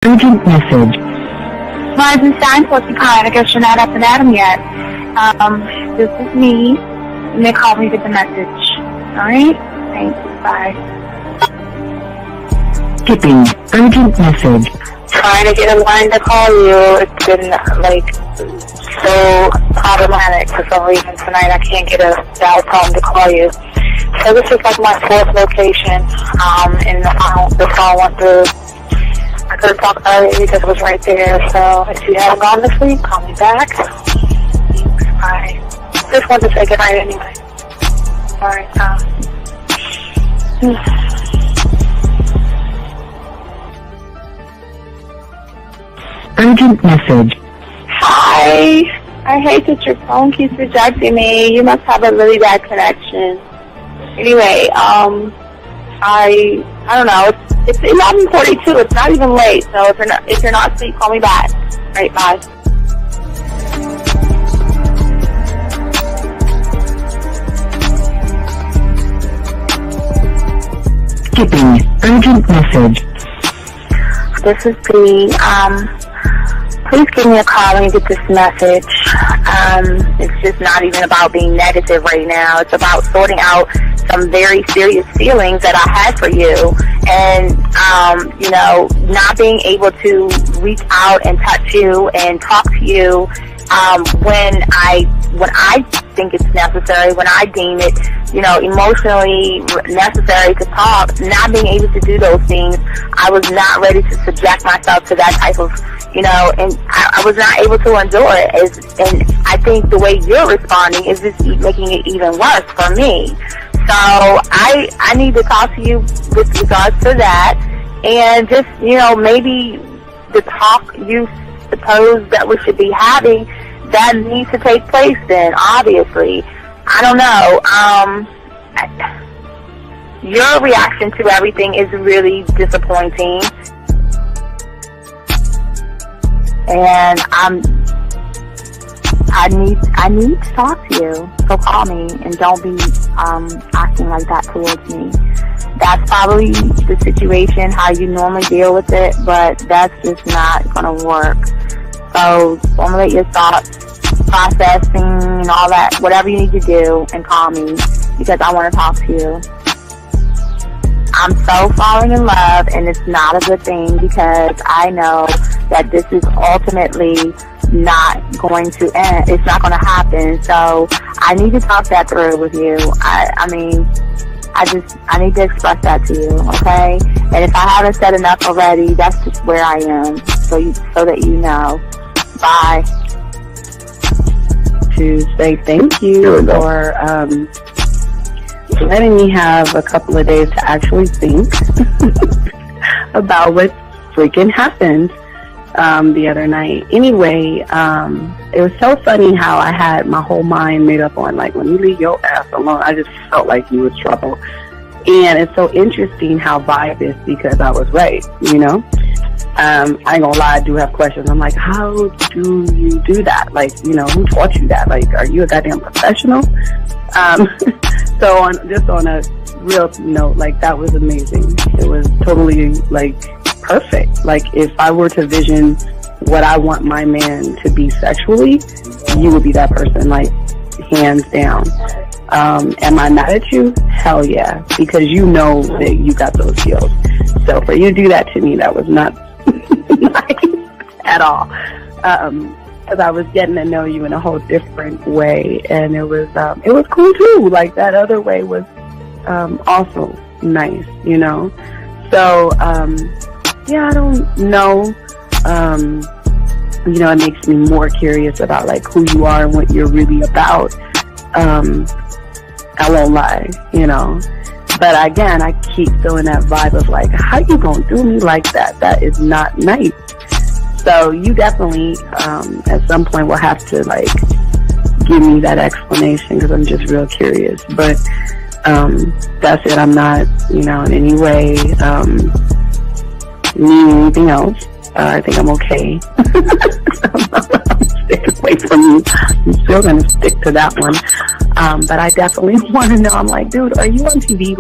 Urgent message. Rising sign, porcupine. I guess you're not up and at 'em yet. This is me. You may call me with the message. Alright? Thanks. Bye. Skipping. Urgent message. Trying to get a line to call you. It's been, so problematic for some reason tonight. I can't get a dial tone to call you. So this is my fourth location, and the phone went through. I couldn't talk earlier because it was right there, so if you haven't gone this week, call me back. Thanks, bye. Just wanted to say goodnight anyway. Alright, Urgent message. Hi. I hate that your phone keeps rejecting me. You must have a really bad connection. Anyway, I don't know. It's 11:42. It's not even late. So if you're not asleep, call me back. All right, bye. Skipping. Urgent message. This is B. Please give me a call when you get this message. It's just not even about being negative right now. It's about sorting out some very serious feelings that I had for you, and not being able to reach out and touch you and talk to you when I think it's necessary, when I deem it, emotionally necessary to talk. Not being able to do those things, I was not ready to subject myself to that type of, and I was not able to endure it. And I think the way you're responding is just making it even worse for me. So I need to talk to you with regards to that, and just, maybe the talk you suppose that we should be having, that needs to take place then, obviously. I don't know. Your reaction to everything is really disappointing. And I need to talk to you. So call me, and don't be acting like that towards me. That's probably the situation, how you normally deal with it, but that's just not going to work. So formulate your thoughts, processing, and all that, whatever you need to do, and call me, because I want to talk to you. I'm so falling in love, and it's not a good thing, because I know that this is ultimately not going to end. It's not going to happen. So I need to talk that through with you. I need to express that to you, okay? And if I haven't said enough already, that's just where I am, so that you know. Bye. To say thank you for letting me have a couple of days to actually think about what freaking happened the other night. Anyway, it was so funny how I had my whole mind made up on, when you leave your ass alone, I just felt like you was trouble. And it's so interesting how vibe is, because I was right, I ain't gonna lie, I do have questions. I'm like, how do you do that? Who taught you that? Are you a goddamn professional? So on a real note, that was amazing. It was totally, perfect. If I were to vision what I want my man to be sexually, you would be that person, hands down. Am I mad at you? Hell yeah, because you know that you got those skills. So for you to do that to me, that was not nice at all. Because I was getting to know you in a whole different way, and it was cool too. That other way was also nice, So I don't know. It makes me more curious about who you are and what you're really about. I won't lie, But again, I keep feeling that vibe of how you gonna do me like that? That is not nice. So you definitely, at some point, will have to give me that explanation, because I'm just real curious. But that's it. I'm not, in any way needing anything else. I think I'm okay. I'm staying away from you. I'm still gonna stick to that one. But I definitely want to know. I'm dude, are you on TV?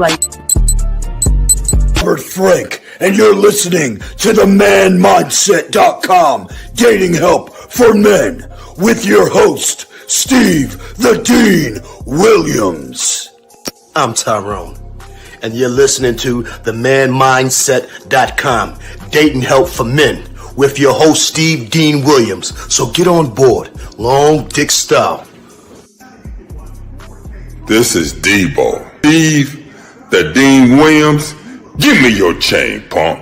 Robert Frank, and you're listening to the manmindset.com dating help for men with your host, Steve the Dean Williams. I'm Tyrone, and you're listening to the manmindset.com dating help for men with your host, Steve Dean Williams. So get on board, long dick style. This is Debo. Steve the Dean Williams, give me your chain, punk.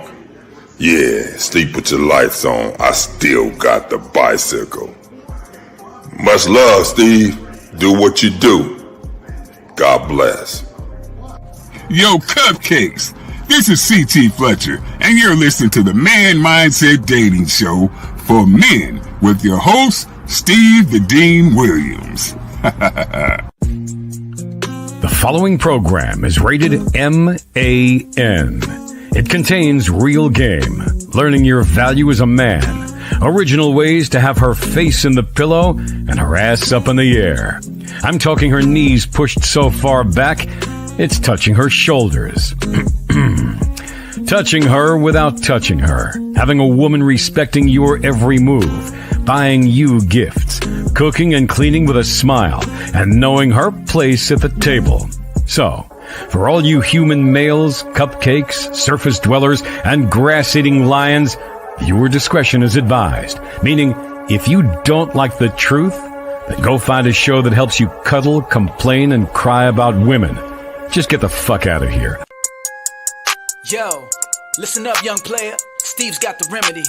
Yeah, sleep with your lights on. I still got the bicycle. Much love, Steve. Do what you do. God bless. Yo, cupcakes. This is C.T. Fletcher, and you're listening to the Man Mindset Dating Show for men with your host, Steve the Dean Williams. The following program is rated MAN. It contains real game, learning your value as a man, original ways to have her face in the pillow and her ass up in the air. I'm talking her knees pushed so far back, it's touching her shoulders. Touching her without touching her. Having a woman respecting your every move. Buying you gifts. Cooking and cleaning with a smile. And knowing her place at the table. So, for all you human males, cupcakes, surface dwellers, and grass-eating lions, viewer discretion is advised. Meaning, if you don't like the truth, then go find a show that helps you cuddle, complain, and cry about women. Just get the fuck out of here. Yo, listen up, young player. Steve's got the remedy.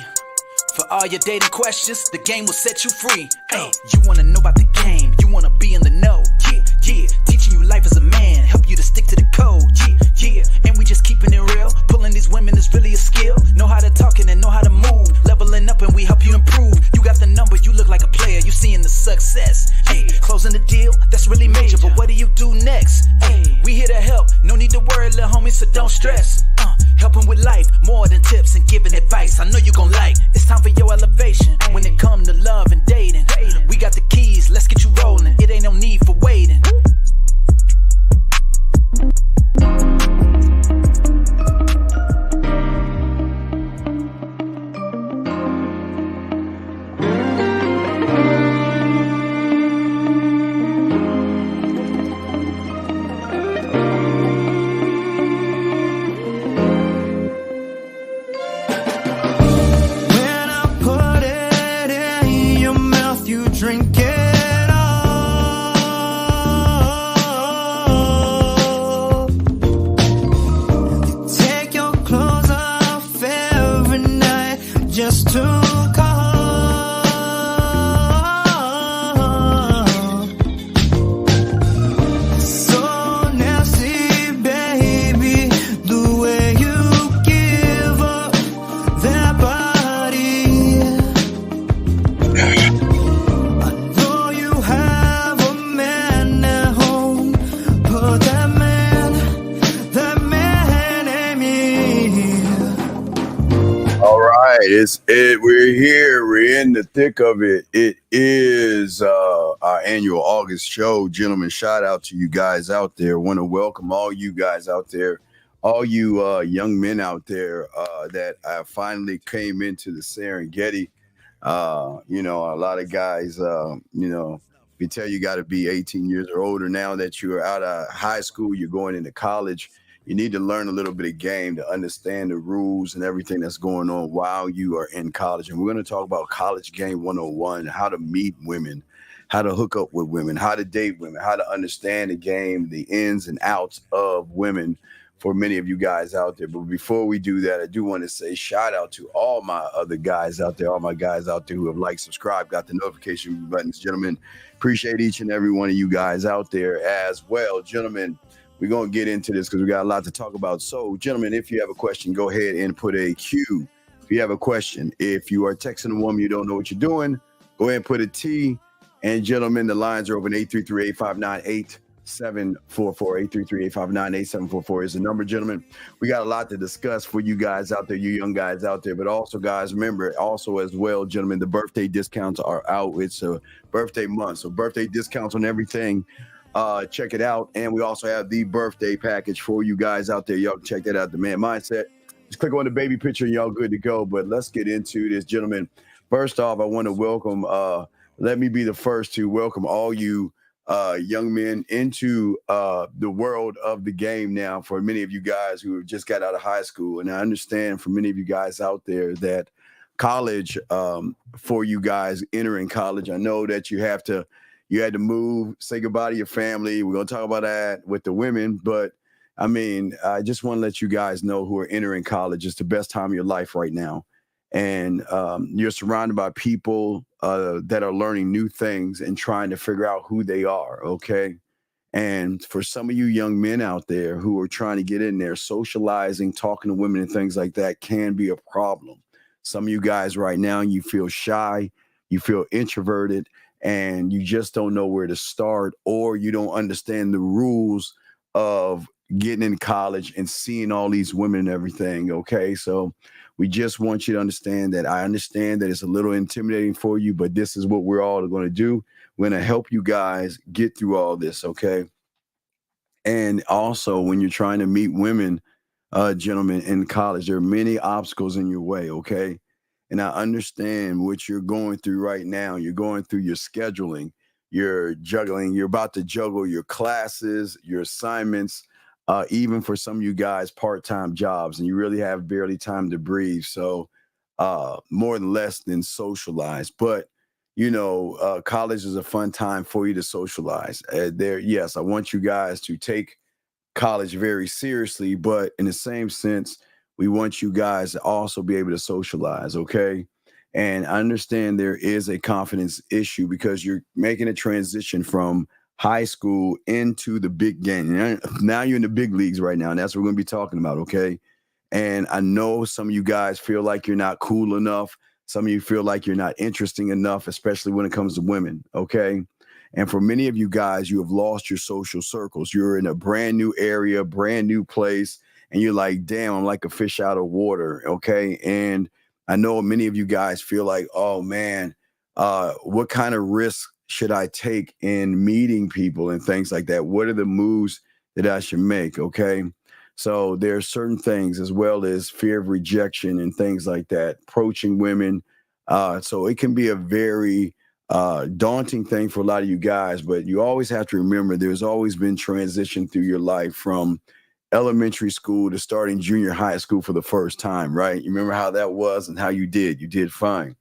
For all your dating questions, the game will set you free. Hey, you wanna know about the game, you wanna be in the know. Yeah, yeah, teaching you life as a man, help you to stick to the code. Yeah, yeah, and we just keeping it real. Pulling these women is really a skill. Know how to talk and know how to move. Leveling up and we help you improve. You got the number, you look like a player, you seeing the success. Hey, closing the deal, that's really major, but what do you do next? Hey, we here to help, no need to worry, little homie, so don't stress. Helping with life, more than tips and giving advice. I know you gon' like. It's time for your elevation. When it come to love and dating, we got the keys. Let's get you rolling. It ain't no need for waiting. We're here. We're in the thick of it. It is our annual August show. Gentlemen, shout out to you guys out there. Want to welcome all you guys out there, all you young men out there that finally came into the Serengeti. You know, a lot of guys, you know, we tell you got to be 18 years or older now that you're out of high school, you're going into college. You need to learn a little bit of game to understand the rules and everything that's going on while you are in college. And we're going to talk about college game 101, how to meet women, how to hook up with women, how to date women, how to understand the game, the ins and outs of women for many of you guys out there. But before we do that, I do want to say shout out to all my other guys out there, all my guys out there who have liked, subscribed, got the notification buttons. Gentlemen, appreciate each and every one of you guys out there as well. Gentlemen, we're going to get into this because we got a lot to talk about. So, gentlemen, if you have a question, go ahead and put a Q. If you have a question, if you are texting a woman, you don't know what you're doing, go ahead and put a T. And, gentlemen, the lines are open. 833-859-8744. 833-859-8744 is the number, gentlemen. We got a lot to discuss for you guys out there, you young guys out there. But also, guys, remember, also as well, gentlemen, the birthday discounts are out. It's a birthday month, so birthday discounts on everything. Check it out. And we also have the birthday package for you guys out there. Y'all can check that out. The Man Mindset. Just click on the baby picture and y'all good to go. But let's get into this, gentlemen. First off, I want to welcome, let me be the first to welcome all you young men into the world of the game now. For many of you guys who have just got out of high school, and I understand for many of you guys out there that college, for you guys entering college, I know that you had to move, say goodbye to your family. We're gonna talk about that with the women, but I mean, I just want to let you guys know who are entering college. It's the best time of your life right now. And you're surrounded by people that are learning new things and trying to figure out who they are, okay? And for some of you young men out there who are trying to get in there, socializing, talking to women and things like that can be a problem. Some of you guys right now, you feel shy, you feel introverted, and you just don't know where to start, or you don't understand the rules of getting in college and seeing all these women and everything. Okay. So we just want you to understand that I understand that it's a little intimidating for you, but this is what we're all going to do. We're going to help you guys get through all this. Okay. And also when you're trying to meet women, gentlemen, in college, there are many obstacles in your way. Okay. And I understand what you're going through right now. You're going through your scheduling, you're juggling, you're about to juggle your classes, your assignments, even for some of you guys, part-time jobs, and you really have barely time to breathe. So more than less than socialize. But, you know, college is a fun time for you to socialize. Yes, I want you guys to take college very seriously, but in the same sense, we want you guys to also be able to socialize, okay? And I understand there is a confidence issue because you're making a transition from high school into the big game. Now you're in the big leagues right now, and that's what we're going to be talking about, okay? And I know some of you guys feel like you're not cool enough. Some of you feel like you're not interesting enough, especially when it comes to women, okay? And for many of you guys, you have lost your social circles. You're in a brand new area, brand new place, and you're like, damn, I'm like a fish out of water, okay? And I know many of you guys feel like, oh, man, what kind of risk should I take in meeting people and things like that? What are the moves that I should make, okay? So there are certain things, as well as fear of rejection and things like that, approaching women. So it can be a very daunting thing for a lot of you guys, but you always have to remember there's always been transition through your life from elementary school to starting junior high school for the first time, right? You remember how that was and how you did. You did fine.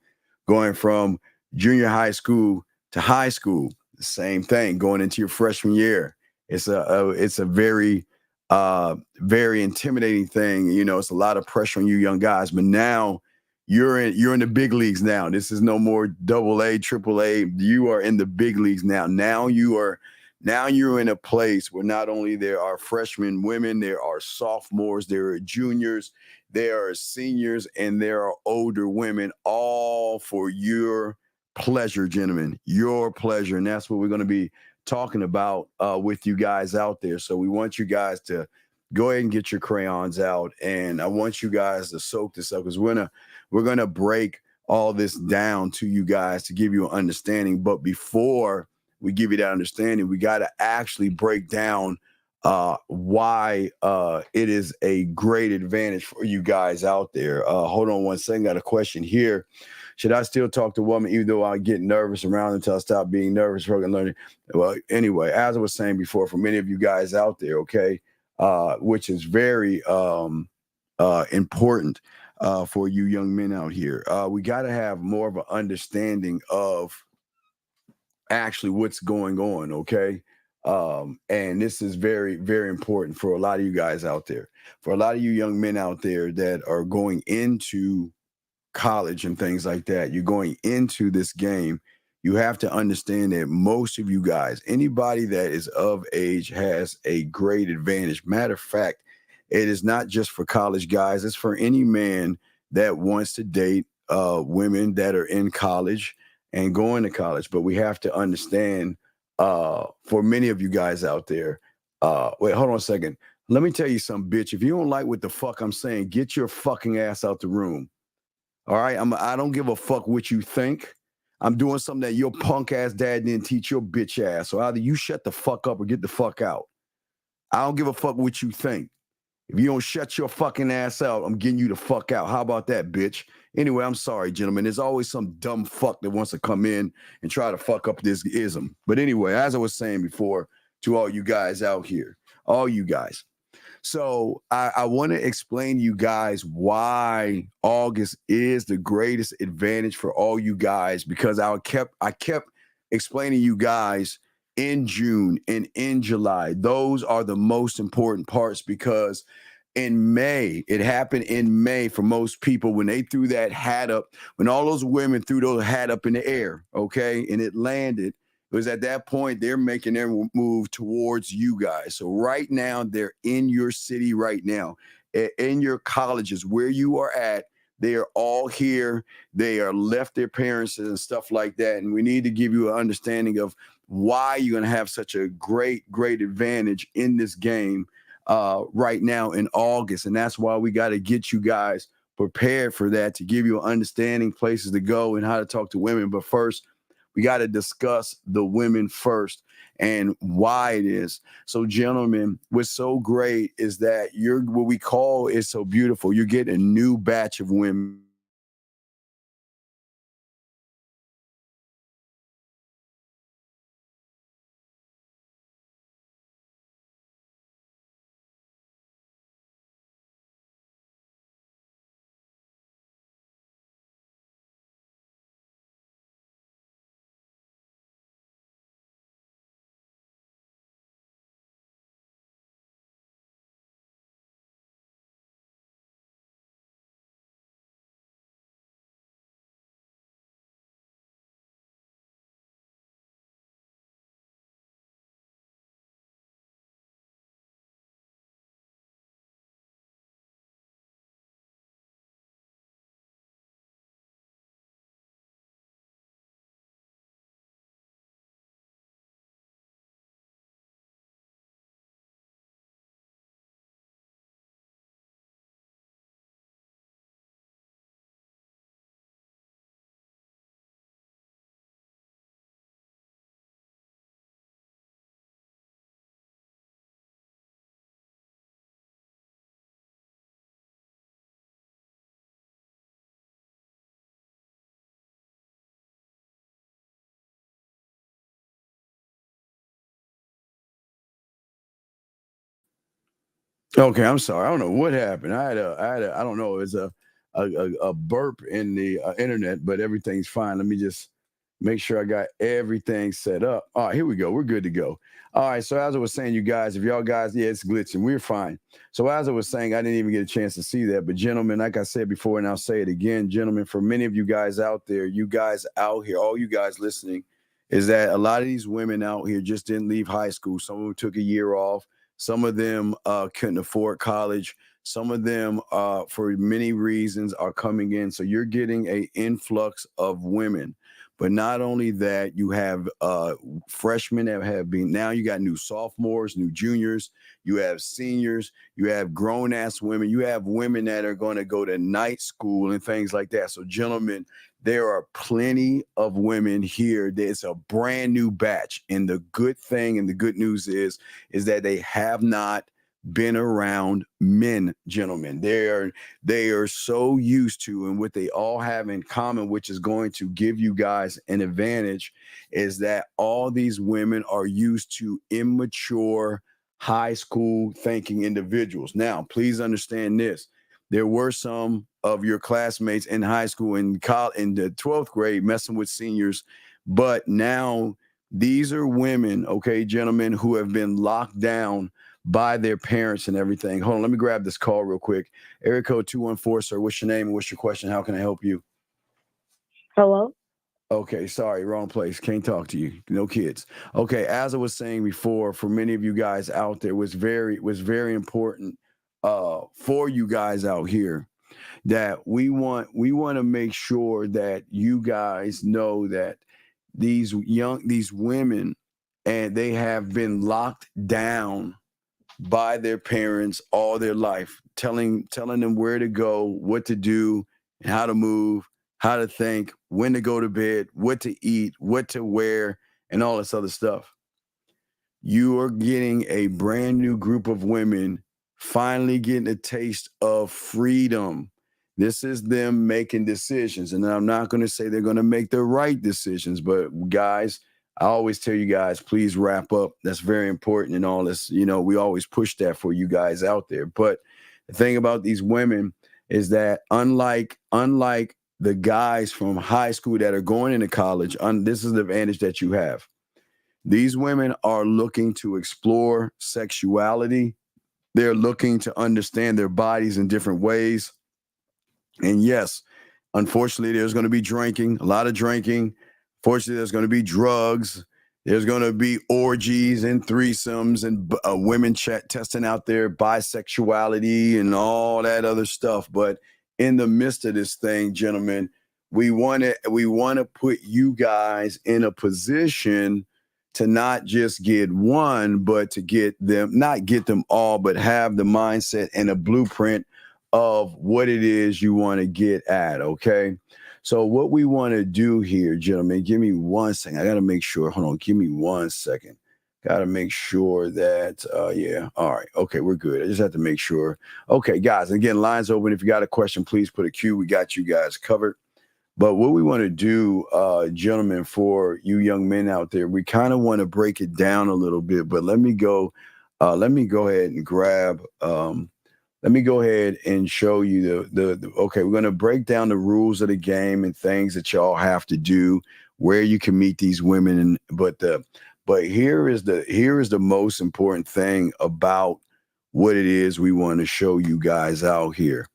Going from junior high school to high school, the same thing. Going into your freshman year, it's a very very intimidating thing. You know, it's a lot of pressure on you young guys. But now you're in the big leagues now. This is no more AA, AAA. You are in the big leagues now. Now you're in a place where not only there are freshman women, there are sophomores, there are juniors, there are seniors, and there are older women, all for your pleasure, gentlemen, your pleasure. And that's what we're going to be talking about with you guys out there. So we want you guys to go ahead and get your crayons out, and I want you guys to soak this up because we're gonna break all this down to you guys to give you an understanding. But before we give you that understanding, we got to actually break down why it is a great advantage for you guys out there. Hold on one second. Got a question here. Should I still talk to women even though I get nervous around until I stop being nervous for learning? Well, anyway, as I was saying before, for many of you guys out there, okay, which is very important for you young men out here, we got to have more of an understanding of actually what's going on, okay? And this is very, very important for a lot of you guys out there. For a lot of you young men out there that are going into college and things like that, you're going into this game, you have to understand that most of you guys, anybody that is of age has a great advantage. Matter of fact, it is not just for college guys, it's for any man that wants to date women that are in college and going to college. But we have to understand, for many of you guys out there, wait, hold on a second. Let me tell you something, bitch. If you don't like what the fuck I'm saying, get your fucking ass out the room. All right, I don't give a fuck what you think. I'm doing something that your punk ass dad didn't teach your bitch ass. So either you shut the fuck up or get the fuck out. I don't give a fuck what you think. If you don't shut your fucking ass out, I'm getting you the fuck out. How about that, bitch? Anyway, I'm sorry, gentlemen. There's always some dumb fuck that wants to come in and try to fuck up this ism. But anyway, as I was saying before, to all you guys out here, all you guys. So I want to explain to you guys why August is the greatest advantage for all you guys, because I kept explaining to you guys in June and in July. Those are the most important parts, because in May, it happened in May for most people when they threw that hat up, when all those women threw those hat up in the air, okay, and it landed. It was at that point they're making their move towards you guys. So right now, they're in your city right now, in your colleges, where you are at. They are all here. They are left their parents and stuff like that. And we need to give you an understanding of why you're going to have such a great advantage in this game right now in August. And that's why we got to get you guys prepared for that, to give you an understanding, places to go and how to talk to women. But first, we got to discuss the women first and why it is. So, gentlemen, what's so great is that you're what we call is so beautiful. You're getting a new batch of women. Okay, I'm sorry. I don't know what happened. I don't know. It was a burp in the internet, but everything's fine. Let me just make sure I got everything set up. All right, here we go. We're good to go. All right. So as I was saying, you guys, if y'all guys, yeah, it's glitching. We're fine. So as I was saying, I didn't even get a chance to see that. But gentlemen, like I said before, and I'll say it again, gentlemen, for many of you guys out there, you guys out here, all you guys listening, is that a lot of these women out here just didn't leave high school. Some of them took a year off. Some of them couldn't afford college. Some of them, for many reasons, are coming in. So you're getting an influx of women. But not only that, you have freshmen that have been, now you got new sophomores, new juniors, you have seniors, you have grown-ass women, you have women that are going to go to night school and things like that. So gentlemen, there are plenty of women here. There's a brand new batch. And the good thing and the good news is that they have not been around men, gentlemen. They are so used to, and what they all have in common, which is going to give you guys an advantage, is that all these women are used to immature high school thinking individuals. Now, please understand this. There were some of your classmates in high school and in the 12th grade messing with seniors, but now these are women, okay, gentlemen, who have been locked down by their parents and everything. Hold on, let me grab this call real quick. Area code 214, sir. What's your name and what's your question? How can I help you? Hello? Okay, sorry, wrong place. Can't talk to you. No kids. Okay, as I was saying before, for many of you guys out there, was very important for you guys out here that we want to make sure that you guys know that these women, and they have been locked down by their parents all their life, telling them where to go, what to do, and how to move, how to think, when to go to bed, what to eat, what to wear, and all this other stuff. You are getting a brand new group of women finally getting a taste of freedom. This is them making decisions. And I'm not going to say they're going to make the right decisions, but guys, I always tell you guys, please wrap up. That's very important and all this. You know, we always push that for you guys out there. But the thing about these women is that unlike the guys from high school that are going into college, this is the advantage that you have. These women are looking to explore sexuality. They're looking to understand their bodies in different ways. And yes, unfortunately, there's going to be drinking, a lot of drinking. Fortunately, there's going to be drugs. There's going to be orgies and threesomes and women testing out their bisexuality and all that other stuff. But in the midst of this thing, gentlemen, we want to put you guys in a position to not just get one, but to get them, not get them all, but have the mindset and a blueprint of what it is you want to get at, okay? So what we want to do here, gentlemen, give me 1 second. I got to make sure. Hold on. Give me 1 second. Got to make sure that, yeah. All right. Okay, we're good. I just have to make sure. Okay, guys, again, lines open. If you got a question, please put a Q. We got you guys covered. But what we want to do, gentlemen, for you young men out there, we kind of want to break it down a little bit, but let me go ahead and grab, let me go ahead and show you okay, we're going to break down the rules of the game and things that y'all have to do, where you can meet these women. But here is the most important thing about what it is we want to show you guys out here.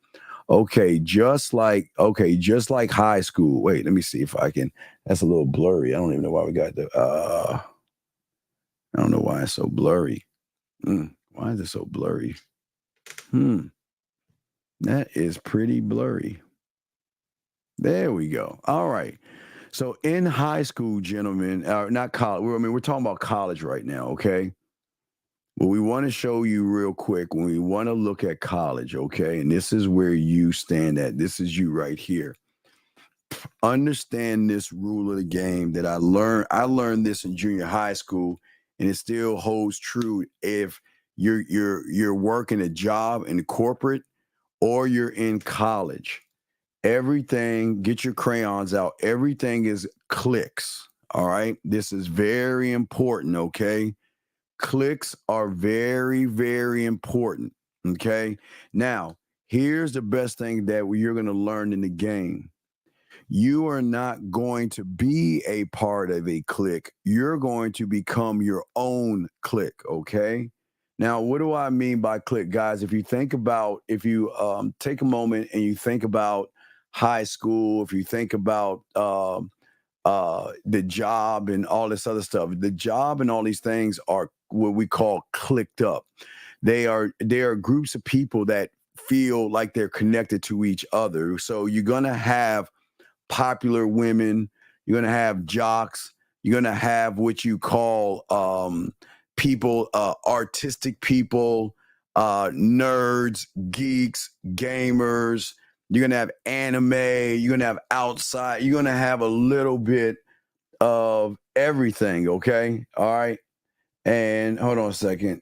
Okay, just like high school. Wait, let me see if I can. That's a little blurry. I don't even know why we got the. I don't know why it's so blurry. Why is it so blurry? That is pretty blurry. There we go. All right. So in high school, gentlemen, not college. We're talking about college right now. Okay. Well, we want to show you real quick when we want to look at college, okay? And this is where you stand at. This is you right here. Understand this rule of the game that I learned. I learned this in junior high school, and it still holds true if you're working a job in corporate or you're in college. Everything, get your crayons out. Everything is clicks, all right? This is very important, okay? Clicks are very, very important, okay? Now, here's the best thing that you're going to learn in the game. You are not going to be a part of a clique. You're going to become your own clique, okay? Now, what do I mean by clique, guys? If you take a moment and you think about high school, if you think about the job and all this other stuff, the job and all these things are what we call clicked up. They are groups of people that feel like they're connected to each other. So you're going to have popular women, you're going to have jocks, you're going to have what you call people, artistic people, nerds, geeks, gamers. You're going to have anime, you're going to have outside, you're going to have a little bit of everything, okay? All right. And hold on a second.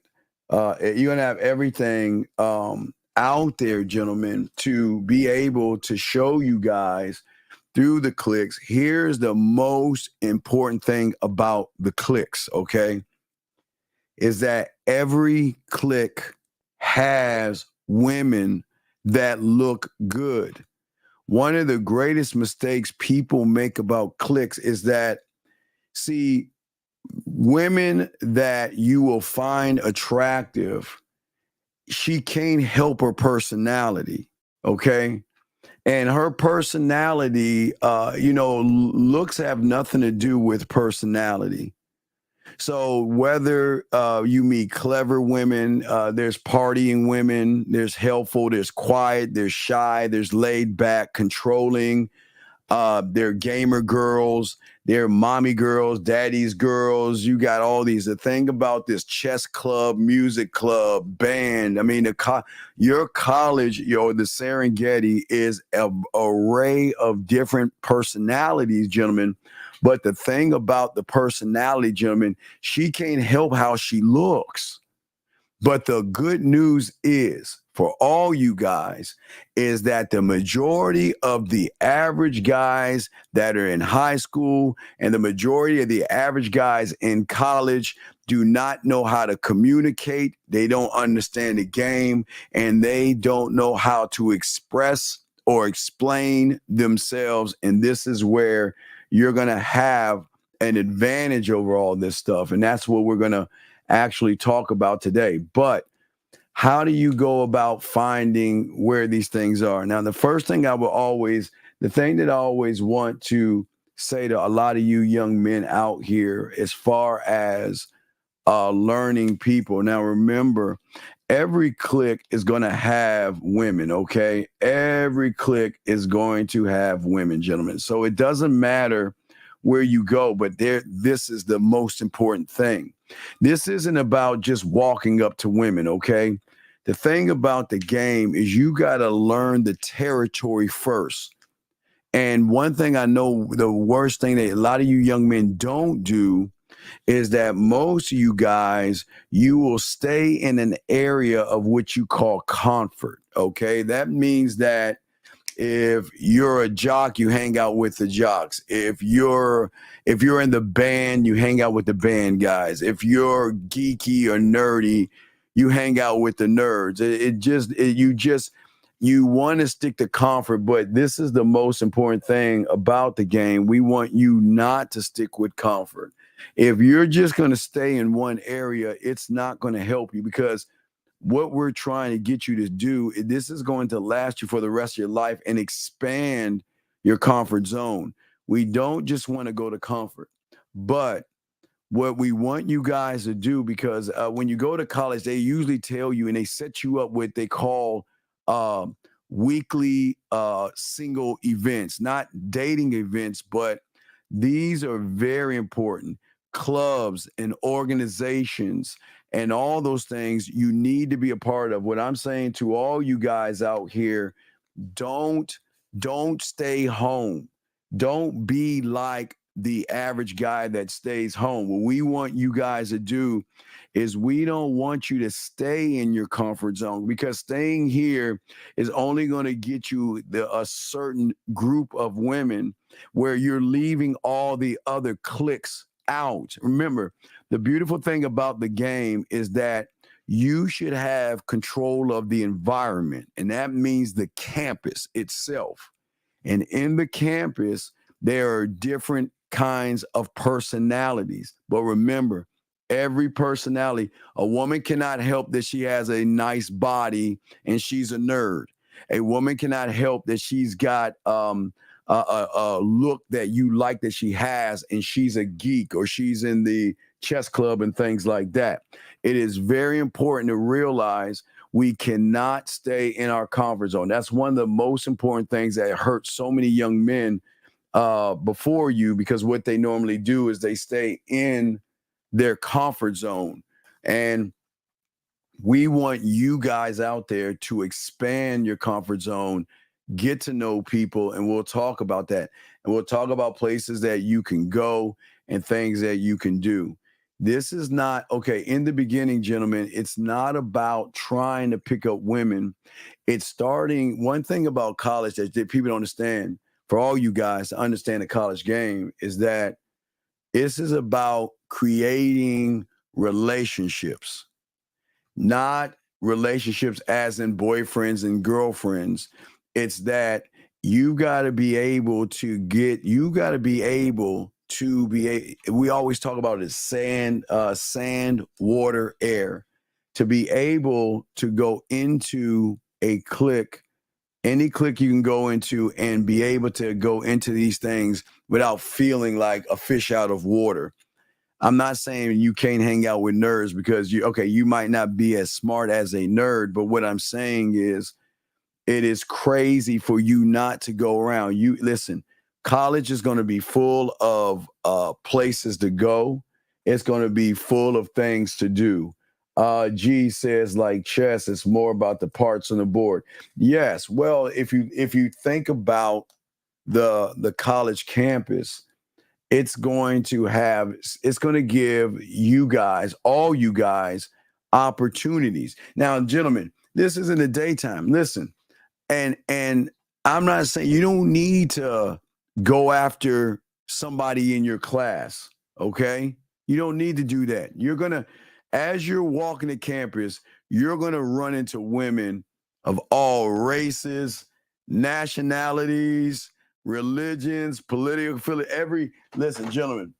You're going to have everything out there, gentlemen, to be able to show you guys through the clicks. Here's the most important thing about the clicks, okay? Is that every click has women that look good. One of the greatest mistakes people make about clicks is that, see, women that you will find attractive, she can't help her personality, okay? And her personality, looks have nothing to do with personality. So whether you meet clever women, there's partying women, there's helpful, there's quiet, there's shy, there's laid back, controlling, they're gamer girls, they're mommy girls, daddy's girls. You got all these. The thing about this chess club, music club, band, I mean, your college, the Serengeti is an array of different personalities, gentlemen. But the thing about the personality, gentlemen, she can't help how she looks. But the good news is for all you guys is that the majority of the average guys that are in high school and the majority of the average guys in college do not know how to communicate. They don't understand the game, and they don't know how to express or explain themselves. And this is where you're going to have an advantage over all this stuff. And that's what we're going to actually talk about today. But how do you go about finding where these things are? Now, the first thing the thing that I always want to say to a lot of you young men out here, as far as learning people. Now, remember, every clique is going to have women, okay? Every clique is going to have women, gentlemen. So it doesn't matter where you go, but this is the most important thing. This isn't about just walking up to women, okay? The thing about the game is you got to learn the territory first. And one thing I know, the worst thing that a lot of you young men don't do is that most of you guys, you will stay in an area of what you call comfort, okay? That means that if you're a jock, you hang out with the jocks. If you're in the band, you hang out with the band guys. If you're geeky or nerdy, you hang out with the nerds. You want to stick to comfort, but this is the most important thing about the game. We want you not to stick with comfort. If you're just going to stay in one area, it's not going to help you, because what we're trying to get you to do, this is going to last you for the rest of your life and expand your comfort zone. We don't just want to go to comfort, but what we want you guys to do, because when you go to college, they usually tell you and they set you up with they call weekly single events, not dating events, but these are very important. Clubs and organizations and all those things you need to be a part of. What I'm saying to all you guys out here, don't stay home. Don't be like the average guy that stays home. What we want you guys to do is we don't want you to stay in your comfort zone, because staying here is only going to get you a certain group of women where you're leaving all the other cliques out. Remember, the beautiful thing about the game is that you should have control of the environment, and that means the campus itself. And in the campus, there are different kinds of personalities. But remember, every personality, a woman cannot help that she has a nice body and she's a nerd. A woman cannot help that she's got a look that you like that she has and she's a geek, or she's in the chess club and things like that. It is very important to realize we cannot stay in our comfort zone. That's one of the most important things that hurts so many young men before you, because what they normally do is they stay in their comfort zone. And we want you guys out there to expand your comfort zone, get to know people, and we'll talk about that. And we'll talk about places that you can go and things that you can do. This is not, okay, in the beginning, gentlemen, it's not about trying to pick up women. It's starting, one thing about college that people don't understand, for all you guys to understand the college game, is that this is about creating relationships, not relationships as in boyfriends and girlfriends. It's that you got to be able to we always talk about it, sand, water, air, to be able to go into a clique, any clique you can go into, and be able to go into these things without feeling like a fish out of water. I'm not saying you can't hang out with nerds, because you might not be as smart as a nerd, but what I'm saying is it is crazy for you not to go around. You listen, college is going to be full of places to go. It's going to be full of things to do. G says, like chess, it's more about the parts on the board. Yes. Well, if you think about the college campus, it's going to give you guys, all you guys, opportunities. Now, gentlemen, this is in the daytime. Listen, and I'm not saying you don't need to go after somebody in your class, okay? You don't need to do that. You're gonna, as you're walking the campus, you're gonna run into women of all races, nationalities, religions, political affiliation. Listen, gentlemen,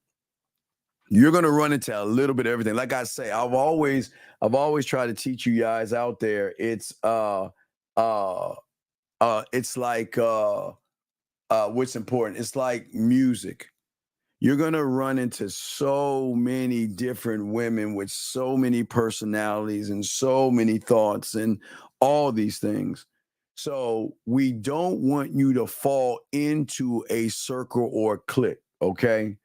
you're gonna run into a little bit of everything. Like I say, I've always tried to teach you guys out there. It's like what's important. It's like music. You're gonna run into so many different women with so many personalities and so many thoughts and all these things. So we don't want you to fall into a circle or clique. Okay.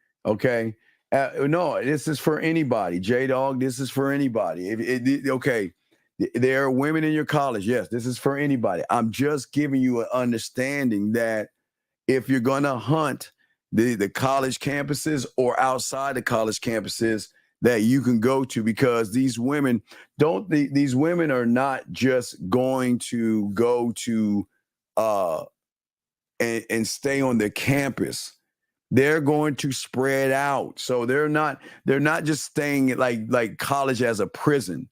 No, this is for anybody. J-Dog, this is for anybody. Okay. There are women in your college. Yes, this is for anybody. I'm just giving you an understanding that if you're going to hunt the college campuses or outside the college campuses that you can go to, because these women these women are not just going to go to and stay on the campus. They're going to spread out. So they're not just staying like college as a prison.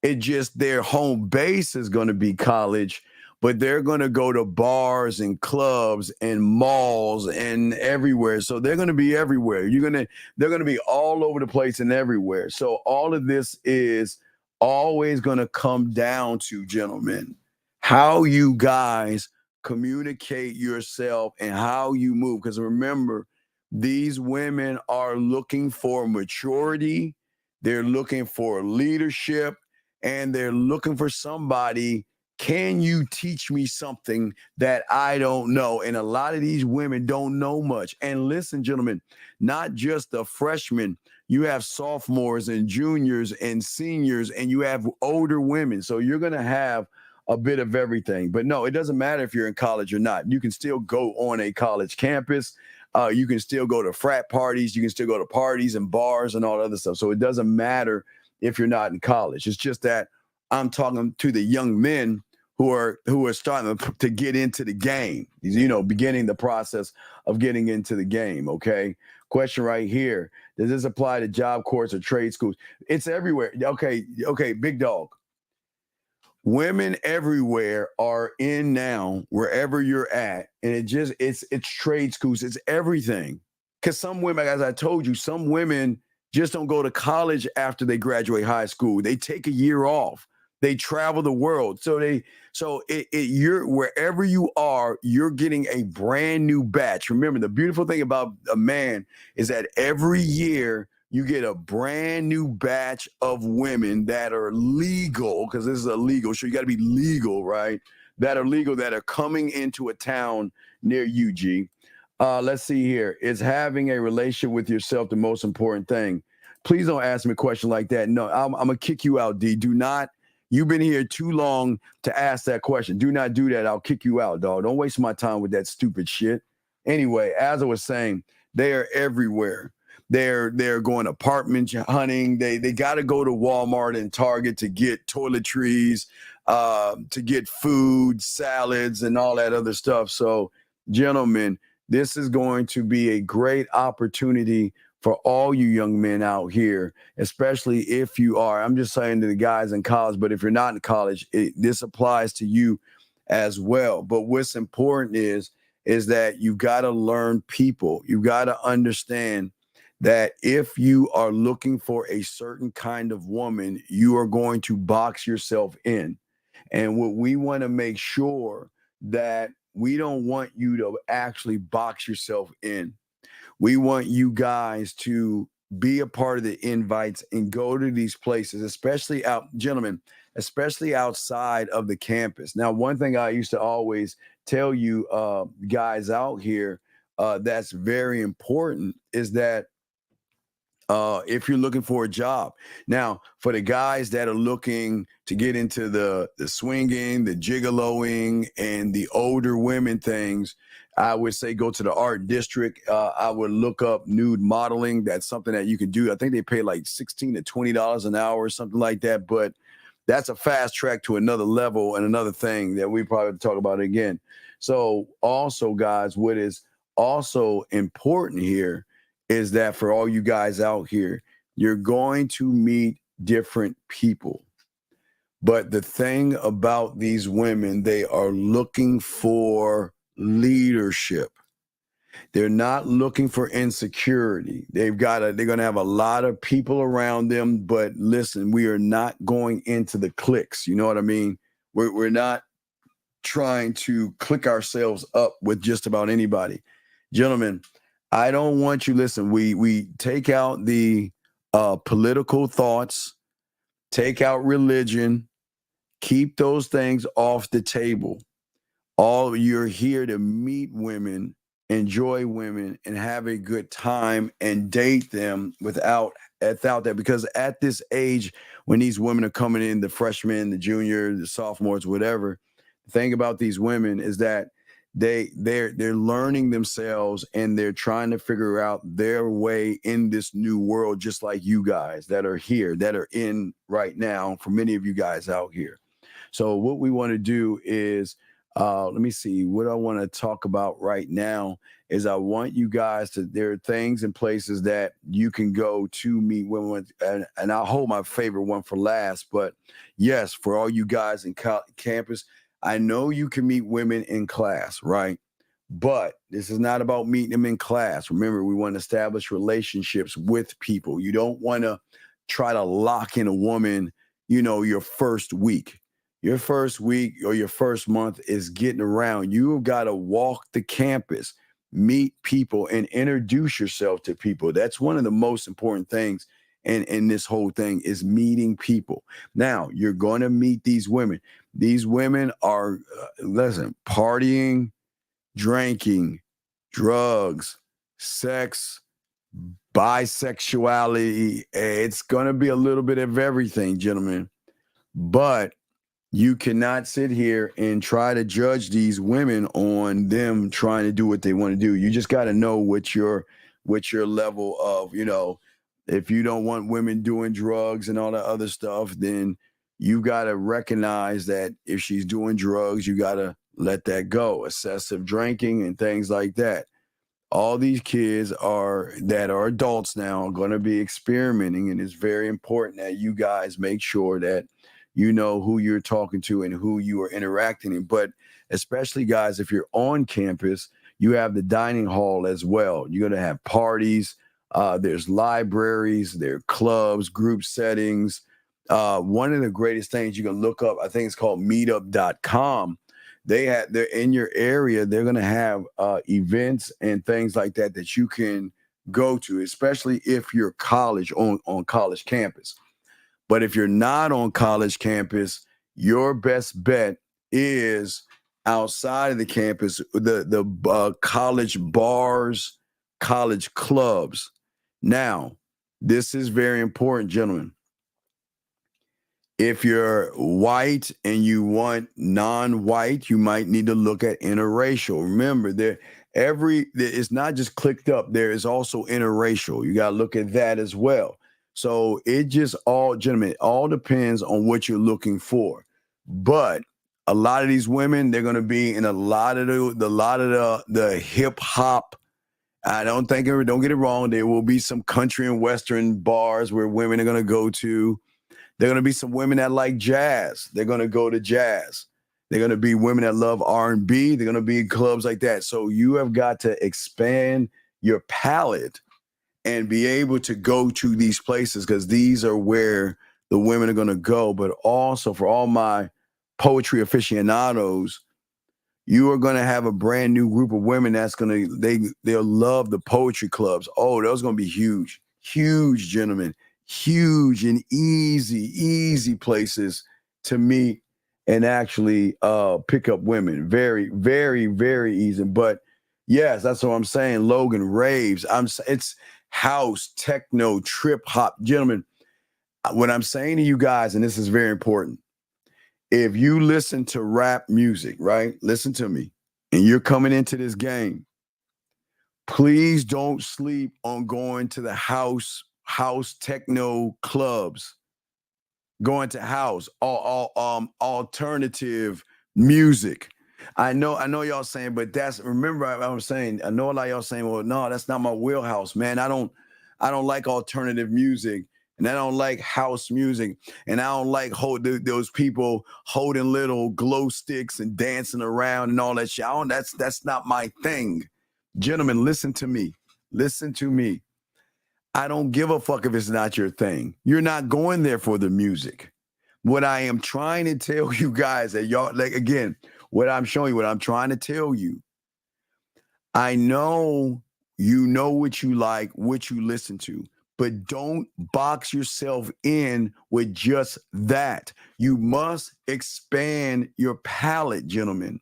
It just their home base is going to be college, but they're going to go to bars and clubs and malls and everywhere. So they're going to be everywhere. They're going to be all over the place and everywhere. So all of this is always going to come down to, gentlemen, how you guys communicate yourself and how you move. Because remember, these women are looking for maturity. They're looking for leadership. And they're looking for somebody. Can you teach me something that I don't know? And a lot of these women don't know much. And listen, gentlemen, not just the freshmen. You have sophomores and juniors and seniors, and you have older women. So you're going to have a bit of everything. But no, it doesn't matter if you're in college or not. You can still go on a college campus. You can still go to frat parties. You can still go to parties and bars and all that other stuff. So it doesn't matter if you're not in college. It's just that I'm talking to the young men who are starting to get into the game, beginning the process of getting into the game. Okay. Question right here. Does this apply to job corps or trade schools? It's everywhere. Okay. Big dog. Women everywhere are in now, wherever you're at. And it's trade schools. It's everything. Because some women, as I told you, some women just don't go to college after they graduate high school. They take a year off. They travel the world. You're wherever you are, you're getting a brand new batch. Remember, the beautiful thing about a man is that every year you get a brand new batch of women that are legal, because this is a legal show. You got to be legal, right? That are legal, that are coming into a town near you, G. Let's see here. Is having a relationship with yourself the most important thing? Please don't ask me a question like that. No, I'm going to kick you out, D. Do not. You've been here too long to ask that question. Do not do that. I'll kick you out, dog. Don't waste my time with that stupid shit. Anyway, as I was saying, they are everywhere. They're going apartment hunting. They got to go to Walmart and Target to get toiletries, to get food, salads, and all that other stuff. So, gentlemen, this is going to be a great opportunity for all you young men out here, especially if you are. I'm just saying to the guys in college, but if you're not in college, this applies to you as well. But what's important is that you got to learn people. You got to understand that if you are looking for a certain kind of woman, you are going to box yourself in. And what we want to make sure that we don't want you to actually box yourself in. We want you guys to be a part of the invites and go to these places, especially especially outside of the campus. Now, one thing I used to always tell you guys out here that's very important is that if you're looking for a job. Now, for the guys that are looking to get into the swinging, the gigoloing, and the older women things, I would say go to the art district. I would look up nude modeling. That's something that you can do. I think they pay like $16 to $20 an hour or something like that. But that's a fast track to another level and another thing that we probably talk about again. So also, guys, what is also important here is that for all you guys out here, you're going to meet different people. But the thing about these women, they are looking for leadership. They're not looking for insecurity. They're going to have a lot of people around them. But listen, we are not going into the cliques. You know what I mean? We're not trying to click ourselves up with just about anybody. Gentlemen, I don't want you, listen, we take out the political thoughts, take out religion, keep those things off the table. All you're here to meet women, enjoy women, and have a good time and date them without that. Because at this age, when these women are coming in, the freshmen, the juniors, the sophomores, whatever, the thing about these women is that they're learning themselves and they're trying to figure out their way in this new world, just like you guys that are here, that are in right now, for many of you guys out here. So what we want to do is, let me see, what I want to talk about right now is I want you guys to, there are things and places that you can go to meet women, and I'll hold my favorite one for last. But yes, for all you guys in campus, I know you can meet women in class, right? But this is not about meeting them in class. Remember, we want to establish relationships with people. You don't want to try to lock in a woman, your first week. Your first week or your first month is getting around. You've got to walk the campus, meet people, and introduce yourself to people. That's one of the most important things in this whole thing is meeting people. Now, you're going to meet these women. These women are, partying, drinking, drugs, sex, bisexuality. It's going to be a little bit of everything, gentlemen. But you cannot sit here and try to judge these women on them trying to do what they want to do. You just got to know what your level of, if you don't want women doing drugs and all that other stuff, then you got to recognize that if she's doing drugs, you got to let that go. Excessive drinking and things like that. All these kids that are adults now are going to be experimenting, and it's very important that you guys make sure that you know who you're talking to and who you are interacting in. But especially, guys, if you're on campus, you have the dining hall as well. You're going to have parties. There's libraries, there are clubs, group settings. One of the greatest things you can look up, I think it's called meetup.com. They're in your area. They're going to have events and things like that you can go to, especially if you're on college campus. But if you're not on college campus, your best bet is outside of the campus, the college bars, college clubs. Now, this is very important, gentlemen. If you're white and you want non-white, you might need to look at interracial. Remember, it's not just clicked up. There is also interracial. You got to look at that as well. So it just all depends on what you're looking for. But a lot of these women, they're going to be in a lot of the hip hop. Don't get it wrong. There will be some country and Western bars where women are going to go to. There are going to be some women that like jazz. They're going to go to jazz. They're going to be women that love R&B. They're going to be in clubs like that. So you have got to expand your palette and be able to go to these places, because these are where the women are going to go. But also for all my poetry aficionados, you are going to have a brand new group of women that's going to, they'll love the poetry clubs. Oh, those are going to be huge, gentlemen, huge and easy places to meet and actually pick up women. Very, very, very easy. But yes, that's what I'm saying. Logan, raves. It's house, techno, trip hop. Gentlemen, what I'm saying to you guys, and this is very important, if you listen to rap music, right? Listen to me. and you're coming into this game, please don't sleep on going to the house techno clubs, going to house, alternative music. I know y'all saying, but remember I was saying, I know a lot of y'all saying, well, no, that's not my wheelhouse, man. I don't like alternative music, and I don't like house music, and I don't like those people holding little glow sticks and dancing around and all that shit. That's not my thing. Gentlemen, listen to me. Listen to me. I don't give a fuck if it's not your thing. You're not going there for the music. What I am trying to tell you guys, that y'all, like, again, what I'm showing you, what I'm trying to tell you, I know you know what you like, what you listen to, but don't box yourself in with just that. You must expand your palette, gentlemen.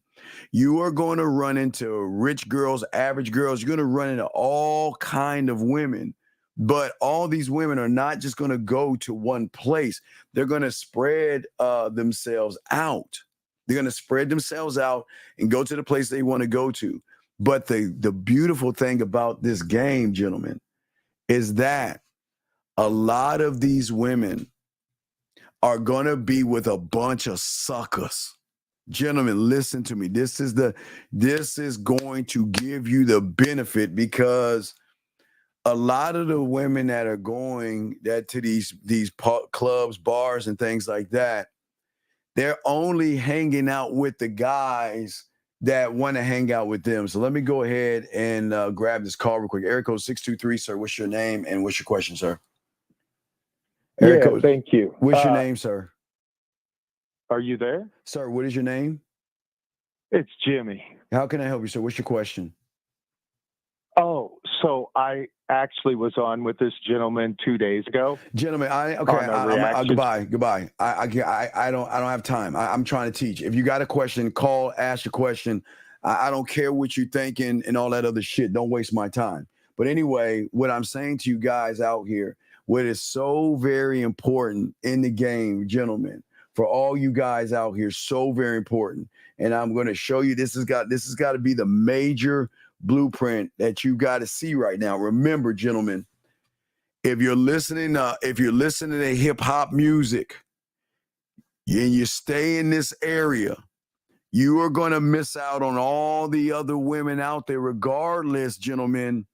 You are going to run into rich girls, average girls. You're going to run into all kind of women. But all these women are not just going to go to one place. They're going to spread themselves out. They're going to spread themselves out and go to the place they want to go to. But the beautiful thing about this game, gentlemen, is that a lot of these women are going to be with a bunch of suckers. Gentlemen, listen to me. This is going to give you the benefit, because a lot of the women that are going to these clubs, bars, and things like that, they're only hanging out with the guys that want to hang out with them. So let me go ahead and grab this call real quick. Area code 623, sir. What's your name and what's your question, sir? Area code, thank you. What's your name, sir? Are you there? Sir, what is your name? It's Jimmy. How can I help you, sir? What's your question? Oh, so I actually was on with this gentleman 2 days ago. Gentlemen, goodbye. I don't have time. I'm trying to teach. If you got a question, call, ask your question. I don't care what you're thinking and all that other shit. Don't waste my time. But anyway, what I'm saying to you guys out here, what is so very important in the game, gentlemen, for all you guys out here, so very important. And I'm going to show you, this has got to be the major blueprint that you got to see right now. Remember, gentlemen, if you're listening to hip hop music and you stay in this area, you are going to miss out on all the other women out there. Regardless, gentlemen,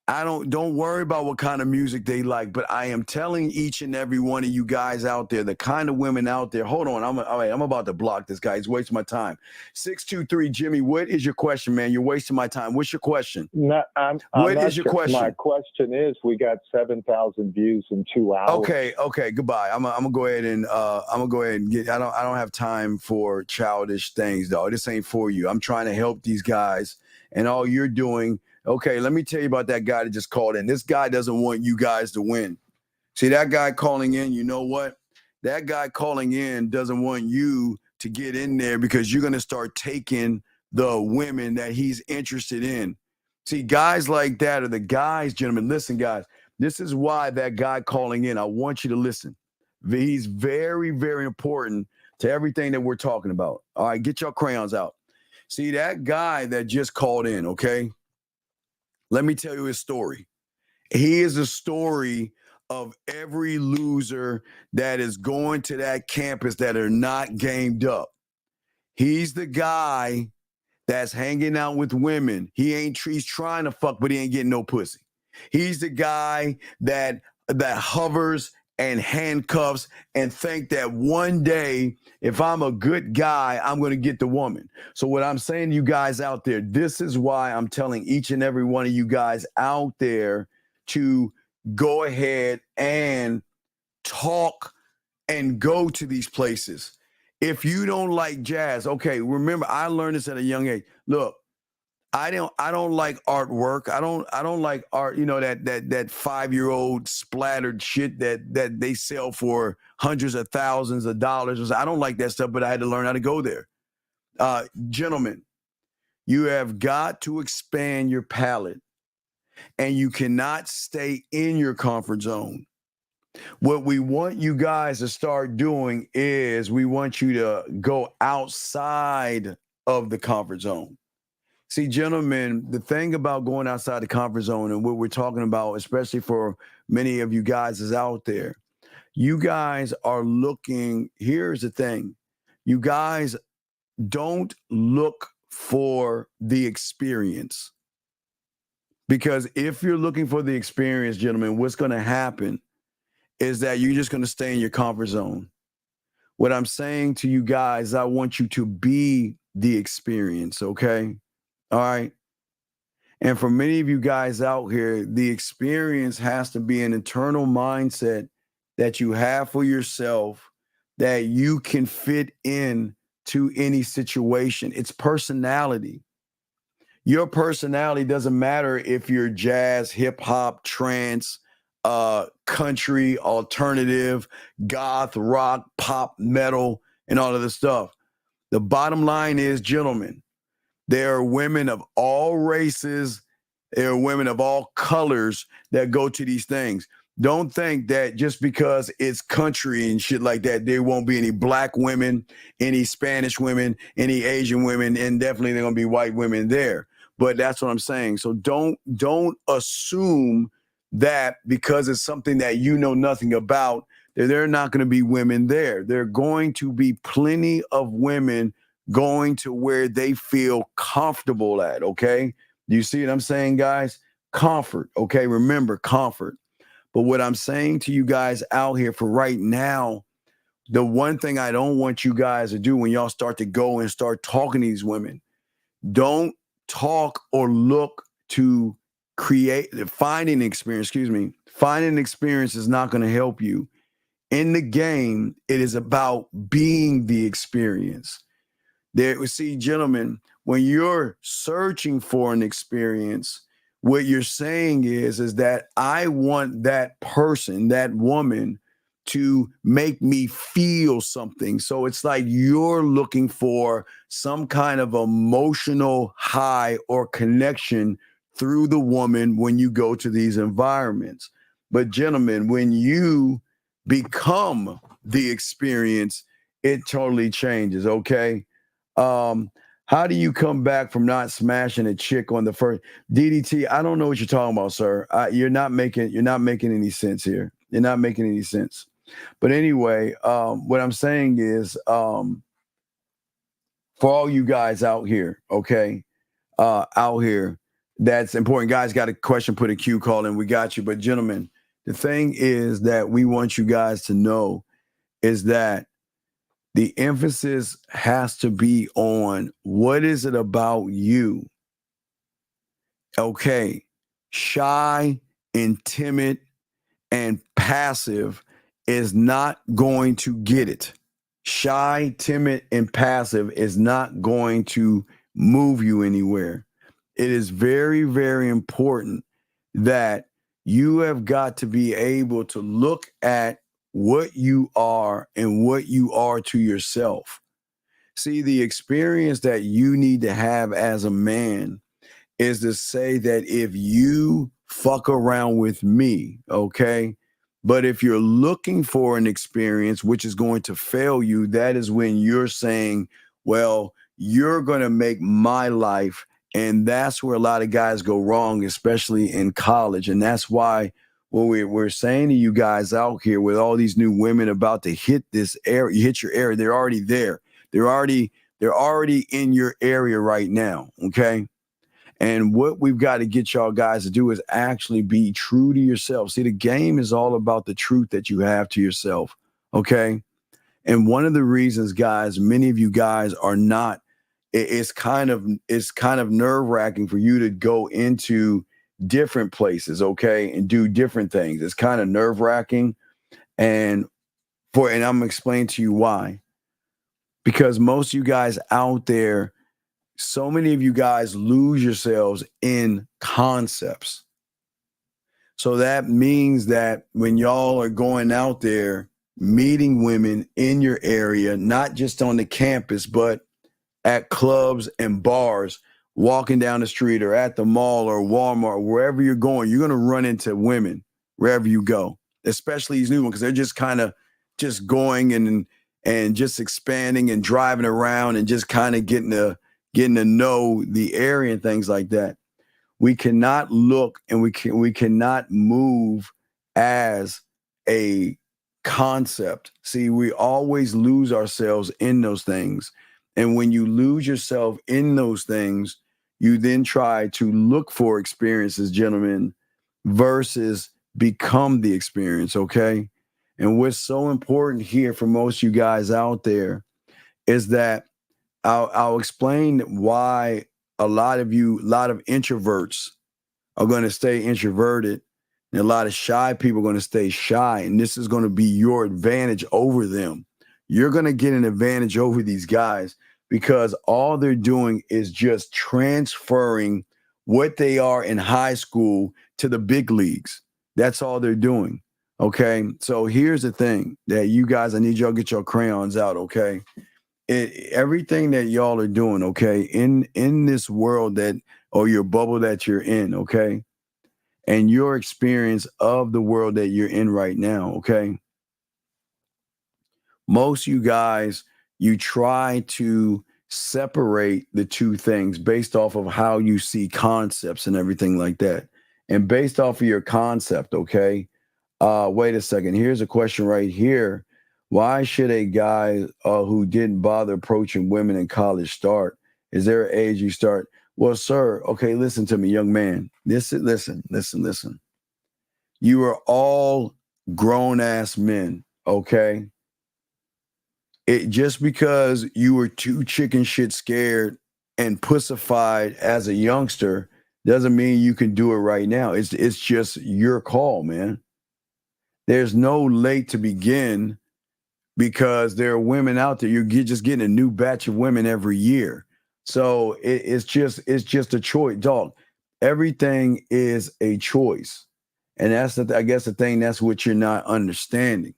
don't worry about what kind of music they like, but I am telling each and every one of you guys out there, the kind of women out there. Hold on, I'm about to block this guy. He's wasting my time. 623 Jimmy, what is your question, man? You're wasting my time. What's your question? No, what is your question? My question is, we got 7,000 views in 2 hours. Okay, goodbye. I'm gonna go ahead and get. I don't have time for childish things, though. This ain't for you. I'm trying to help these guys, and all you're doing. Okay, let me tell you about that guy that just called in. This guy doesn't want you guys to win. See, that guy calling in, you know what? That guy calling in doesn't want you to get in there, because you're going to start taking the women that he's interested in. See, guys like that are the guys, gentlemen. Listen, guys, this is why that guy calling in, I want you to listen. He's very, very important to everything that we're talking about. All right, get your crayons out. See, that guy that just called in, okay? Let me tell you his story. He is a story of every loser that is going to that campus that are not gamed up. He's the guy that's hanging out with women. He's trying to fuck, but he ain't getting no pussy. He's the guy that hovers and handcuffs and think that one day, if I'm a good guy, I'm going to get the woman. So what I'm saying to you guys out there, this is why I'm telling each and every one of you guys out there to go ahead and talk and go to these places. If you don't like jazz, okay, remember, I learned this at a young age. Look, I don't like artwork. I don't like art, that 5-year-old splattered shit that they sell for hundreds of thousands of dollars. I don't like that stuff, but I had to learn how to go there. Gentlemen, you have got to expand your palette, and you cannot stay in your comfort zone. What we want you guys to start doing is we want you to go outside of the comfort zone. See, gentlemen, the thing about going outside the comfort zone and what we're talking about, especially for many of you guys is out there, you guys are looking. Here's the thing. You guys don't look for the experience. Because if you're looking for the experience, gentlemen, what's going to happen is that you're just going to stay in your comfort zone. What I'm saying to you guys, I want you to be the experience, okay? All right. And for many of you guys out here, the experience has to be an internal mindset that you have for yourself that you can fit in to any situation. It's personality. Your personality doesn't matter if you're jazz, hip hop, trance, country, alternative, goth, rock, pop, metal, and all of this stuff. The bottom line is, gentlemen, there are women of all races, there are women of all colors that go to these things. Don't think that just because it's country and shit like that, there won't be any black women, any Spanish women, any Asian women, and definitely there are going to be white women there. But that's what I'm saying. So don't assume that because it's something that you know nothing about, that there are not going to be women there. There are going to be plenty of women going to where they feel comfortable at, okay? You see what I'm saying, guys? Comfort, okay? Remember, comfort. But what I'm saying to you guys out here for right now, the one thing I don't want you guys to do when y'all start to go and start talking to these women, don't talk or look to finding an experience is not going to help you. In the game, it is about being the experience. See, gentlemen, when you're searching for an experience, what you're saying is that I want that person, that woman, to make me feel something. So it's like you're looking for some kind of emotional high or connection through the woman when you go to these environments. But gentlemen, when you become the experience, it totally changes, okay? How do you come back from not smashing a chick on the first DDT? I don't know what you're talking about, sir. You're not making any sense here. You're not making any sense. But anyway, what I'm saying is, for all you guys out here, okay, out here, that's important. Guys, got a question? Put a Q call in. We got you. But gentlemen, the thing is that we want you guys to know is that the emphasis has to be on what is it about you? Okay, shy and timid and passive is not going to get it. Shy, timid, and passive is not going to move you anywhere. It is very, very important that you have got to be able to look at what you are and what you are to yourself. See, the experience that you need to have as a man is to say that if you fuck around with me, okay, but if you're looking for an experience which is going to fail you, that is when you're saying, well, you're going to make my life. And that's where a lot of guys go wrong, especially in college. And that's why when we're saying to you guys out here with all these new women about to hit this area, you hit your area, they're already there. They're already in your area right now, okay? And what we've got to get y'all guys to do is actually be true to yourself. See, the game is all about the truth that you have to yourself, okay? And one of the reasons, guys, many of you guys are not, it's kind of nerve-wracking for you to go into different places, okay, and do different things. It's kind of nerve-wracking, and I'm gonna explain to you why. Because most of you guys out there, so many of you guys lose yourselves in concepts. So that means that when y'all are going out there, meeting women in your area, not just on the campus, but at clubs and bars, walking down the street or at the mall or Walmart, wherever you're going, you're going to run into women wherever you go, especially these new ones, because they're just kind of just going and just expanding and driving around and just kind of getting getting to know the area and things like that. We cannot look and we cannot move as a concept. See, we always lose ourselves in those things. And when you lose yourself in those things, you then try to look for experiences, gentlemen, versus become the experience, okay? And what's so important here for most of you guys out there is that I'll explain why a lot of introverts are going to stay introverted and a lot of shy people are going to stay shy. And this is going to be your advantage over them. You're going to get an advantage over these guys because all they're doing is just transferring what they are in high school to the big leagues. That's all they're doing. Okay. So here's the thing that you guys, I need y'all to get your crayons out. Okay. Everything that y'all are doing, okay, in this world that, or your bubble that you're in, okay, and your experience of the world that you're in right now, okay, most you guys, you try to separate the two things based off of how you see concepts and everything like that. And based off of your concept, okay, wait a second, here's a question right here. Why should a guy who didn't bother approaching women in college start? Is there an age you start? Well, sir, okay, listen to me, young man. Listen. You are all grown-ass men, okay? It just because you were too chicken shit scared and pussified as a youngster doesn't mean you can do it right now. It's just your call, man. There's no late to begin, because there are women out there. You're just getting a new batch of women every year. So it's just a choice, dog. Everything is a choice. And that's I guess the thing, that's what you're not understanding.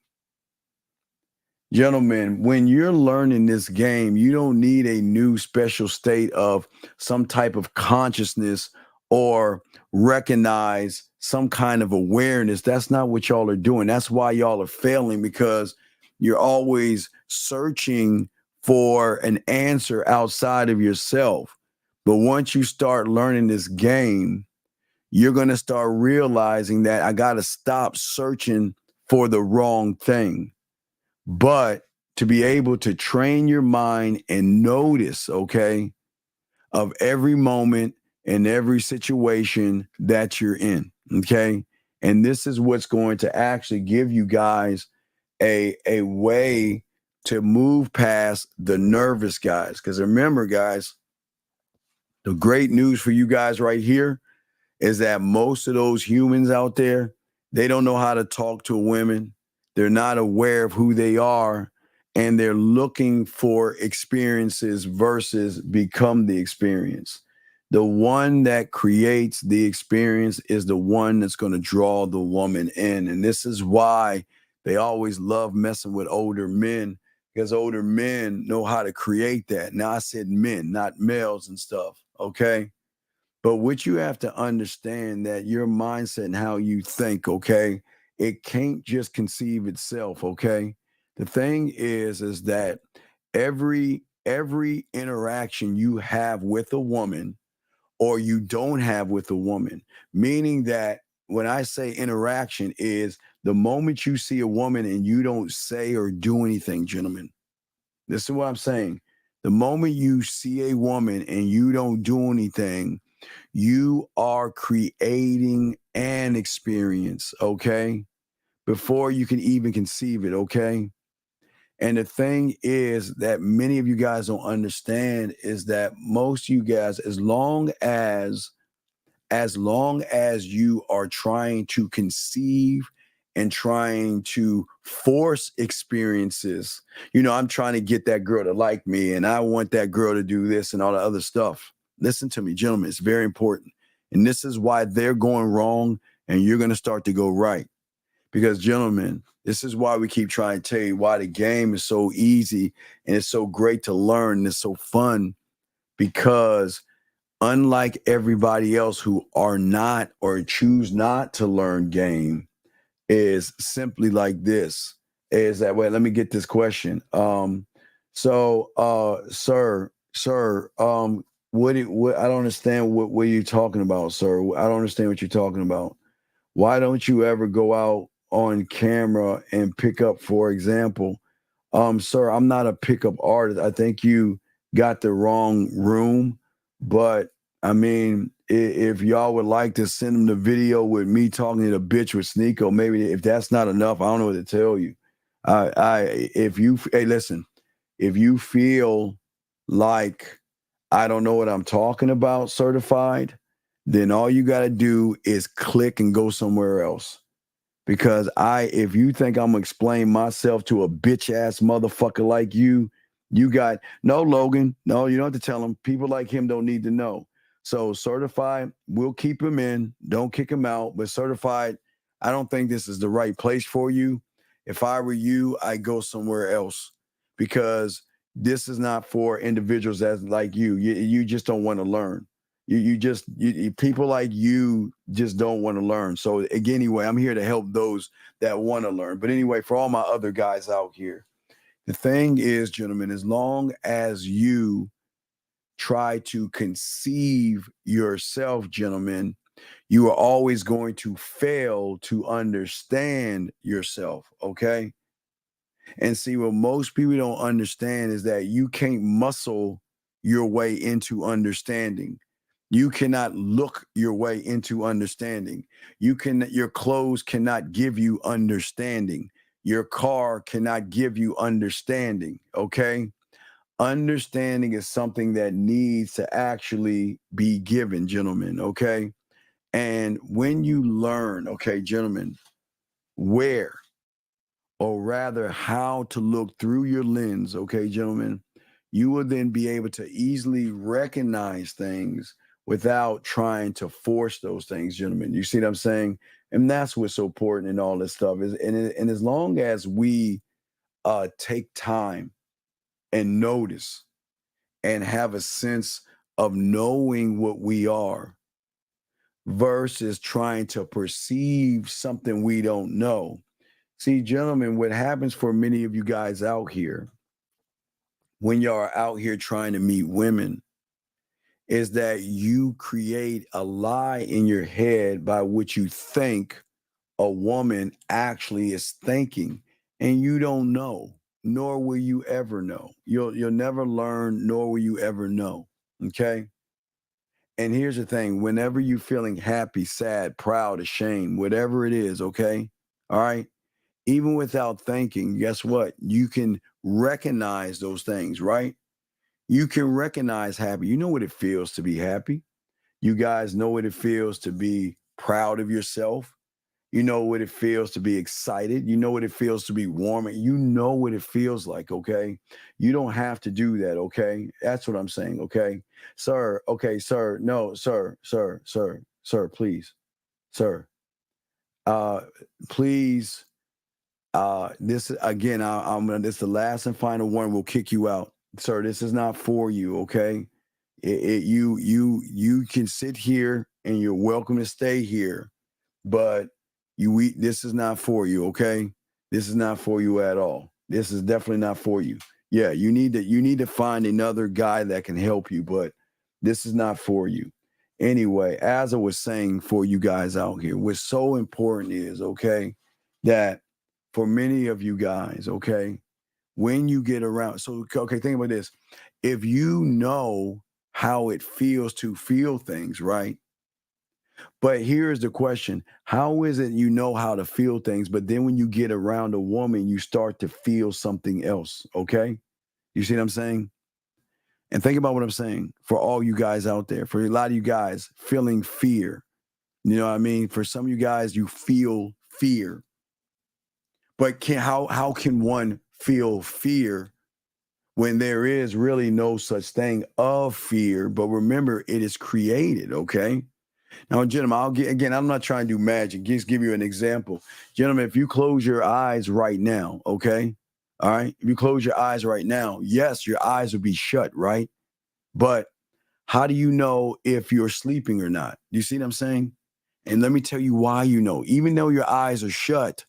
Gentlemen, when you're learning this game, you don't need a new special state of some type of consciousness or recognize some kind of awareness. That's not what y'all are doing. That's why y'all are failing, because you're always searching for an answer outside of yourself. But once you start learning this game, you're going to start realizing that I got to stop searching for the wrong thing. But to be able to train your mind and notice, okay, of every moment and every situation that you're in, okay? And this is what's going to actually give you guys a way to move past the nervous guys. Because remember, guys, the great news for you guys right here is that most of those humans out there, they don't know how to talk to women. They're not aware of who they are, and they're looking for experiences versus become the experience. The one that creates the experience is the one that's going to draw the woman in. And this is why they always love messing with older men, because older men know how to create that. Now, I said men, not males and stuff, okay? But what you have to understand, that your mindset and how you think, okay, it can't just conceive itself, okay? The thing is that every interaction you have with a woman, or you don't have with a woman, meaning that when I say interaction, is the moment you see a woman and you don't say or do anything, gentlemen. This is what I'm saying. The moment you see a woman and you don't do anything, you are creating an experience, okay? Before you can even conceive it, okay? And the thing is that many of you guys don't understand is that most of you guys, as long as you are trying to conceive and trying to force experiences, I'm trying to get that girl to like me, and I want that girl to do this and all the other stuff. Listen to me, gentlemen, it's very important. And this is why they're going wrong and you're going to start to go right. Because, gentlemen, this is why we keep trying to tell you why the game is so easy and it's so great to learn and it's so fun. Because unlike everybody else who are not or choose not to learn game, is simply like this, is that, wait, let me get this question. Sir, What I don't understand what you're talking about, sir. I don't understand what you're talking about. Why don't you ever go out on camera and pick up, for example, sir, I'm not a pickup artist. I think you got the wrong room, but I mean, if y'all would like to send them the video with me talking to the bitch with Sneeko, maybe if that's not enough, I don't know what to tell you. Hey, listen, if you feel like I don't know what I'm talking about, certified, then all you got to do is click and go somewhere else. Because if you think I'm gonna explain myself to a bitch ass motherfucker like you got no, Logan. No, you don't have to tell him. People like him don't need to know. So certified, we'll keep him in. Don't kick him out. But certified, I don't think this is the right place for you. If I were you, I'd go somewhere else because this is not for individuals as like you. You just don't want to learn. People like you just don't want to learn. So again, anyway, I'm here to help those that want to learn. But anyway, for all my other guys out here, the thing is, gentlemen, as long as you try to conceive yourself, gentlemen, you are always going to fail to understand yourself. Okay. And see, what most people don't understand is that you can't muscle your way into understanding. You cannot look your way into understanding. Your clothes cannot give you understanding. Your car cannot give you understanding. Okay. Understanding is something that needs to actually be given, gentlemen. Okay. And when you learn, okay, gentlemen, where or rather how to look through your lens, okay, gentlemen, you will then be able to easily recognize things without trying to force those things, gentlemen. You see what I'm saying? And that's what's so important in all this stuff is, and as long as we take time and notice and have a sense of knowing what we are versus trying to perceive something we don't know. See, gentlemen, what happens for many of you guys out here when you are out here trying to meet women is that you create a lie in your head by which you think a woman actually is thinking, and you don't know, nor will you ever know. You'll never learn, nor will you ever know. Okay. And here's the thing: whenever you're feeling happy, sad, proud, ashamed, whatever it is, okay, all right. Even without thinking, guess what? You can recognize those things, right? You can recognize happy. You know what it feels to be happy. You guys know what it feels to be proud of yourself. You know what it feels to be excited. You know what it feels to be warm. You know what it feels like, okay? You don't have to do that, okay? That's what I'm saying, okay? Sir, okay, sir, no, sir, please, sir, please. This again, I'm gonna. This is the last and final one. We'll kick you out, sir. This is not for you, okay? You can sit here and you're welcome to stay here, but this is not for you, okay? This is not for you at all. This is definitely not for you. Yeah, you need to find another guy that can help you, but this is not for you. Anyway, as I was saying, for you guys out here, what's so important is, okay, that for many of you guys, okay, when you get around, so, okay, think about this. If you know how it feels to feel things, right? But here's the question: how is it you know how to feel things, but then when you get around a woman, you start to feel something else, okay? You see what I'm saying? And think about what I'm saying for all you guys out there, for a lot of you guys feeling fear. You know what I mean? For some of you guys, you feel fear. But how can one feel fear when there is really no such thing of fear? But remember, it is created, okay? Now, gentlemen, I'm not trying to do magic. Just give you an example. Gentlemen, if you close your eyes right now, okay? All right? If you close your eyes right now, yes, your eyes will be shut, right? But how do you know if you're sleeping or not? Do you see what I'm saying? And let me tell you why you know. Even though your eyes are shut,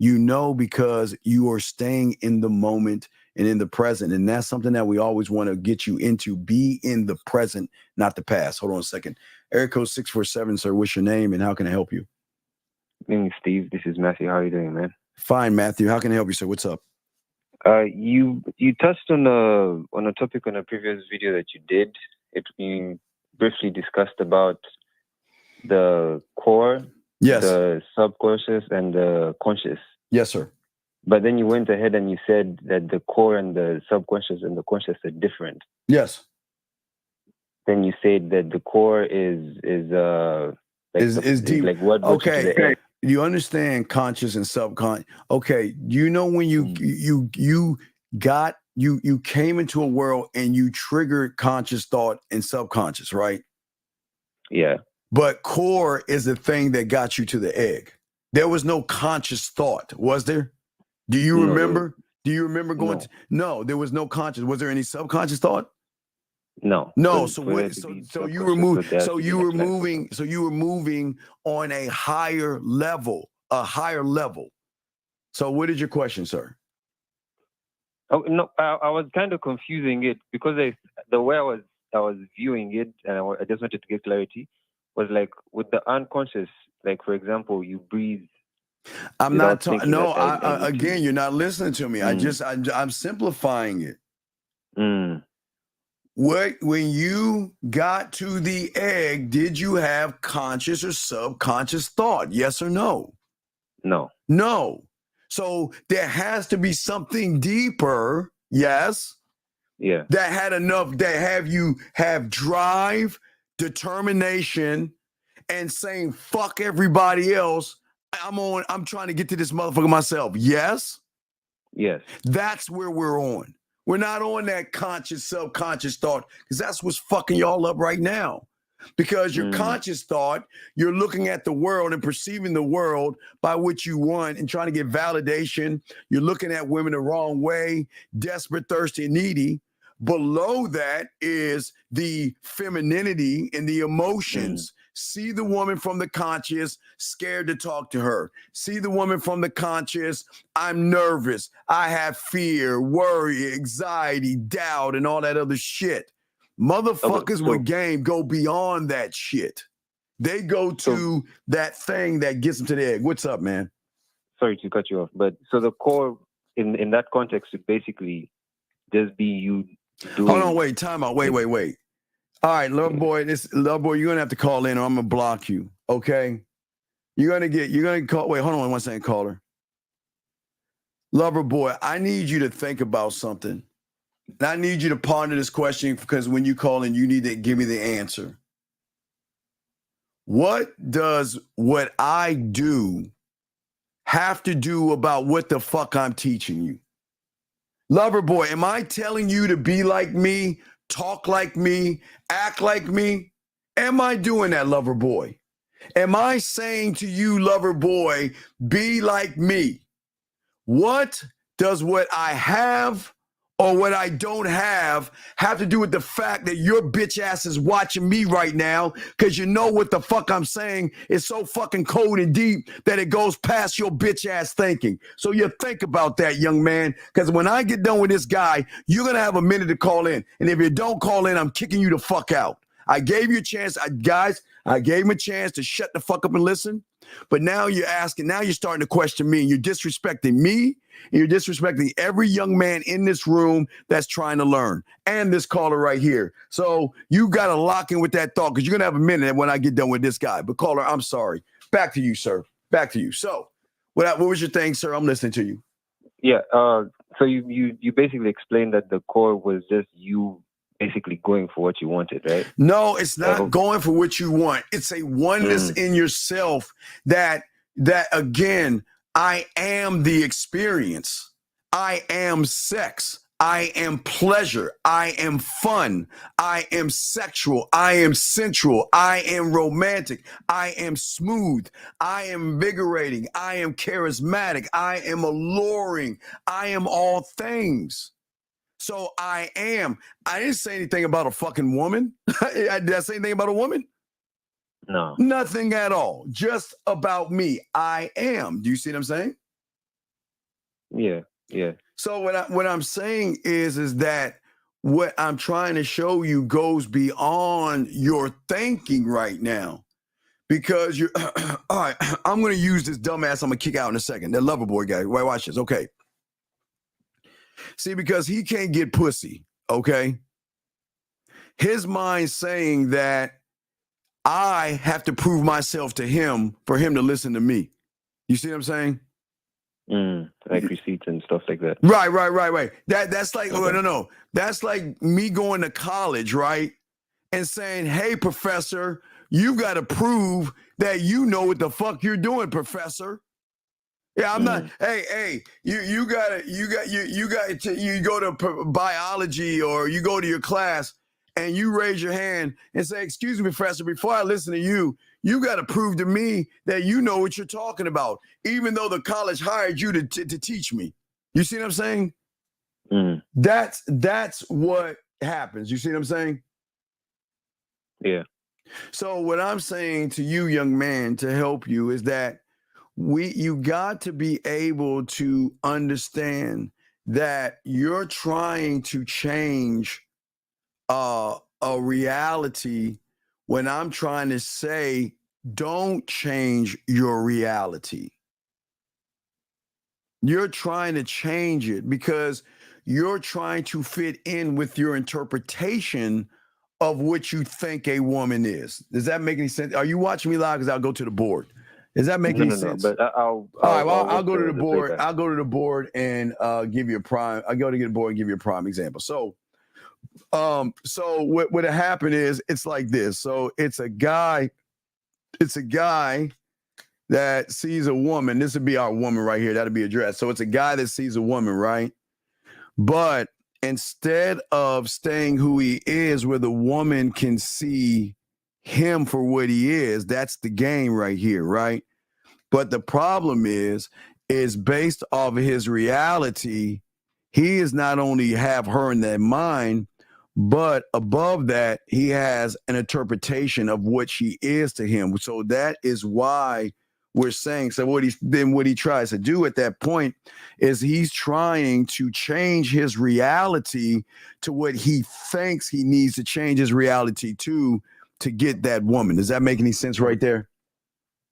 you know because you are staying in the moment and in the present. And that's something that we always want to get you into. Be in the present, not the past. Hold on a second. Area code 647, sir. What's your name and how can I help you? My name is Steve. This is Matthew. How are you doing, man? Fine, Matthew. How can I help you, sir? What's up? You touched on a topic on a previous video that you did. You briefly discussed about the core, yes, the subconscious, and the conscious. Yes, sir. But then you went ahead and you said that the core and the subconscious and the conscious are different. Yes. Then you said that the core is deep. Like what? Okay. You understand conscious and subconscious. Okay. You know when you came into a world and you triggered conscious thought and subconscious, right? Yeah. But core is the thing that got you to the egg. There was no conscious thought, was there? Do you remember? Do you remember going? No, there was no conscious. Was there any subconscious thought? No. No. So you were moving. So you were moving on a higher level. So what is your question, sir? Oh no, I was kind of confusing it because the way I was viewing it, and I just wanted to get clarity. Was like with the unconscious, like for example, you breathe. I'm not talking. No, again, you're not listening to me. I'm simplifying it. When you got to the egg, did you have conscious or subconscious thought? Yes or no? No. No. So there has to be something deeper. Yes. Yeah. That had enough. That have drive, determination, and saying fuck everybody else. I'm trying to get to this motherfucker myself. Yes? Yes. That's where we're on. We're not on that conscious, subconscious thought, because that's what's fucking y'all up right now. Because your conscious thought, you're looking at the world and perceiving the world by what you want and trying to get validation. You're looking at women the wrong way, desperate, thirsty, and needy. Below that is the femininity and the emotions. See the woman from the conscious, scared to talk to her. See the woman from the conscious, I'm nervous. I have fear, worry, anxiety, doubt, and all that other shit. Motherfuckers with game go beyond that shit. They go to that thing that gets them to the egg. What's up, man? Sorry to cut you off, but so the core in that context would basically just be you doing... Hold on, wait, time out. Wait. All right, love boy, you're gonna have to call in or I'm gonna block you. Okay. You're gonna call. Wait, hold on 1 second, caller. Lover boy, I need you to think about something. And I need you to ponder this question because when you call in, you need to give me the answer. What does what I do have to do about what the fuck I'm teaching you? Lover boy, am I telling you to be like me, talk like me, act like me? Am I doing that, lover boy? Am I saying to you, lover boy, be like me? What does what I have or what I don't have to do with the fact that your bitch ass is watching me right now? Because you know what the fuck I'm saying is so fucking cold and deep that it goes past your bitch ass thinking. So you think about that, young man, because when I get done with this guy, you're going to have a minute to call in. And if you don't call in, I'm kicking you the fuck out. I gave you a chance. I gave him a chance to shut the fuck up and listen. But now you're starting to question me and you're disrespecting me and you're disrespecting every young man in this room that's trying to learn and this caller right here. So you got to lock in with that thought because you're going to have a minute when I get done with this guy. But caller, I'm sorry. Back to you, sir. Back to you. So what was your thing, sir? I'm listening to you. Yeah. So you basically explained that the core was just you basically going for what you wanted, right? No, it's not going for what you want. It's a oneness in yourself that again, I am the experience. I am sex. I am pleasure. I am fun. I am sexual. I am sensual. I am romantic. I am smooth. I am invigorating. I am charismatic. I am alluring. I am all things. So I am. I didn't say anything about a fucking woman. Did I say anything about a woman? No. Nothing at all. Just about me. I am. Do you see what I'm saying? Yeah. Yeah. So what I'm saying is that what I'm trying to show you goes beyond your thinking right now. Because you're all right, I'm gonna use this dumbass I'm gonna kick out in a second. That lover boy guy. Wait, watch this. Okay. See, because he can't get pussy, okay? His mind's saying that I have to prove myself to him for him to listen to me. You see what I'm saying? Like receipts and stuff like that. Right. That's like, okay. No. That's like me going to college, right? And saying, hey, professor, you've got to prove that you know what the fuck you're doing, professor. Yeah, I'm not. Hey, you go to biology or you go to your class and you raise your hand and say, excuse me, professor, before I listen to you, you got to prove to me that you know what you're talking about, even though the college hired you to teach me. You see what I'm saying? That's what happens. You see what I'm saying? Yeah. So what I'm saying to you, young man, to help you is that you got to be able to understand that you're trying to change a reality when I'm trying to say, don't change your reality. You're trying to change it because you're trying to fit in with your interpretation of what you think a woman is. Does that make any sense? Are you watching me live? Because I'll go to the board. Does that make any sense? No, but I'll go to the board. I'll go to the board and give you a prime. I go to get a board and give you a prime example. So what happened is it's like this. So it's a guy that sees a woman. This would be our woman right here. That'll be addressed. So it's a guy that sees a woman, right? But instead of staying who he is, where the woman can see him for what he is, that's the game right here, right? But the problem is based off of his reality, he is not only have her in that mind, but above that, he has an interpretation of what she is to him. So that is why we're saying, so what he tries to do at that point is he's trying to change his reality to what he thinks he needs to change his reality to get that woman. Does that make any sense right there?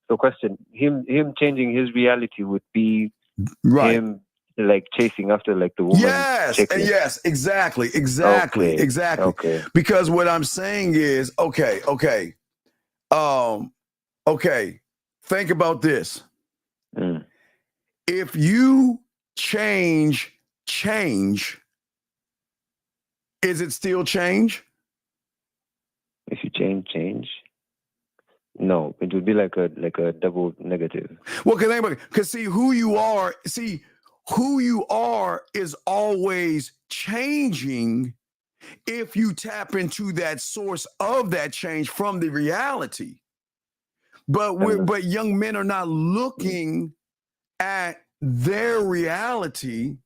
So question, him changing his reality would be him like chasing after like the woman. Yes, exactly. Okay. Because what I'm saying is, okay. Think about this. If you change, is it still change? If you change. No, it would be like a double negative. Well, because who you are is always changing if you tap into that source of that change from the reality. But young men are not looking at their reality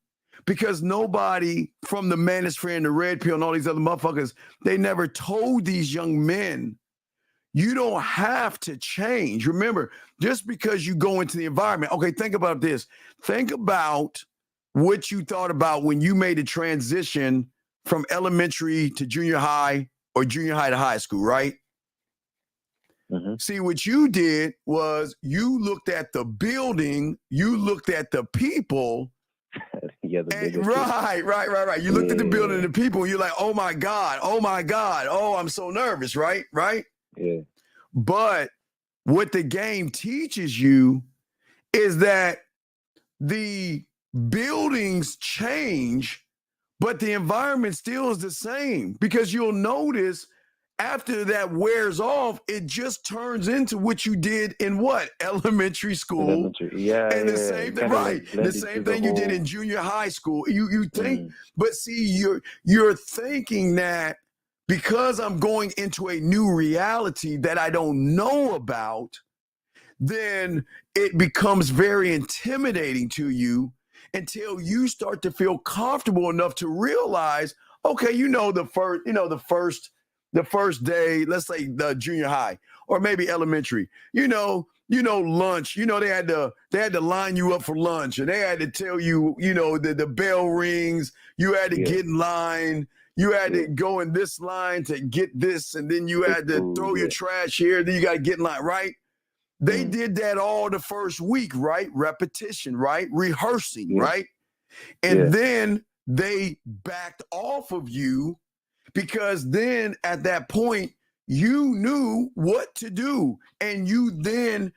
because nobody from the manosphere and the red pill and all these other motherfuckers, they never told these young men, you don't have to change. Remember, just because you go into the environment, okay, think about this. Think about what you thought about when you made a transition from elementary to junior high or junior high to high school, right? See, what you did was you looked at the building, you looked at the people. Right. You looked at the building and the people, and you're like, oh my God, oh, I'm so nervous, right? Yeah. But what the game teaches you is that the buildings change, but the environment still is the same, because you'll notice after that wears off, it just turns into what you did in what? Elementary school. And the same thing, right? The same thing you did in junior high school. You think, but see, you're thinking that because I'm going into a new reality that I don't know about, then it becomes very intimidating to you until you start to feel comfortable enough to realize, okay, the first day, let's say the junior high or maybe elementary, lunch. They had to line you up for lunch, and they had to tell you, the bell rings. You had to get in line. You had to go in this line to get this, and then you had to throw your trash here. Then you got to get in line, right? They did that all the first week, right? Repetition, right? Rehearsing, right? And then they backed off of you because then at that point, you knew what to do. And you then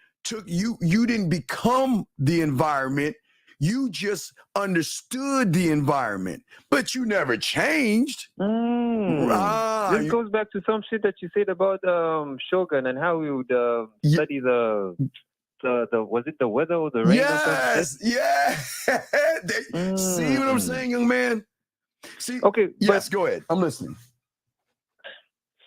you didn't become the environment. You just understood the environment, but you never changed. This goes back to some shit that you said about Shogun and how we would study the was it the weather or the rain? Yes, yeah. See what I'm saying, young man? See, okay. Yes, go ahead. I'm listening.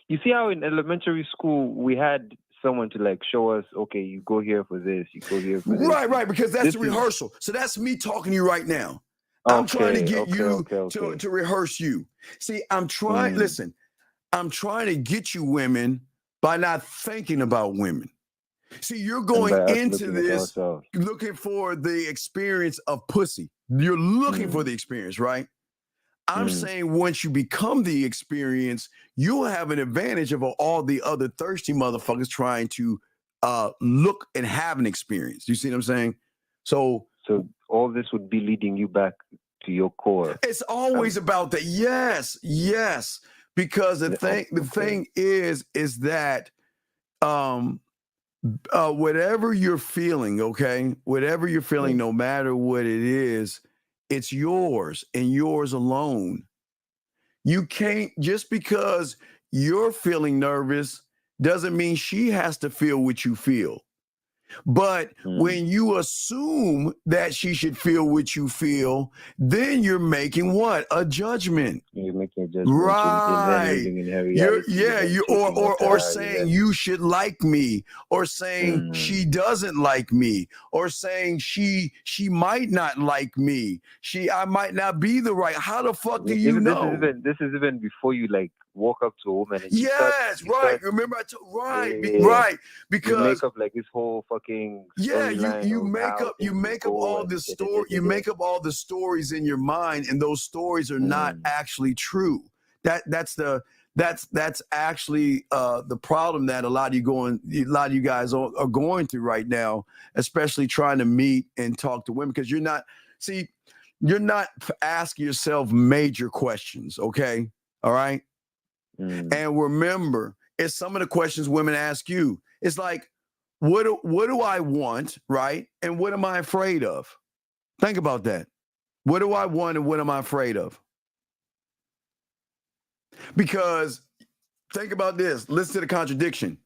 You see how in elementary school we had someone to like show us, okay, you go here for this, you go here for this. Right, because that's the rehearsal. So that's me talking to you right now. I'm trying to get you to rehearse you. See, I'm trying, listen, I'm trying to get you women by not thinking about women. See, you're going into this looking for the experience of pussy. You're looking for the experience, right? I'm saying once you become the experience, you'll have an advantage of all the other thirsty motherfuckers trying to look and have an experience. You see what I'm saying? So all this would be leading you back to your core. It's always about that. Yes. Because the thing is that whatever you're feeling, okay, whatever you're feeling, no matter what it is, it's yours and yours alone. You can't, just because you're feeling nervous doesn't mean she has to feel what you feel. But when you assume that she should feel what you feel, then you're making what? A judgment. You're making a judgment. Right. Or saying you should like me, or saying she doesn't like me, or saying she might not like me. I might not be the right. How the fuck do you know? This is even before you like walk up to a woman. And Remember I told right. Because you make up like this whole fucking you make up all this story. You make up all the stories in your mind, and those stories are not actually true. That's actually the problem that a lot of you guys are going through right now, especially trying to meet and talk to women, because you're not asking yourself major questions. Okay, all right. And remember, it's some of the questions women ask you. It's like, what do I want, right? And what am I afraid of? Think about that. What do I want and what am I afraid of? Because think about this. Listen to the contradiction.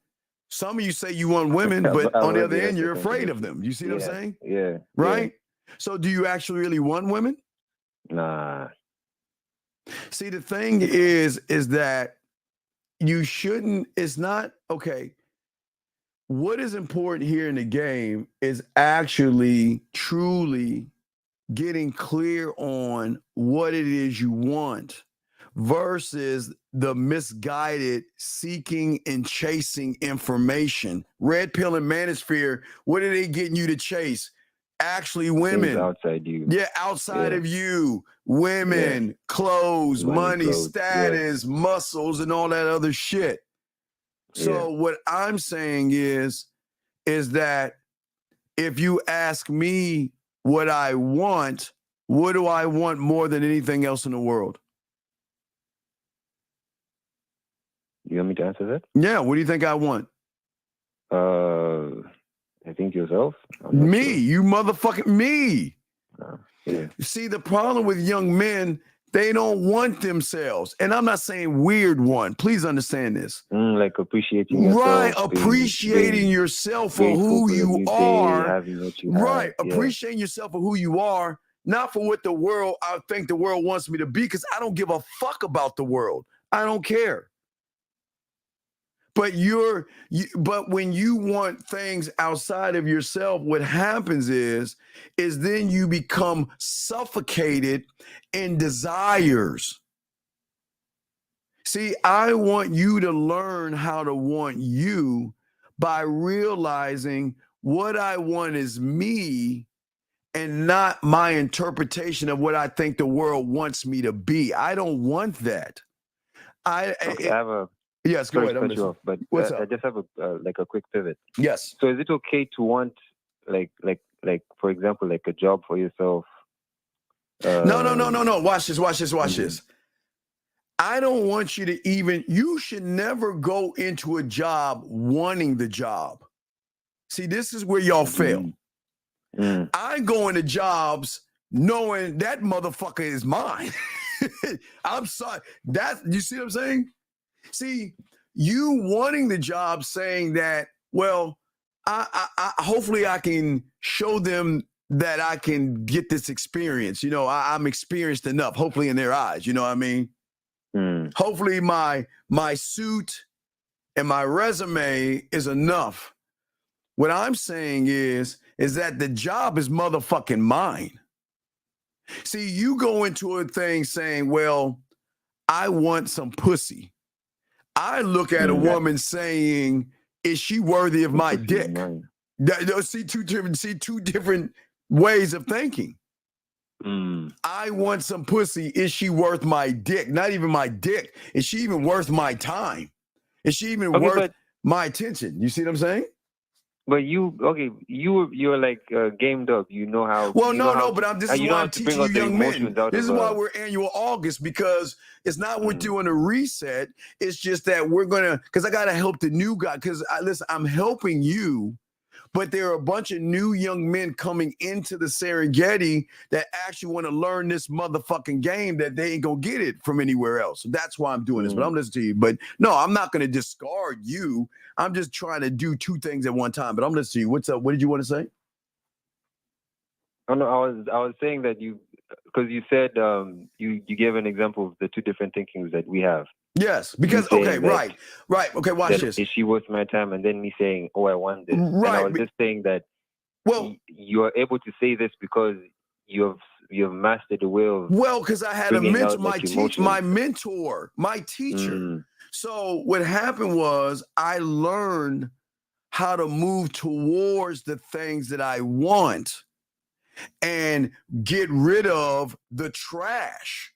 Some of you say you want women, but on the other end, you're afraid of them. You see what I'm saying? Yeah. Right? Yeah. So do you actually really want women? Nah. See, the thing is that you shouldn't, it's not, okay. What is important here in the game is actually truly getting clear on what it is you want versus the misguided seeking and chasing information. Red pill and manosphere, what are they getting you to chase? Actually, women. Things outside you. Yeah, outside of you. Women, clothes, money, status, muscles, and all that other shit. So what I'm saying is that if you ask me what I want, what do I want more than anything else in the world? You want me to answer that? Yeah, what do you think I want? I think yourself. Me, you motherfucking me. See, the problem with young men, they don't want themselves. And I'm not saying weird one. Please understand this. Like appreciating yourself. Right, appreciating yourself for who you are. Right, appreciating yourself for who you are, not for what I think the world wants me to be, because I don't give a fuck about the world. I don't care. But but when you want things outside of yourself, what happens is then you become suffocated in desires. See, I want you to learn how to want you by realizing what I want is me and not my interpretation of what I think the world wants me to be. I don't want that. I have a yes. Go ahead. I'm cut you off, but What's up? I just have like a quick pivot. Yes. So is it okay to want like for example like a job for yourself? No. Watch this. I don't want you to even. You should never go into a job wanting the job. See, this is where y'all fail. I go into jobs knowing that motherfucker is mine. I'm sorry. You see what I'm saying? See, you wanting the job saying that, well, I hopefully I can show them that I can get this experience. You know, I'm experienced enough, hopefully in their eyes. You know what I mean? Hopefully my suit and my resume is enough. What I'm saying is that the job is motherfucking mine. See, you go into a thing saying, well, I want some pussy. I look at a woman saying, is she worthy of my dick? See two different ways of thinking. I want some pussy. Is she worth my dick? Not even my dick. Is she even worth my time? Is she even worth my attention? You see what I'm saying? But you're like gamed up. You know how. Well, but this is why I'm teaching you young men. This is why we're annual August, because it's not we're doing a reset. It's just that we're because I gotta help the new guy. Because listen, I'm helping you. But there are a bunch of new young men coming into the Serengeti that actually want to learn this motherfucking game that they ain't going to get it from anywhere else. So that's why I'm doing this. But I'm listening to you. But no, I'm not going to discard you. I'm just trying to do two things at one time. But I'm listening to you. What's up? What did you want to say? Oh, no, I was saying that because you said you gave an example of the two different thinkings that we have. Yes, because right. Okay, watch this. Is she worth my time? And then me saying, "Oh, I want this." Right. And I was just saying that. Well, you are able to say this because you've mastered the way of. Well, because I had a mentor, my teacher. So what happened was I learned how to move towards the things that I want and get rid of the trash.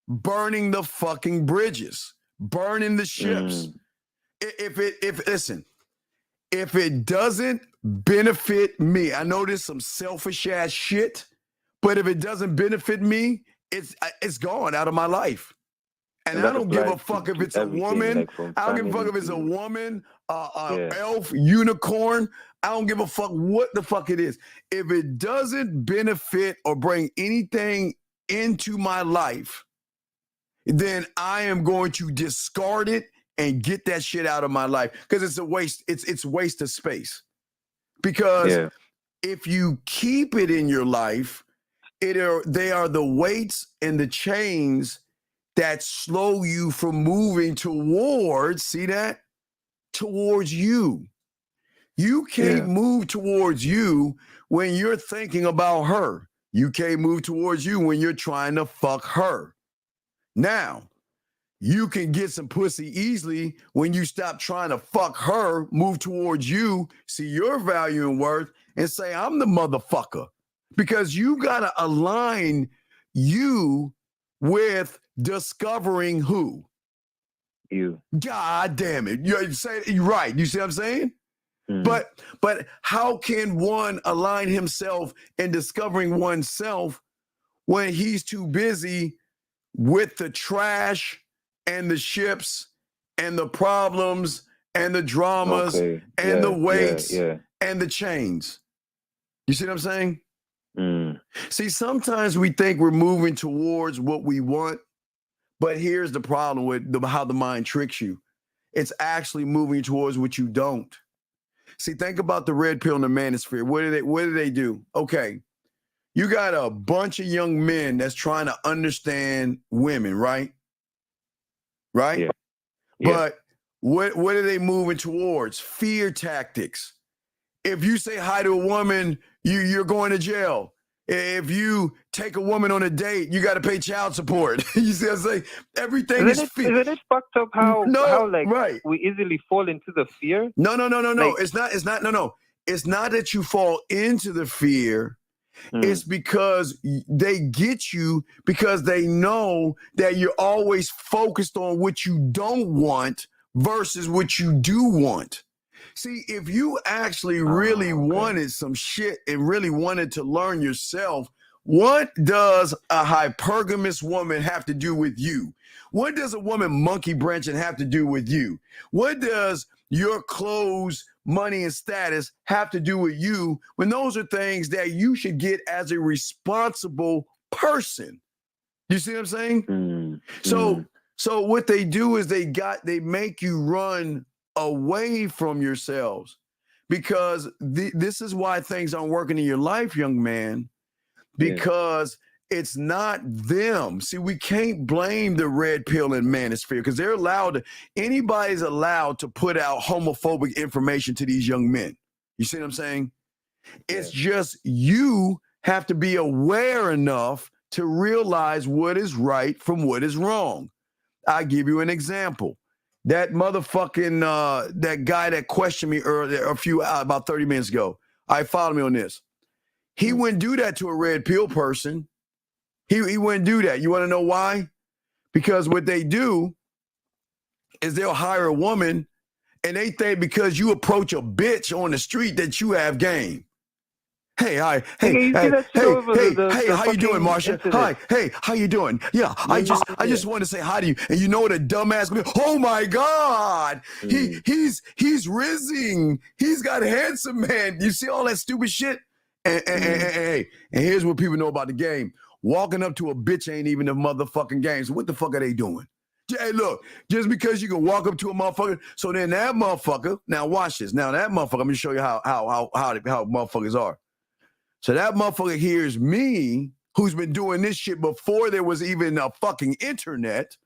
Burning the fucking bridges, burning the ships. If it doesn't benefit me, I know there's some selfish ass shit, but if it doesn't benefit me, it's gone out of my life. And I don't give a fuck if it's a woman. I don't give a fuck if it's a woman, elf, unicorn. I don't give a fuck what the fuck it is. If it doesn't benefit or bring anything into my life, then I am going to discard it and get that shit out of my life, because it's a waste. It's waste of space. Because if you keep it in your life, they are the weights and the chains that slow you from moving towards you. You can't move towards you when you're thinking about her. You can't move towards you when you're trying to fuck her. Now, you can get some pussy easily when you stop trying to fuck her, move towards you, see your value and worth, and say, I'm the motherfucker. Because you got to align you with discovering who? You. God damn it. You're right. You see what I'm saying? But how can one align himself in discovering oneself when he's too busy with the trash and the ships and the problems and the dramas and the weights and the chains? You see what I'm saying? See, sometimes we think we're moving towards what we want, but here's the problem with how the mind tricks you. It's actually moving towards what you don't. See, think about the red pill and the manosphere. What do they do? Okay. You got a bunch of young men that's trying to understand women, right? Right? Yeah. But what are they moving towards? Fear tactics. If you say hi to a woman, you're going to jail. If you take a woman on a date, you got to pay child support. You see what I'm saying? Everything is fear. Isn't it fucked up how we easily fall into the fear? No. It's not. No. it's not that you fall into the fear. It's because they get you because they know that you're always focused on what you don't want versus what you do want. See, if you actually really wanted some shit and really wanted to learn yourself, what does a hypergamous woman have to do with you? What does a woman monkey branching have to do with you? What does your clothes, money, and status have to do with you when those are things that you should get as a responsible person? You see what I'm saying? So what they do is they make you run away from yourselves because this is why things aren't working in your life, young man, because it's not them. See, we can't blame the red pill and manosphere because they're anybody's allowed to put out homophobic information to these young men. You see what I'm saying? It's just you have to be aware enough to realize what is right from what is wrong. I'll give you an example. That motherfucking, that guy that questioned me earlier, about 30 minutes ago. Follow me on this. He wouldn't do that to a red pill person. He wouldn't do that. You want to know why? Because what they do is they'll hire a woman and they think because you approach a bitch on the street that you have game. Hey, hi, how you doing, Marsha? Hi, hey, how you doing? Yeah, I just want to say hi to you. And you know what a dumbass gonna be? Oh my God, he's rizzing. He's got a handsome man. You see all that stupid shit? And here's what people know about the game. Walking up to a bitch ain't even a motherfucking game. So what the fuck are they doing? Hey, look, just because you can walk up to a motherfucker, so then that motherfucker, now watch this. Now that motherfucker, I'm gonna show you how motherfuckers are. So that motherfucker hears me, who's been doing this shit before there was even a fucking internet,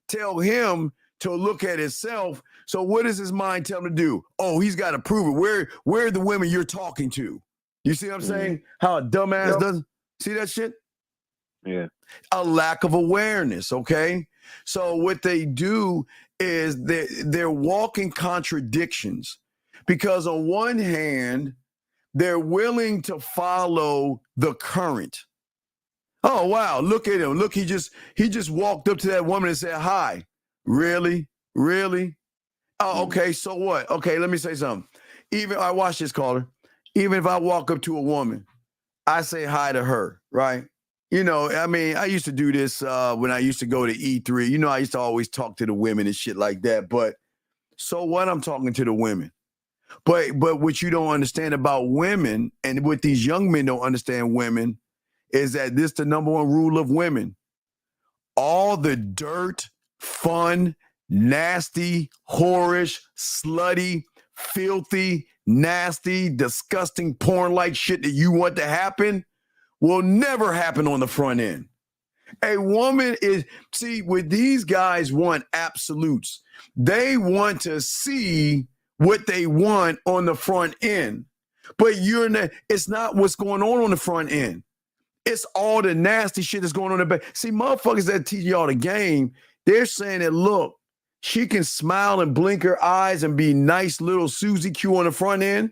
tell him to look at himself. So what does his mind tell him to do? Oh, he's got to prove it. Where are the women you're talking to? You see what I'm saying? How a dumbass doesn't see that shit? Yeah. A lack of awareness, okay? So what they do is they're walking contradictions because on one hand, they're willing to follow the current. Oh, wow, look at him. Look, he just walked up to that woman and said, hi. Really? Really? Oh, okay, so what? Okay, let me say something. I watch this, caller. Even if I walk up to a woman, I say hi to her, right? You know, I mean, I used to do this when I used to go to E3. You know, I used to always talk to the women and shit like that. But so what? I'm talking to the women. But what you don't understand about women and what these young men don't understand women is that this the number one rule of women. All the dirt, fun, nasty, whorish, slutty, filthy, nasty, disgusting porn-like shit that you want to happen will never happen on the front end. A woman what these guys want absolutes. They want to see what they want on the front end. But it's not what's going on the front end. It's all the nasty shit that's going on in the back. See, motherfuckers that teach y'all the game, they're saying that, look, she can smile and blink her eyes and be nice little Susie Q on the front end,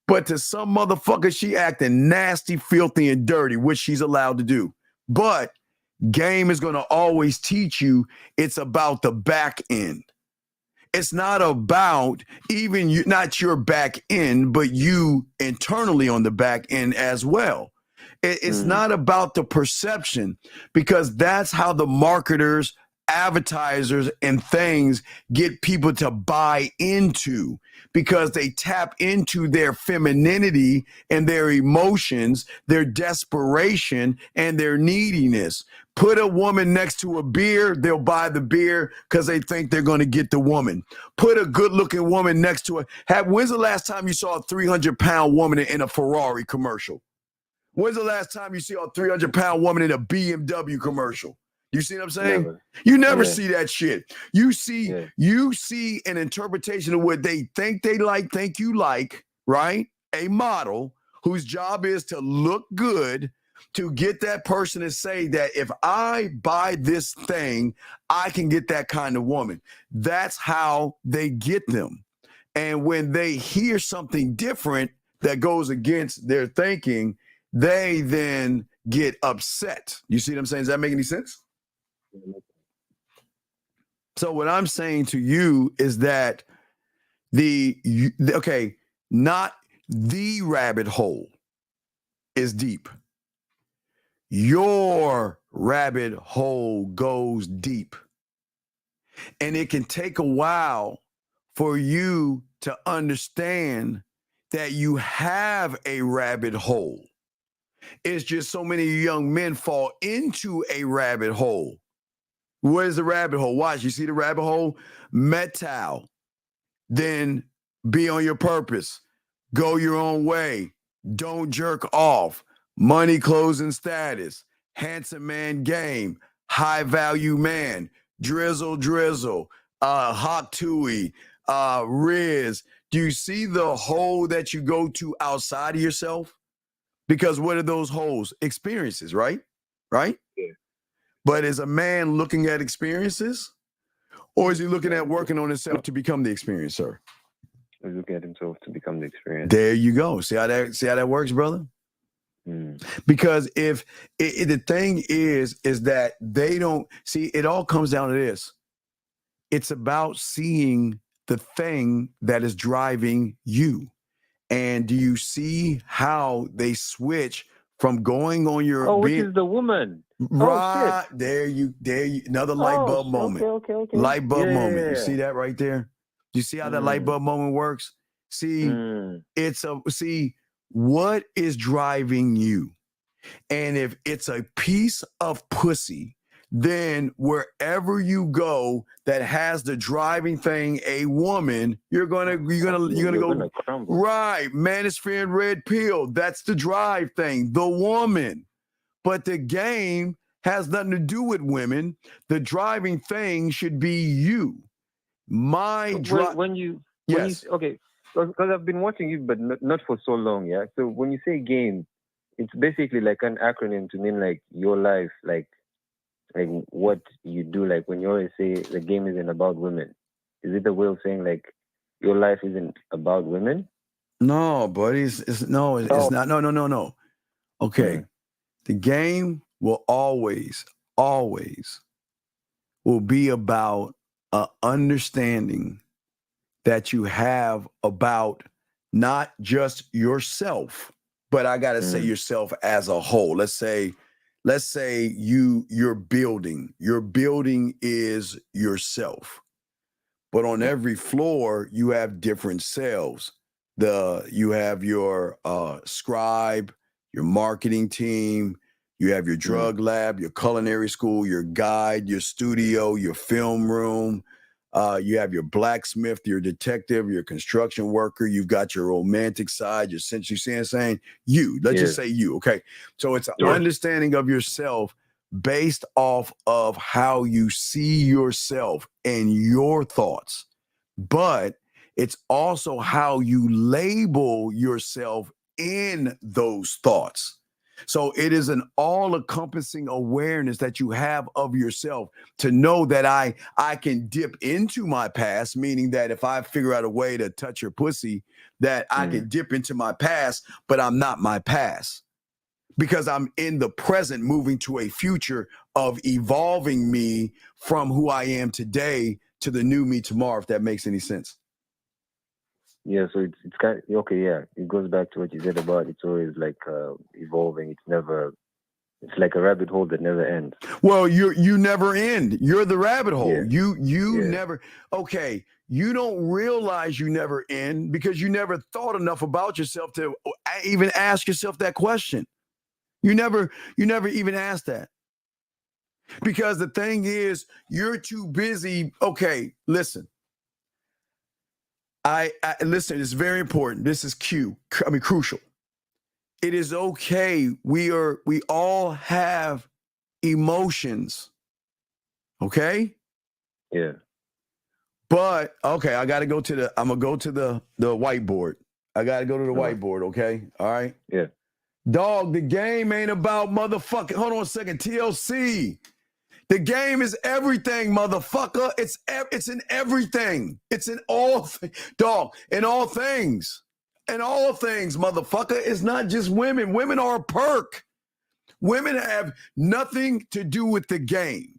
but to some motherfucker, she acting nasty, filthy, and dirty, which she's allowed to do. But game is going to always teach you it's about the back end. It's not about not your back end, but you internally on the back end as well. It's not about the perception because that's how the marketers, advertisers, and things get people to buy into because they tap into their femininity and their emotions, their desperation, and their neediness. Put a woman next to a beer, they'll buy the beer because they think they're going to get the woman. Put a good-looking woman next to when's the last time you saw a 300-pound woman in a Ferrari commercial? When's the last time you saw a 300-pound woman in a BMW commercial? You see what I'm saying? Never. You never see that shit. You see an interpretation of what they think you like, right? A model whose job is to look good, to get that person to say that if I buy this thing, I can get that kind of woman. That's how they get them. And when they hear something different, that goes against their thinking, they then get upset. You see what I'm saying? Does that make any sense? So what I'm saying to you is that not the rabbit hole is deep. Your rabbit hole goes deep. And it can take a while for you to understand that you have a rabbit hole. It's just so many young men fall into a rabbit hole. Where's the rabbit hole? Watch, you see the rabbit hole? Metal. Then be on your purpose. Go your own way. Don't jerk off. Money, clothes, and status. Handsome man game. High value man. Drizzle. Hawk Tui. Riz. Do you see the hole that you go to outside of yourself? Because what are those holes? Experiences, right? Right? Yeah. But is a man looking at experiences? Or is he looking at working on himself to become the experience, sir? He's looking at himself to become the experience. There you go. See how that works, brother? Mm. Because if the thing is that they don't see, it all comes down to this. It's about seeing the thing that is driving you. And do you see how they switch from going on your which is the woman? Right. There you another light bulb moment. Okay. Light bulb moment. Yeah. You see that right there? Do you see how that light bulb moment works? See, see what is driving you. And if it's a piece of pussy, then wherever you go that has the driving thing, a woman, you're gonna go crumble. Right. Manosphere and red pill. That's the drive thing, the woman. But the game has nothing to do with women. The driving thing should be you. Okay, because I've been watching you, but not for so long, yeah. So when you say game, it's basically like an acronym to mean like your life, like what you do. Like when you always say the game isn't about women, is it the way of saying like your life isn't about women? No, buddy, it's not. No. Okay, the game will always will be about an understanding that you have about not just yourself, but I gotta say yourself as a whole. Let's say you're building. Your building is yourself. But on every floor, you have different cells. You have your scribe, your marketing team, you have your drug lab, your culinary school, your guide, your studio, your film room. You have your blacksmith, your detective, your construction worker. You've got your romantic side, your sensual saying you. Let's just say you, okay? So it's an understanding of yourself based off of how you see yourself and your thoughts. But it's also how you label yourself in those thoughts. So it is an all-encompassing awareness that you have of yourself to know that I can dip into my past, meaning that if I figure out a way to touch your pussy, that I can dip into my past, but I'm not my past. Because I'm in the present moving to a future of evolving me from who I am today to the new me tomorrow, if that makes any sense. Yeah, so it's kind of, okay, yeah. It goes back to what you said about it's always like evolving. It's like a rabbit hole that never ends. Well, you never end. You're the rabbit hole. Yeah. You never, okay, you don't realize you never end because you never thought enough about yourself to even ask yourself that question. You never even asked that. Because the thing is, you're too busy. Okay, listen. I listen, it's very important. This is crucial. It is okay. We all have emotions. Okay? Yeah. But okay, I'm gonna go to the whiteboard. I gotta go to the whiteboard, okay? All right. Yeah. Dog, the game ain't about motherfucking. Hold on a second. TLC. The game is everything, motherfucker. It's in everything. It's in all, dog, in all things. in all things, motherfucker. It's not just women. Women are a perk. Women have nothing to do with the game.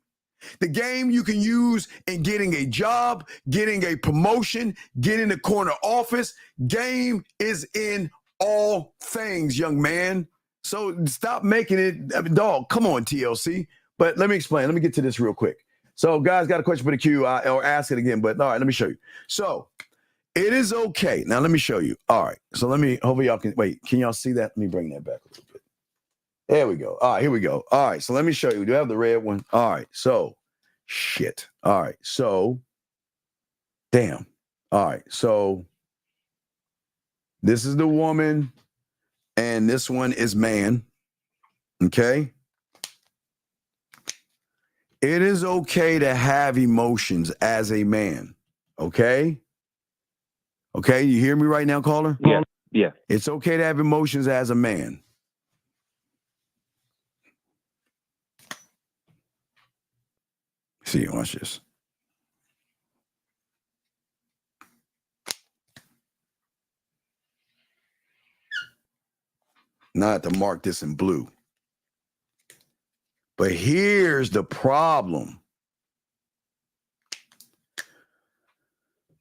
The game you can use in getting a job, getting a promotion, getting a corner office. Game is in all things, young man. So stop making it, I mean, dog, come on, TLC. But let me explain. Let me get to this real quick. So guys got a question for the queue, or ask it again, but all right, let me show you. So it is okay. Now let me show you. All right. So hopefully y'all can, wait, can y'all see that? Let me bring that back a little bit. There we go. All right, here we go. All right, so let me show you. Do I have the red one? All right, so, shit. All right, so, damn. All right, so, this is the woman, and this one is man, okay? It is okay to have emotions as a man, okay? Okay, you hear me right now, caller? Yeah. It's okay to have emotions as a man. See, watch this. Now I have to mark this in blue. But here's the problem.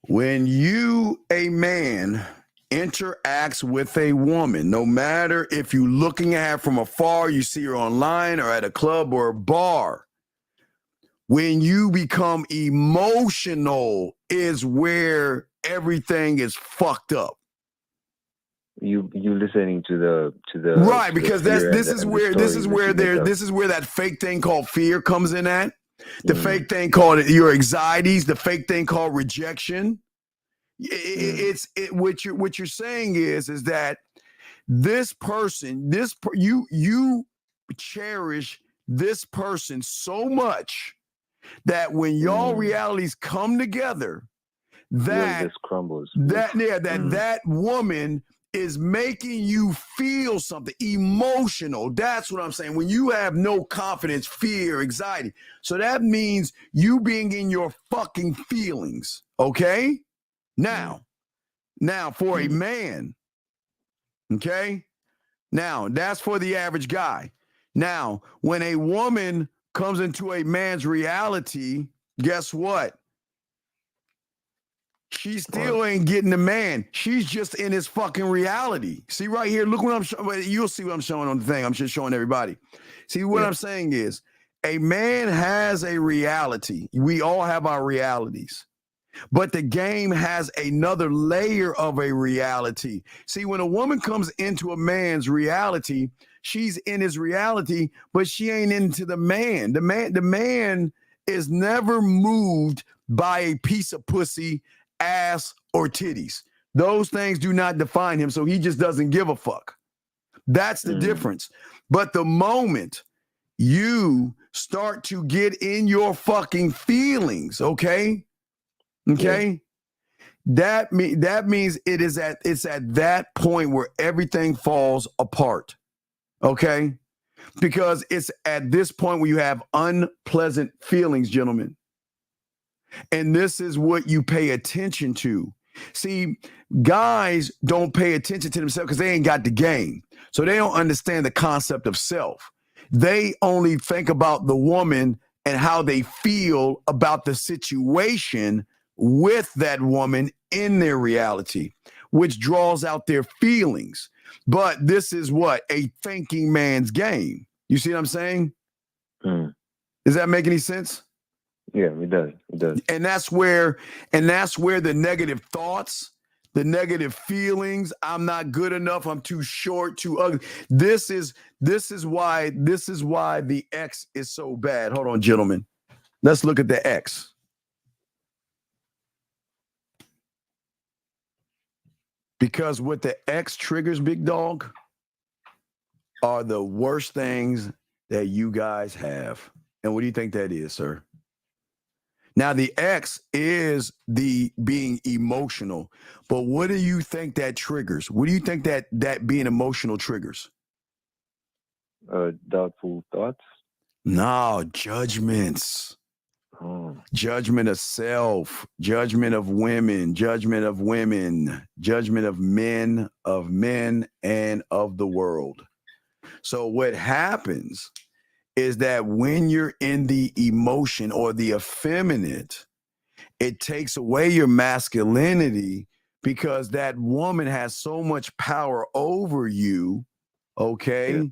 When you, a man, interacts with a woman, no matter if you're looking at her from afar, you see her online or at a club or a bar, when you become emotional is where everything is fucked up. You listening to the right, because this is where that fake thing called fear comes in at. The fake thing called your anxieties, the fake thing called rejection. What you're saying is that this person, you cherish this person so much that when y'all realities come together, that just crumbles. That woman is making you feel something emotional. That's what I'm saying. When you have no confidence, fear, anxiety. So that means you being in your fucking feelings. Okay? Now for a man, okay? Now, that's for the average guy. Now, when a woman comes into a man's reality, guess what? She still ain't getting the man. She's just in his fucking reality. See right here, look what I'm showing. You'll see what I'm showing on the thing. I'm just showing everybody. See, what I'm saying is a man has a reality. We all have our realities. But the game has another layer of a reality. See, when a woman comes into a man's reality, she's in his reality, but she ain't into the man. The man is never moved by a piece of pussy, ass, or titties. Those things do not define him, so he just doesn't give a fuck. That's the difference. But the moment you start to get in your fucking feelings, okay? Okay? Yeah. That means it's at that point where everything falls apart. Okay? Because it's at this point where you have unpleasant feelings, gentlemen. And this is what you pay attention to. See, guys don't pay attention to themselves because they ain't got the game. So they don't understand the concept of self. They only think about the woman and how they feel about the situation with that woman in their reality, which draws out their feelings. But this is what? A thinking man's game. You see what I'm saying? Does that make any sense? Yeah, it does. It does. And that's where the negative thoughts, the negative feelings, I'm not good enough, I'm too short, too ugly. This is why the X is so bad. Hold on, gentlemen. Let's look at the X. Because what the X triggers, big dog, are the worst things that you guys have. And what do you think that is, sir? Now, the X is the being emotional, but what do you think that triggers? What do you think that being emotional triggers? Doubtful thoughts? No, judgments. Judgment of self, judgment of women, judgment of women, judgment of men, and of the world. So what happens is that when you're in the emotion or the effeminate, it takes away your masculinity because that woman has so much power over you, okay? Yeah.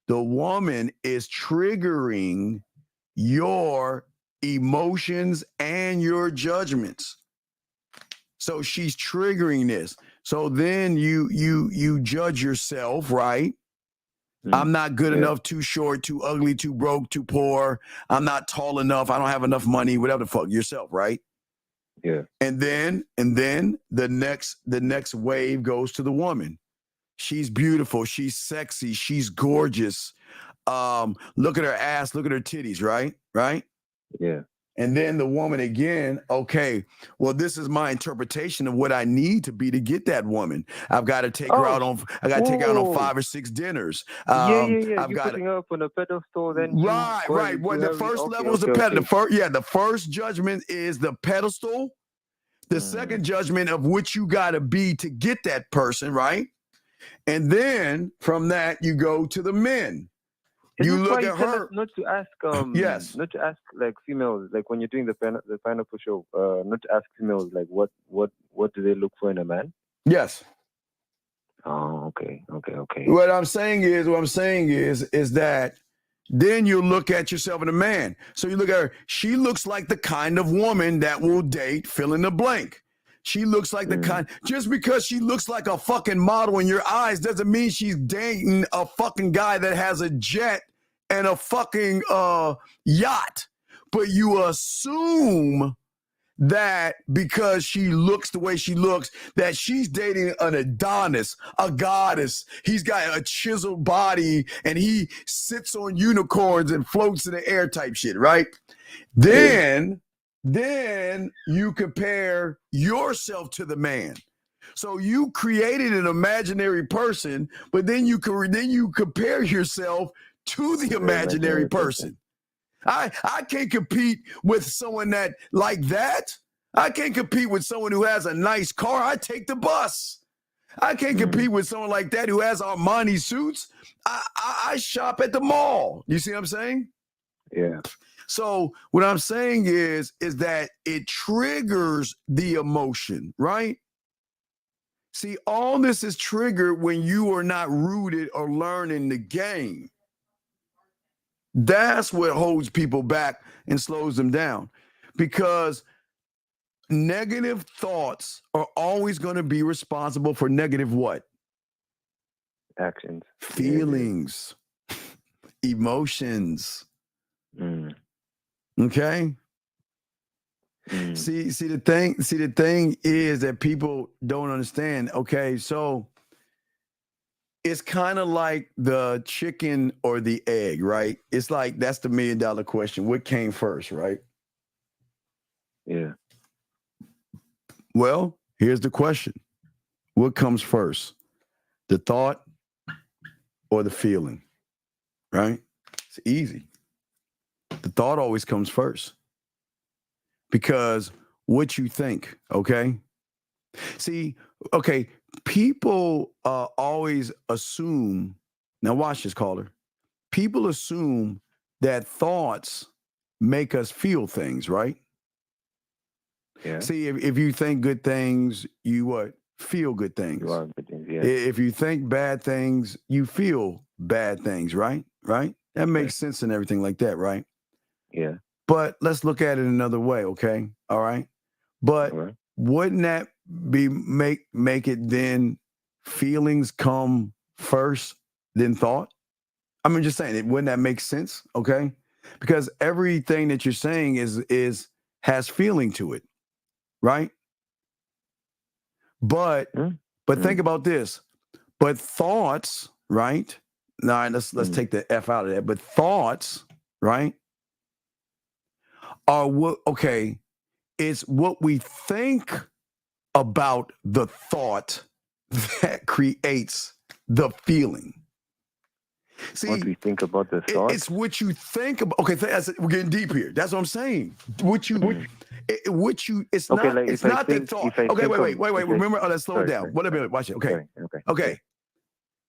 The woman is triggering your emotions and your judgments. So she's triggering this. So then you judge yourself, right? I'm not good enough, too short, too ugly, too broke, too poor. I'm not tall enough. I don't have enough money, whatever the fuck, yourself, right? Yeah. And then the next wave goes to the woman. She's beautiful, she's sexy, she's gorgeous. Look at her ass, look at her titties, right? Right? Yeah. And then the woman again, okay, well, this is my interpretation of what I need to be to get that woman. I've got to take her out on, I got to take her out on 5 or 6 dinners. Yeah. I've You're got putting her up on a pedestal, then right. Well, the first level is the pedestal. The first judgment is the pedestal. The second judgment of which you got to be to get that person, right? And then from that, you go to the men. You look at her. Not to ask, yes. Not to ask like females, like when you're doing the pineapple show. Not to ask females like what do they look for in a man? Yes. Oh, okay. What I'm saying is that then you look at yourself in a man. So you look at her. She looks like the kind of woman that will date fill in the blank. She looks like the kind, just because she looks like a fucking model in your eyes doesn't mean she's dating a fucking guy that has a jet and a fucking yacht. But you assume that because she looks the way she looks, that she's dating an Adonis, a goddess. He's got a chiseled body and he sits on unicorns and floats in the air type shit, right? Then you compare yourself to the man. So you created an imaginary person, but then you compare yourself to the imaginary person. I can't compete with someone that like that. I can't compete with someone who has a nice car. I take the bus. I can't compete with someone like that who has Armani suits. I shop at the mall. You see what I'm saying? Yeah. So what I'm saying is that it triggers the emotion, right? See, all this is triggered when you are not rooted or learning the game. That's what holds people back and slows them down, because negative thoughts are always going to be responsible for negative what? Actions. Feelings, emotions. Okay. See the thing is that people don't understand. Okay, so it's kind of like the chicken or the egg, right? It's like that's the $1 million question. What came first, right? Yeah. Well, here's the question. What comes first? The thought or the feeling? Right? It's easy. The thought always comes first. Because what you think, okay? See, okay, people always assume, now watch this, caller. People assume that thoughts make us feel things, right? Yeah. See, if you think good things, you what? Feel good things. You are good things, yeah. If you think bad things, you feel bad things, right? Right? That makes sense and everything like that, right? Yeah. But let's look at it another way, okay? All right. But wouldn't that be make it then feelings come first, then thought? I mean, just saying, wouldn't that make sense? Okay. Because everything that you're saying has feeling to it, right? But think about this. But thoughts, right? Now let's take the F out of that. But thoughts, right? Are what, okay, it's what we think about the thought that creates the feeling. See, what we think about the thought. It's what you think about. Okay, we're getting deep here. That's what I'm saying. What you. It's Okay, not. like It's if I not think- the thought. if I Okay, think wait. of- Remember, let's slow it sorry, down. sorry. Wait a minute. Watch it. Okay. Sorry, Okay.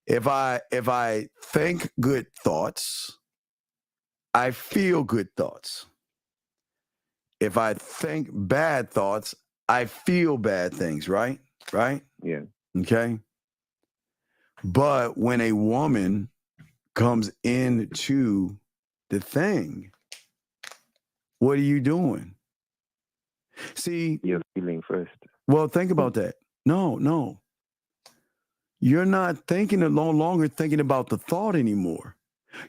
If I think good thoughts, I feel good thoughts. If I think bad thoughts, I feel bad things, right? Right? Yeah. Okay. But when a woman comes into the thing, what are you doing? See, you're feeling first. Well, think about that. No. You're not no longer thinking about the thought anymore.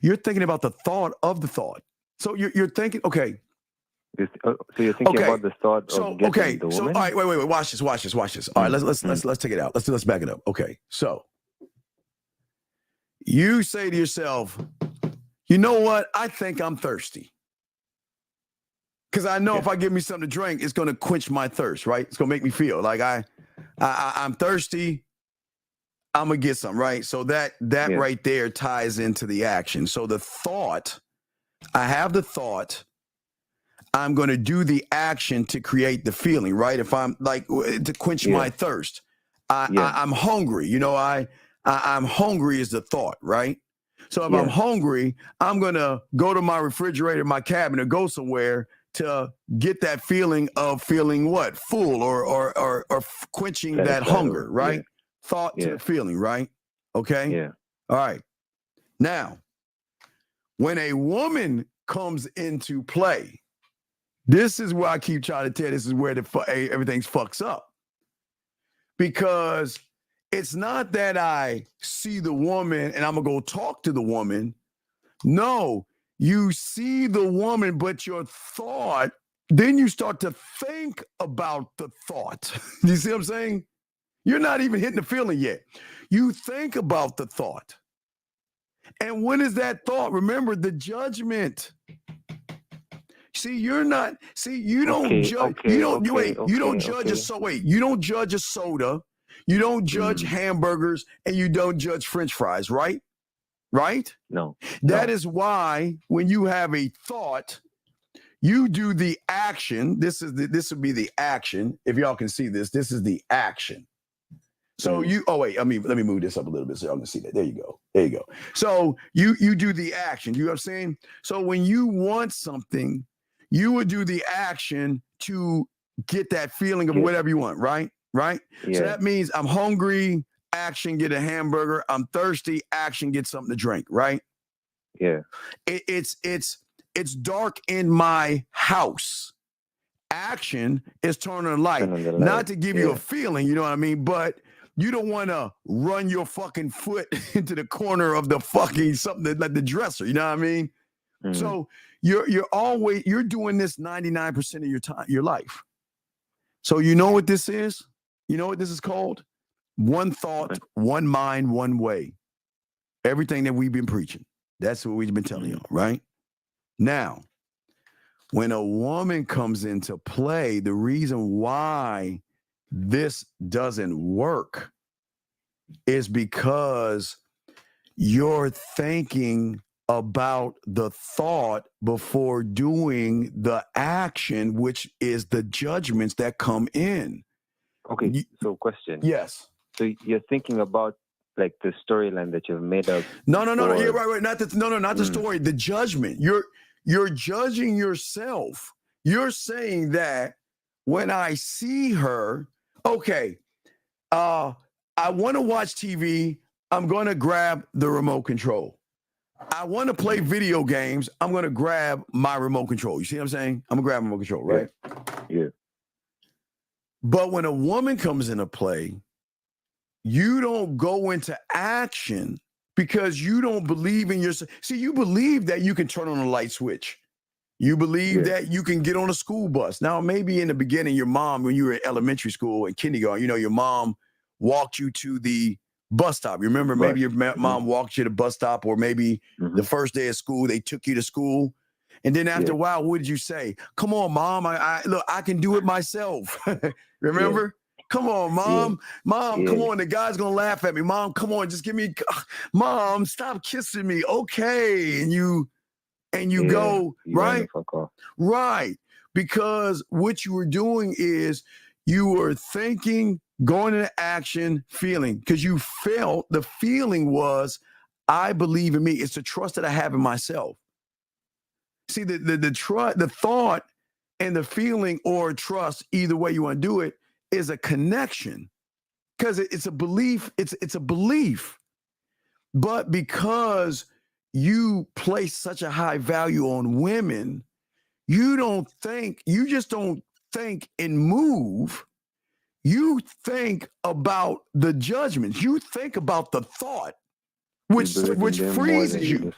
You're thinking about the thought of the thought. So you're thinking, okay. So you're thinking about the thought of getting the woman? All right, wait. Watch this. All right, let's take it out. Let's back it up. Okay. So you say to yourself, you know what? I think I'm thirsty. Because I know if I give me something to drink, it's going to quench my thirst, right? It's going to make me feel like I'm thirsty. I'm going to get something, right? So that right there ties into the action. So the thought, I have the thought, I'm going to do the action to create the feeling, right? If I'm like, to quench my thirst, I'm hungry. You know, I'm hungry is the thought, right? So if I'm hungry, I'm going to go to my refrigerator, my cabinet, go somewhere to get that feeling of feeling what? Full or quenching that hunger, right? Thought to the feeling, right? Okay? Yeah. All right. Now, when a woman comes into play, this is where I keep trying to tell you, this is where everything's fucks up. Because it's not that I see the woman and I'm going to go talk to the woman. No, you see the woman, but your thought, then you start to think about the thought. You see what I'm saying? You're not even hitting the feeling yet. You think about the thought. And when is that thought? Remember the judgment. See, you don't judge. You don't judge a soda. You don't judge a soda. You don't judge hamburgers, and you don't judge French fries, right? Right? No. That is why when you have a thought, you do the action. This would be the action. If y'all can see this, this is the action. So let me move this up a little bit so y'all can see that. There you go. So you do the action. You know what I'm saying? So when you want something, you would do the action to get that feeling of whatever you want, right? Right? Yeah. So that means I'm hungry, action, get a hamburger. I'm thirsty, action, get something to drink, right? Yeah. It's dark in my house. Action is turning the light. Not to give you a feeling, you know what I mean? But you don't want to run your fucking foot into the corner of the fucking something like the dresser, you know what I mean? Mm-hmm. So you're doing this 99% of your time, your life. So you know what this is? You know what this is called? One thought, one mind, one way. Everything that we've been preaching. That's what we've been telling you, right? Now, when a woman comes into play, the reason why this doesn't work is because you're thinking about the thought before doing the action, which is the judgments that come in. Okay, so question. Yes. So you're thinking about like the storyline that you've made up. No. Yeah, right. Not the story. The judgment. You're judging yourself. You're saying that when I see her, okay, I want to watch TV. I'm going to grab the remote control. I want to play video games. I'm going to grab my remote control. You see what I'm saying? I'm going to grab my remote control, right? Yeah. But when a woman comes into play, you don't go into action because you don't believe in yourself. See, you believe that you can turn on a light switch. You believe that you can get on a school bus. Now, maybe in the beginning, your mom, when you were in elementary school and kindergarten, your mom walked you to the bus stop. You remember maybe your mom walked you to the bus stop, or maybe the first day of school, they took you to school. And then after a while, what did you say? Come on, Mom. I look, I can do it myself. Remember? Come on, mom. Yeah. Mom, Yeah. come on. The guy's gonna laugh at me. Mom, come on, just give me. Mom, stop kissing me. Okay, and you go You wanna right, fuck off. right, because what you were doing is you were thinking, going into action, feeling, because you felt the feeling was, I believe in me. It's the trust that I have in myself. See, the trust, the thought, and the feeling or trust, either way you want to do it, is a connection, because it's a belief. It's a belief, but because you place such a high value on women, you just don't think and move. You think about the judgments. You think about the thought, which freezes you.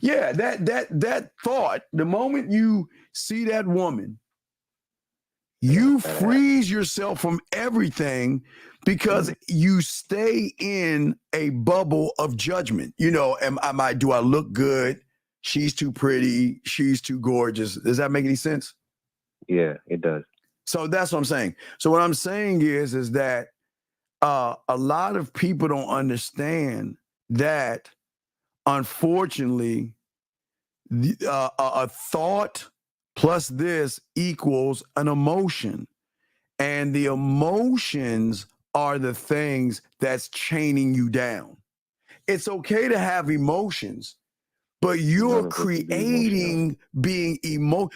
Yeah, that thought, the moment you see that woman, you freeze yourself from everything because you stay in a bubble of judgment. You know, do I look good? She's too pretty. She's too gorgeous. Does that make any sense? Yeah, it does. So that's what I'm saying. So what I'm saying is that a lot of people don't understand that, unfortunately, a thought plus this equals an emotion. And the emotions are the things that's chaining you down. It's okay to have emotions, but you're creating being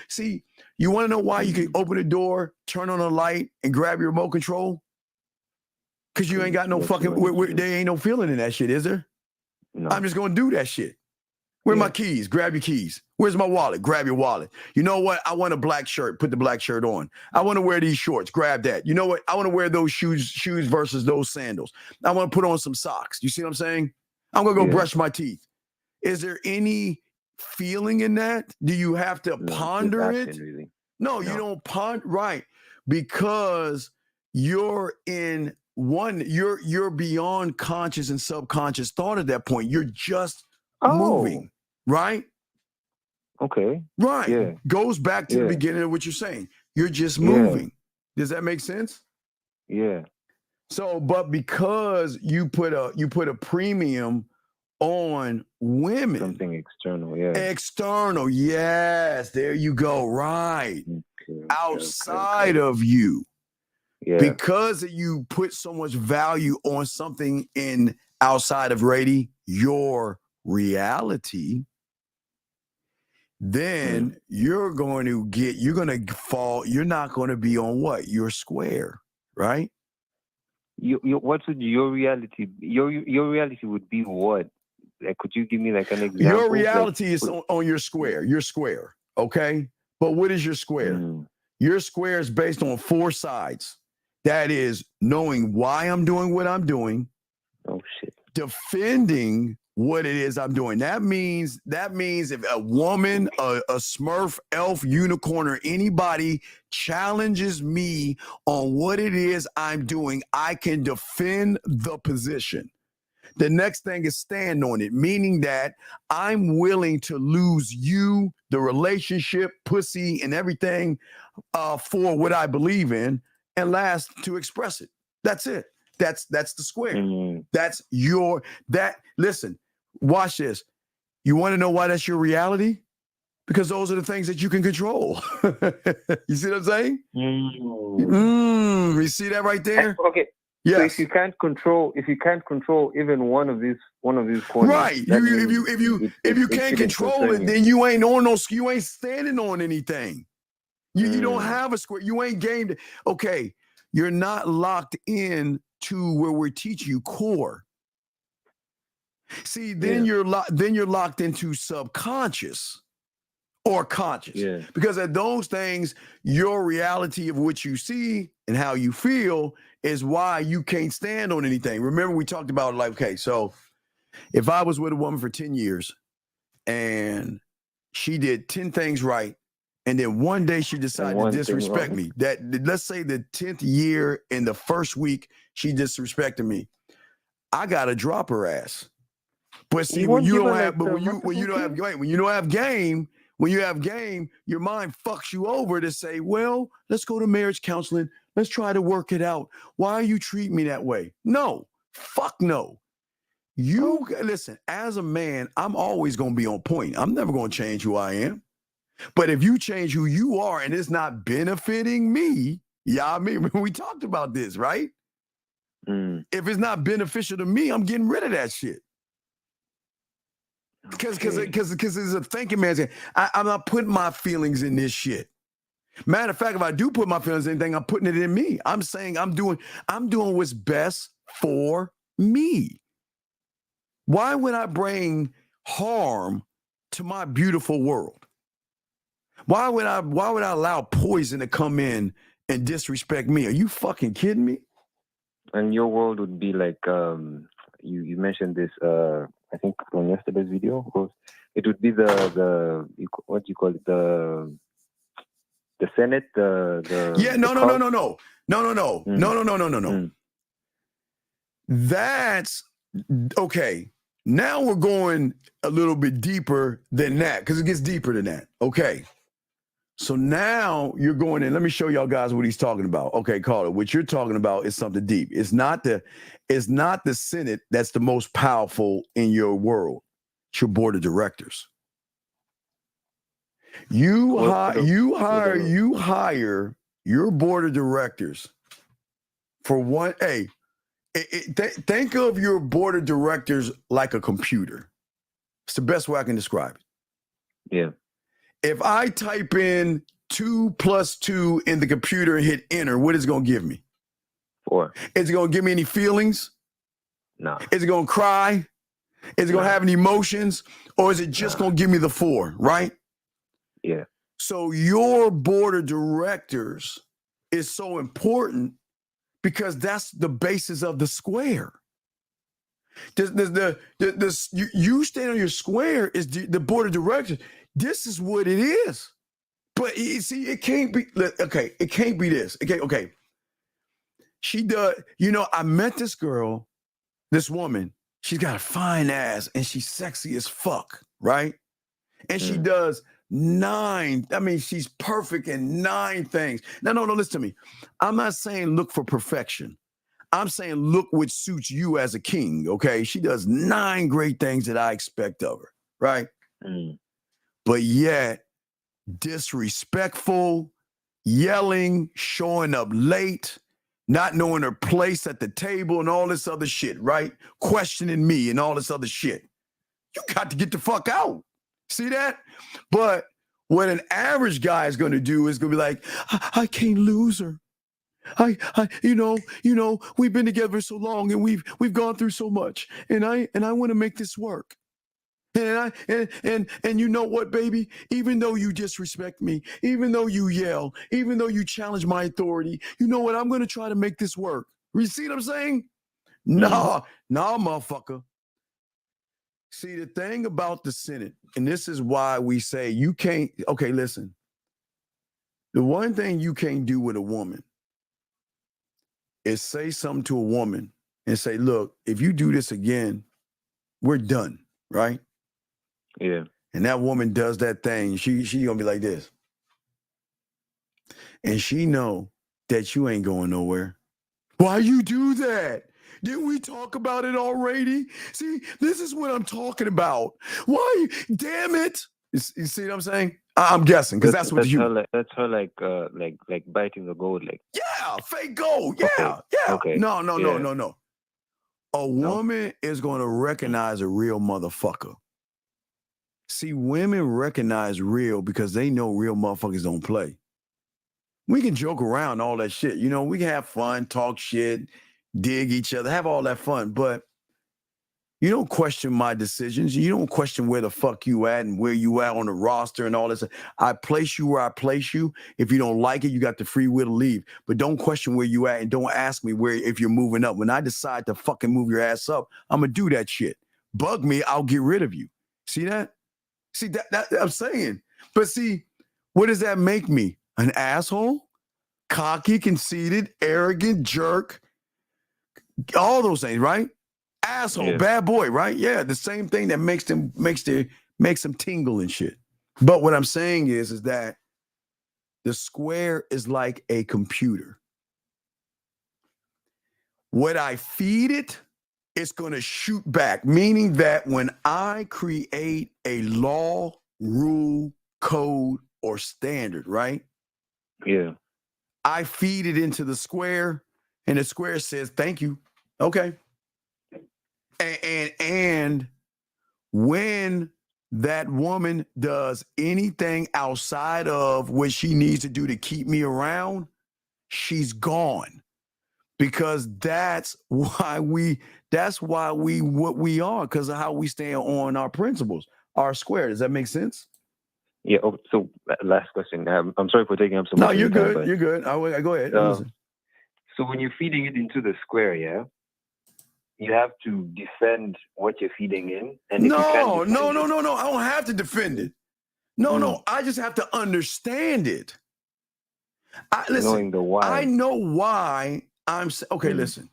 See, you want to know why you can open the door, turn on a light, and grab your remote control? Because you ain't got no fucking, there ain't no feeling in that shit, is there? No. I'm just going to do that shit. Where are my keys? Grab your keys. Where's my wallet? Grab your wallet. You know what? I want a black shirt. Put the black shirt on. I want to wear these shorts. Grab that. You know what? I want to wear those shoes versus those sandals. I want to put on some socks. You see what I'm saying? I'm going to go brush my teeth. Is there any feeling in that? Do you have to ponder it? Really. No, you don't ponder. Right. Because you're in you're beyond conscious and subconscious thought at that point. You're just moving. Right? Okay. Right. Yeah. Goes back to the beginning of what you're saying. You're just moving. Does that make sense? Yeah. So, but because you put a premium on women. Something external, External, yes. There you go. Right. Outside of you. Yeah. Because you put so much value on something in outside of your reality, then you're going to fall. You're not going to be on what? Your square, right? What would your reality? Your reality would be what? Like, could you give me like an example? Your reality is on your square. Your square, okay? But what is your square? Your square is based on 4 sides. That is knowing why I'm doing what I'm doing. Oh shit. Defending what it is I'm doing. That means if a woman, a Smurf, elf, unicorn, or anybody challenges me on what it is I'm doing, I can defend the position. The next thing is stand on it, meaning that I'm willing to lose you, the relationship, pussy, and everything for what I believe in, and last, to express it. That's it. That's the square. That's listen, watch this. You want to know why that's your reality? Because those are the things that you can control. You see what I'm saying? You see that right there? Okay. Yes. So if you can't control even one of these corners, right? If you can't control it, then you ain't you ain't standing on anything. You don't have a square. You ain't gamed. Okay, you're not locked in to where we're teaching you core. See, then you're locked into subconscious or conscious. Yeah. Because at those things, your reality of what you see and how you feel is why you can't stand on anything. Remember, we talked about like, okay, so if I was with a woman for 10 years and she did 10 things right, and then one day she decided to disrespect me, that let's say the 10th year in the first week, she disrespected me, I gotta drop her ass. But see, when you don't have game, your mind fucks you over to say, well, let's go to marriage counseling. Let's try to work it out. Why you treat me that way? No, fuck no. You listen, as a man, I'm always going to be on point. I'm never going to change who I am. But if you change who you are and it's not benefiting me, I mean, we talked about this, right? If it's not beneficial to me, I'm getting rid of that shit. Because it's a thinking man's game. I'm not putting my feelings in this shit. Matter of fact, if I do put my feelings in anything, I'm putting it in me. I'm saying I'm doing what's best for me. Why would I bring harm to my beautiful world? Why would I allow poison to come in and disrespect me? Are you fucking kidding me? And your world would be like you mentioned this I think on yesterday's video. It would be the what do you call it, the Senate, No. That's okay. Now we're going a little bit deeper than that because it gets deeper than that. Okay. So now you're going in. Let me show y'all guys what he's talking about. Okay, Carter, what you're talking about is something deep. It's not the Senate that's the most powerful in your world. It's your board of directors. You hire your board of directors for one. Hey, think of your board of directors like a computer. It's the best way I can describe it. Yeah. If I type in 2 + 2 in the computer and hit enter, what is it going to give me? 4. Is it going to give me any feelings? No. Is it going to cry? Is it going to have any emotions? Or is it just going to give me the 4, right? Yeah. So your board of directors is so important because that's the basis of the square. You stand on your square is the board of directors. This is what it is. But you see, it can't be, okay, it can't be this. Okay. She does, I met this girl, this woman, she's got a fine ass and she's sexy as fuck, right? And she does 9, she's perfect in 9 things. No, listen to me. I'm not saying look for perfection. I'm saying look what suits you as a king, okay? She does 9 great things that I expect of her, right? But yet, disrespectful, yelling, showing up late, not knowing her place at the table and all this other shit, right? Questioning me and all this other shit. You got to get the fuck out. See that? But what an average guy is going to do is going to be like, I can't lose her. We've been together so long and we've gone through so much, and I want to make this work. And you know what, baby? Even though you disrespect me, even though you yell, even though you challenge my authority, you know what? I'm going to try to make this work. You see what I'm saying? Nah, motherfucker. See, the thing about the Senate, and this is why we say you can't, okay, listen. The one thing you can't do with a woman is say something to a woman and say, look, if you do this again, we're done, right? Yeah. And that woman does that thing. She gonna be like this. And she know that you ain't going nowhere. Why you do that? Didn't we talk about it already? See, this is what I'm talking about. Why? Damn it. You see what I'm saying? I'm guessing, because that's what you. That's her like biting the gold, like. Yeah, fake gold. Yeah. Okay. No. A woman is going to recognize a real motherfucker. See, women recognize real because they know real motherfuckers don't play. We can joke around all that shit. We can have fun, talk shit, dig each other, have all that fun. But you don't question my decisions. You don't question where the fuck you at and where you at on the roster and all this. I place you where I place you. If you don't like it, you got the free will to leave. But don't question where you at and don't ask me if you're moving up. When I decide to fucking move your ass up, I'm going to do that shit. Bug me, I'll get rid of you. See that? See, that I'm saying. But see, what does that make me? An asshole? Cocky, conceited, arrogant, jerk. All those things, right? Asshole, bad boy, right? Yeah, the same thing that makes them tingle and shit. But what I'm saying is that the square is like a computer. What I feed it, it's going to shoot back, meaning that when I create a law, rule, code, or standard, right? Yeah. I feed it into the square, and the square says, thank you. Okay. And when that woman does anything outside of what she needs to do to keep me around, she's gone. Because that's why we what we are, because of how we stand on our principles, our square. Does that make sense? Yeah. Oh, so last question. I'm sorry for taking up so much. No, you're good. Time, you're good. I go ahead. Listen. So when you're feeding it into the square, yeah, you have to defend what you're feeding in. And if you can't defend no. I don't have to defend it. No. I just have to understand it. Listen, knowing the why. I know why I'm okay. Listen.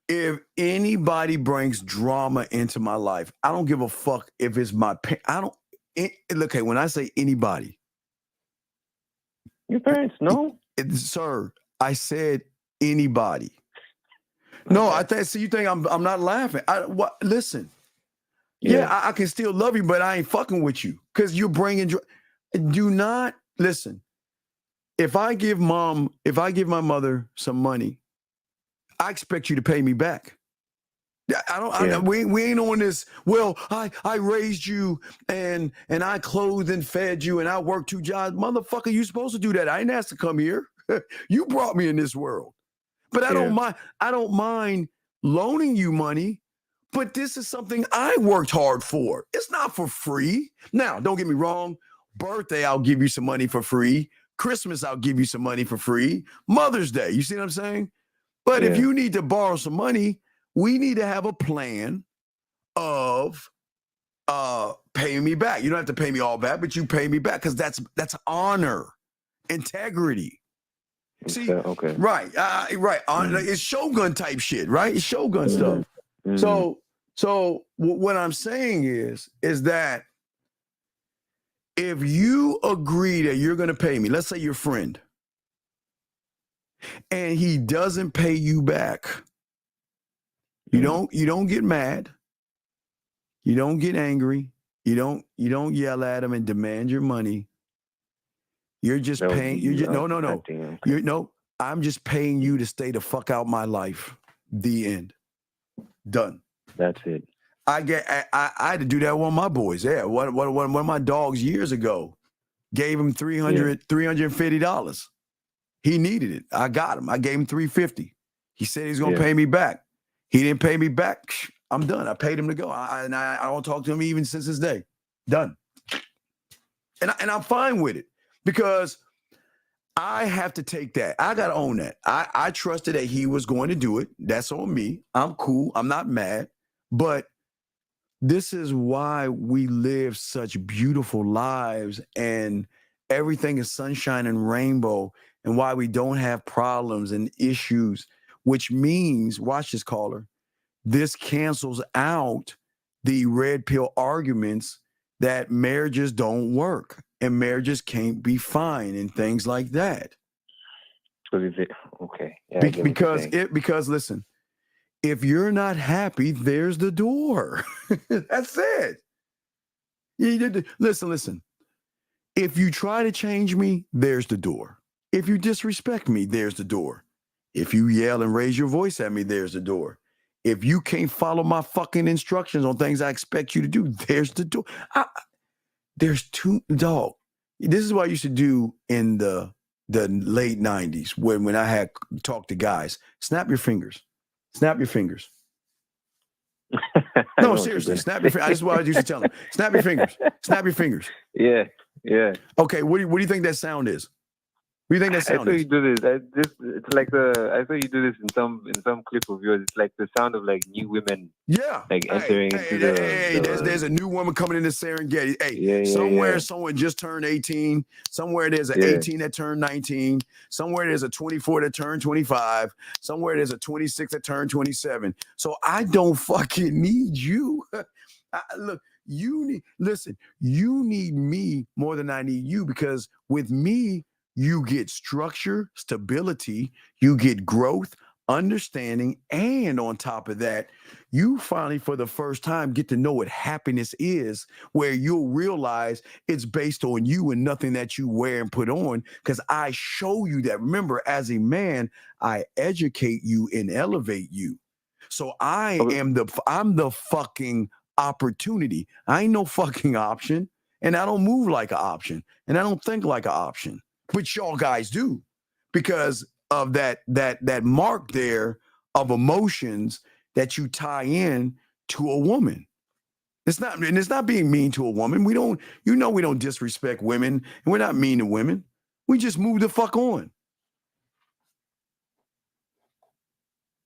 If anybody brings drama into my life, I don't give a fuck if it's my parents. Okay, when I say anybody, your parents, no, sir. I said anybody. No, I think. So you think I'm not laughing? Listen. Yeah, I can still love you, but I ain't fucking with you because you're bringing. Do not listen. If I give my mother some money, I expect you to pay me back. We ain't on this. Well, I raised you and I clothed and fed you and I worked 2 jobs. Motherfucker, you supposed to do that. I ain't asked to come here. You brought me in this world. But I don't mind loaning you money, but this is something I worked hard for. It's not for free. Now, don't get me wrong. Birthday, I'll give you some money for free. Christmas, I'll give you some money for free. Mother's Day, you see what I'm saying? But if you need to borrow some money, we need to have a plan of paying me back. You don't have to pay me all back, but you pay me back because that's honor, integrity. See, okay, right. It's Shogun type shit, right? It's Shogun stuff. So what I'm saying is that if you agree that you're going to pay me, let's say your friend, and he doesn't pay you back, you don't get mad, you don't get angry, you don't yell at him and demand your money. You're just paying. No. I'm just paying you to stay the fuck out my life. The end. Done. That's it. I had to do that with one of my boys. Yeah, one of my dogs years ago gave him $350. He needed it. I got him. I gave him $350. He said he's gonna pay me back. He didn't pay me back. I'm done. I paid him to go. I don't talk to him even since this day. Done. And I'm fine with it. Because I have to take that. I got to own that. I trusted that he was going to do it. That's on me. I'm cool. I'm not mad. But this is why we live such beautiful lives and everything is sunshine and rainbow and why we don't have problems and issues, which means, watch this, caller, this cancels out the red pill arguments that marriages don't work and marriages can't be fine and things like that. Okay. Yeah, because listen, if you're not happy, there's the door. That's it. Listen. If you try to change me, there's the door. If you disrespect me, there's the door. If you yell and raise your voice at me, there's the door. If you can't follow my fucking instructions on things I expect you to do, there's the door. There's two, dog. This is what I used to do in the late 90s when I had talked to guys. Snap your fingers. Snap your fingers. No, seriously, snap your fingers. This is what I used to tell them. Snap your fingers. Snap your fingers. Yeah. Okay, what do you think that sound is? What do you think that sound is? I saw you do this. It's like I saw you do this in some clip of yours. It's like the sound of like new women. Yeah. Like entering into there's a new woman coming into Serengeti. Hey, somewhere someone just turned 18. Somewhere there's an 18 that turned 19. Somewhere there's a 24 that turned 25. Somewhere there's a 26 that turned 27. So I don't fucking need you. Look, you need me more than I need you, because with me, you get structure, stability, you get growth, understanding, and on top of that, you finally for the first time get to know what happiness is, where you'll realize it's based on you and nothing that you wear and put on, because I show you that. Remember, as a man, I educate you and elevate you. So I'm the fucking opportunity. I ain't no fucking option, and I don't move like an option, and I don't think like an option, which y'all guys do, because of that mark there of emotions that you tie in to a woman. It's not being mean to a woman. We don't disrespect women, and we're not mean to women. We just move the fuck on.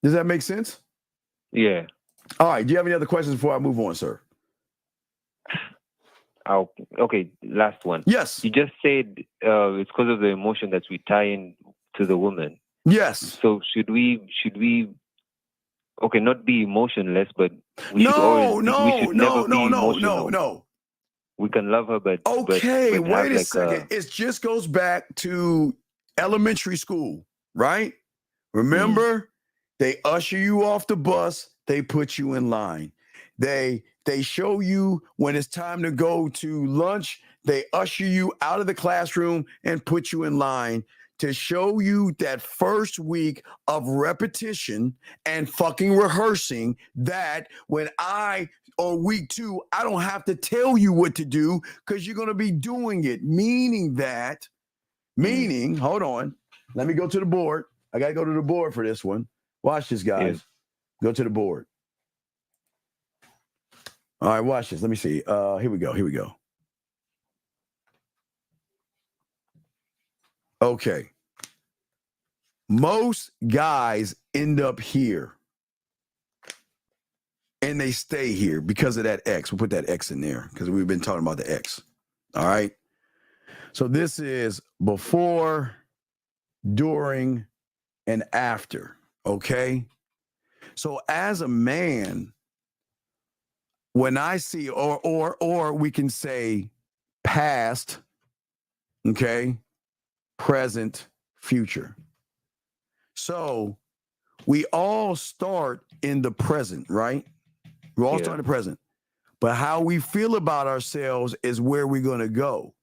Does that make sense? Yeah. All right. Do you have any other questions before I move on, sir? Okay, last one. Yes. You just said it's because of the emotion that we tie in to the woman. Yes. So should we okay, not be emotionless, but we should never be emotional. No. We can love her, but okay, but wait a second. It just goes back to elementary school, right? Remember, they usher you off the bus, they put you in line. They show you when it's time to go to lunch, they usher you out of the classroom and put you in line to show you that first week of repetition and fucking rehearsing, that when on week 2, I don't have to tell you what to do because you're going to be doing it. Meaning, hold on, let me go to the board. I got to go to the board for this one. Watch this, guys. Yeah. Go to the board. All right, watch this. Let me see. Here we go. Okay. Most guys end up here and they stay here because of that X. We'll put that X in there because we've been talking about the X. All right. So this is before, during, and after. Okay. So as a man, when I see, or we can say past, okay, present, future. So we all start in the present, right? We all start in the present. But how we feel about ourselves is where we're going to go.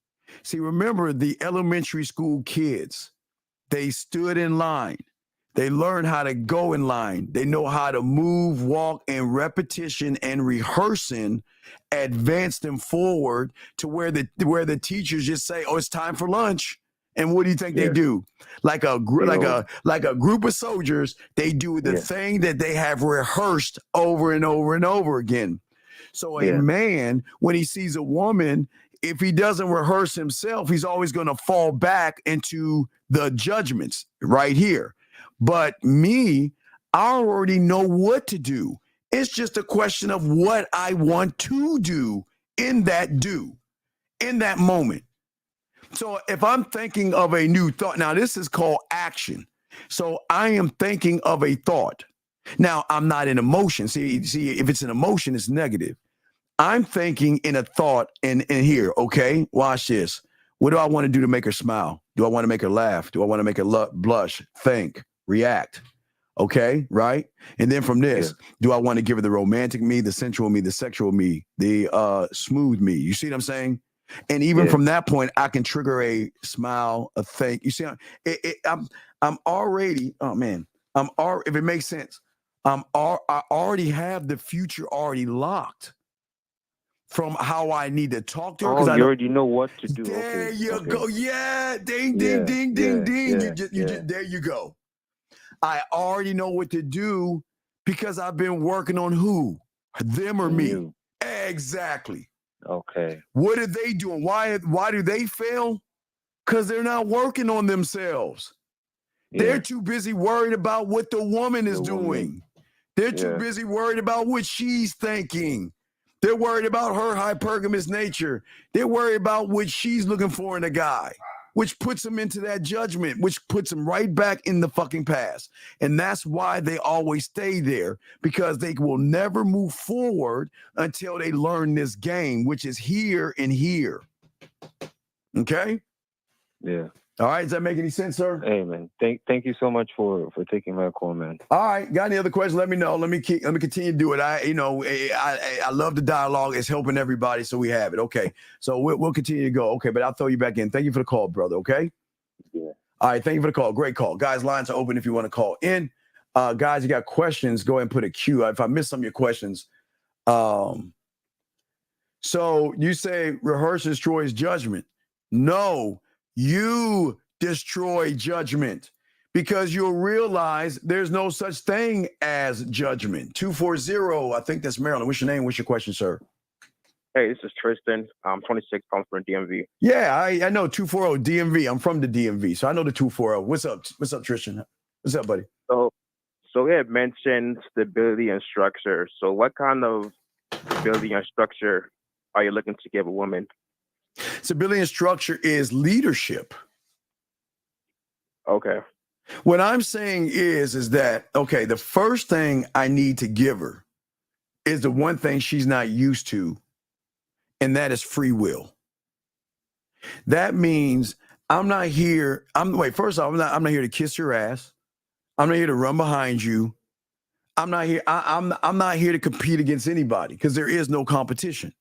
See, remember the elementary school kids, they stood in line. They learn how to go in line. They know how to move, walk, and repetition and rehearsing advance them forward to where the teachers just say, "Oh, it's time for lunch." And what do you think they do? Like a group of soldiers, they do the thing that they have rehearsed over and over and over again. So a man, when he sees a woman, if he doesn't rehearse himself, he's always going to fall back into the judgments right here. But me, I already know what to do. It's just a question of what I want to do in that moment. So if I'm thinking of a new thought, now this is called action. So I am thinking of a thought. Now I'm not in emotion. See, if it's an emotion, it's negative. I'm thinking in a thought in here. Okay, watch this. What do I want to do to make her smile? Do I want to make her laugh? Do I want to make her blush, think, react? Okay, right? And then from this, do I want to give her the romantic me, the sensual me, the sexual me, the smooth me? You see what I'm saying? And even from that point, I can trigger a smile, a thank. You see, I'm already. Oh man, if it makes sense, I already have the future already locked from how I need to talk to her. Oh, you already know what to do. There you go. Yeah, ding, ding, ding, ding, ding. There you go. I already know what to do because I've been working on who, them or me. You. Exactly. Okay. What are they doing? Why do they fail? Because they're not working on themselves. Yeah. They're too busy worried about what the woman is doing. They're too busy worried about what she's thinking. They're worried about her hypergamous nature. They're worried about what she's looking for in a guy, which puts them into that judgment, which puts them right back in the fucking past. And that's why they always stay there, because they will never move forward until they learn this game, which is here and here. Okay? Yeah. All right, does that make any sense, sir? Hey, man. Thank you so much for taking my call, man. All right, got any other questions? Let me know. Let me continue to do it. I love the dialogue. It's helping everybody, so we have it. Okay, so we'll continue to go. Okay, but I'll throw you back in. Thank you for the call, brother. Okay. Yeah. All right, thank you for the call. Great call, guys. Lines are open if you want to call in. Guys, you got questions? Go ahead and put a Q. If I missed some of your questions, so you say rehearse destroys judgment. No, you destroy judgment because you'll realize there's no such thing as judgment. 240, I think that's Maryland. What's your name? What's your question, sir? Hey, this is Tristan. I'm 26. I'm from DMV. Yeah, I know 240 DMV. I'm from the DMV, so I know the 240. What's up? What's up, Tristan? What's up, buddy? So we had mentioned stability and structure. So what kind of stability and structure are you looking to give a woman? Stability and structure is leadership. Okay. What I'm saying is that, okay, the first thing I need to give her is the one thing she's not used to, and that is free will. That means I'm not here. First off, I'm not here to kiss your ass. I'm not here to run behind you. I'm not here. I'm not here to compete against anybody because there is no competition.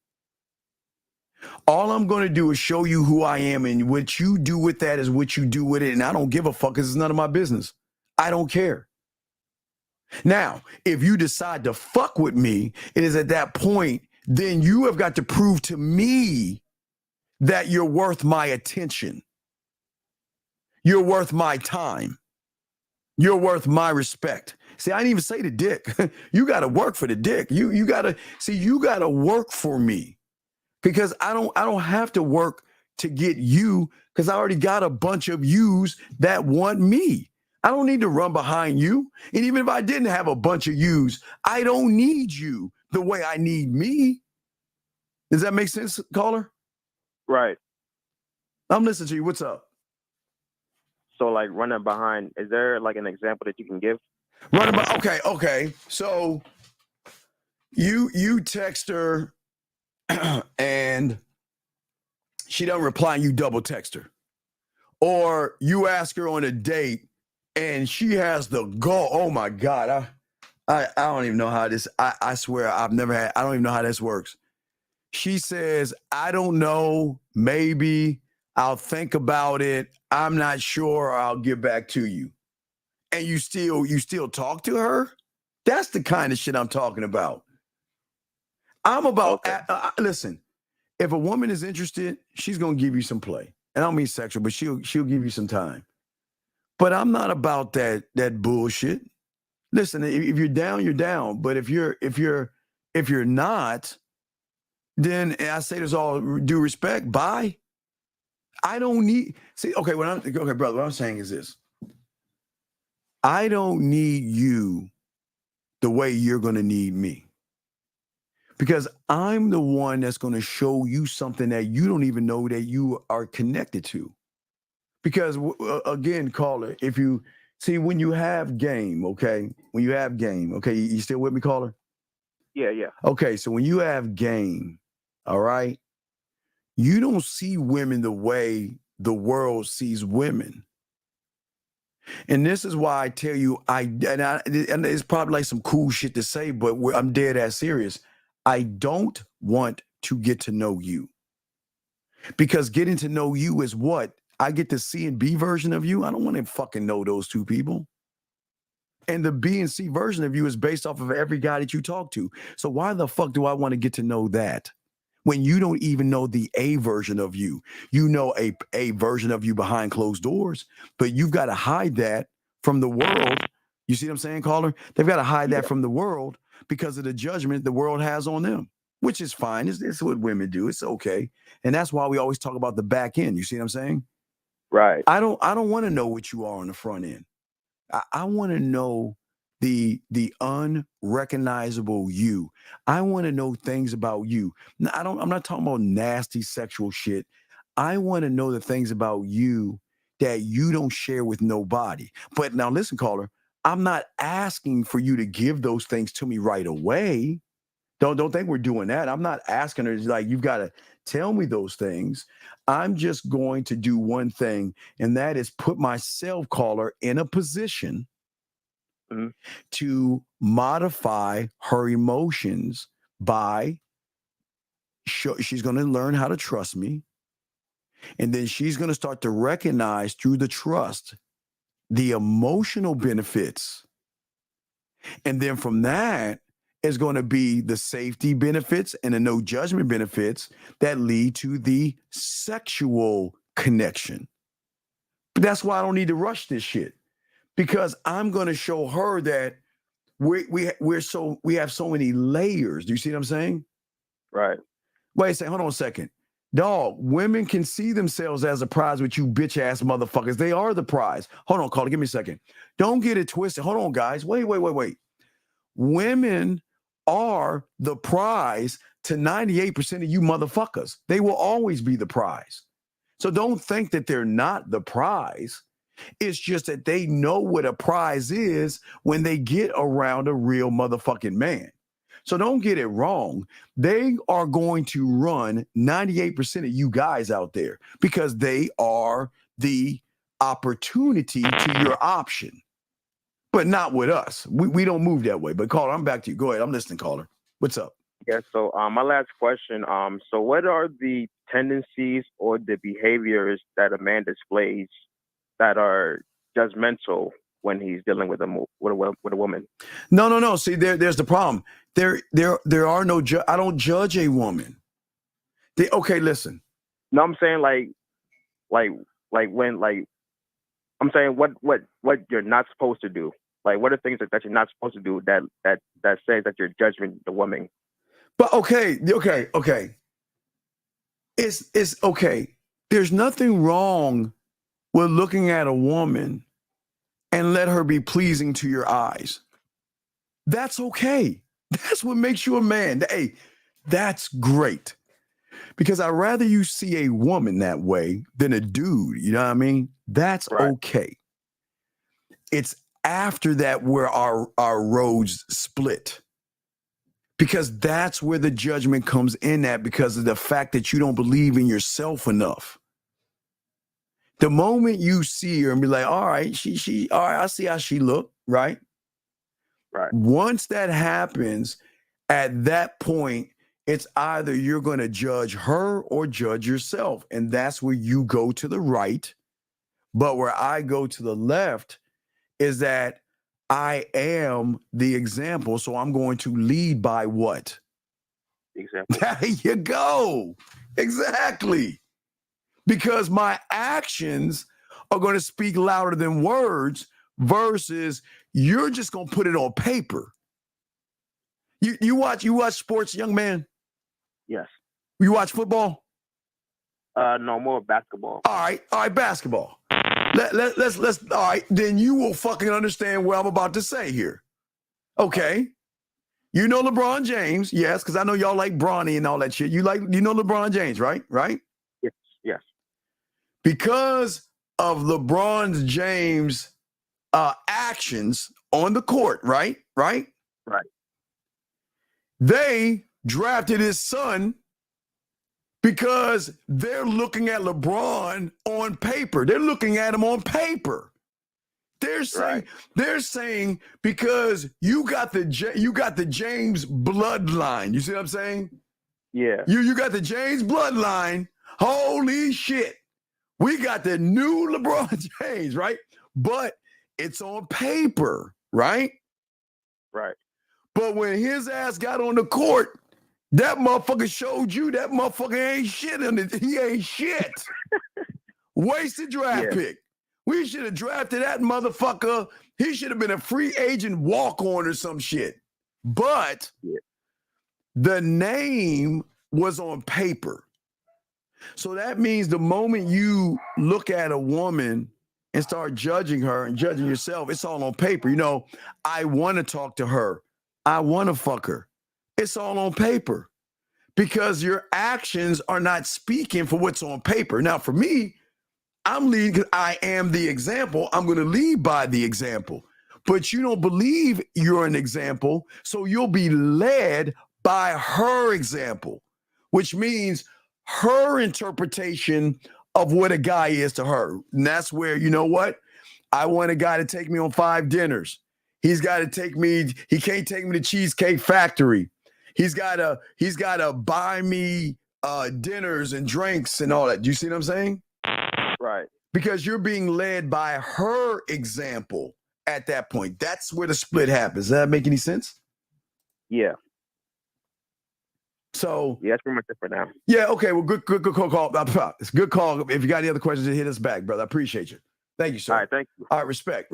All I'm going to do is show you who I am, and what you do with that is what you do with it. And I don't give a fuck because it's none of my business. I don't care. Now, if you decide to fuck with me, it is at that point, then you have got to prove to me that you're worth my attention. You're worth my time. You're worth my respect. See, I didn't even say the dick. You got to work for the dick. You got to work for me because I don't have to work to get you because I already got a bunch of yous that want me. I don't need to run behind you. And even if I didn't have a bunch of yous, I don't need you the way I need me. Does that make sense, caller? Right. I'm listening to you. What's up? So like running behind, is there like an example that you can give? Okay. So you text her and she doesn't reply and you double text her. Or you ask her on a date and she has the gall. Oh my God. I don't even know how this, I swear I don't even know how this works. She says, I don't know, maybe I'll think about it. I'm not sure. I'll get back to you. And you still talk to her? That's the kind of shit I'm talking about. I'm about, listen, if a woman is interested, she's going to give you some play. And I don't mean sexual, but she'll give you some time. But I'm not about that bullshit. Listen, if you're down, you're down. But if you're not, then I say there's all due respect. Bye. I don't need, brother, what I'm saying is this. I don't need you the way you're going to need me. Because I'm the one that's going to show you something that you don't even know that you are connected to. Because again, caller, if you see when you have game, okay? You still with me, caller? Yeah. Okay, so when you have game, all right, you don't see women the way the world sees women. And this is why I tell you, and it's probably like some cool shit to say, but I'm dead ass serious. I don't want to get to know you. Because getting to know you is what? I get the C and B version of you. I don't want to fucking know those two people. And the B and C version of you is based off of every guy that you talk to. So why the fuck do I want to get to know that? When you don't even know the A version of you. You know a version of you behind closed doors, but you've got to hide that from the world. You see what I'm saying, caller? They've got to hide that from the world because of the judgment the world has on them, which is fine. It's what women do. It's okay. And that's why we always talk about the back end. You see what I'm saying? Right. I don't want to know what you are on the front end. I want to know the unrecognizable you. I want to know things about you. Now, I'm not talking about nasty sexual shit. I want to know the things about you that you don't share with nobody. But now listen, caller, I'm not asking for you to give those things to me right away. Don't think we're doing that. I'm not asking her, like, you've got to tell me those things. I'm just going to do one thing, and that is put myself, caller, in a position to modify her emotions by she's going to learn how to trust me. And then she's going to start to recognize through the trust the emotional benefits. And then from that is going to be the safety benefits and the no judgment benefits that lead to the sexual connection. But that's why I don't need to rush this shit, because I'm going to show her that we have so many layers. Do you see what I'm saying? Right. Wait a second. Hold on a second. Dog, women can see themselves as a prize with you bitch ass motherfuckers. They are the prize. Hold on, caller. Give me a second. Don't get it twisted. Hold on, guys. Wait. Women are the prize to 98% of you motherfuckers. They will always be the prize. So don't think that they're not the prize. It's just that they know what a prize is when they get around a real motherfucking man. So don't get it wrong. They are going to run 98% of you guys out there because they are the opportunity to your option, but not with us. We don't move that way. But caller, I'm back to you. Go ahead. I'm listening, caller. What's up? Yeah. So my last question. So what are the tendencies or the behaviors that a man displays that are judgmental when he's dealing with a woman? No. See, there's the problem. There are no. I don't judge a woman. Okay, listen. No, I'm saying like when I'm saying what you're not supposed to do. Like, what are things that you're not supposed to do that says that you're judging the woman? But okay. It's okay. There's nothing wrong with looking at a woman and let her be pleasing to your eyes. That's okay. That's what makes you a man. Hey, that's great. Because I'd rather you see a woman that way than a dude. You know what I mean? That's right. Okay. It's after that where our roads split. Because that's where the judgment comes in at, because of the fact that you don't believe in yourself enough. The moment you see her and be like, all right, she, all right, I see how she look, right? Right. Once that happens, at that point, it's either you're going to judge her or judge yourself. And that's where you go to the right. But where I go to the left is that I am the example. So I'm going to lead by what? Example. There you go. Exactly. Because my actions are going to speak louder than words versus you're just going to put it on paper. You watch sports, young man? Yes. You watch football? No, more basketball. All right, basketball. Let's all right, then you will fucking understand what I'm about to say here. Okay. You know LeBron James, yes, because I know y'all like Bronny and all that shit. You know LeBron James, right? Right? Yes. Because of LeBron James' actions on the court, right? Right. They drafted his son because they're looking at LeBron on paper. They're looking at him on paper. They're saying because you got the James bloodline. You see what I'm saying? Yeah. You got the James bloodline. Holy shit. We got the new LeBron James, right? But it's on paper, right? Right. But when his ass got on the court, that motherfucker showed you that motherfucker ain't shit in it. He ain't shit. Wasted draft pick. We should have drafted that motherfucker. He should have been a free agent walk-on or some shit. But the name was on paper. So that means the moment you look at a woman and start judging her and judging yourself, it's all on paper. You know, I want to talk to her. I want to fuck her. It's all on paper because your actions are not speaking for what's on paper. Now, for me, I'm leading because I am the example. I'm going to lead by the example. But you don't believe you're an example, so you'll be led by her example, which means her interpretation of what a guy is to her. And that's where, you know what? I want a guy to take me on 5 dinners. He's got to take me, he can't take me to Cheesecake Factory. He's got to buy me dinners and drinks and all that. Do you see what I'm saying? Right. Because you're being led by her example at that point. That's where the split happens. Does that make any sense? Yeah. So yeah, that's pretty much it for now. Yeah, okay. Well, good call. It's a good call. If you got any other questions, hit us back, brother. I appreciate you. Thank you, sir. All right, thank you. All right, respect.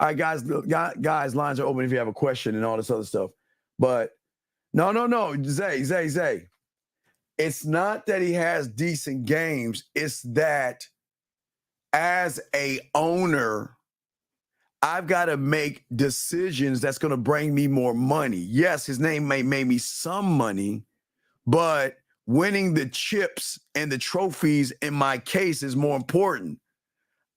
All right, guys, lines are open if you have a question and all this other stuff. But no. Zay. It's not that he has decent games. It's that as a owner, I've got to make decisions that's going to bring me more money. Yes, his name may make me some money, but winning the chips and the trophies in my case is more important.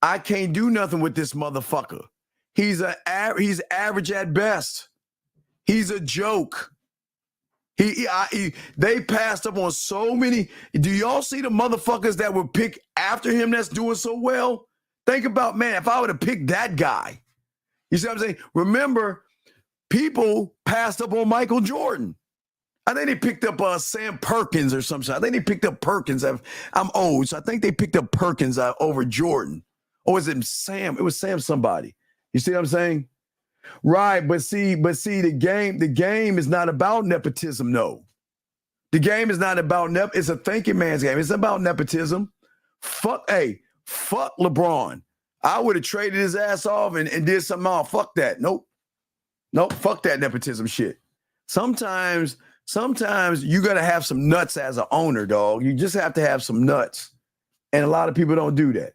I can't do nothing with this motherfucker. He's average at best. He's a joke. They passed up on so many. Do y'all see the motherfuckers that would pick after him that's doing so well? Think about, man, if I would have picked that guy. You see what I'm saying? Remember, people passed up on Michael Jordan. I think they picked up Sam Perkins or something. I think they picked up Perkins. I'm old, so I think they picked up Perkins over Jordan. Or was it Sam? It was Sam somebody. You see what I'm saying? Right, but see, the game is not about nepotism, no. The game is not about it's a thinking man's game. It's about nepotism. Fuck LeBron. I would have traded his ass off and did something off. Fuck that. Nope, fuck that nepotism shit. Sometimes you gotta have some nuts as an owner, dog. You just have to have some nuts. And a lot of people don't do that.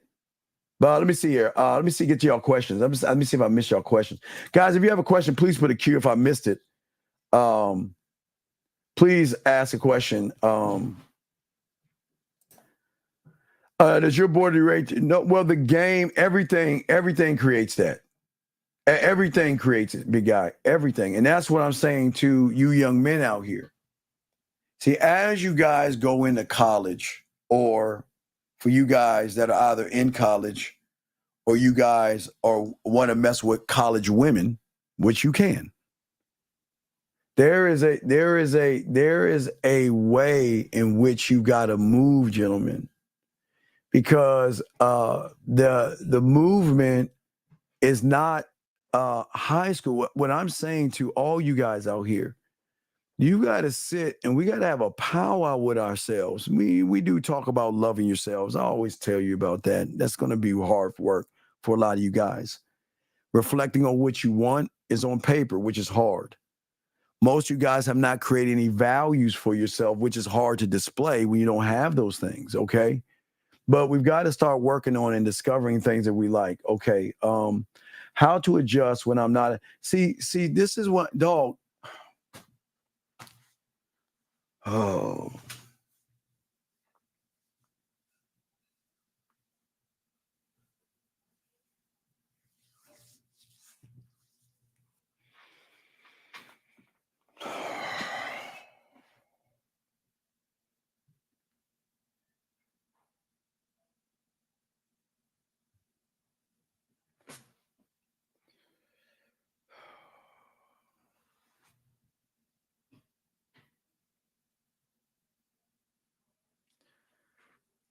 But let me see here. Get to y'all questions. Let me see if I missed y'all questions. Guys, if you have a question, please put a Q if I missed it. Please ask a question. Does your board rate? No, well, the game, everything creates that. Everything creates it, big guy. Everything. And that's what I'm saying to you young men out here. See, as you guys go into college, or for you guys that are either in college or you guys want to mess with college women, which you can. There is a way in which you got to move, gentlemen, because the movement is not high school. What I'm saying to all you guys out here, you got to sit and we got to have a powwow with ourselves. We do talk about loving yourselves. I always tell you about that. That's going to be hard work for a lot of you guys. Reflecting on what you want is on paper, which is hard. Most of you guys have not created any values for yourself, which is hard to display when you don't have those things, okay? But we've got to start working on and discovering things that we like. Okay, how to adjust when I'm not. See, this is what, dog. Oh.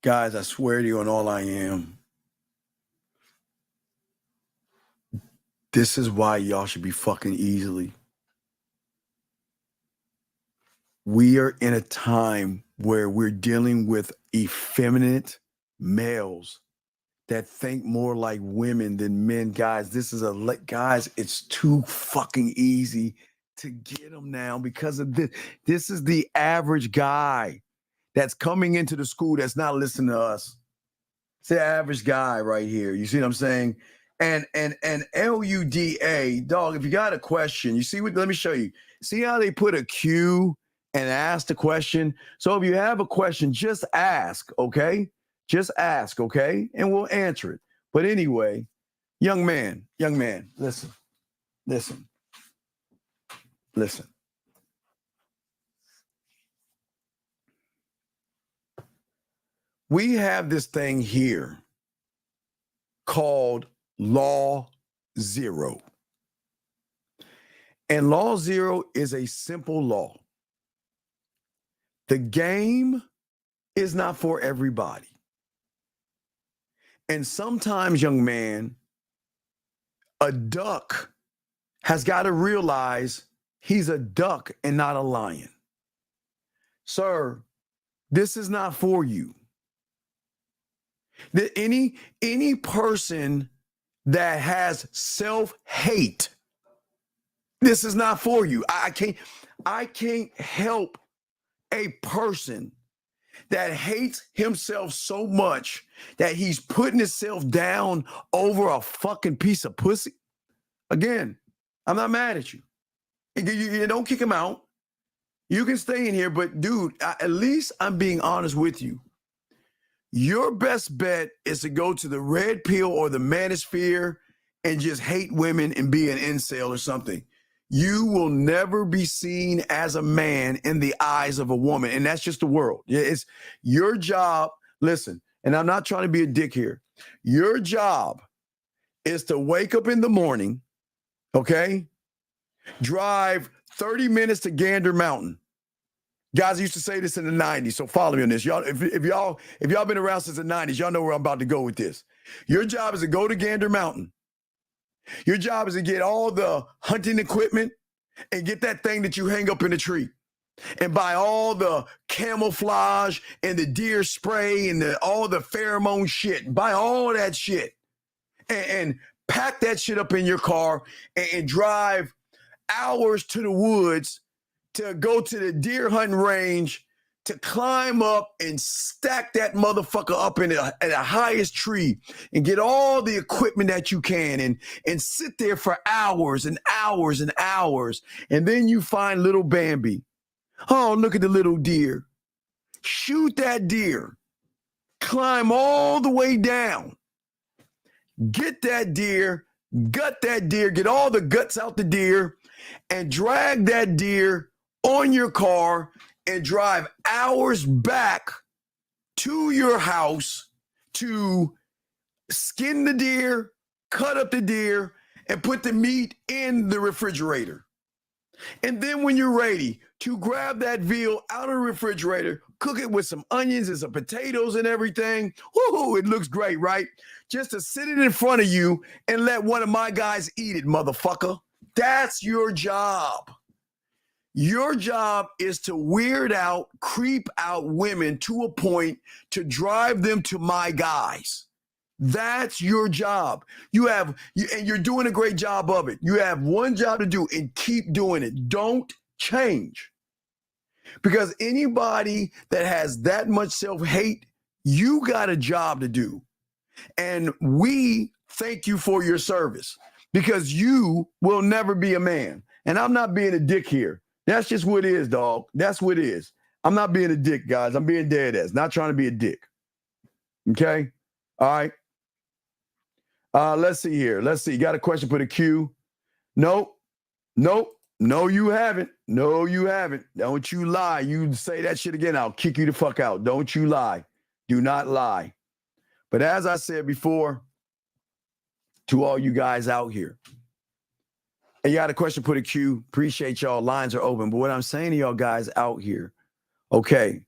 Guys, I swear to you on all I am, this is why y'all should be fucking easily. We are in a time where we're dealing with effeminate males that think more like women than men. Guys, it's too fucking easy to get them now because of this. This is the average guy that's coming into the school that's not listening to us. It's the average guy right here. You see what I'm saying? And LUDA, dog, if you got a question, you see what, let me show you. See how they put a Q and ask the question? So if you have a question, just ask, okay? Just ask, okay? And we'll answer it. But anyway, young man, listen. we have this thing here called Law Zero. And Law Zero is a simple law. The game is not for everybody. And sometimes, young man, a duck has got to realize he's a duck and not a lion. Sir, this is not for you. That any person that has self-hate, this is not for you. I can't help a person that hates himself so much that he's putting himself down over a fucking piece of pussy. Again, I'm not mad at you. You don't kick him out. You can stay in here, but dude, at least I'm being honest with you. Your best bet is to go to the red pill or the manosphere and just hate women and be an incel or something. You will never be seen as a man in the eyes of a woman. And that's just the world. It's your job. Listen, and I'm not trying to be a dick here. Your job is to wake up in the morning, okay? Drive 30 minutes to Gander Mountain. Guys used to say this in the 90s, so follow me on this. Y'all, if y'all been around since the 90s, y'all know where I'm about to go with this. Your job is to go to Gander Mountain. Your job is to get all the hunting equipment and get that thing that you hang up in the tree and buy all the camouflage and the deer spray and all the pheromone shit. Buy all that shit and pack that shit up in your car and drive hours to the woods to go to the deer hunting range to climb up and stack that motherfucker up in the highest tree and get all the equipment that you can and sit there for hours and hours and hours. And then you find little Bambi. Oh, look at the little deer. Shoot that deer. Climb all the way down. Get that deer, gut that deer, get all the guts out the deer, and drag that deer on your car and drive hours back to your house to skin the deer, cut up the deer, and put the meat in the refrigerator. And then when you're ready to grab that veal out of the refrigerator, cook it with some onions and some potatoes and everything. Woohoo, it looks great, right? Just to sit it in front of you and let one of my guys eat it, motherfucker. That's your job. Your job is to weird out, creep out women to a point to drive them to my guys. That's your job. And you're doing a great job of it. You have one job to do and keep doing it. Don't change. Because anybody that has that much self-hate, you got a job to do. And we thank you for your service because you will never be a man. And I'm not being a dick here. That's just what it is, dog. That's what it is. I'm not being a dick, guys. I'm being dead ass. Not trying to be a dick. Okay? All right. Let's see here. Let's see. You got a question for the queue? Nope. No, you haven't. No, you haven't. Don't you lie. You say that shit again, I'll kick you the fuck out. Don't you lie. Do not lie. But as I said before, to all you guys out here, and you got a question for the queue. Appreciate y'all. Lines are open. But what I'm saying to y'all guys out here, okay,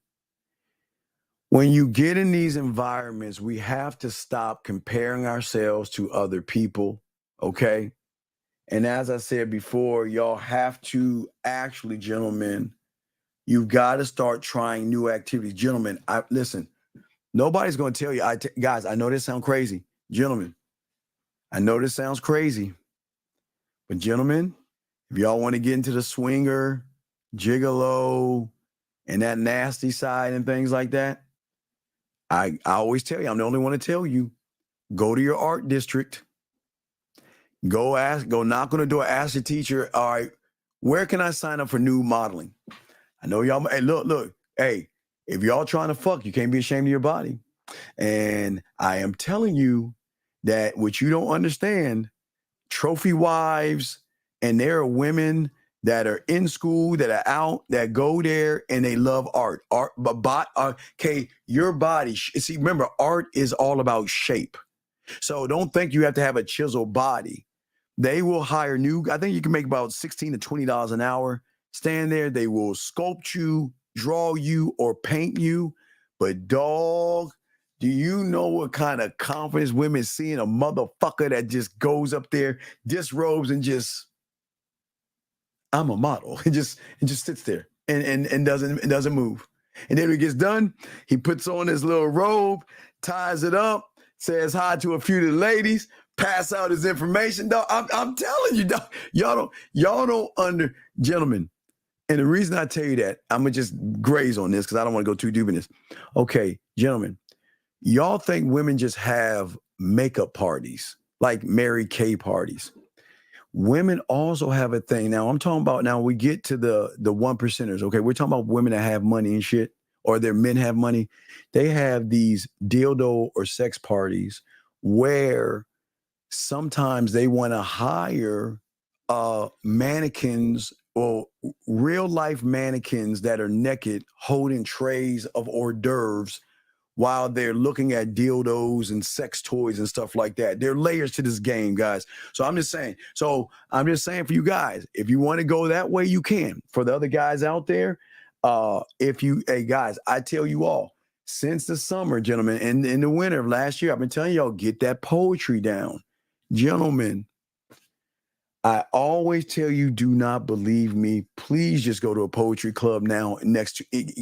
when you get in these environments, we have to stop comparing ourselves to other people, okay? And as I said before, y'all have to actually, gentlemen, you've got to start trying new activities. Gentlemen, listen, nobody's going to tell you. Guys, I know this sounds crazy. Gentlemen, I know this sounds crazy. But gentlemen, if y'all want to get into the swinger, gigolo, and that nasty side and things like that, I always tell you, I'm the only one to tell you, go to your art district. Go knock on the door, ask the teacher, all right, where can I sign up for new modeling? I know y'all, hey, look, hey, if y'all trying to fuck, you can't be ashamed of your body. And I am telling you that what you don't understand, trophy wives, and there are women that are in school, that are out, that go there and they love art. Okay, your body. See, remember, art is all about shape. So don't think you have to have a chiseled body. They will hire I think you can make about $16 to $20 an hour. Stand there, they will sculpt you, draw you, or paint you. But dog, do you know what kind of confidence women see in a motherfucker that just goes up there, disrobes, and just, I'm a model. It just sits there and doesn't move. And then when he gets done, he puts on his little robe, ties it up, says hi to a few of the ladies, pass out his information. Dog, I'm telling you, dog, y'all don't gentlemen. And the reason I tell you that, I'm gonna just graze on this because I don't want to go too deep in this. Okay, gentlemen, y'all think women just have makeup parties like Mary Kay parties? Women also have a thing. Now I'm talking about, now we get to the one percenters. Okay, we're talking about women that have money and shit, or their men have money. They have these dildo or sex parties where sometimes they want to hire mannequins or real life mannequins that are naked holding trays of hors d'oeuvres while they're looking at dildos and sex toys and stuff like that. There are layers to this game, guys. So I'm just saying for you guys, if you want to go that way, you can. For the other guys out there, hey guys, I tell you all, since the summer, gentlemen, and in the winter of last year, I've been telling y'all, get that poetry down. Gentlemen, I always tell you, do not believe me. Please just go to a poetry club now.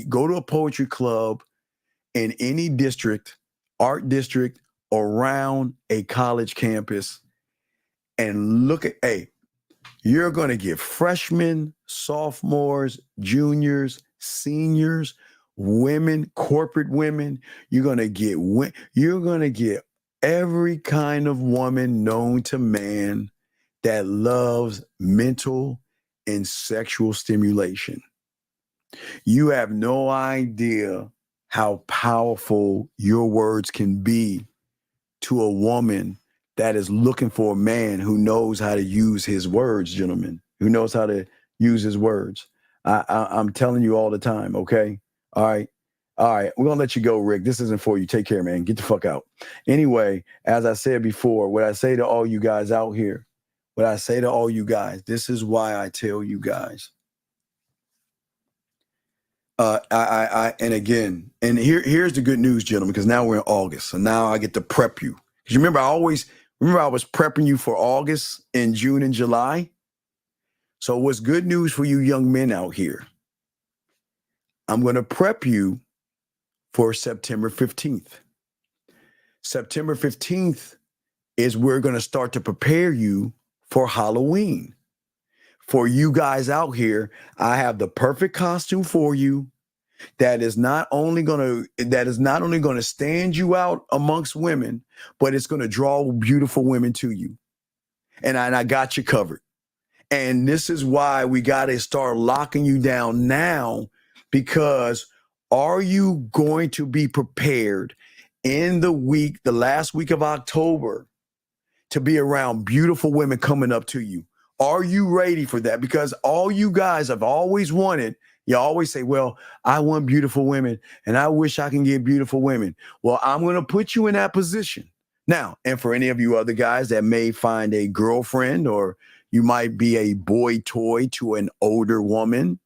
Go to a poetry club in any district, art district, around a college campus, and look at, you're going to get freshmen, sophomores, juniors, seniors, women, corporate women. You're going to get every kind of woman known to man that loves mental and sexual stimulation. You have no idea how powerful your words can be to a woman that is looking for a man who knows how to use his words, gentlemen, who knows how to use his words. I'm telling you all the time, okay? All right. We're going to let you go, Rick. This isn't for you. Take care, man. Get the fuck out. Anyway, as I said before, what I say to all you guys out here, this is why I tell you guys. And again, and here's the good news, gentlemen, because now we're in August. So now I get to prep you. Because you remember, I was prepping you for August and June and July. So what's good news for you young men out here? I'm going to prep you for September 15th. September 15th is we're going to start to prepare you for Halloween. For you guys out here, I have the perfect costume for you that is not only going to stand you out amongst women, but it's going to draw beautiful women to you. And I got you covered. And this is why we got to start locking you down now, because are you going to be prepared in the last week of October, to be around beautiful women coming up to you? Are you ready for that? Because all you guys have always wanted, you always say, well, I want beautiful women and I wish I can get beautiful women. Well, I'm going to put you in that position. Now, and for any of you other guys that may find a girlfriend, or you might be a boy toy to an older woman,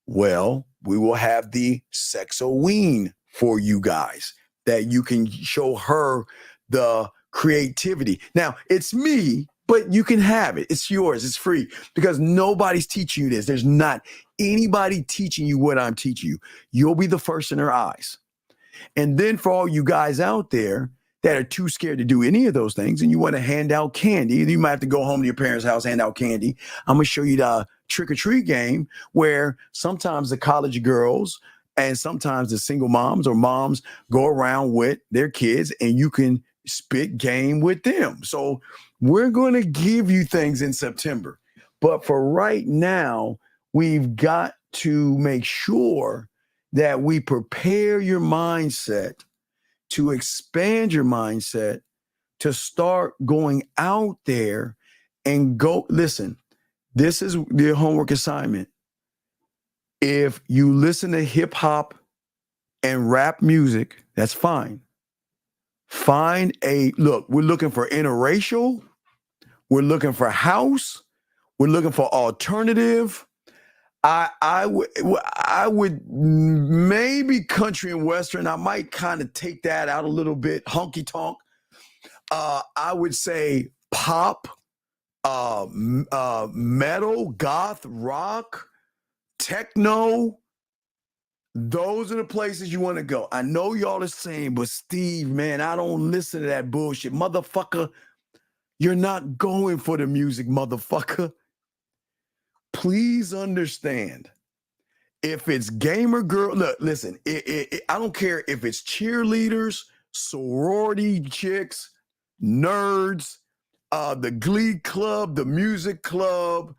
well, we will have the Sexoween for you guys that you can show her the creativity. Now, it's me, but you can have it. It's yours. It's free, because nobody's teaching you this. There's not anybody teaching you what I'm teaching you. You'll be the first in her eyes. And then for all you guys out there that are too scared to do any of those things and you want to hand out candy, you might have to go home to your parents' house, hand out candy. I'm going to show you the trick-or-treat game, where sometimes the college girls and sometimes the single moms or moms go around with their kids and you can spit game with them. So we're going to give you things in September. But for right now, we've got to make sure that we prepare your mindset, to expand your mindset, to start going out there and go. Listen, This is the homework assignment. If you listen to hip hop and rap music, that's fine. Find look, we're looking for interracial, we're looking for house, we're looking for alternative. I would maybe country and western. I might kind of take that out a little bit, honky tonk. I would say pop, metal, goth, rock, techno. Those are the places you want to go. I know y'all are saying, but Steve, man, I don't listen to that bullshit. Motherfucker, you're not going for the music, motherfucker. Please understand, if it's gamer girl, look, listen, I don't care if it's cheerleaders, sorority chicks, nerds, the glee club, the music club,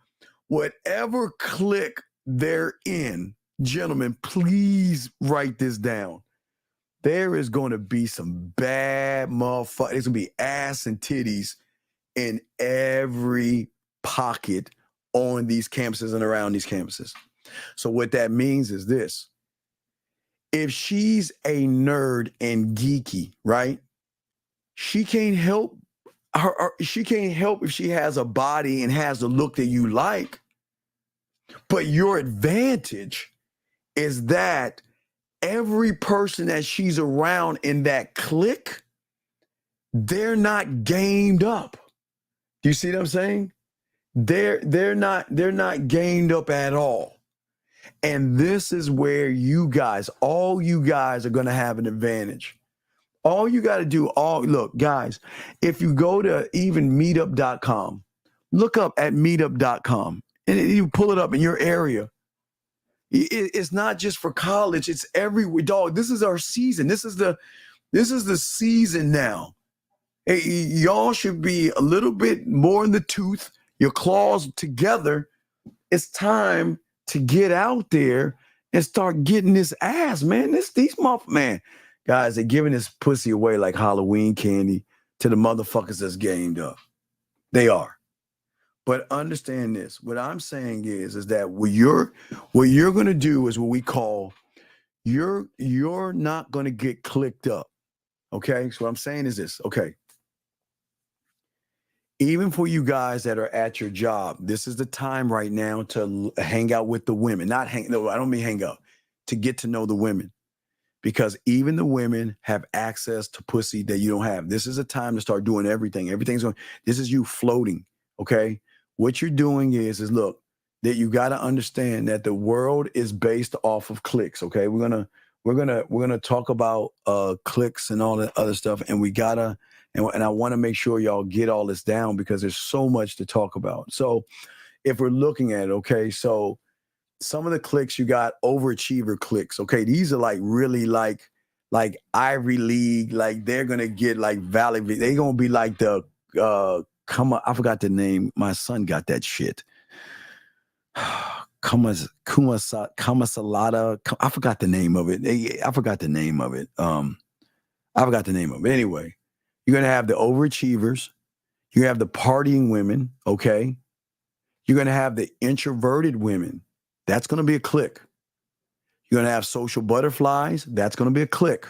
whatever clique they're in, gentlemen, please write this down. There is going to be some bad motherfuckers. There's going to be ass and titties in every pocket on these campuses and around these campuses. So what that means is this. If she's a nerd and geeky, right? She can't help she can't help if she has a body and has the look that you like. But your advantage is that every person that she's around in that clique, they're not gamed up. Do you see what I'm saying? They're not gamed up at all. And this is where all you guys are going to have an advantage. All you got to do, look, guys, if you go to even meetup.com, look up at meetup.com and you pull it up in your area. It's not just for college. It's everywhere. Dog, this is our season. This is the season now. Hey, y'all should be a little bit more in the tooth, your claws together. It's time to get out there and start getting this ass, man. Man, guys, they're giving this pussy away like Halloween candy to the motherfuckers that's gamed up. They are. But understand this. What I'm saying is that what you're going to do is what we call you're not going to get clicked up. Okay? So what I'm saying is this. Okay. Even for you guys that are at your job, this is the time right now to hang out with the women. I don't mean hang out, to get to know the women. Because even the women have access to pussy that you don't have. This is a time to start doing everything. This is you floating, okay? What you're doing is look, that you got to understand that the world is based off of clicks, okay? We're gonna talk about clicks and all that other stuff, and we gotta and I want to make sure y'all get all this down because there's so much to talk about. So if we're looking at it, okay, so some of the clicks, you got overachiever clicks, okay? These are like really like Ivy League, like they're gonna get like Valley, they're gonna be like the I forgot the name. My son got that shit. Kamasalada. I forgot the name of it. I forgot the name of it. Anyway, you're gonna have the overachievers. You have the partying women. Okay. You're gonna have the introverted women. That's gonna be a clique. You're gonna have social butterflies. That's gonna be a clique.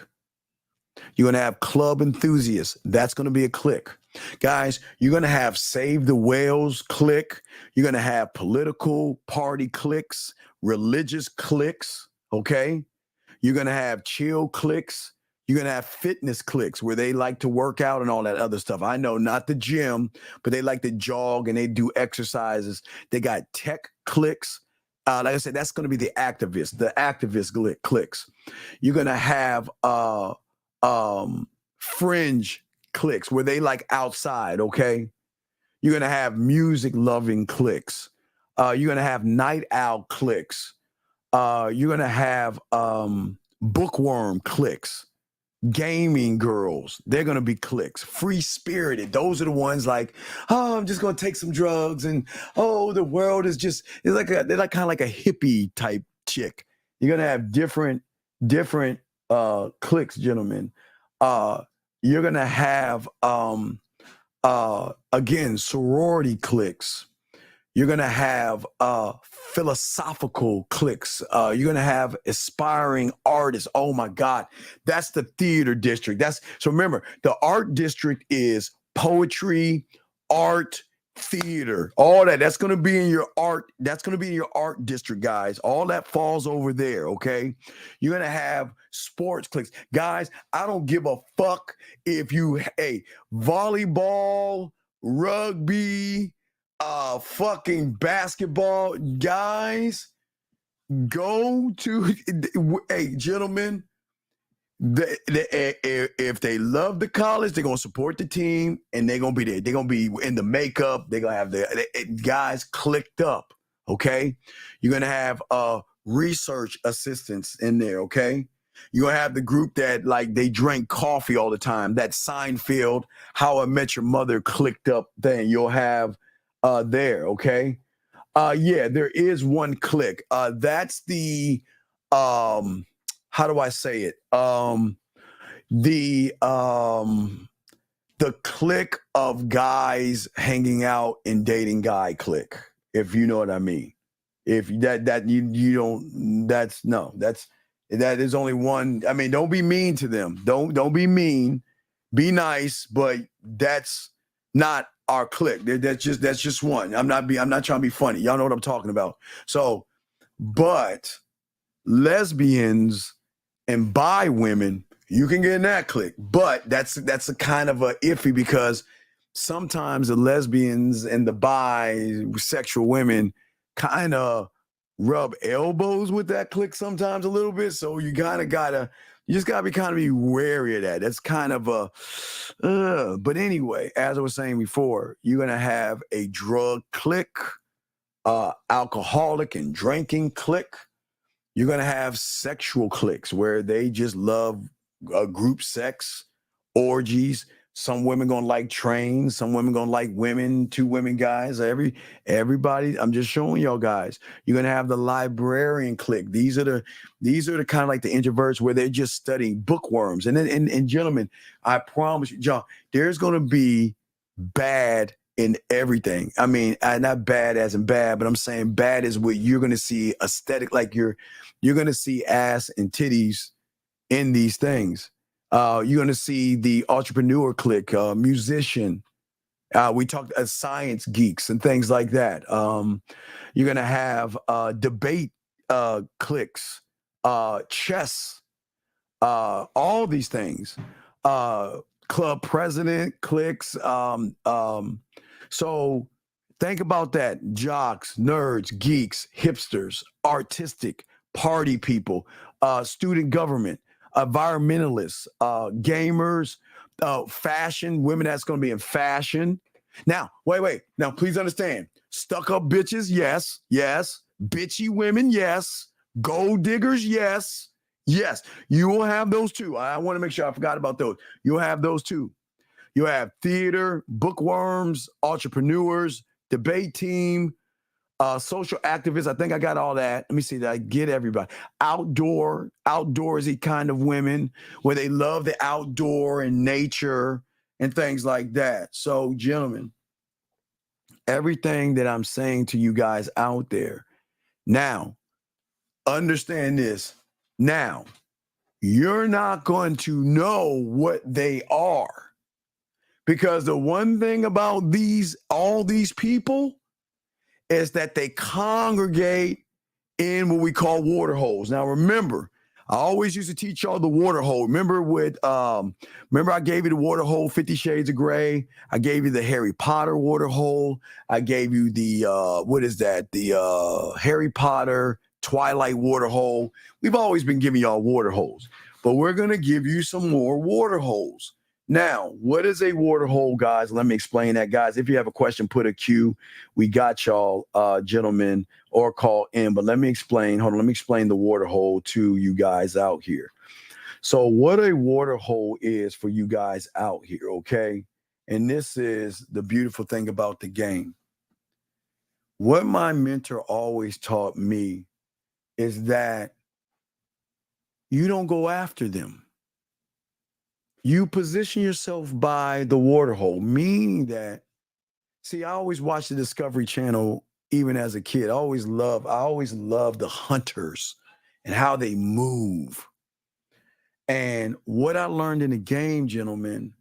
You're going to have club enthusiasts. That's going to be a clique. Guys, you're going to have Save the Whales clique. You're going to have political party cliques, religious cliques, okay? You're going to have chill cliques. You're going to have fitness cliques where they like to work out and all that other stuff. I know, not the gym, but they like to jog and they do exercises. They got tech cliques. Like I said, that's going to be the activist cliques. You're going to have fringe cliques where they like outside, okay? You're going to have music loving cliques. You're going to have night owl cliques. You're going to have bookworm cliques. Gaming girls, they're going to be cliques. Free spirited, those are the ones like, oh, I'm just going to take some drugs and oh, the world is just, they're like kind of like a hippie type chick. You're going to have different cliques, gentlemen. You're going to have, again, sorority cliques. You're going to have philosophical cliques. You're going to have aspiring artists. Oh my God. That's the theater district. So remember, the art district is poetry, art, theater, all that. That's going to be in your art. That's going to be in your art district, guys. All that falls over there. Okay. You're going to have sports cliques. Guys, I don't give a fuck if you, volleyball, rugby, fucking basketball, guys, go to, hey, gentlemen, if they love the college, they're going to support the team and they're going to be there. They're going to be in the makeup. They're going to have the guys clicked up. Okay. You're going to have research assistants in there. Okay. You're going to have the group that like they drink coffee all the time. That Seinfeld, How I Met Your Mother clicked up thing. You'll have there. Okay. Yeah, there is one click. That's the how do I say it? The clique of guys hanging out and dating guy clique, if you know what I mean. If that you don't, that is only one. I mean, don't be mean to them. Don't be mean. Be nice, but that's not our clique. That's just one. I'm not trying to be funny. Y'all know what I'm talking about. So, but lesbians and bi women, you can get in that clique, but that's a kind of a iffy because sometimes the lesbians and the bisexual women kind of rub elbows with that clique sometimes a little bit. So you just gotta be wary of that. That's kind of a, but anyway, as I was saying before, you're gonna have a drug clique, alcoholic and drinking clique. You're going to have sexual cliques where they just love group sex, orgies. Some women going to like trains. Some women going to like women, 2 women guys. Everybody, I'm just showing y'all guys. You're going to have the librarian clique. These are the kind of like the introverts where they're just studying bookworms. And then, and gentlemen, I promise you, John, there's going to be bad in everything. I mean, not bad as in bad, but I'm saying bad is what you're going to see aesthetic, like you're going to see ass and titties in these things. You're going to see the entrepreneur clique, musician. We talked science geeks and things like that. You're going to have debate cliques, chess, all these things. Club president cliques. So think about that. Jocks, nerds, geeks, hipsters, artistic, party people, student government, environmentalists, gamers, fashion, women that's going to be in fashion. Now, wait. Now, please understand. Stuck up bitches, yes. Bitchy women, yes. Gold diggers, yes. Yes, you will have those too. I want to make sure I forgot about those. You'll have those too. You'll have theater, bookworms, entrepreneurs, debate team, social activists. I think I got all that. Let me see that I get everybody. Outdoorsy kind of women where they love the outdoor and nature and things like that. So, gentlemen, everything that I'm saying to you guys out there, now, understand this. Now, you're not going to know what they are because the one thing about all these people is that they congregate in what we call water holes. Now, remember, I always used to teach y'all the water hole. Remember I gave you the water hole, 50 Shades of Grey. I gave you the Harry Potter water hole. I gave you the, the Harry Potter Twilight water hole. We've always been giving y'all water holes, but we're going to give you some more water holes. Now, what is a water hole, guys? Let me explain that, guys. If you have a question, put a Q. We got y'all, gentlemen, or call in. But let me explain. Hold on. Let me explain the water hole to you guys out here. So what a water hole is for you guys out here, okay? And this is the beautiful thing about the game. What my mentor always taught me is that you don't go after them. You position yourself by the water hole, meaning that, see, I always watch the Discovery Channel even as a kid. I always loved the hunters and how they move. And what I learned in the game, gentlemen,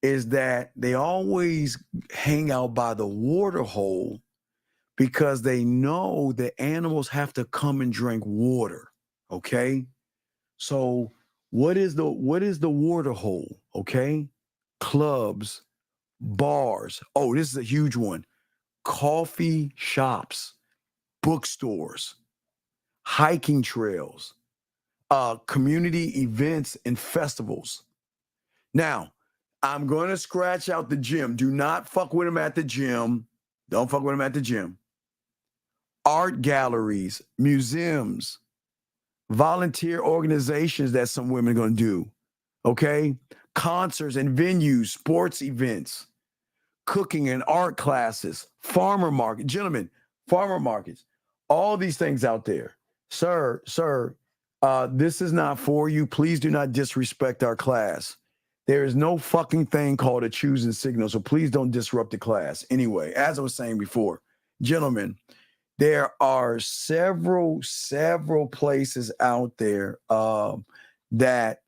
is that they always hang out by the water hole because they know the animals have to come and drink water. Okay. So what is the water hole? Okay. Clubs, bars. Oh, this is a huge one. Coffee shops, bookstores, hiking trails, community events and festivals. Now, I'm going to scratch out the gym. Do not fuck with them at the gym. Don't fuck with them at the gym. Art galleries, museums, volunteer organizations that some women are going to do. Okay? Concerts and venues, sports events, cooking and art classes, farmer market. Gentlemen, farmer markets, all these things out there. Sir, this is not for you. Please do not disrespect our class. There is no fucking thing called a choosing signal, so please don't disrupt the class. Anyway, as I was saying before, gentlemen, there are several places out there that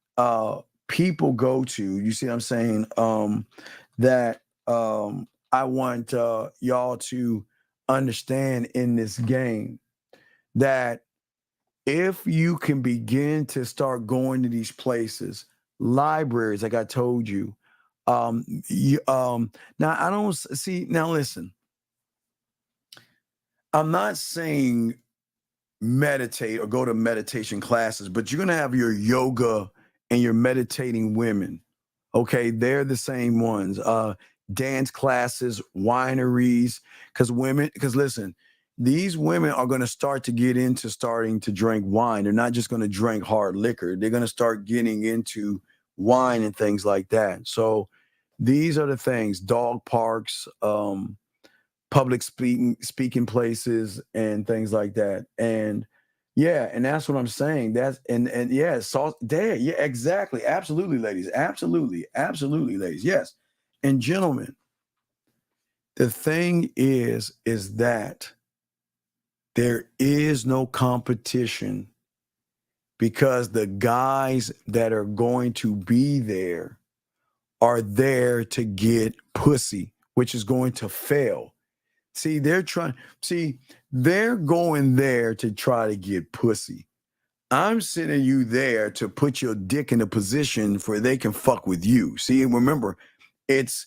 people go to. You see what I'm saying? That I want y'all to understand in this game that if you can begin to start going to these places, libraries, like I told you, now I don't see. Now listen, I'm not saying meditate or go to meditation classes, but you're gonna have your yoga and your meditating women. Okay, they're the same ones. Dance classes, wineries, because listen, these women are going to start to get into starting to drink wine. They're not just going to drink hard liquor. They're going to start getting into wine and things like that. So these are the things: dog parks, public speaking places, and things like that. And yeah, and that's what I'm saying. That's and yeah, there, yeah, exactly, absolutely, ladies, absolutely, ladies, yes, and gentlemen. The thing is that there is no competition because the guys that are going to be there are there to get pussy, which is going to fail. See, they're going there to try to get pussy. I'm sending you there to put your dick in a position where they can fuck with you. See, remember, it's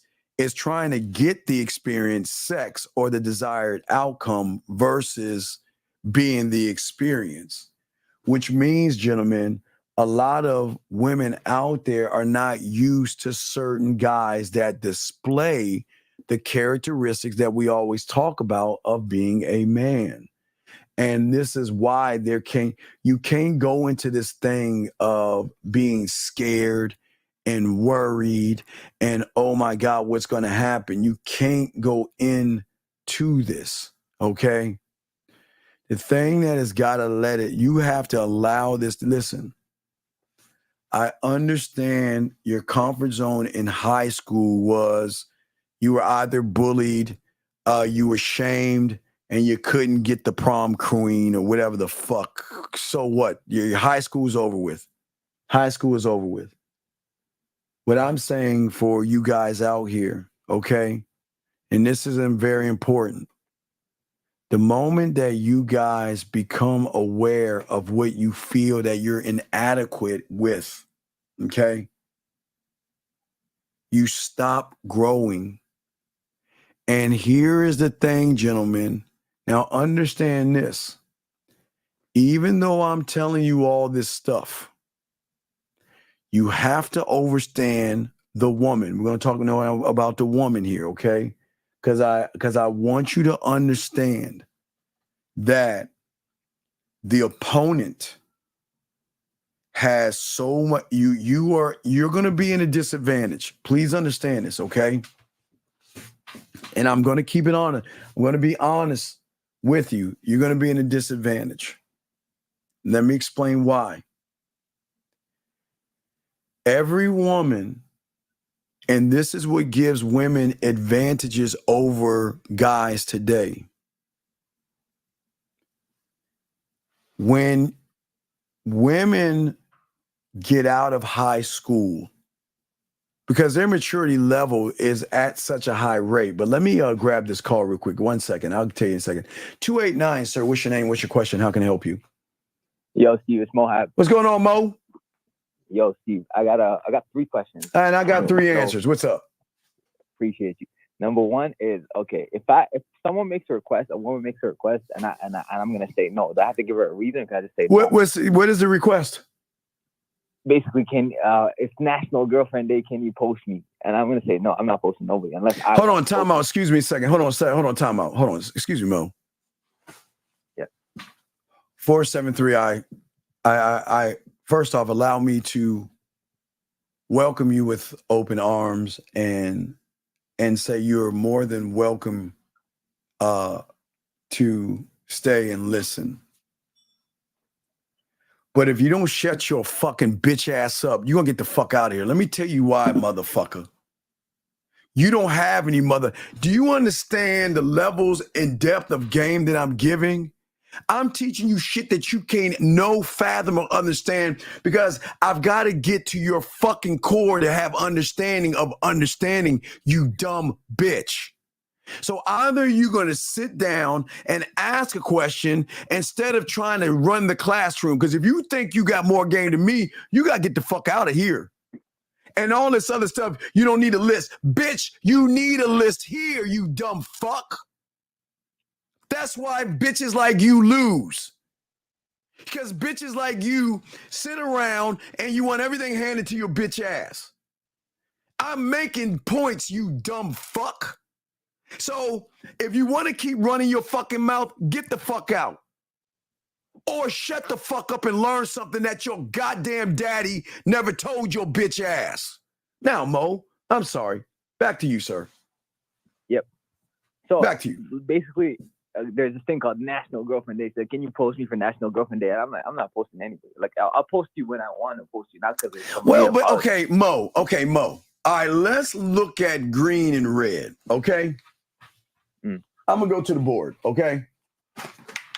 trying to get the experience, sex, or the desired outcome versus being the experience, which means, gentlemen, a lot of women out there are not used to certain guys that display the characteristics that we always talk about of being a man. And this is why you can't go into this thing of being scared and worried and, oh my God, what's going to happen? You can't go into this, okay? The thing that has got to you have to allow this to listen. I understand your comfort zone in high school was you were either bullied, you were shamed, and you couldn't get the prom queen or whatever the fuck. So what? Your high school is over with. High school is over with. What I'm saying for you guys out here, okay, and this is very important. The moment that you guys become aware of what you feel that you're inadequate with, okay, you stop growing. And here is the thing, gentlemen. Now understand this. Even though I'm telling you all this stuff, you have to understand the woman. We're going to talk now about the woman here, okay? Because I want you to understand that the opponent has so much. You're going to be in a disadvantage. Please understand this, okay? And I'm going to keep it on. I'm going to be honest with you. You're going to be in a disadvantage. Let me explain why. Every woman, and this is what gives women advantages over guys today. when women get out of high school, because their maturity level is at such a high rate. But let me grab this call real quick. 1 second. I'll tell you in a second. 289, sir. What's your name? What's your question? How can I help you? Yo, Steve, it's Mohab. What's going on, Mo? Yo, Steve, I got 3 questions. And I got 3 answers. What's up? Appreciate you. Number 1 is, okay, if someone makes a request, a woman makes a request, and I'm gonna say no, do I have to give her a reason? Can I just say no? What is the request? Basically, it's National Girlfriend Day, can you post me? And I'm gonna say no, I'm not posting nobody unless I Hold on, time out. Excuse me a second. Hold on, time out. Hold on. Excuse me, Mo. Yeah. 473, I first off, allow me to welcome you with open arms and say you're more than welcome to stay and listen. But if you don't shut your fucking bitch ass up, you're gonna get the fuck out of here. Let me tell you why, motherfucker. You don't have any mother. Do you understand the levels and depth of game that I'm giving? I'm teaching you shit that you can't fathom or understand, because I've got to get to your fucking core to have understanding of understanding, you dumb bitch. So either you're going to sit down and ask a question instead of trying to run the classroom, because if you think you got more game than me, you got to get the fuck out of here. And all this other stuff, you don't need a list. Bitch, you need a list here, you dumb fuck. That's why bitches like you lose. Because bitches like you sit around and you want everything handed to your bitch ass. I'm making points, you dumb fuck. So if you want to keep running your fucking mouth, get the fuck out. Or shut the fuck up and learn something that your goddamn daddy never told your bitch ass. Now, Mo, I'm sorry. Back to you, sir. Yep. So back to you. Basically, there's this thing called National Girlfriend Day. So can you post me for National Girlfriend Day? I'm not posting anything. Like I'll post you when I want to post you, not because it's okay, Mo. All right, let's look at green and red. Okay. I'm gonna go to the board. Okay.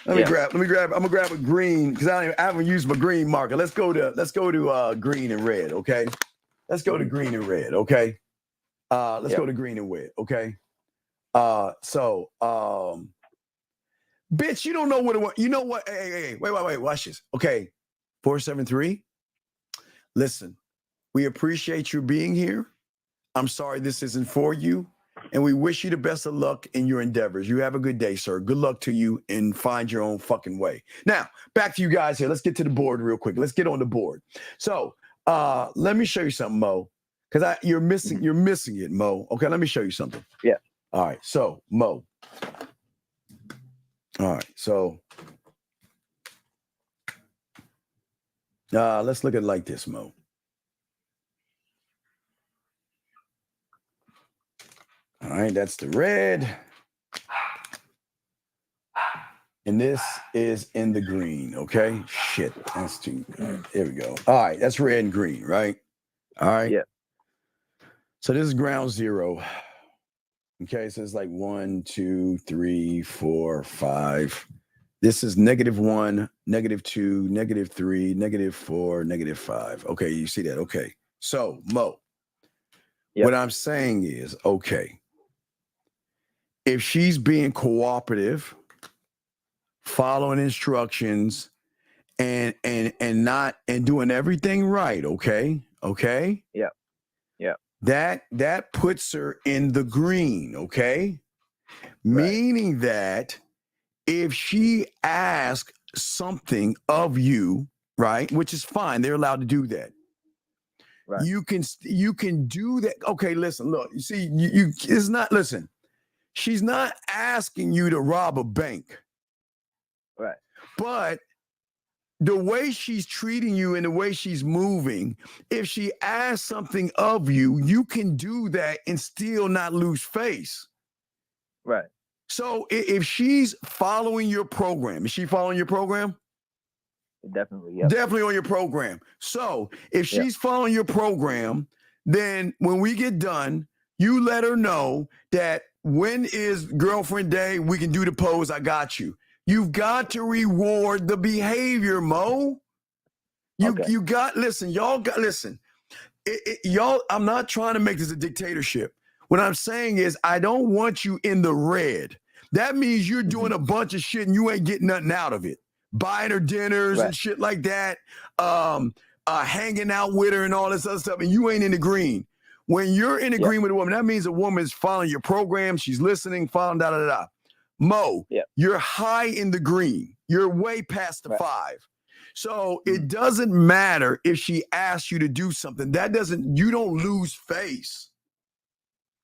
I'm gonna grab a green because I haven't used my green marker. Let's go to green and red. Okay. Let's go to green and red. Okay. Let's go to green and red. Okay. Bitch, you don't know what it was. You know what? Hey, wait, watch this. Okay. 473. Listen, we appreciate you being here. I'm sorry this isn't for you. And we wish you the best of luck in your endeavors. You have a good day, sir. Good luck to you and find your own fucking way. Now, back to you guys here. Let's get to the board real quick. Let's get on the board. So let me show you something, Mo. Because you're missing it, Mo. Okay, let me show you something. Yeah. All right. So, Mo. All right. So let's look at it like this, Mo. All right, that's the red. And this is in the green, okay? Shit, that's too good. There we go. All right, that's red and green, right? All right. Yeah. So this is ground zero. Okay, so it's like 1, 2, 3, 4, 5. This is -1, -2, -3, -4, -5. Okay, you see that? Okay. So, Mo, what I'm saying is, okay, if she's being cooperative, following instructions, and doing everything right, okay? Yeah. That puts her in the green, okay? Right. Meaning that if she asks something of you, right, which is fine, they're allowed to do that. Right. You can do that. Okay, listen, look, you see, it's not, listen, she's not asking you to rob a bank. Right. But the way she's treating you and the way she's moving, if she asks something of you, you can do that and still not lose face. Right. So if she's following your program, is she following your program? Definitely, yeah. Definitely on your program. So if she's following your program, then when we get done, you let her know that when is girlfriend day, we can do the pose, I got you. You've got to reward the behavior, Mo. You got, listen, y'all got, listen. Y'all, I'm not trying to make this a dictatorship. What I'm saying is I don't want you in the red. That means you're doing a bunch of shit and you ain't getting nothing out of it. Buying her dinners and shit like that, hanging out with her and all this other stuff, and you ain't in the green. When you're in the green with a woman, that means a woman's following your program, she's listening, following da-da-da-da. Mo, you're high in the green. You're way past the 5. So it doesn't matter if she asks you to do something. You don't lose face.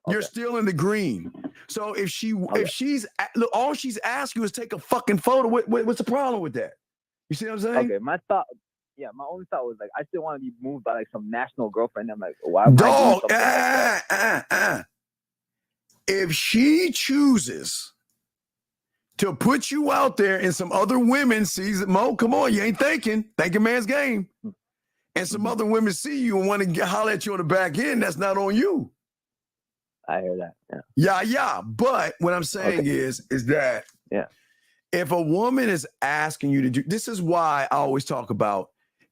You're still in the green. So if she's look, all she's asking you is take a fucking photo. What's the problem with that? You see what I'm saying? Okay, my only thought was like I still want to be moved by like some national girlfriend. I'm like, why am I doing something like that? If she chooses to put you out there and some other women sees it, Mo, come on, you ain't thinking man's game. And some other women see you and want to holler at you on the back end, that's not on you. I hear that. Yeah. But what I'm saying is that if a woman is asking you to do, this is why I always talk about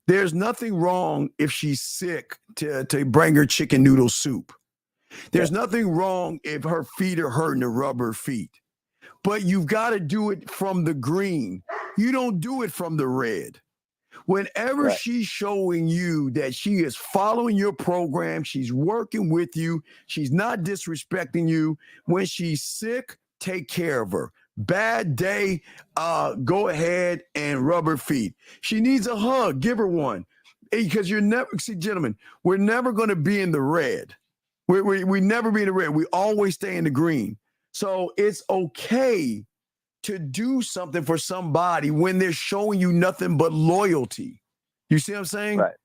there's nothing wrong if she's sick to bring her chicken noodle soup. There's nothing wrong if her feet are hurting to rub her feet. But you've got to do it from the green. You don't do it from the red. Whenever she's showing you that she is following your program, she's working with you, she's not disrespecting you. When she's sick, take care of her. Bad day, go ahead and rub her feet. She needs a hug, give her one. Because gentlemen, we're never going to be in the red. We never be in the red. We always stay in the green. So it's okay to do something for somebody when they're showing you nothing but loyalty. You see what I'm saying? Right.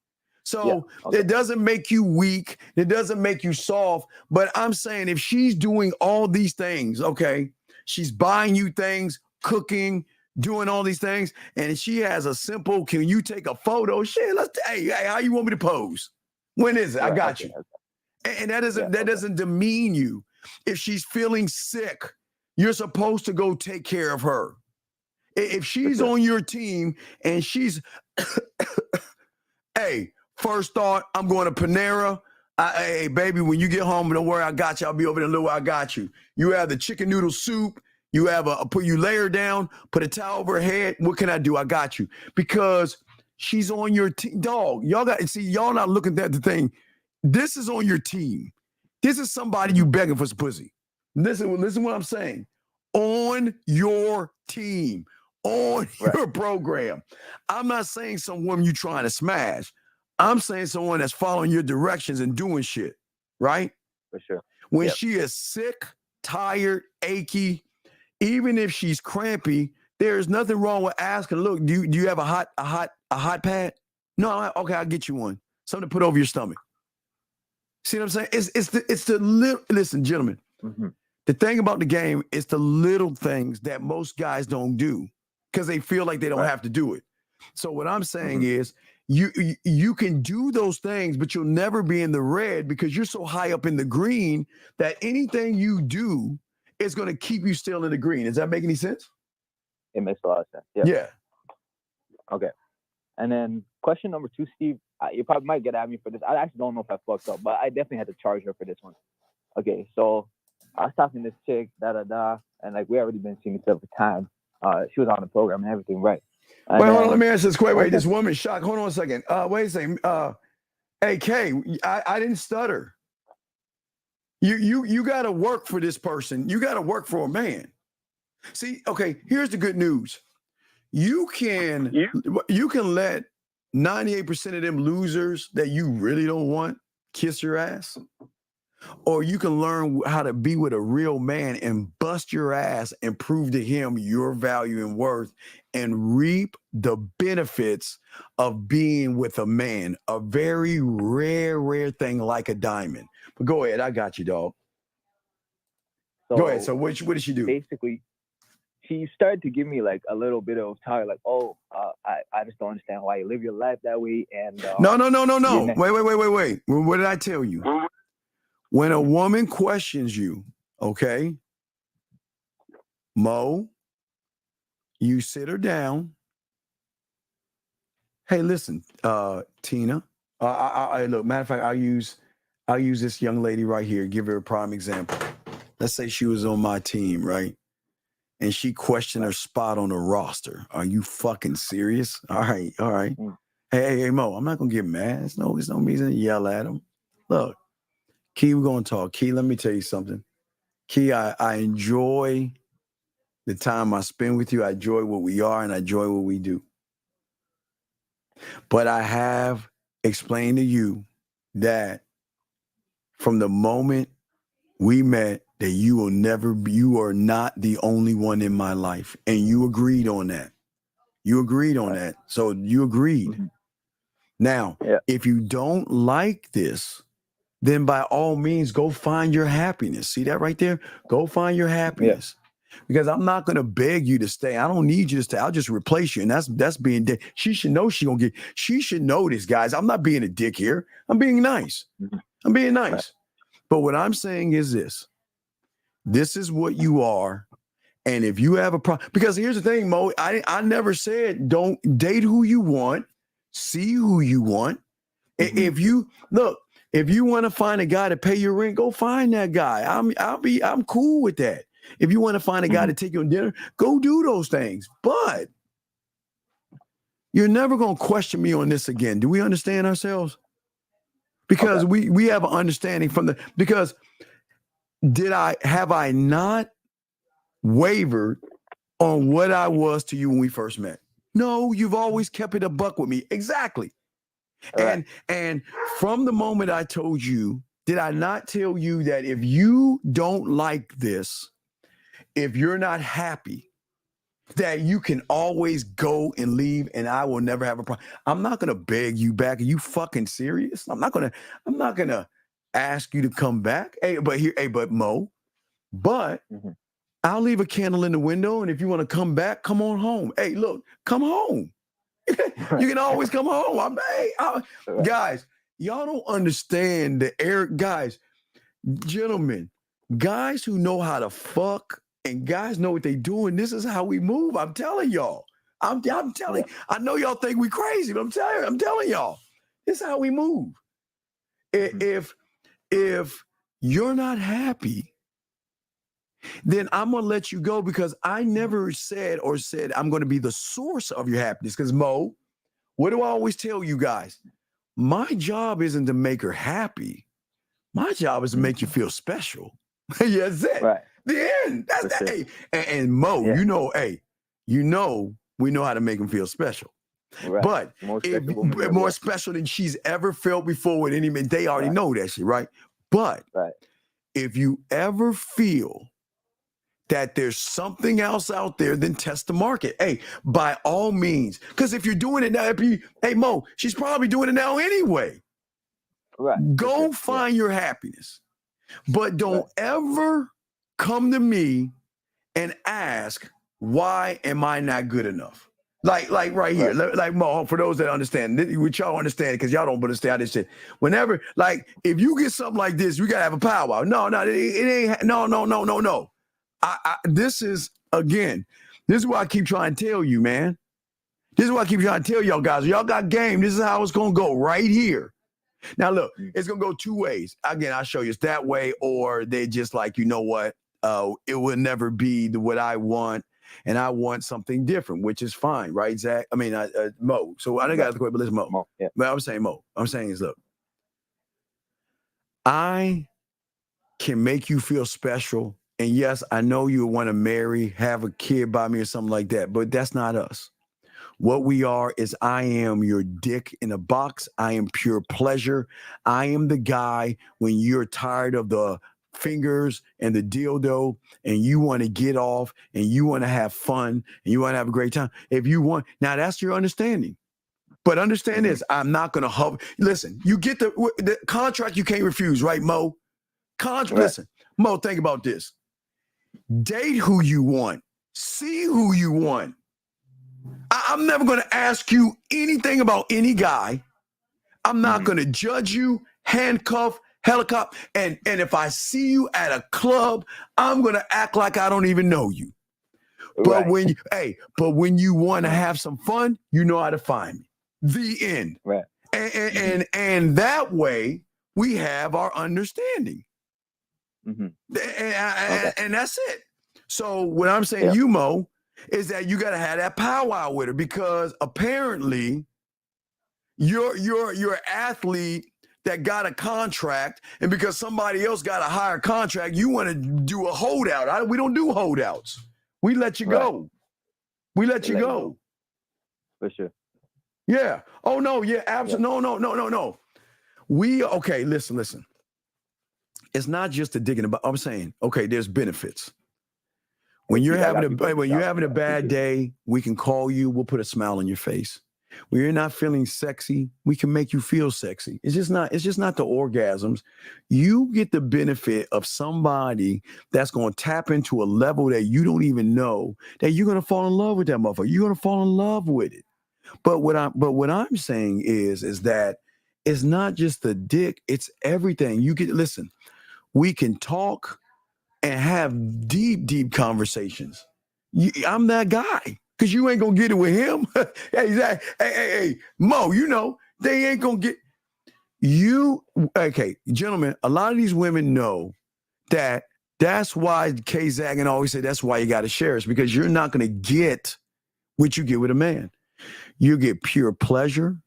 So it doesn't make you weak. It doesn't make you soft. But I'm saying if she's doing all these things, she's buying you things, cooking, doing all these things, and she has a simple, can you take a photo? Shit, hey, how you want me to pose? When is it? I got you. And that doesn't demean you. If she's feeling sick, you're supposed to go take care of her. If she's on your team and she's, hey, first thought, I'm going to Panera. Hey, baby, when you get home, don't worry, I got you. I'll be over there. Look, I got you. You have the chicken noodle soup. You have you lay her down, put a towel over her head. What can I do? I got you. Because she's on your team. Dog, y'all not looking at the thing. This is on your team. This is somebody you begging for some pussy. Listen what I'm saying. On your team, on your program. I'm not saying some woman you trying to smash. I'm saying someone that's following your directions and doing shit, right? For sure. When she is sick, tired, achy, even if she's crampy, there's nothing wrong with asking, look, do you have a hot pad? No, okay, I'll get you one. Something to put over your stomach. See what I'm saying? It's the little, listen, gentlemen, the thing about the game is the little things that most guys don't do because they feel like they don't have to do it. So what I'm saying is you can do those things, but you'll never be in the red because you're so high up in the green that anything you do is going to keep you still in the green. Does that make any sense? It makes a lot of sense. Yeah. Okay. And then question number 2, Steve, you probably might get at me for this. I actually don't know if I fucked up, but I definitely had to charge her for this one. Okay, so I was talking to this chick, and like we already been seeing each other for time. She was on the program and everything, right? And wait, hold on, let me ask this quick. Wait, this woman shocked. Hold on a second. Wait a second. Hey, Kay, I didn't stutter. You got to work for this person. You got to work for a man. See, okay, here's the good news. You can let 98% of them losers that you really don't want kiss your ass, or you can learn how to be with a real man and bust your ass and prove to him your value and worth and reap the benefits of being with a man, a very rare thing like a diamond. But go ahead, I got you, dog. Go ahead. So what did she do? Basically, she started to give me like a little bit of time, like, I just don't understand why you live your life that way. And no. Wait. What did I tell you? When a woman questions you, okay, Mo, you sit her down. Hey, listen, Tina. Look, matter of fact, I'll use this young lady right here. Give her a prime example. Let's say she was on my team, right? And she questioned her spot on the roster. Are you fucking serious? All right. Hey, Mo, I'm not gonna get mad. It's no reason to yell at him. Look, Key, we're gonna talk. Key, let me tell you something. Key, I enjoy the time I spend with you. I enjoy what we are and I enjoy what we do. But I have explained to you that from the moment we met, that you are not the only one in my life. And you agreed on that. So you agreed. Mm-hmm. Now, if you don't like this, then by all means, go find your happiness. See that right there? Go find your happiness. Because I'm not going to beg you to stay. I don't need you to stay. I'll just replace you. And that's being dick. She should know she should know this, guys. I'm not being a dick here. I'm being nice. I'm being nice. Right. But what I'm saying is this. This is what you are. And if you have a problem, because here's the thing, Mo, I never said don't date who you want, see who you want. Mm-hmm. If you want to find a guy to pay your rent, go find that guy. I'm cool with that. If you want to find a guy to take you on dinner, go do those things. But you're never going to question me on this again. Do we understand ourselves? Because we have an understanding because have I not wavered on what I was to you when we first met? No, you've always kept it a buck with me. Exactly. Right. And from the moment I told you, did I not tell you that if you don't like this, if you're not happy, that you can always go and leave and I will never have a problem. I'm not going to beg you back. Are you fucking serious? I'm not going to ask you to come back. But Mo, I'll leave a candle in the window. And if you want to come back, come on home. Hey, look, come home. You can always come home. Guys, y'all don't understand the air. Guys, gentlemen, guys who know how to fuck and guys know what they doing. This is how we move. I'm telling y'all. I'm telling. I know y'all think we crazy, but I'm telling y'all. This is how we move. If you're not happy, then I'm gonna let you go because I never said I'm gonna be the source of your happiness. Because Mo, what do I always tell you guys? My job isn't to make her happy. My job is to make you feel special. Yeah, that's it. Right. The end. That's that. Hey, and Mo, we know how to make them feel special. Right. But more special than she's ever felt before with any man. They already know that shit, right? But if you ever feel that there's something else out there, then test the market. Hey, by all means. Because if you're doing it now, hey, Mo, she's probably doing it now anyway. Right. Go find your happiness. But don't ever come to me and ask, why am I not good enough? Like right here, like Mo, for those that understand, which y'all understand because y'all don't understand this shit. Whenever, like, if you get something like this, we gotta have a powwow. No, it ain't. No. This is what I keep trying to tell you, man. This is what I keep trying to tell y'all guys. Y'all got game. This is how it's gonna go right here. Now, look, it's going to go two ways. Again, I'll show you it's that way, or they just like, you know what? It will never be what I want, and I want something different, which is fine, right, Zach? I mean, Mo. So I don't got to quit, but listen, Mo. Yeah. But I'm saying, Mo. I'm saying is, look, I can make you feel special. And yes, I know you want to marry, have a kid by me or something like that, but that's not us. What we are is I am your dick in a box. I am pure pleasure. I am the guy when you're tired of the fingers and the dildo and you want to get off and you want to have fun and you want to have a great time. If you want, now that's your understanding. But understand this, I'm not going to hover. Listen, you get the contract you can't refuse, right, Mo? Listen, Mo, think about this. Date who you want. See who you want. I'm never going to ask you anything about any guy. I'm not going to judge you, handcuff, helicopter. And if I see you at a club, I'm going to act like I don't even know you. But when you want to have some fun, you know how to find me. The end. Right. And that way we have our understanding. Mm-hmm. And that's it. So what I'm saying to you, Mo, is that you got to have that powwow with her, because apparently you're an athlete that got a contract, and because somebody else got a higher contract, you want to do a holdout. We don't do holdouts. We let you go. We let you go. For sure. Yeah. Oh no. Yeah. Absolutely. No. Listen. It's not just the digging about. I'm saying, okay, there's benefits. When you're having a bad day, we can call you. We'll put a smile on your face. When you're not feeling sexy, we can make you feel sexy. It's just not the orgasms. You get the benefit of somebody that's going to tap into a level that you don't even know that you're going to fall in love with that motherfucker. You're going to fall in love with it. But what I'm saying is that it's not just the dick, it's everything. Listen, we can talk and have deep conversations. I'm that guy. Because you ain't going to get it with him. Hey, Mo, they ain't going to get you. Okay, gentlemen, a lot of these women know that's why Kay Zagan always say that's why you got to share us, because you're not going to get what you get with a man. You get pure pleasure.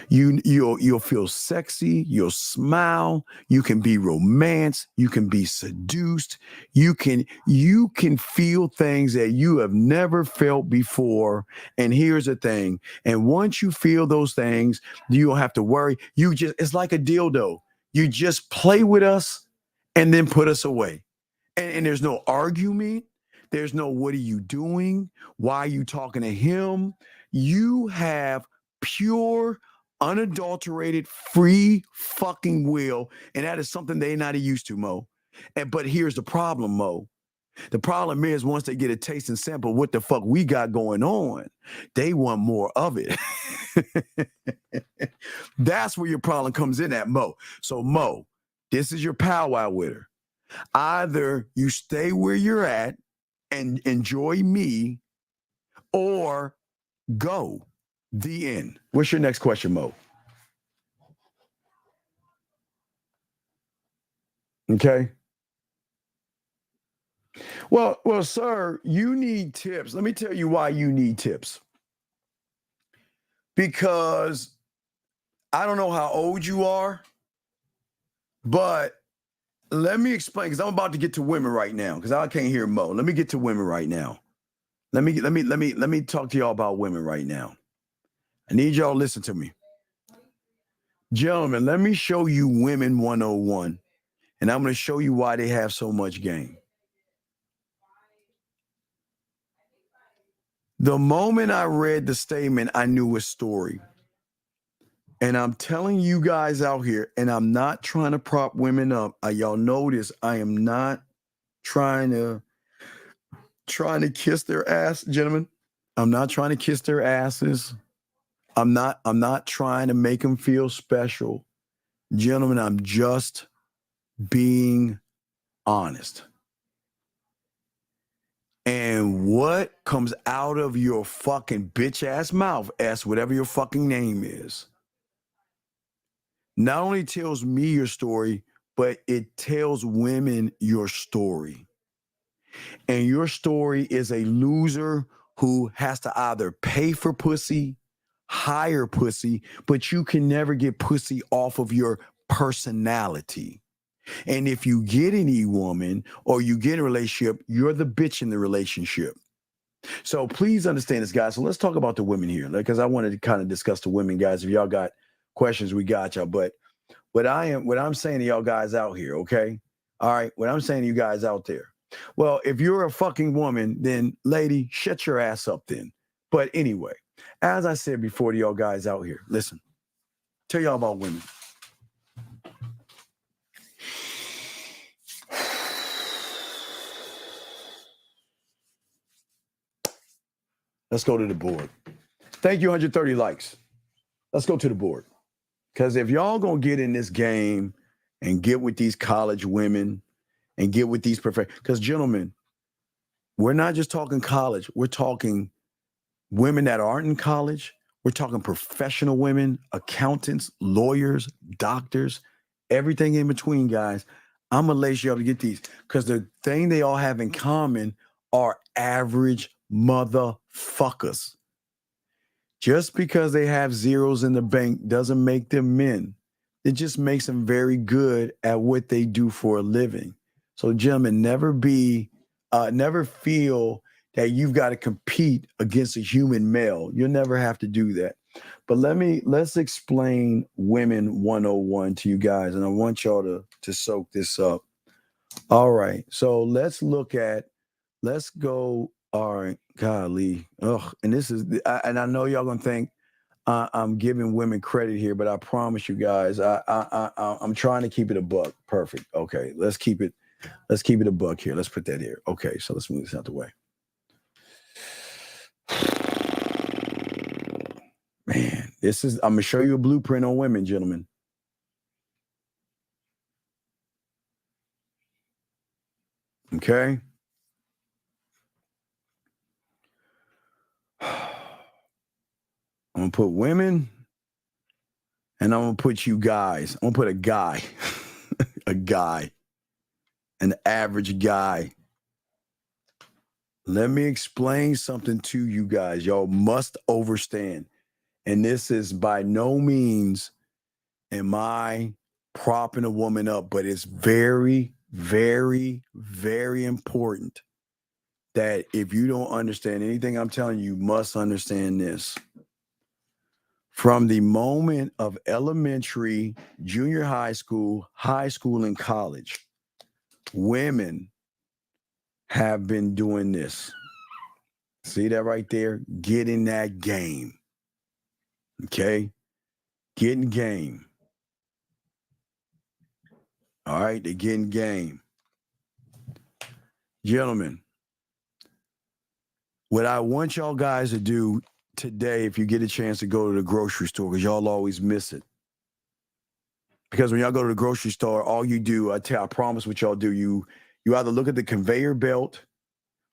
You'll feel sexy. You'll smile. You can be romanced. You can be seduced. You can feel things that you have never felt before. And here's the thing. And once you feel those things, you don't have to worry. It's like a dildo. You just play with us and then put us away. And there's no argument. There's no, what are you doing? Why are you talking to him? You have pure, unadulterated, free fucking will. And that is something they're not used to, Mo. But here's the problem, Mo. The problem is, once they get a taste and sample what the fuck we got going on, they want more of it. That's where your problem comes in at, Mo. So, Mo, this is your powwow with her. Either you stay where you're at and enjoy me, or go. The end. What's your next question, Mo? Okay. Well, sir, you need tips. Let me tell you why you need tips. Because I don't know how old you are, but let me explain, because I'm about to get to women right now, because I can't hear Mo. Let me get to women right now. Let me talk to y'all about women right now. I need y'all to listen to me. Gentlemen, let me show you women 101, and I'm going to show you why they have so much game. The moment I read the statement, I knew a story. And I'm telling you guys out here, and I'm not trying to prop women up. Y'all know this. I am not trying to kiss their ass, gentlemen. I'm not trying to kiss their asses. I'm not trying to make them feel special. Gentlemen, I'm just being honest. And what comes out of your fucking bitch ass mouth, ass whatever your fucking name is, not only tells me your story, but it tells women your story. And your story is a loser who has to either pay for pussy, hire pussy, but you can never get pussy off of your personality. And if you get any woman or you get in a relationship, you're the bitch in the relationship. So please understand this, guys. So let's talk about the women here, because I wanted to kind of discuss the women, guys. If y'all got questions, we got y'all. But what I'm saying to y'all guys out here, okay? All right, what I'm saying to you guys out there. Well, if you're a fucking woman, then lady, shut your ass up then. But anyway, as I said before to y'all guys out here, listen, tell y'all about women. Let's go to the board. Thank you, 130 likes. Let's go to the board. Because if y'all gonna get in this game and get with these college women and get with these because gentlemen, we're not just talking college. We're talking women that aren't in college. We're talking professional women, accountants, lawyers, doctors, everything in between, guys. I'm going to lace you up to get these because the thing they all have in common are average motherfuckers. Just because they have zeros in the bank doesn't make them men. It just makes them very good at what they do for a living. So, gentlemen, never feel that you've got to compete against a human male. You'll never have to do that. But let's explain Women 101 to you guys, and I want y'all to soak this up. All right, so let's go. All right, golly, and this is, and I know y'all gonna think I'm giving women credit here, but I promise you guys, I'm trying to keep it a buck. Perfect. Okay, let's keep it a buck here. Let's put that here. Okay, so let's move this out the way. Man, I'm gonna show you a blueprint on women, gentlemen. Okay. I'm gonna put women and I'm gonna put you guys. I'm gonna put a guy, an average guy. Let me explain something to you guys. Y'all must understand. And this is by no means am I propping a woman up, but it's very, very, very important that if you don't understand anything I'm telling you, you must understand this. From the moment of elementary, junior high school, and college, women have been doing this. See that right there? Get in that game. Okay? Get in game. All right? They get in game. Gentlemen, what I want y'all guys to do today, if you get a chance to go to the grocery store, because y'all always miss it. Because when y'all go to the grocery store, all you do, I promise what y'all do, you either look at the conveyor belt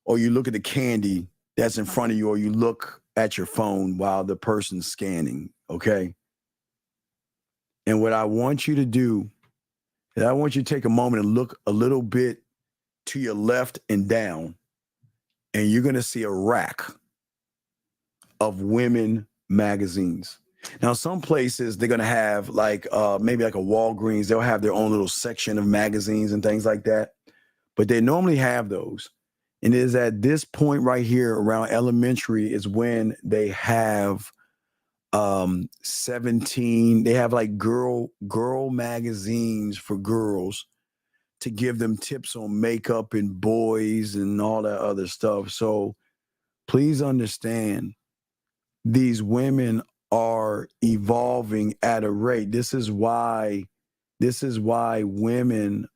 or you look at the candy that's in front of you, or you look at your phone while the person's scanning, okay? And what I want you to do is I want you to take a moment and look a little bit to your left and down, and you're going to see a rack of women magazines. Now, some places they're going to have maybe like a Walgreens, they'll have their own little section of magazines and things like that. But they normally have those. And it is at this point right here around elementary is when they have 17, they have like girl magazines for girls to give them tips on makeup and boys and all that other stuff. So please understand, these women are evolving at a rate. This is why women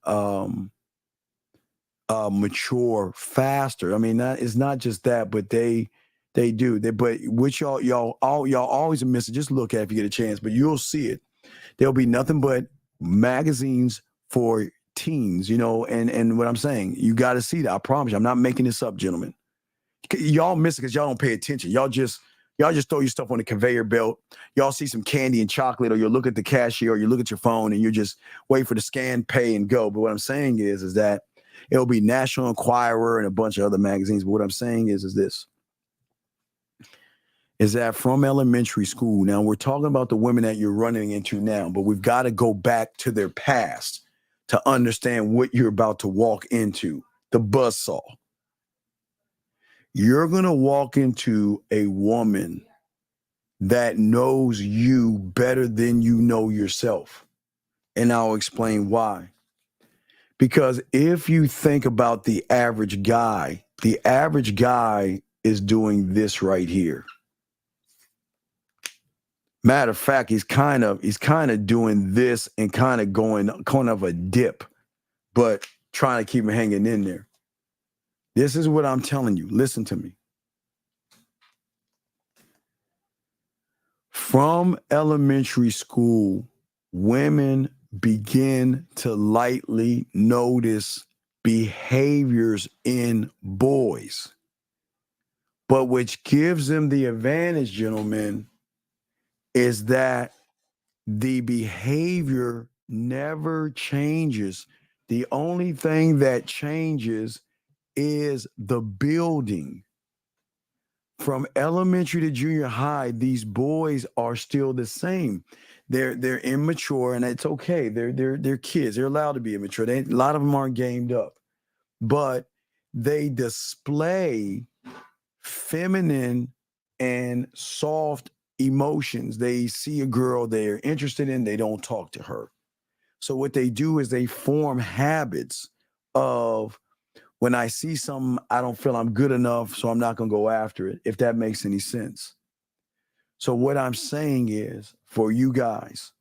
mature faster. I mean, it's not just that, but they do. But which y'all always miss it. Just look at it if you get a chance, but you'll see it. There'll be nothing but magazines for teens, and what I'm saying, you got to see that. I promise you, I'm not making this up, gentlemen. Y'all miss it because y'all don't pay attention. Y'all just throw your stuff on the conveyor belt. Y'all see some candy and chocolate, or you look at the cashier, or you look at your phone, and you just wait for the scan, pay, and go. But what I'm saying is that it'll be National Enquirer and a bunch of other magazines. But what I'm saying is this. Is that from elementary school, now we're talking about the women that you're running into now, but we've got to go back to their past to understand what you're about to walk into, the buzzsaw. You're going to walk into a woman that knows you better than you know yourself. And I'll explain why. Because if you think about the average guy is doing this right here. Matter of fact, he's kind of doing this and kind of going kind of a dip, but trying to keep him hanging in there. This is what I'm telling you. Listen to me. From elementary school, women begin to lightly notice behaviors in boys. But which gives them the advantage, gentlemen, is that the behavior never changes. The only thing that changes is the building. From elementary to junior high, these boys are still the same. They're immature, and it's okay. They're kids. They're allowed to be immature. A lot of them aren't gamed up, but they display feminine and soft emotions. They see a girl they're interested in, they don't talk to her. So what they do is they form habits of, when I see something, I don't feel I'm good enough, so I'm not going to go after it, if that makes any sense. So what I'm saying is, for you guys,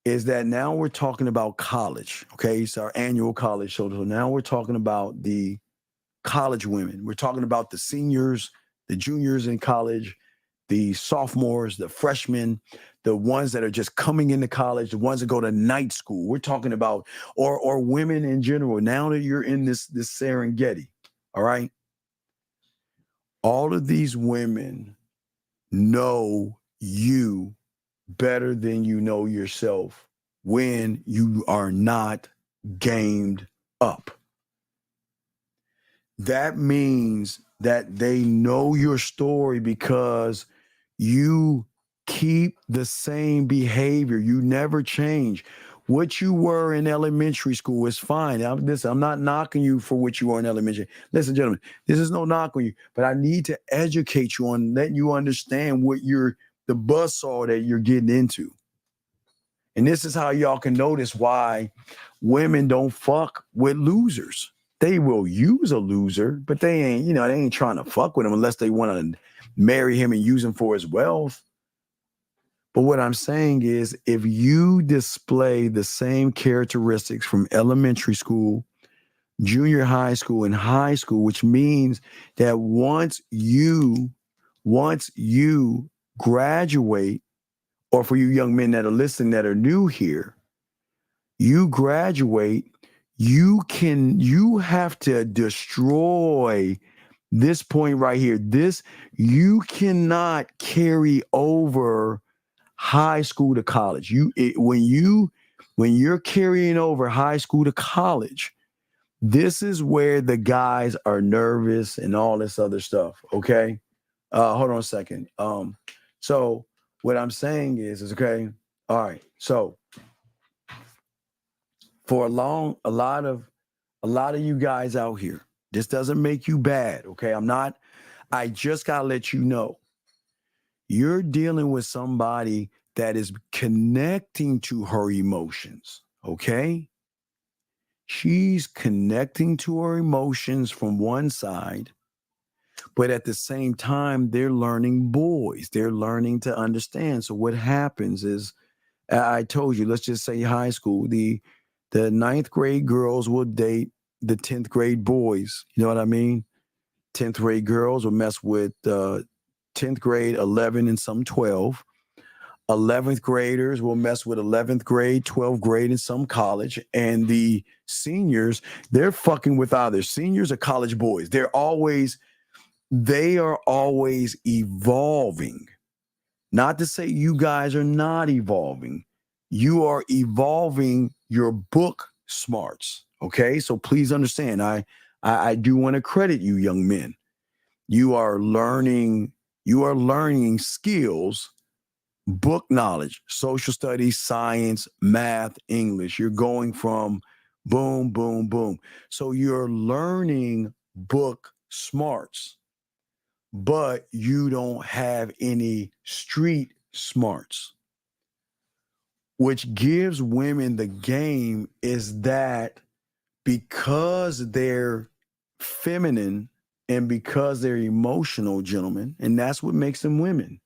is that now we're talking about college, okay? It's our annual college show. So now we're talking about the college women. We're talking about the seniors, the juniors in college, the sophomores, the freshmen, the ones that are just coming into college, the ones that go to night school. We're talking about, or women in general. Now that you're in this Serengeti, all right? All of these women know you better than you know yourself when you are not gamed up. That means that they know your story because you keep the same behavior. You never change. What you were in elementary school is fine. I'm not knocking you for what you were in elementary. Listen, gentlemen, this is no knock on you, but I need to educate you on letting you understand what the buzzsaw that you're getting into. And this is how y'all can notice why women don't fuck with losers. They will use a loser, but they ain't trying to fuck with him unless they want to marry him and use him for his wealth. But what I'm saying is, if you display the same characteristics from elementary school, junior high school, and high school, which means that once you graduate, or for you young men that are listening that are new here, you graduate, you have to destroy this point right here. You cannot carry over high school to college. When you're carrying over high school to college, this is where the guys are nervous and all this other stuff. Okay. Hold on a second. So what I'm saying is okay. All right. So for a lot of you guys out here, this doesn't make you bad. Okay. I just gotta let you know, you're dealing with somebody that is connecting to her emotions. Okay. She's connecting to her emotions from one side, but at the same time, they're learning boys. They're learning to understand. So what happens is, I told you, let's just say high school, the ninth grade girls will date the 10th grade boys. You know what I mean? 10th grade girls will mess with 10th grade 11 and some 12. 11th graders will mess with 11th grade, 12th grade, and some college. And the seniors, they're fucking with either seniors or college boys. They are always evolving. Not to say you guys are not evolving. You are evolving your book smarts. Okay. So please understand, I do want to credit you, young men. You are learning skills, book knowledge, social studies, science, math, English. You're going from boom, boom, boom. So you're learning book smarts, but you don't have any street smarts. Which gives women the game is that because they're feminine and because they're emotional, gentlemen, and that's what makes them women.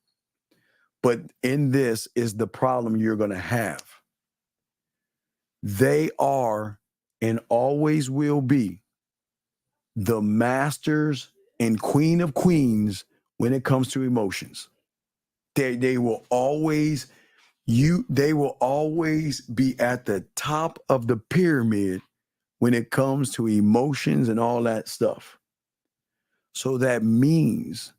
But in this is the problem you're going to have. They are and always will be the masters and queen of queens when it comes to emotions. They will always be at the top of the pyramid when it comes to emotions and all that stuff. So that means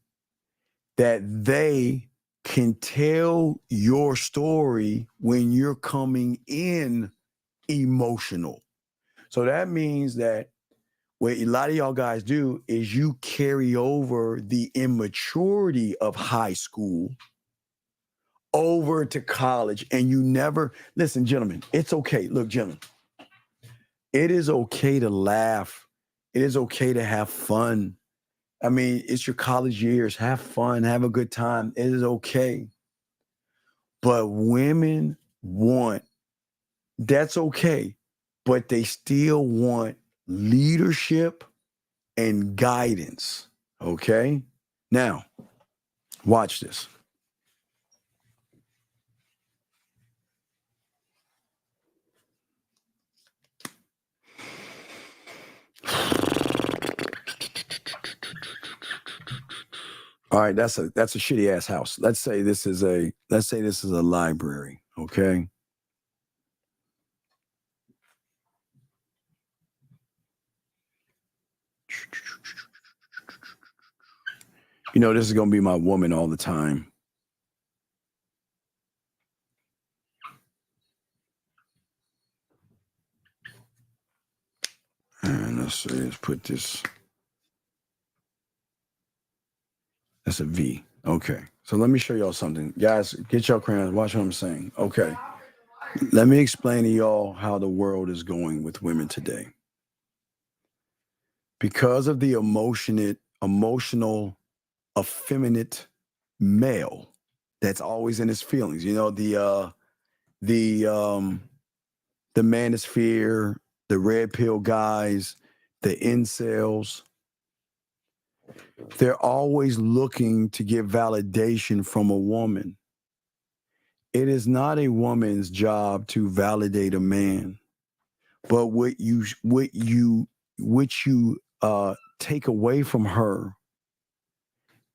that they can tell your story when you're coming in emotional. So that means that what a lot of y'all guys do is you carry over the immaturity of high school over to college, and you never listen, gentlemen. It's okay. Look, gentlemen, it is okay to laugh. It is okay to have fun. I mean, it's your college years. Have fun, have a good time. It is okay. But women want, that's okay, but they still want leadership and guidance. Okay? Now, watch this. All right, that's a shitty ass house. Let's say this is a library, okay? You know, this is gonna be my woman all the time. And let's see, let's put this. That's a V. Okay. So let me show y'all something. Guys, get y'all crayons. Watch what I'm saying. Okay. Let me explain to y'all how the world is going with women today. Because of the emotional, effeminate male that's always in his feelings. You know, the manosphere, the red pill guys, the incels. They're always looking to get validation from a woman. It is not a woman's job to validate a man, but what you take away from her,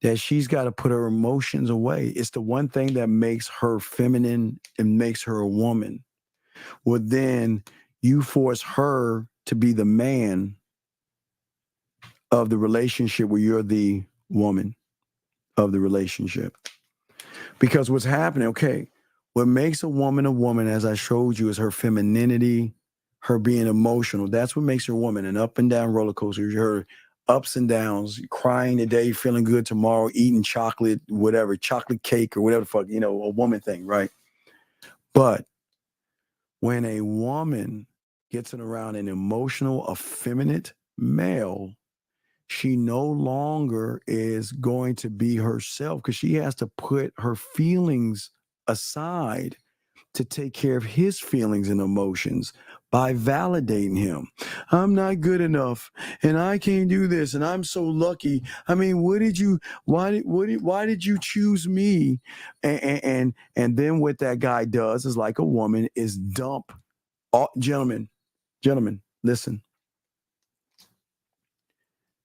that she's got to put her emotions away. It's the one thing that makes her feminine and makes her a woman. Well, then you force her to be the man of the relationship where you're the woman of the relationship. Because what's happening, okay, what makes a woman, as I showed you, is her femininity, her being emotional. That's what makes her a woman. An up and down roller coaster, her ups and downs, crying today, feeling good tomorrow, eating chocolate, whatever, chocolate cake or whatever the fuck, you know, a woman thing, right? But when a woman gets around an emotional, effeminate male, she no longer is going to be herself because she has to put her feelings aside to take care of his feelings and emotions by validating him. I'm not good enough and I can't do this and I'm so lucky. I mean, why did you choose me? And then what that guy does is, like a woman, is dump all, gentlemen, listen.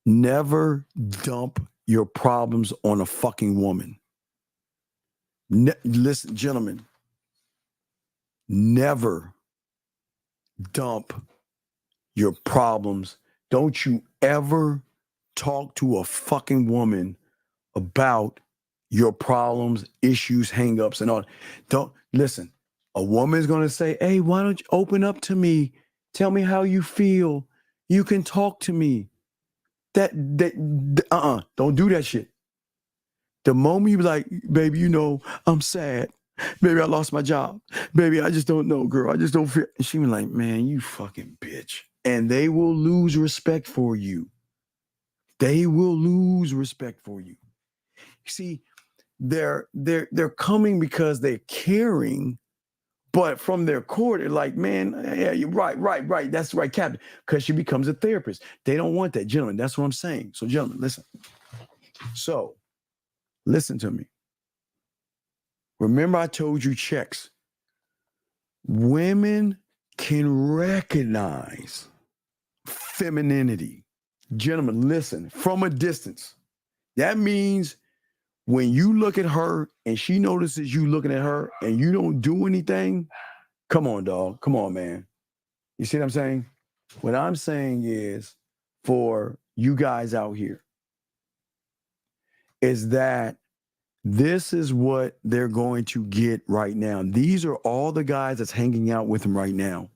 Never dump your problems on a fucking woman. Listen, gentlemen, never dump your problems. Don't you ever talk to a fucking woman about your problems, issues, hangups, and all. Don't listen. A woman's going to say, hey, why don't you open up to me? Tell me how you feel. You can talk to me. Don't do that shit. The moment you be like, baby, you know, I'm sad. Baby, I lost my job. Baby, I just don't know, girl. I just don't feel. And she be like, man, you fucking bitch. And they will lose respect for you. They will lose respect for you. See, they're coming because they're caring, but from their core, they're like, man, yeah, you're right. That's right, Captain. Because she becomes a therapist. They don't want that, gentlemen. That's what I'm saying. So, gentlemen, listen. So, listen to me. Remember, I told you checks. Women can recognize femininity. Gentlemen, listen, from a distance. That means when you look at her and she notices you looking at her and you don't do anything, come on, dog. Come on, man. You see what I'm saying? What I'm saying is, for you guys out here, is that this is what they're going to get right now. These are all the guys that's hanging out with him right now.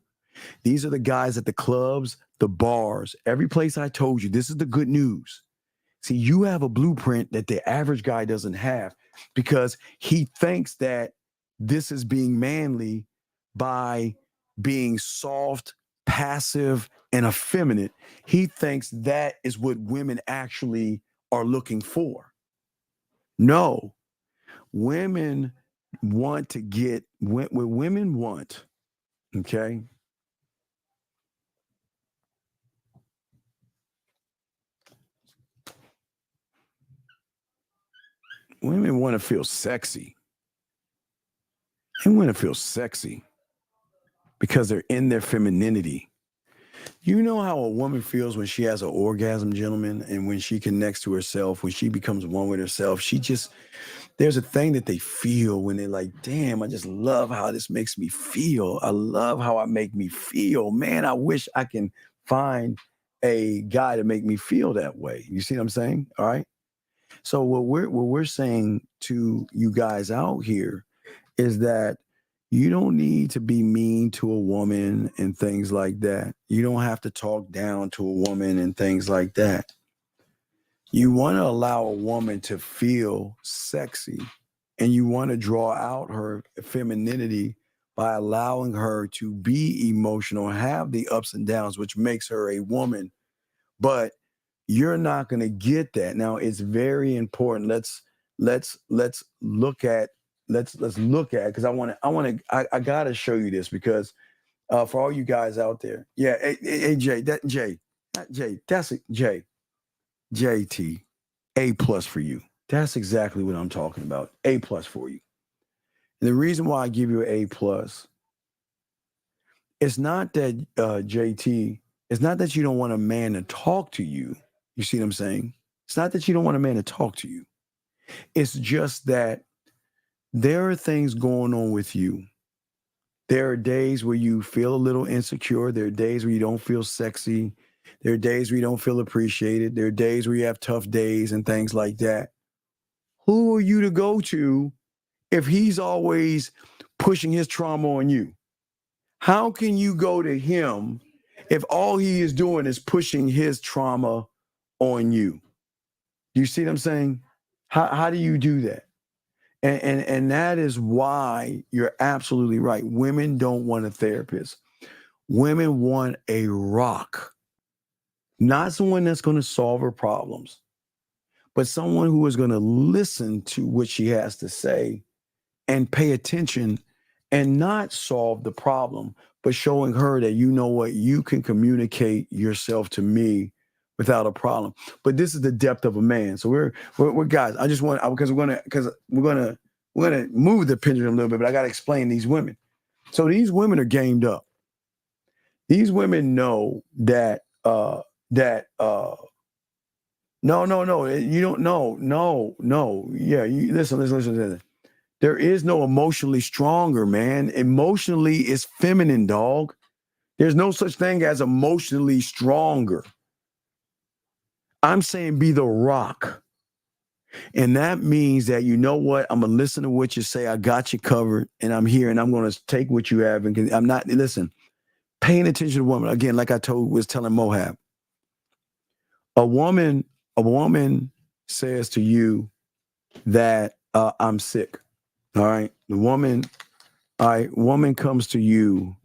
These are the guys at the clubs, the bars, every place I told you. This is the good news. See, you have a blueprint that the average guy doesn't have because he thinks that this is being manly by being soft, passive, and effeminate. He thinks that is what women actually are looking for. No, women want to get what women want, okay? Women want to feel sexy. They want to feel sexy because they're in their femininity. You know how a woman feels when she has an orgasm, gentlemen, and when she connects to herself, when she becomes one with herself, there's a thing that they feel when they're like, damn, I just love how this makes me feel. I love how I make me feel. Man, I wish I can find a guy to make me feel that way. You see what I'm saying? All right. So what we're saying to you guys out here is that you don't need to be mean to a woman and things like that. You don't have to talk down to a woman and things like that. You want to allow a woman to feel sexy, and you want to draw out her femininity by allowing her to be emotional, have the ups and downs, which makes her a woman. But you're not going to get that. Now, it's very important. Let's look at because I got to show you this because for all you guys out there. Yeah, hey Jay, that's it, JT, A+ for you. That's exactly what I'm talking about. A+ for you. And the reason why I give you an A+, it's not that JT, it's not that you don't want a man to talk to you. You see what I'm saying? It's not that you don't want a man to talk to you. It's just that there are things going on with you. There are days where you feel a little insecure. There are days where you don't feel sexy. There are days where you don't feel appreciated. There are days where you have tough days and things like that. Who are you to go to if he's always pushing his trauma on you? How can you go to him if all he is doing is pushing his trauma on you? Do you see what I'm saying? How do you do that? And that is why you're absolutely right. Women don't want a therapist. Women want a rock, not someone that's going to solve her problems, but someone who is going to listen to what she has to say and pay attention and not solve the problem, but showing her that, you know what, you can communicate yourself to me without a problem. But this is the depth of a man. So we're guys. I just want, because we're gonna move the pendulum a little bit, but I gotta explain these women. So these women are gamed up. These women know that no, you don't know, no. Yeah, you listen. There is no emotionally stronger, man. Emotionally is feminine, dog. There's no such thing as emotionally stronger. I'm saying be the rock. And that means that, you know what, I'm going to listen to what you say. I got you covered, and I'm here, and I'm going to take what you have. And I'm not, listen, paying attention to women. Again, like I was telling Mohab, a woman says to you that I'm sick. All right. Woman comes to you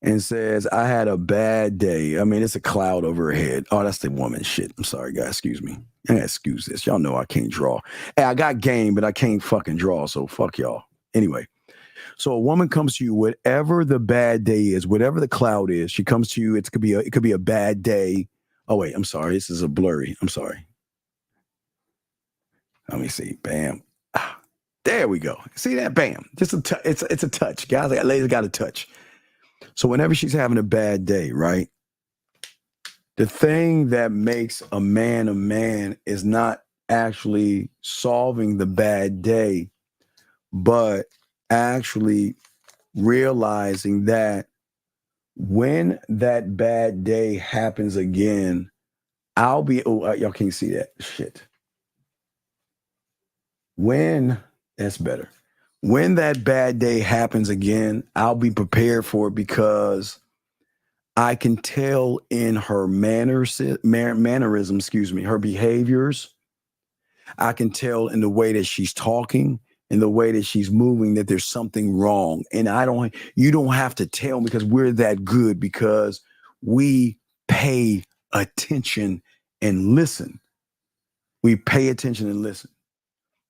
and says, I had a bad day. I mean, it's a cloud over her head. Oh, that's the woman shit. I'm sorry, guys. Excuse me. Excuse this. Y'all know I can't draw. Hey, I got game, but I can't fucking draw. So fuck y'all. Anyway, so a woman comes to you, whatever the bad day is, whatever the cloud is, she comes to you. It could be a bad day. Oh, wait, I'm sorry. This is a blurry. I'm sorry. Let me see. Bam. There we go. See that? Bam. Just a touch. It's a touch. Guys, ladies got a touch. So whenever she's having a bad day, right? The thing that makes a man is not actually solving the bad day, but actually realizing that when that bad day happens again, I'll be, y'all can't see that shit. That's better. When that bad day happens again, I'll be prepared for it because I can tell in her mannerism, her behaviors. I can tell in the way that she's talking, in the way that she's moving, that there's something wrong. And you don't have to tell me because we're that good, because we pay attention and listen. We pay attention and listen.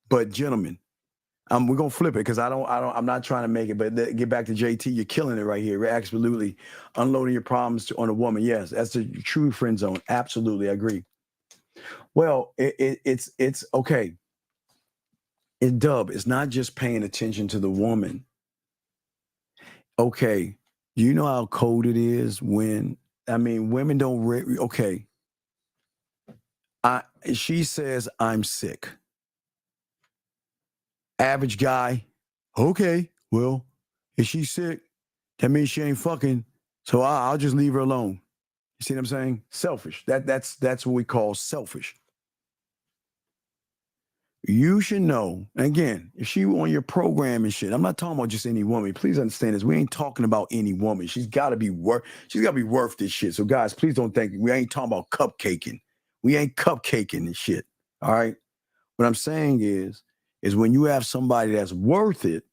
But gentlemen, we're gonna flip it because I'm not trying to make it, but get back to JT. You're killing it right here. We're absolutely unloading your problems on a woman. Yes, that's the true friend zone. Absolutely, I agree. Well, it's okay. It's not just paying attention to the woman. Okay, you know how cold it is when women don't. Okay, she says I'm sick. Average guy, okay, well, if she's sick, that means she ain't fucking, so I'll just leave her alone. You see what I'm saying? Selfish. That's what we call selfish. You should know, again, if she on your program and shit, I'm not talking about just any woman. Please understand this. We ain't talking about any woman. She's got to be worth this shit. So guys, please don't think we ain't talking about cupcaking. We ain't cupcaking and shit. All right? What I'm saying is when you have somebody that's worth it,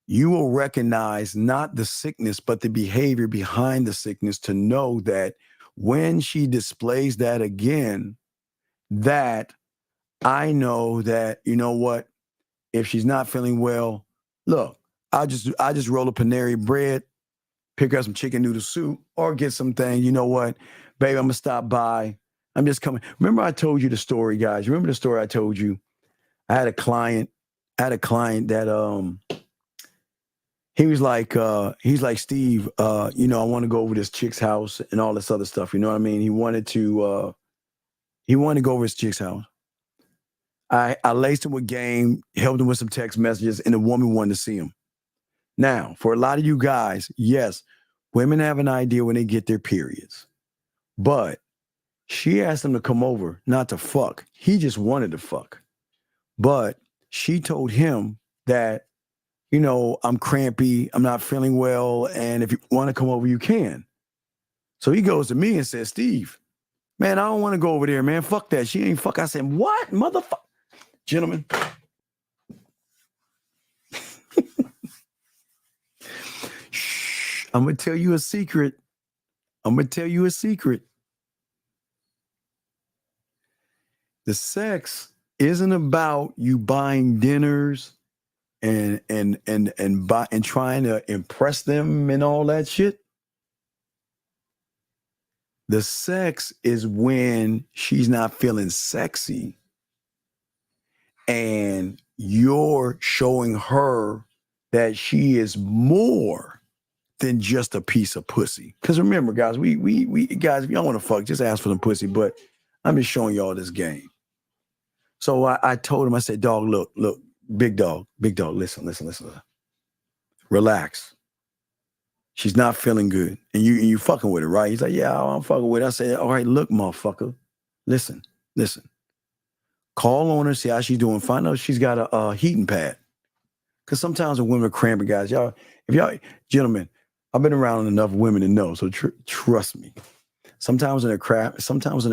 you will recognize not the sickness, but the behavior behind the sickness to know that when she displays that again, that I know that, you know what, if she's not feeling well, look, I just roll a Panera bread, pick up some chicken noodle soup, or get something, you know what, baby, I'm gonna stop by. I'm just coming. Remember I told you the story, guys. Remember the story I told you? I had a client that he's like, Steve, I want to go over this chick's house and all this other stuff. You know what I mean? He wanted to go over his chick's house. I laced him with game, helped him with some text messages, and the woman wanted to see him. Now, for a lot of you guys, yes, women have an idea when they get their periods. But she asked him to come over, not to fuck. He just wanted to fuck. But she told him that, I'm crampy, I'm not feeling well, and if you want to come over, you can. So he goes to me and says, Steve, man, I don't want to go over there, man. Fuck that. She ain't fuck. I said, what? Motherfucker. Gentlemen. Shh, I'm going to tell you a secret. The sex isn't about you buying dinners and trying to impress them and all that shit. The sex is when she's not feeling sexy and you're showing her that she is more than just a piece of pussy. Because remember, guys, we guys, if y'all want to fuck, just ask for some pussy. But I'm just showing y'all this game. So I told him, I said, dog, look, big dog, listen. Relax. She's not feeling good. And you fucking with her, right? He's like, yeah, I'm fucking with her. I said, all right, look, motherfucker. Listen. Call on her, see how she's doing. Find out if she's got a heating pad. Because sometimes when women are cramping, guys, gentlemen, I've been around enough women to know, so trust me. Sometimes when they're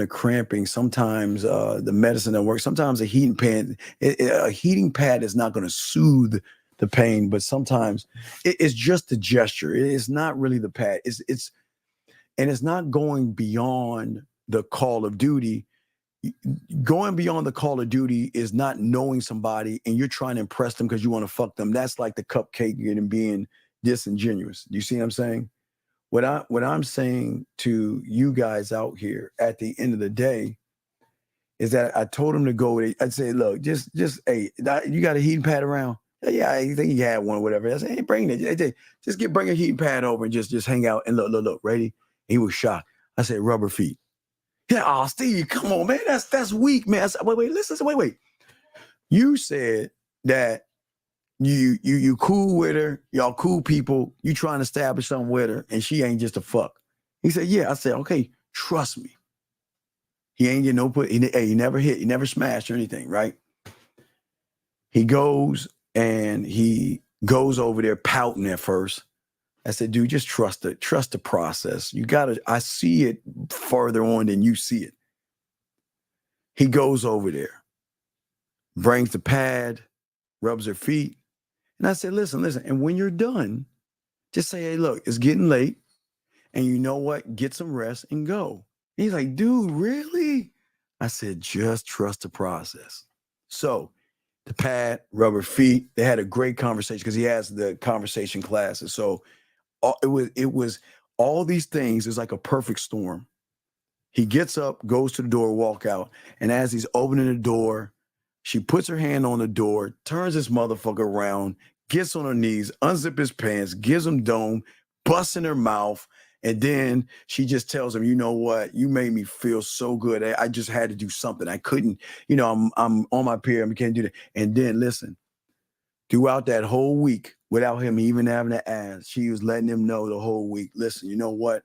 cramping, sometimes the medicine doesn't work. Sometimes a heating pad is not going to soothe the pain, but sometimes it's just the gesture. It's not really the pad. It's not going beyond the call of duty. Going beyond the call of duty is not knowing somebody and you're trying to impress them because you want to fuck them. That's like the cupcake and being disingenuous. Do you see what I'm saying? What I'm saying to you guys out here at the end of the day is that I told him to go. I'd say, look, just hey, you got a heating pad around? Yeah, I think he had one or whatever. I said, hey, bring it. Just bring a heating pad over and just hang out and look, ready? He was shocked. I said, rubber feet. Yeah, Steve, come on, man. That's weak, man. I said, wait, listen, wait. You said that You cool with her, y'all cool people, you trying to establish something with her, and she ain't just a fuck. He said, yeah. I said, okay, trust me. He ain't getting no put. He never hit, he never smashed or anything, right? He goes and he goes over there pouting at first. I said, dude, just trust the process. You gotta, I see it further on than you see it. He goes over there, brings the pad, rubs her feet. And I said, listen. And when you're done, just say, hey, look, it's getting late. And you know what? Get some rest and go. And he's like, dude, really? I said, just trust the process. So the pad, rubber feet, they had a great conversation because he has the conversation classes. So it was all these things is like a perfect storm. He gets up, goes to the door, walk out. And as he's opening the door, she puts her hand on the door, turns this motherfucker around, gets on her knees, unzips his pants, gives him dome, busts in her mouth. And then she just tells him, you know what? You made me feel so good. I just had to do something. I couldn't, I'm on my period. I can't do that. And then listen, throughout that whole week, without him even having to ask, she was letting him know the whole week, listen, you know what?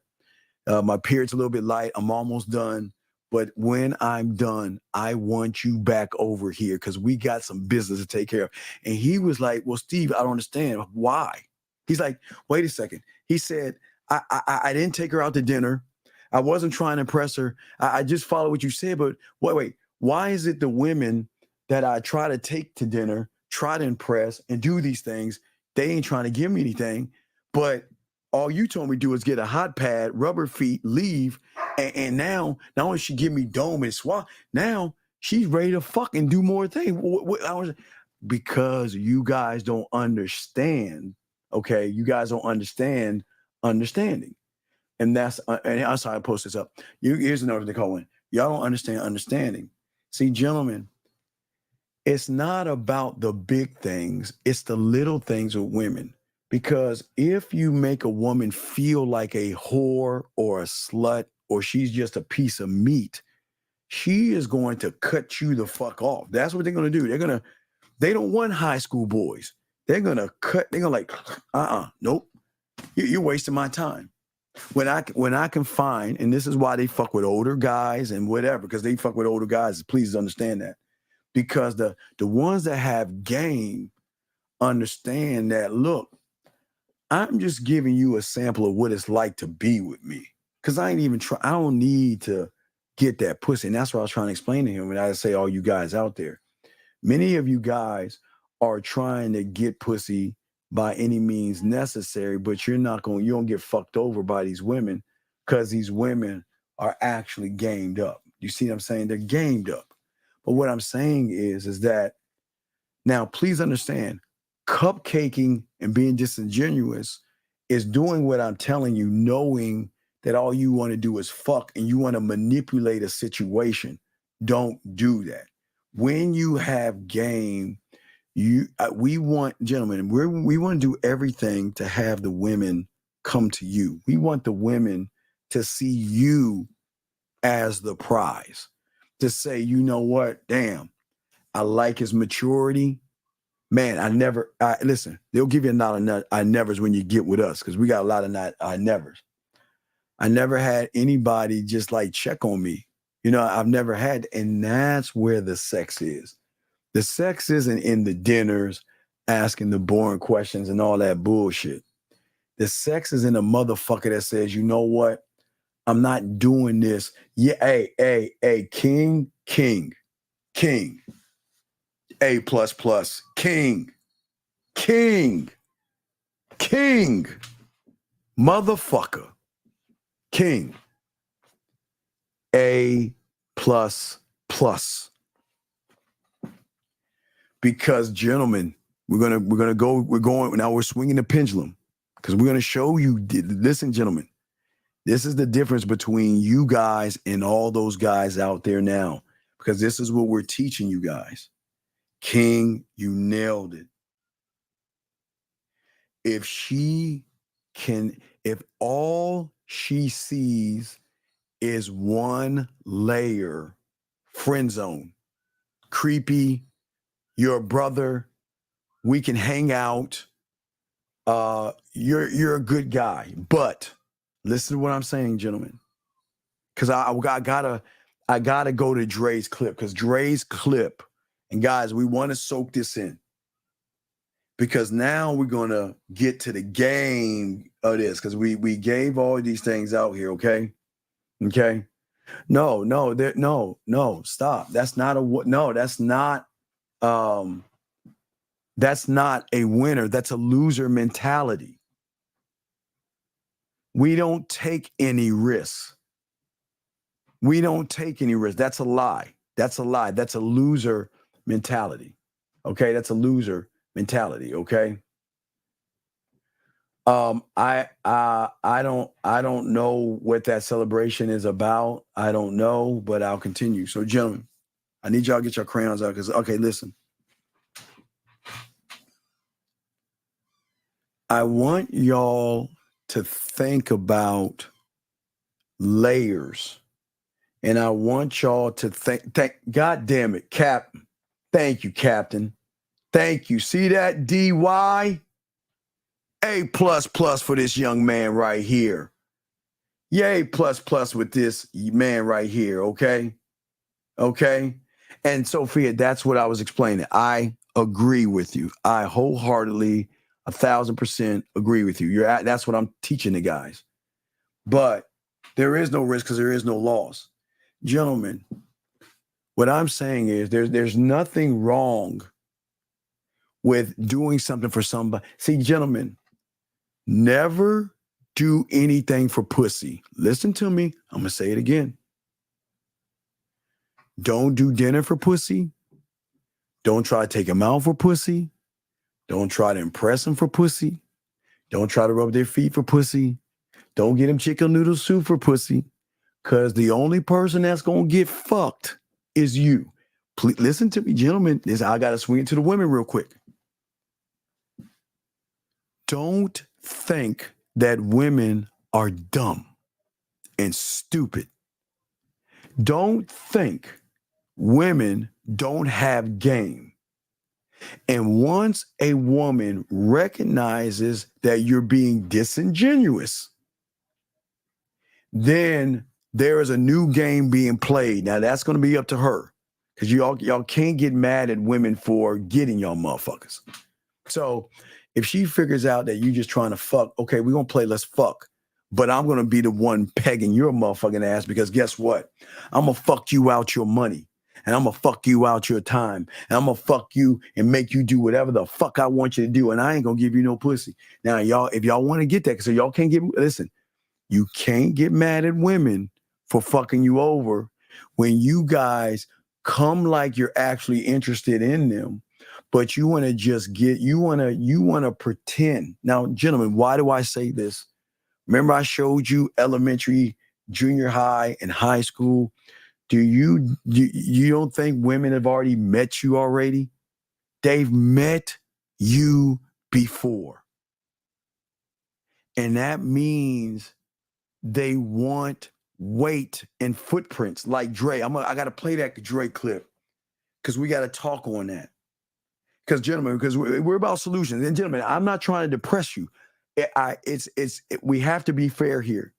My period's a little bit light. I'm almost done. But when I'm done, I want you back over here because we got some business to take care of. And he was like, well, Steve, I don't understand. Why? He's like, wait a second. He said, I didn't take her out to dinner. I wasn't trying to impress her. I just followed what you said. But wait, why is it the women that I try to take to dinner, try to impress and do these things, they ain't trying to give me anything, but all you told me to do is get a hot pad, rubber feet, leave, and now not only she give me dome and swat, now she's ready to fucking do more things. Because you guys don't understand, okay? You guys don't understand understanding. And that's how I post this up. Here's another thing, Colin. Y'all don't understand understanding. See, gentlemen, it's not about the big things. It's the little things with women. Because if you make a woman feel like a whore or a slut or she's just a piece of meat, she is going to cut you the fuck off. That's what they're going to do. They don't want high school boys. They're going to nope. You're wasting my time. When I can find, and this is why they fuck with older guys and whatever, because they fuck with older guys, please understand that. Because the ones that have game understand that, look, I'm just giving you a sample of what it's like to be with me. Because I don't need to get that pussy. And that's what I was trying to explain to him when I say all you guys out there. Many of you guys are trying to get pussy by any means necessary, but you don't get fucked over by these women because these women are actually gamed up. You see what I'm saying? They're gamed up. But what I'm saying is that now please understand, cupcaking and being disingenuous is doing what I'm telling you, knowing that all you want to do is fuck and you want to manipulate a situation. Don't do that. When you have game, we want, gentlemen, we want to do everything to have the women come to you. We want the women to see you as the prize, to say, you know what, damn, I like his maturity. Man, listen, they'll give you a lot of I nevers when you get with us because we got a lot of I nevers. I never had anybody just like check on me. I've never had, and that's where the sex is. The sex isn't in the dinners, asking the boring questions and all that bullshit. The sex is in a motherfucker that says, you know what? I'm not doing this. Yeah, hey, king. A++, king, motherfucker, king, A++. Because, gentlemen, we're swinging the pendulum because we're gonna show you. Listen, gentlemen, this is the difference between you guys and all those guys out there now, because this is what we're teaching you guys. King, you nailed it. If all she sees is one layer, friend zone, creepy, your brother, We can hang out. You're a good guy, but listen to what I'm saying, gentlemen, because I gotta go to Dre's clip, because Dre's clip, and guys, we want to soak this in, because now we're gonna get to the game of this, because we gave all these things out here, okay? No, stop. That's not that's not a winner. That's a loser mentality. We don't take any risks. That's a lie. That's a loser mentality. Okay, that's a loser mentality. Okay. I don't know what that celebration is about. I don't know, but I'll continue. So, gentlemen, I need y'all to get your crayons out, because listen. I want y'all to think about layers, and I want y'all to think. God damn it, Captain! Thank you, Captain. Thank you. See that, DY? A++ for this young man right here. Yay, plus with this man right here. Okay. And Sophia, that's what I was explaining. I agree with you. I wholeheartedly, 1,000% agree with you. That's what I'm teaching the guys. But there is no risk because there is no loss. Gentlemen, what I'm saying is there's nothing wrong with doing something for somebody. See, gentlemen, never do anything for pussy. Listen to me. I'm going to say it again. Don't do dinner for pussy. Don't try to take them out for pussy. Don't try to impress them for pussy. Don't try to rub their feet for pussy. Don't get them chicken noodle soup for pussy. Because the only person that's going to get fucked is you. Please listen to me, gentlemen. I got to swing it to the women real quick. Don't think that women are dumb and stupid. Don't think women don't have game. And once a woman recognizes that you're being disingenuous, then there is a new game being played. Now that's going to be up to her, because y'all can't get mad at women for getting y'all motherfuckers. So if she figures out that you just trying to fuck, okay, we're going to play let's fuck. But I'm going to be the one pegging your motherfucking ass, because guess what? I'm going to fuck you out your money. And I'm going to fuck you out your time. And I'm going to fuck you and make you do whatever the fuck I want you to do. And I ain't going to give you no pussy. Now, y'all, if y'all want to get that, so y'all can't listen, you can't get mad at women for fucking you over when you guys come like you're actually interested in them, but you want to just you want to pretend. Now, gentlemen, why do I say this? Remember I showed you elementary, junior high, and high school. Do you don't think women have already met you already? They've met you before. And that means they want weight and footprints like Dre. I got to play that Dre clip, because we got to talk on that. Because gentlemen, because we're about solutions. And gentlemen, I'm not trying to depress you. We have to be fair here.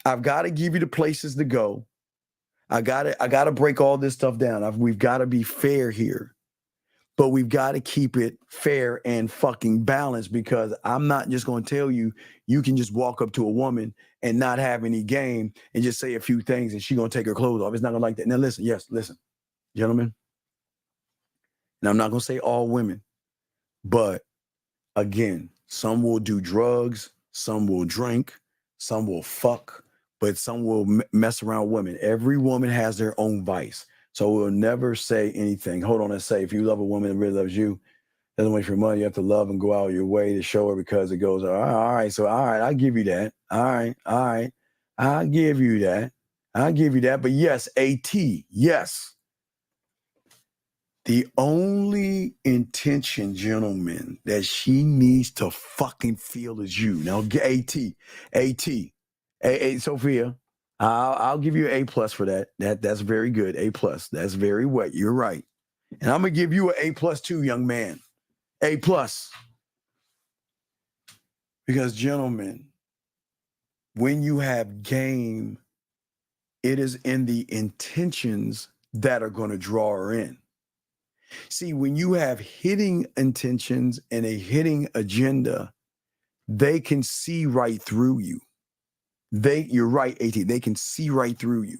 I've got to give you the places to go. I gotta break all this stuff down. We've got to be fair here, but we've got to keep it fair and fucking balanced, because I'm not just going to tell you can just walk up to a woman and not have any game and just say a few things and she's going to take her clothes off. It's not going to like that. Now listen, gentlemen, and I'm not going to say all women, but again, some will do drugs, some will drink, some will fuck, but some will mess around women. Every woman has their own vice. So we'll never say anything. Hold on and say, if you love a woman that really loves you, doesn't wait for your money, you have to love and go out your way to show her, because it goes, all right, I'll give you that. All right, I'll give you that. But yes, yes. The only intention, gentlemen, that she needs to fucking feel is you. Now, Sophia, I'll give you an A+ for that. That's very good. A+. That's very wet. You're right. And I'm gonna give you an A+ too, young man. A+. Because, gentlemen, when you have game, it is in the intentions that are going to draw her in. See, when you have hitting intentions and a hitting agenda, they can see right through you. You're right, AT. They can see right through you.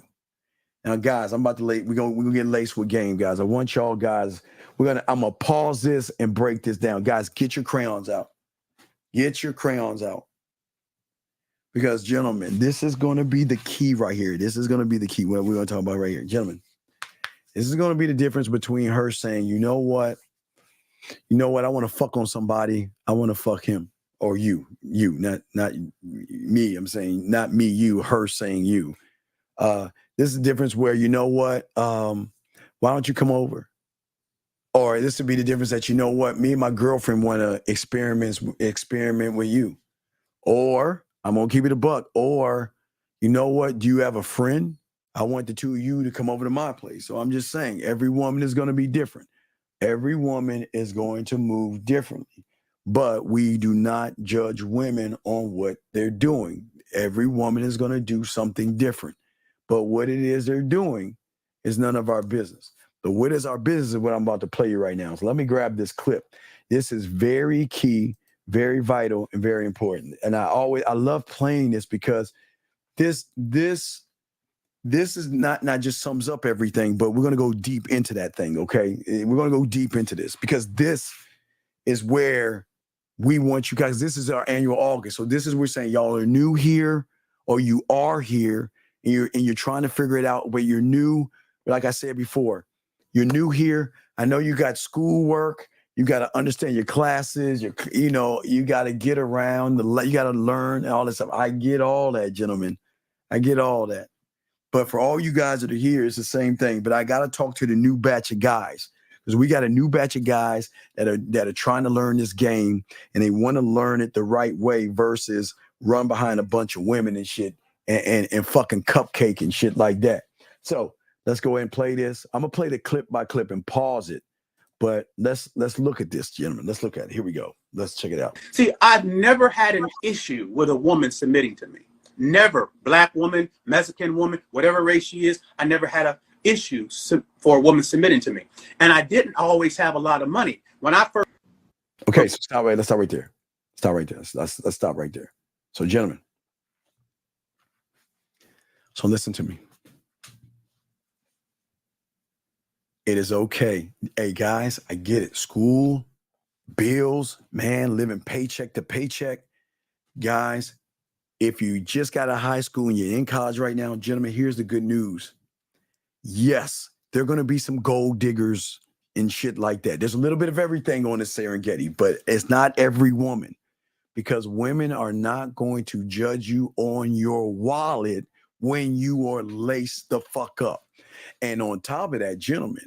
Now, guys, I'm about to we're gonna get laced with game, guys. I want y'all guys. I'm gonna pause this and break this down. Guys, get your crayons out. Get your crayons out. Because, gentlemen, this is going to be the key right here. This is going to be the key. What we're going to talk about right here. Gentlemen, this is going to be the difference between her saying, you know what, I want to fuck on somebody. I want to fuck him. Or you, not me. I'm saying not me, you, her saying you. This is the difference where, you know what, why don't you come over? Or this would be the difference that, you know what, me and my girlfriend want to experiment with you. Or I'm going to keep it a buck. Or, you know what? Do you have a friend? I want the two of you to come over to my place. So I'm just saying, every woman is going to be different. Every woman is going to move differently. But we do not judge women on what they're doing. Every woman is going to do something different. But what it is they're doing is none of our business. But what is our business is what I'm about to play you right now. So let me grab this clip. This is very key, very vital, and very important. And I love playing this because this is not just sums up everything, but we're going to go deep into that thing, okay? We're going to go deep into this because this is where we want you guys. This is our annual August. So this is we're saying y'all are new here or you are here and you're trying to figure it out, but you're new. Like I said before, you're new here. I know you got schoolwork. You got to understand your classes. You got to get around. You got to learn all this stuff. I get all that, gentlemen. I get all that. But for all you guys that are here, it's the same thing. But I got to talk to the new batch of guys because we got a new batch of guys that are trying to learn this game and they want to learn it the right way versus run behind a bunch of women and shit and fucking cupcake and shit like that. So let's go ahead and play this. I'm gonna play the clip by clip and pause it. But let's look at this, gentlemen. Let's look at it. Here we go. Let's check it out. See, I've never had an issue with a woman submitting to me. Never. Black woman, Mexican woman, whatever race she is, I never had an issue for a woman submitting to me. And I didn't always have a lot of money. When I first... Okay, so let's stop right there. Stop right there. Let's stop right there. So, gentlemen. So listen to me. It is okay. Hey, guys, I get it. School, bills, man, living paycheck to paycheck. Guys, if you just got out of high school and you're in college right now, gentlemen, here's the good news. Yes, there are going to be some gold diggers and shit like that. There's a little bit of everything on the Serengeti, but it's not every woman because women are not going to judge you on your wallet when you are laced the fuck up. And on top of that, gentlemen,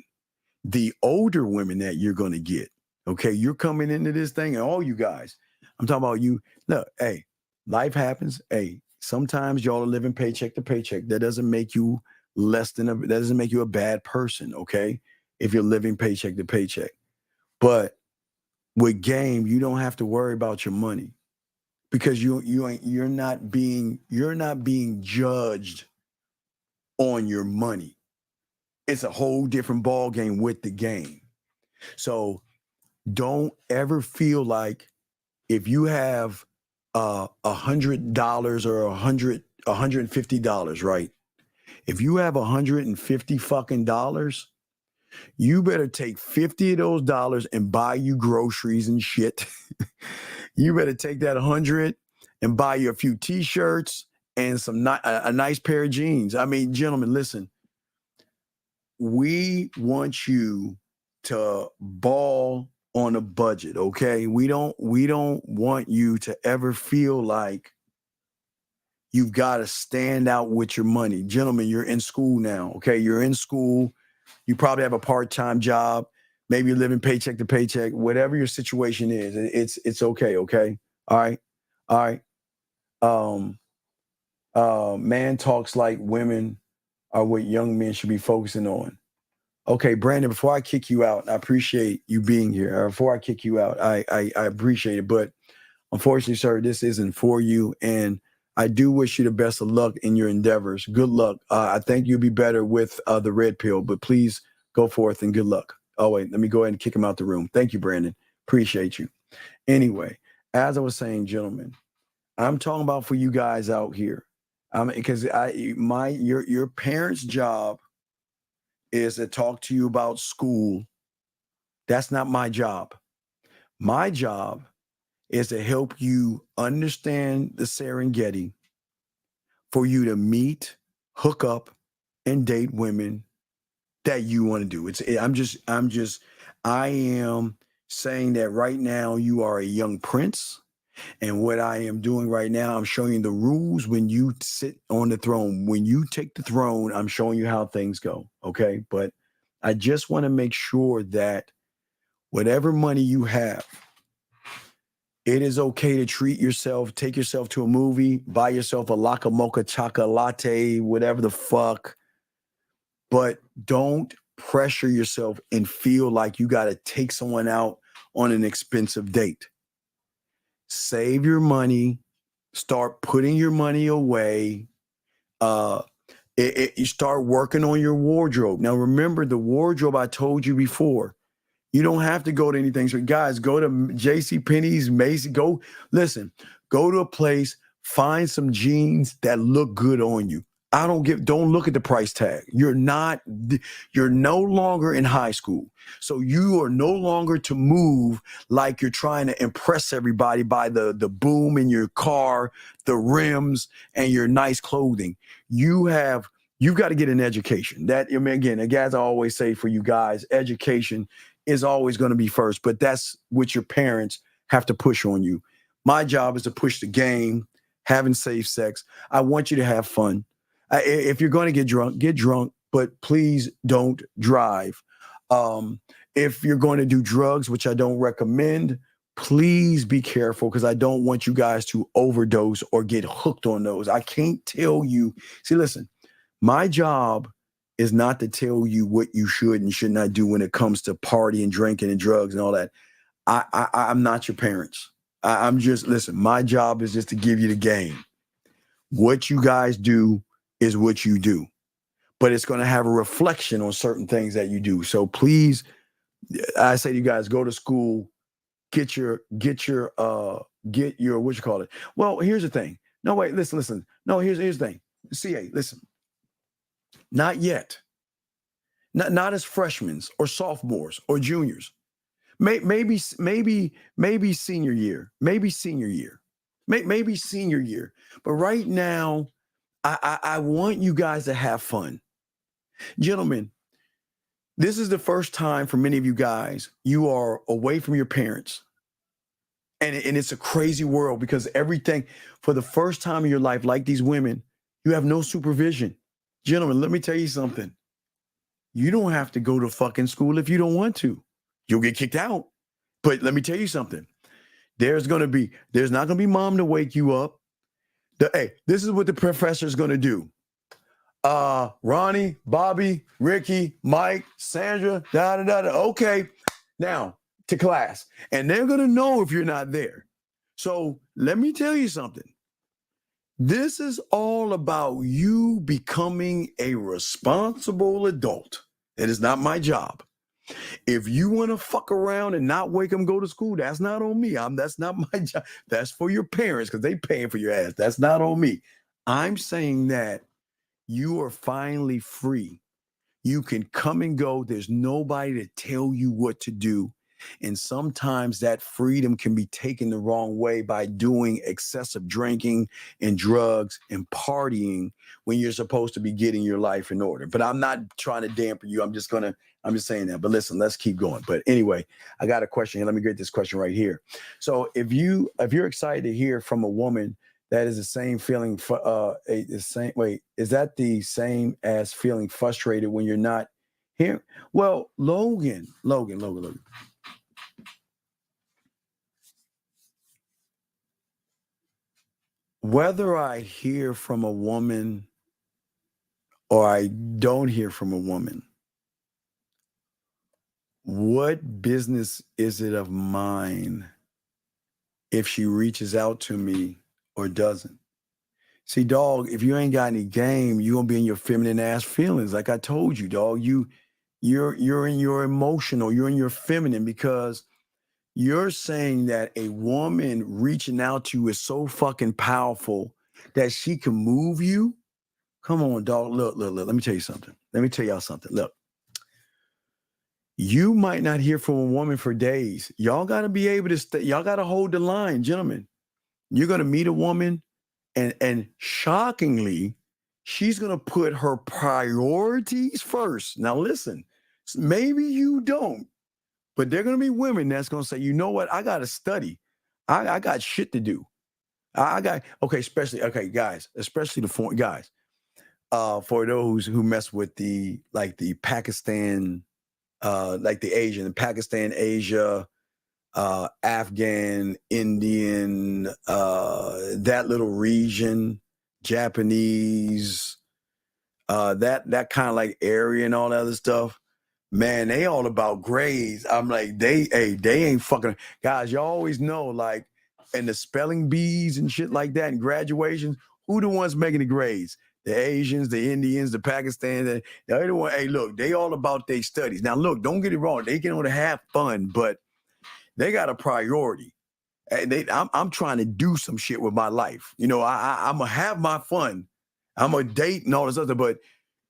the older women that you're going to get, okay, you're coming into this thing and all you guys, I'm talking about you. Look, hey, life happens. Hey, sometimes y'all are living paycheck to paycheck. That doesn't make you that doesn't make you a bad person, okay? If you're living paycheck to paycheck. But with game, you don't have to worry about your money because you're not being judged on your money. It's a whole different ball game with the game. So don't ever feel like if you have $100 or $150, right? If you have $150 fucking dollars, you better take 50 of those dollars and buy you groceries and shit. You better take that 100 and buy you a few t-shirts and a nice pair of jeans. I mean, gentlemen, listen. We want you to ball on a budget, okay? We don't want you to ever feel like you've got to stand out with your money. Gentlemen, you're in school now, okay? You're in school. You probably have a part-time job. Maybe you're living paycheck to paycheck. Whatever your situation is, it's okay, okay? All right. Man talks like women are what young men should be focusing on. Okay, Brandon, before I kick you out, I appreciate you being here. Before I kick you out, I appreciate it. But unfortunately, sir, this isn't for you. And I do wish you the best of luck in your endeavors. Good luck. I think you'll be better with the red pill, but please go forth and good luck. Oh, wait, let me go ahead and kick him out the room. Thank you, Brandon. Appreciate you. Anyway, as I was saying, gentlemen, I'm talking about for you guys out here. Because your parents' job is to talk to you about school. That's not my job. My job is to help you understand the Serengeti, for you to meet, hook up, and date women that you want to do. I am saying that right now you are a young prince. And what I am doing right now, I'm showing you the rules when you sit on the throne. When you take the throne, I'm showing you how things go. Okay. But I just want to make sure that whatever money you have, it is okay to treat yourself, take yourself to a movie, buy yourself a Laka Mocha Chaka Latte, whatever the fuck. But don't pressure yourself and feel like you got to take someone out on an expensive date. Save your money. Start putting your money away. You start working on your wardrobe. Now, remember the wardrobe I told you before. You don't have to go to anything. So, guys, go to JCPenney's, Macy's. Go to a place, find some jeans that look good on you. Don't look at the price tag. You're no longer in high school. So you are no longer to move like you're trying to impress everybody by the boom in your car, the rims, and your nice clothing. You've got to get an education. That, I mean, again, as I always say for you guys, education is always going to be first, but that's what your parents have to push on you. My job is to push the game, having safe sex. I want you to have fun. If you're going to get drunk, but please don't drive. If you're going to do drugs, which I don't recommend, please be careful, because I don't want you guys to overdose or get hooked on those. I can't tell you. See, listen, my job is not to tell you what you should and should not do when it comes to partying, drinking, and drugs and all that. I'm not your parents. Listen, my job is just to give you the game. What you guys do is what you do, but it's going to have a reflection on certain things that you do. So please, I say to you guys, go to school, get your what you call it. Well, here's the thing. No, wait, listen. No, here's the thing. CA, listen. Not yet. Not as freshmen or sophomores or juniors. Maybe senior year. Maybe senior year. But right now, I want you guys to have fun. Gentlemen, this is the first time for many of you guys, you are away from your parents. And it's a crazy world, because everything, for the first time in your life, like these women, you have no supervision. Gentlemen, let me tell you something. You don't have to go to fucking school if you don't want to. You'll get kicked out. But let me tell you something. There's not going to be mom to wake you up. Hey, this is what the professor's going to do. Ronnie, Bobby, Ricky, Mike, Sandra, Okay, now to class. And they're going to know if you're not there. So let me tell you something. This is all about you becoming a responsible adult. It is not my job. If you want to fuck around and not wake them go to school, that's not on me. That's not my job. That's for your parents, because they paying for your ass. That's not on me. I'm saying that you are finally free. You can come and go. There's nobody to tell you what to do. And sometimes that freedom can be taken the wrong way by doing excessive drinking and drugs and partying when you're supposed to be getting your life in order. But I'm not trying to dampen you. I'm just saying that. But listen, let's keep going. But anyway, I got a question here. Let me get this question right here. So if you're excited to hear from a woman that is the same feeling is that the same as feeling frustrated when you're not here? Well, Logan. Whether I hear from a woman or I don't hear from a woman, what business is it of mine if she reaches out to me or doesn't? See, dog, if you ain't got any game, you're gonna be in your feminine ass feelings. Like I told you, dog, you're in your emotional, you're in your feminine, because you're saying that a woman reaching out to you is so fucking powerful that she can move you. Come on, dog. Look. Let me tell you something. Let me tell y'all something. Look, you might not hear from a woman for days. Y'all got to be able to y'all got to hold the line, gentlemen. You're going to meet a woman and shockingly, she's going to put her priorities first. Now, listen, maybe you don't, but there are going to be women that's going to say, you know what? I got to study. I got shit to do. Guys, especially the foreign guys. For those who mess with the Pakistan, like the Asian, Pakistan, Asia, Afghan, Indian, that little region, Japanese, that kind of like area and all that other stuff. Man, they all about grades. I'm like, they ain't fucking guys. You always know, like, in the spelling bees and shit like that and graduations, who the ones making the grades? The Asians, the Indians, the Pakistan, they're the one. Hey, look, they all about their studies. Now, look, don't get it wrong. They can only have fun, but they got a priority. I'm trying to do some shit with my life. You know, I'm gonna have my fun. I'm gonna date and all this other, but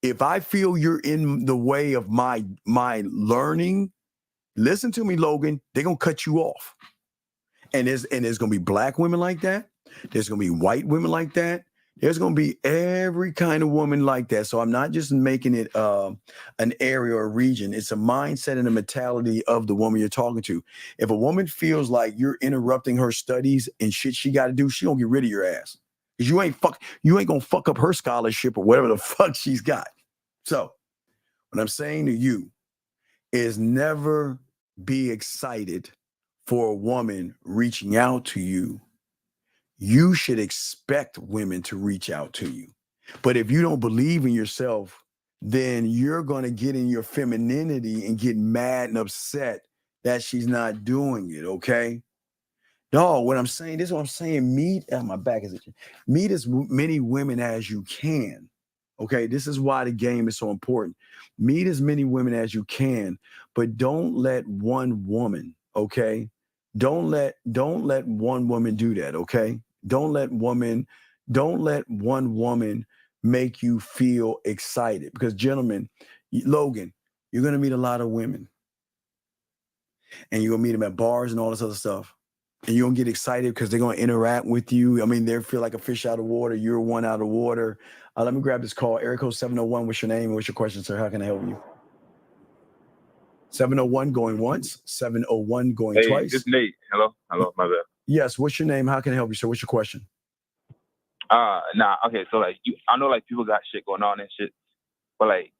if I feel you're in the way of my learning, listen to me, Logan, they're gonna cut you off. And there's gonna be black women like that. There's gonna be white women like that. There's gonna be every kind of woman like that. So I'm not just making it an area or a region. It's a mindset and a mentality of the woman you're talking to. If a woman feels like you're interrupting her studies and shit she got to do, she gonna get rid of your ass. Because you ain't gonna fuck up her scholarship or whatever the fuck she's got. So what I'm saying to you is never be excited for a woman reaching out to you. You should expect women to reach out to you. But if you don't believe in yourself, then you're going to get in your femininity and get mad and upset that she's not doing it, okay? No, what I'm saying, this is what I'm saying. Meet as many women as you can. Okay, this is why the game is so important. Meet as many women as you can, but don't let one woman, okay? Don't let one woman do that, okay? Don't let one woman make you feel excited. Because gentlemen, Logan, you're gonna meet a lot of women. And you're gonna meet them at bars and all this other stuff. And you're gonna get excited because they're gonna interact with you. I mean, they feel like a fish out of water. You're one out of water. Let me grab this call. Area code 701. What's your name and what's your question, sir? How can I help you? 701 going once. 701 going twice. It's Nate. Hello, my bad. Yes. What's your name? How can I help you, sir? What's your question? Okay. So like, I know like people got shit going on and shit, but like,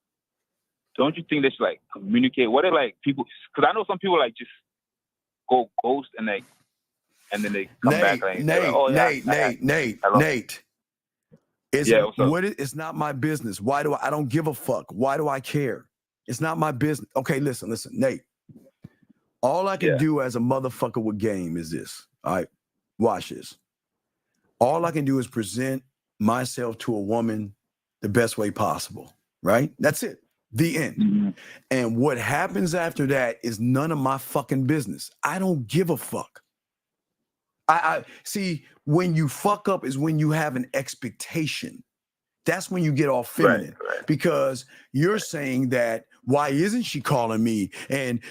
don't you think they should like communicate? What are like people? Because I know some people like just go ghost and like. And then they come back like, Nate. It's not my business. I don't give a fuck. Why do I care? It's not my business. Okay, listen, Nate. All I can do as a motherfucker with game is this. All right, watch this. All I can do is present myself to a woman the best way possible, right? That's it. The end. Mm-hmm. And what happens after that is none of my fucking business. I don't give a fuck. I see, when you fuck up is when you have an expectation. That's when you get all feminine, right. Because you're saying that, why isn't she calling me? And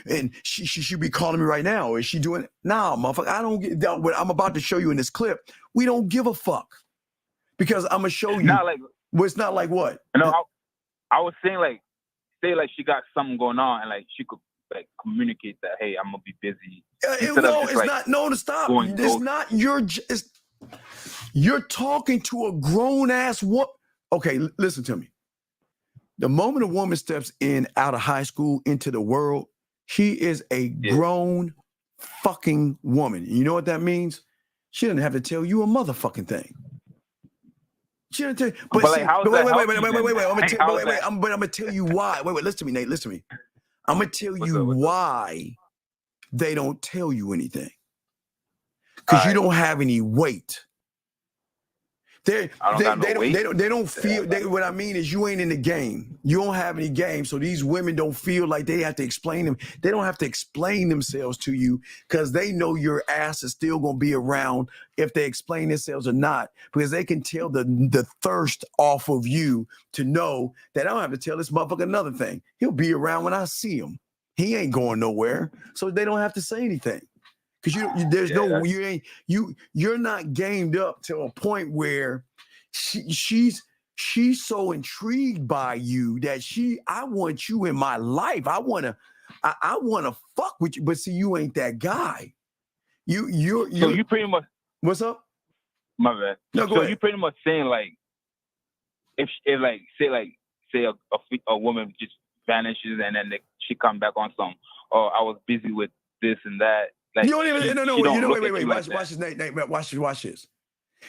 she should be calling me right now. Is she doing it? Nah, motherfucker, I don't get that. What I'm about to show you in this clip, we don't give a fuck. Because I'm gonna show you. Not like, well, it's not like what? No, I was saying like, say like she got something going on and like she could like communicate that, hey, I'm gonna be busy. Stop. It's not your. You're talking to a grown ass woman. Okay, listen to me. The moment a woman steps out of high school into the world, she is a grown fucking woman. You know what that means? She doesn't have to tell you a motherfucking thing. She doesn't tell you. But wait. I'm gonna tell you why. Wait. Listen to me, Nate. Listen to me. I'm going to tell you why they don't tell you anything. Because you don't have any weight. They don't feel. What I mean is, you ain't in the game. You don't have any game, so these women don't feel like they have to explain them. They don't have to explain themselves to you because they know your ass is still gonna be around if they explain themselves or not. Because they can tell the thirst off of you to know that I don't have to tell this motherfucker another thing. He'll be around when I see him. He ain't going nowhere, so they don't have to say anything. Because you're not gamed up to a point where she's so intrigued by you that I want you in my life. I wanna fuck with you, but see, you ain't that guy. So you pretty much. What's up? My bad. No, go ahead. You pretty much saying like, if say a woman just vanishes and then she come back on some, or I was busy with this and that. Like, you don't even wait. Watch this, Nate. Watch this.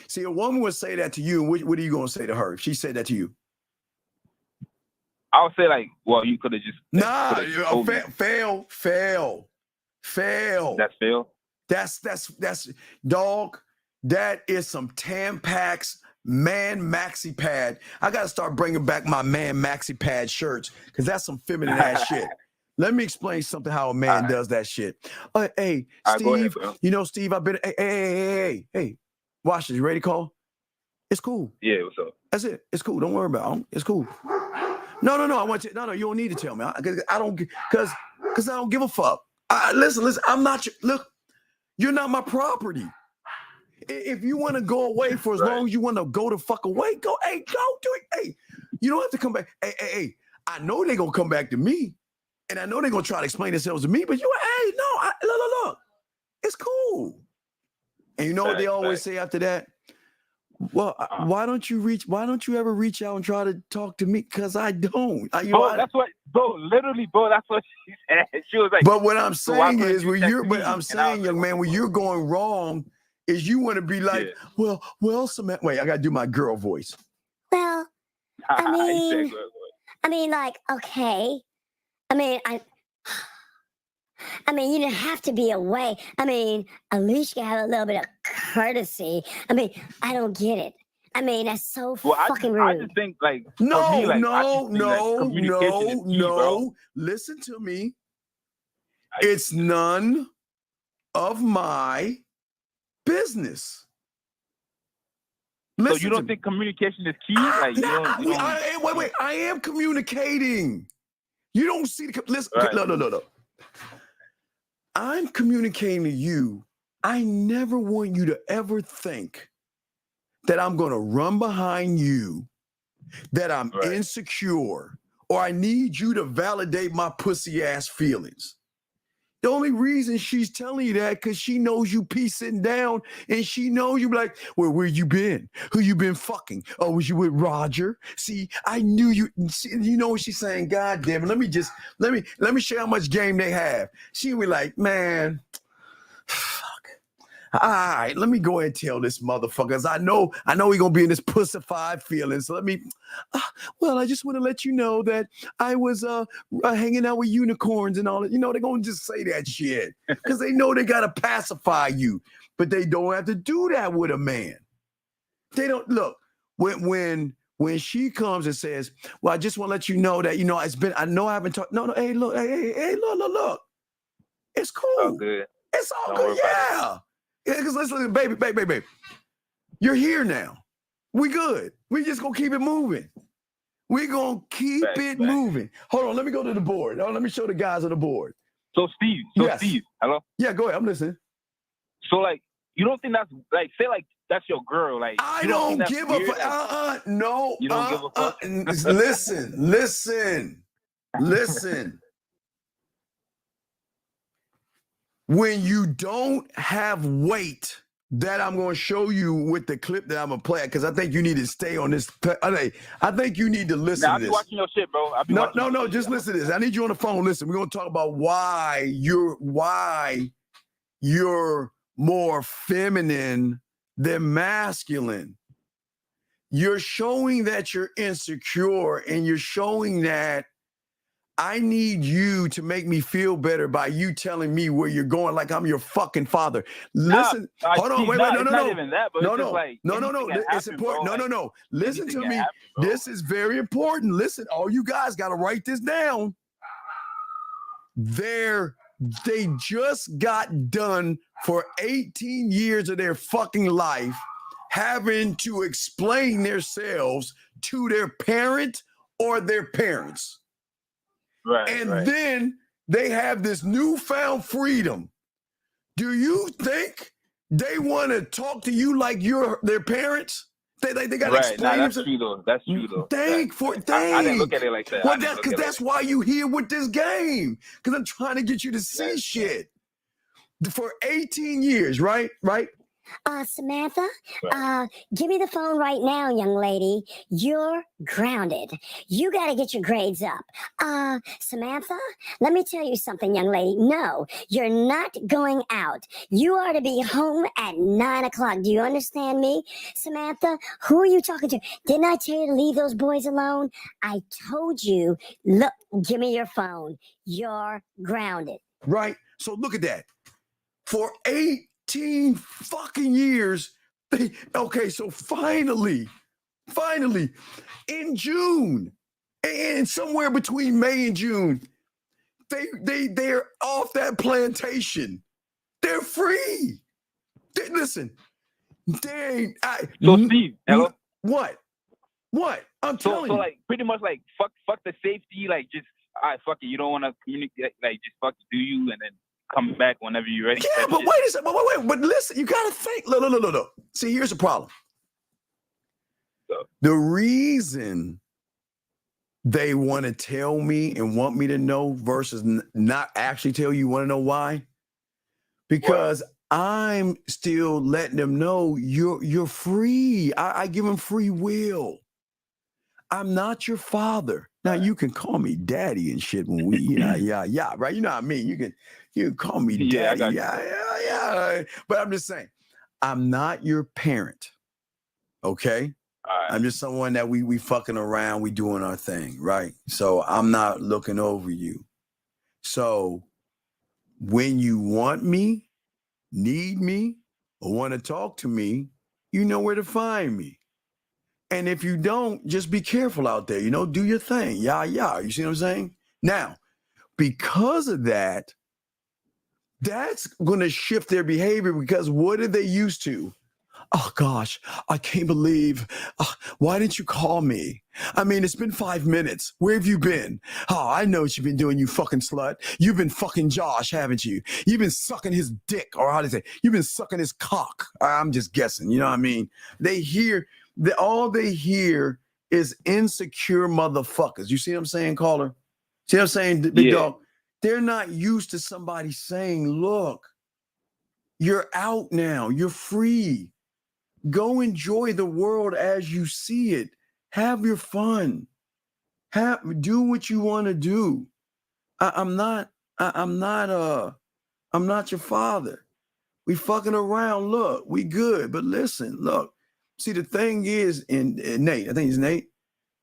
See, a woman would say that to you. What are you gonna say to her if she said that to you? I would say like, well, you could have just fail. That's fail. That's dog. That is some Tampax man maxi pad. I gotta start bringing back my man maxi pad shirts because that's some feminine ass shit. Let me explain something how a man does that shit. Hey, Steve, ahead, Steve, I've been, hey, watch this. You ready to call? It's cool. Yeah, what's up? That's it. It's cool. Don't worry about it. It's cool. No, I want you. No, you don't need to tell me. I don't, because I don't give a fuck. Listen, I'm not, look, you're not my property. If you want to go away for as long as you want to go the fuck away, go do it. Hey, you don't have to come back. Hey, I know they're going to come back to me. And I know they're going to try to explain themselves to me, but look, it's cool. And you know what they always say after that? Well, why don't you ever reach out and try to talk to me? Because I don't. That's what she said. She was like, but what I'm saying is, young man, where you're going wrong is you want to be like, well, Samantha. Wait, I got to do my girl voice. Well, I mean, like, okay. I mean, you didn't have to be away. I mean, at least you have a little bit of courtesy. I mean, I don't get it. I mean, that's so fucking rude. I just think, like, no. Listen to me. It's none of my business. So you don't think communication is key? Like, wait. I am communicating. You don't see the listen. Right. No. I'm communicating to you. I never want you to ever think that I'm going to run behind you, that I'm insecure, or I need you to validate my pussy ass feelings. The only reason she's telling you that because she knows you sitting down and she knows you like, well, where you been? Who you been fucking? Oh, was you with Roger? See, I knew you. You know what she's saying? God damn it. Let me show you how much game they have. She be like, man, fuck. All right, let me go ahead and tell this motherfucker. I know he gonna be in this pussified feeling. So let me. Well, I just want to let you know that I was hanging out with unicorns and all that. You know, they're gonna just say that shit because they know they gotta pacify you, but they don't have to do that with a man. They don't look when she comes and says, "Well, I just want to let you know that it's been. I know I haven't talked. No, hey, look, hey, look. It's cool. All good. It's all good. Yeah." Because listen, baby, you're here now. We good. We just gonna keep it moving. We gonna keep it moving. Hold on, let me go to the board. Let me show the guys on the board. So Steve, hello? Yeah, go ahead. I'm listening. So like, you don't think that's like, say like that's your girl? Like, I don't give a fuck. No. You don't give a fuck. Listen. When you don't have weight, that I'm going to show you with the clip that I'm going to play, because I think you need to stay on this. I think you need to listen to this. I'll be watching your shit, bro. No, just listen to this. I need you on the phone. Listen, we're going to talk about why you're more feminine than masculine. You're showing that you're insecure, and you're showing that I need you to make me feel better by you telling me where you're going, like I'm your fucking father. Listen, hold on, wait, no. It's not even that, but No, it's no, just like no. It's happen, important. bro. No. Listen to me. Happen, This is very important. Listen, all you guys got to write this down. They just got done for 18 years of their fucking life having to explain themselves to their parent or their parents. Right. And then they have this newfound freedom. Do you think they want to talk to you like you're their parents? They got to explain themselves. That's true though. I didn't look at it like that. Well, that's because that's why you here with this game. Because I'm trying to get you to see shit. For 18 years, right? Samantha, give me the phone right now, young lady. You're grounded. You got to get your grades up. Samantha, let me tell you something, young lady. No, you're not going out. You are to be home at 9 o'clock. Do you understand me? Samantha, who are you talking to? Didn't I tell you to leave those boys alone? I told you, look, give me your phone. You're grounded. Right? So look at that. For 18 fucking years. Okay, so finally, in June, and somewhere between May and June, they're off that plantation. They're free. Listen, So Steve, hello. What? I'm telling you. So like pretty much like fuck the safety. Like just all right, fuck it. You don't want to communicate. Like just fuck it. Do you and then come back whenever you're ready. Yeah, but wait a second. Wait. But listen, you got to think. Look. See, here's the problem. The reason they want to tell me and want me to know versus not actually tell you, want to know why? Because I'm still letting them know you're free. I give them free will. I'm not your father. Now you can call me daddy and shit when we, yeah, right. You know what I mean? You can call me daddy. Yeah. But I'm just saying, I'm not your parent. Okay? I'm just someone that we fucking around, we doing our thing, right? So I'm not looking over you. So when you want me, need me, or want to talk to me, you know where to find me. And if you don't, just be careful out there. Do your thing. Yeah. You see what I'm saying? Now, because of that, that's going to shift their behavior because what did they used to? Oh, gosh, I can't believe. Why didn't you call me? I mean, it's been 5 minutes. Where have you been? Oh, I know what you've been doing, you fucking slut. You've been fucking Josh, haven't you? You've been sucking his dick, or how do you say? You've been sucking his cock. I'm just guessing. You know what I mean? All they hear is insecure motherfuckers. You see what I'm saying, caller? See what I'm saying, big dog? They're not used to somebody saying, look, you're out now. You're free. Go enjoy the world as you see it. Have your fun. Do what you want to do. I'm not your father. We fucking around. Look, we good. But listen, look. See, the thing is, and Nate, I think it's Nate.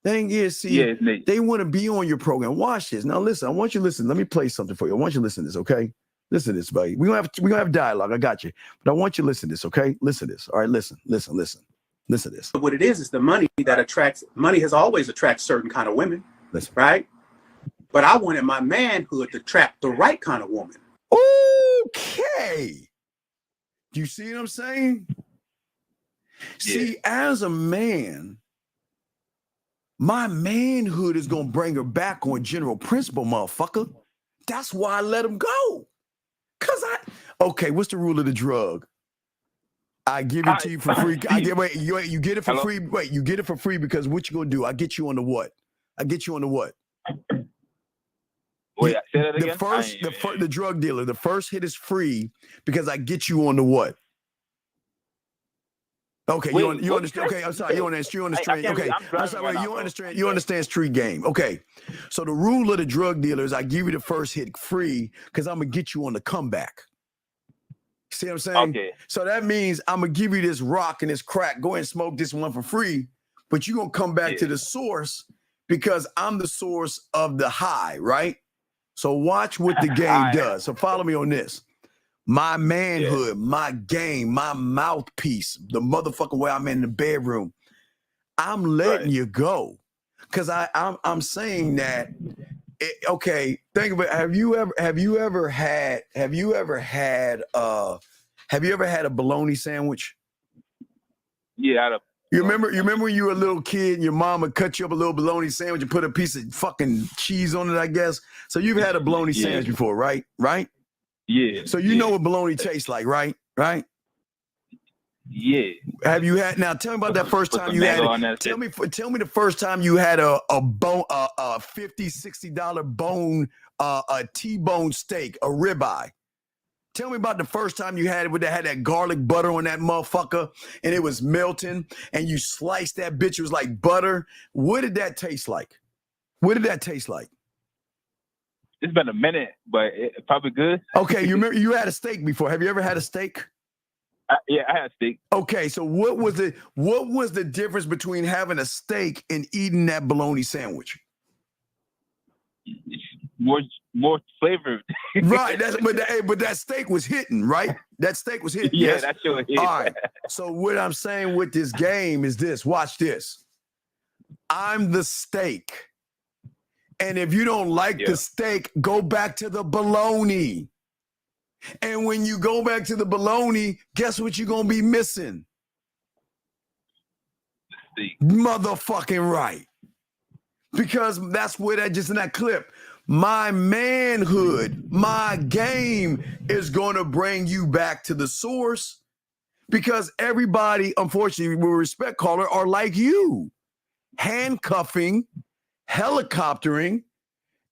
Thing is, it's Nate. They want to be on your program. Watch this. Now listen, I want you to listen. Let me play something for you. I want you to listen to this, okay? Listen to this, buddy. We're gonna have dialogue. I got you. But I want you to listen to this, okay? Listen to this. All right, listen. Listen to this. What it is the money that attracts. Money has always attracted certain kind of women. Listen. Right? But I wanted my manhood to attract the right kind of woman. Okay. Do you see what I'm saying? See, as a man, my manhood is gonna bring her back on general principle, motherfucker. That's why I let him go. Okay, what's the rule of the drug? I give it to you for free. You get it for free. Wait, you get it for free because what you gonna do? I get you on the what? Wait, say that again. The drug dealer. The first hit is free because I get you on the what? Okay, you understand? Okay, I'm sorry. You understand? Okay, I'm sorry. You understand? You understand street game? Okay, so the rule of the drug dealer is I give you the first hit free because I'm gonna get you on the comeback. See what I'm saying? Okay. So that means I'm gonna give you this rock and this crack. Go ahead and smoke this one for free, but you're gonna come back to the source because I'm the source of the high, right? So watch what the game does. So follow me on this. My manhood, my game, my mouthpiece, the motherfucking way I'm in the bedroom. I'm letting you go. Because I'm saying that, okay, think of it. Have you ever had a bologna sandwich? Yeah, You remember when you were a little kid and your mom would cut you up a little bologna sandwich and put a piece of fucking cheese on it, I guess. So you've had a bologna sandwich before, right? Right? Yeah. So you know what bologna tastes like, right? Right? Yeah. Have you had? Now tell me about that first time you had it. Tell me the first time you had a bone, $50, $60 bone, a T-bone steak, a ribeye. Tell me about the first time you had it, where they had that garlic butter on that motherfucker and it was melting and you sliced that bitch. It was like butter. What did that taste like? What did that taste like? It's been a minute, but it's probably good. Okay, you remember you had a steak before. Have you ever had a steak? Yeah, I had a steak. Okay, so what was the difference between having a steak and eating that bologna sandwich? More flavored. Right, but that steak was hitting, right? That steak was hitting. Yeah, yes? that sure hit. All right. So what I'm saying with this game is this. Watch this. I'm the steak. And if you don't like the steak, go back to the bologna. And when you go back to the bologna, guess what you're going to be missing? The steak. Motherfucking right. Because that's where that just in that clip. My manhood, my game is going to bring you back to the source because everybody, unfortunately, with respect, caller, are like you. Handcuffing, helicoptering,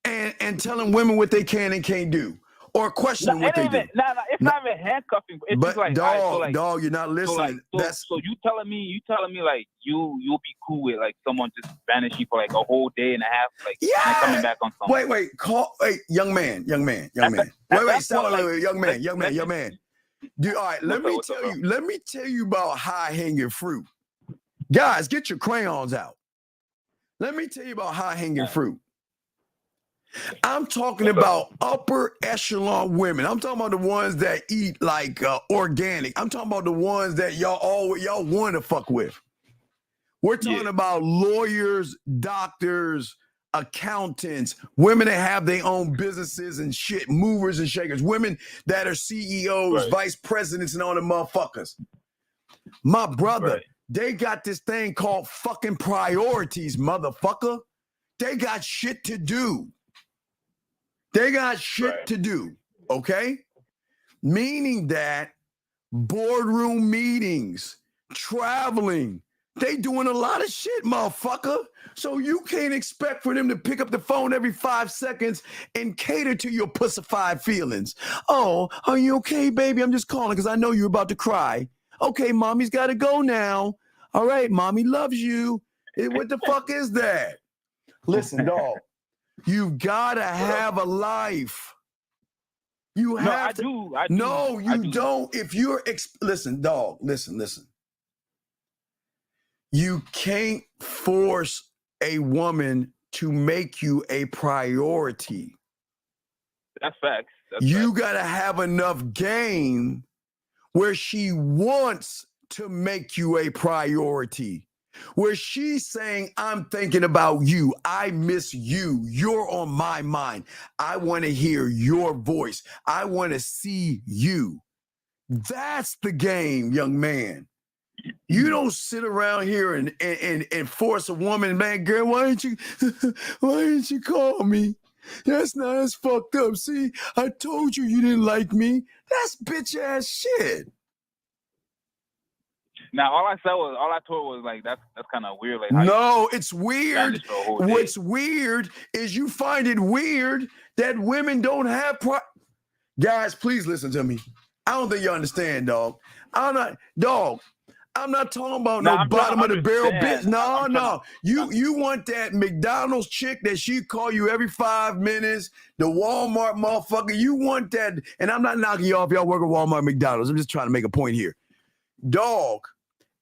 and telling women what they can and can't do. Or questioning what they do. It's not even handcuffing. It's But just like, dog, you're not listening. So you telling me like you'll be cool with like someone just vanishing for like a whole day and a half, like and coming back on something. Wait, young man. Wait, stop, young man. Dude, all right, let me tell you about high-hanging fruit. Guys, get your crayons out. Let me tell you about high-hanging fruit. I'm talking about upper echelon women. I'm talking about the ones that eat like organic. I'm talking about the ones that y'all want to fuck with. We're talking about lawyers, doctors, accountants, women that have their own businesses and shit, movers and shakers, women that are CEOs, vice presidents, and all the motherfuckers. My brother, they got this thing called fucking priorities, motherfucker. They got shit to do. They got shit to do, okay? Meaning that boardroom meetings, traveling, they doing a lot of shit, motherfucker. So you can't expect for them to pick up the phone every 5 seconds and cater to your pussified feelings. Oh, are you okay, baby? I'm just calling because I know you're about to cry. Okay, mommy's got to go now. All right, mommy loves you. What the fuck is that? Listen, dog. You've got to have a life. You have to. I do. No, you don't. If you're, listen, dog, listen. You can't force a woman to make you a priority. That's facts. You got to have enough game where she wants to make you a priority. Where she's saying, I'm thinking about you. I miss you. You're on my mind. I want to hear your voice. I want to see you. That's the game, young man. You don't sit around here and force a woman, man, girl, why didn't you call me? That's not as fucked up. See, I told you didn't like me. That's bitch ass shit. Now, all I told was like that's kind of weird. Like, no, it's weird. What's weird is you find it weird that women don't have Guys, please listen to me. I don't think you understand, dog. I'm not talking about no bottom of the barrel bitch. No. You want that McDonald's chick that she call you every 5 minutes, the Walmart motherfucker. You want that, and I'm not knocking you off. Y'all work at Walmart, McDonald's. I'm just trying to make a point here. Dog,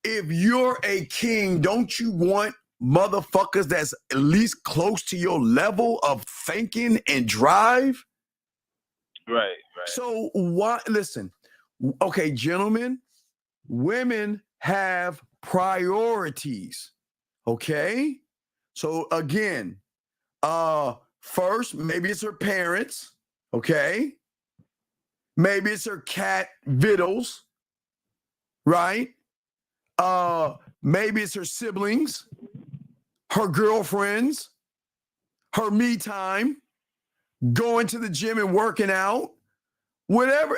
if you're a king, don't you want motherfuckers that's at least close to your level of thinking and drive. Right. So why? Listen, okay, gentlemen, women have priorities. Okay, so again, first maybe it's her parents. Okay, maybe it's her cat Vittles. Right. Maybe it's her siblings, her girlfriends, her me time, going to the gym and working out, whatever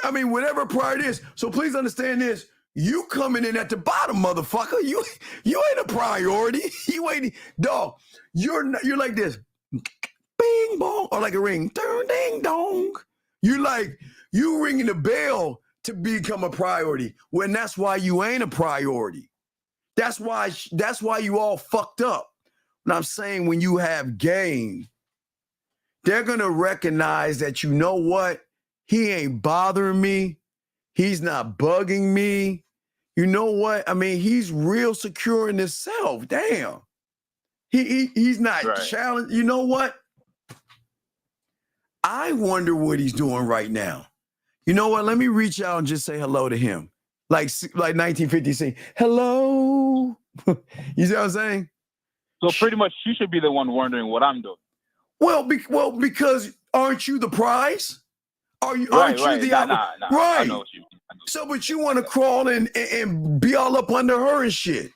priority is. So please understand this. You coming in at the bottom, motherfucker. You ain't a priority. You ain't, dog. You're like this. Bing bong, or like a ring. Ding dong. You ringing the bell to become a priority. When that's why you ain't a priority. That's why you all fucked up. And I'm saying when you have game, they're going to recognize that, you know what? He ain't bothering me. He's not bugging me. You know what? I mean, he's real secure in himself. Damn. He's not challenged. You know what? I wonder what he's doing right now. You know what? Let me reach out and just say hello to him. Like 1950 say, hello. You see what I'm saying? So pretty much she should be the one wondering what I'm doing. Well, because aren't you the prize? Aren't you the nah. right? I know what you mean. So, but you want to crawl and be all up under her and shit.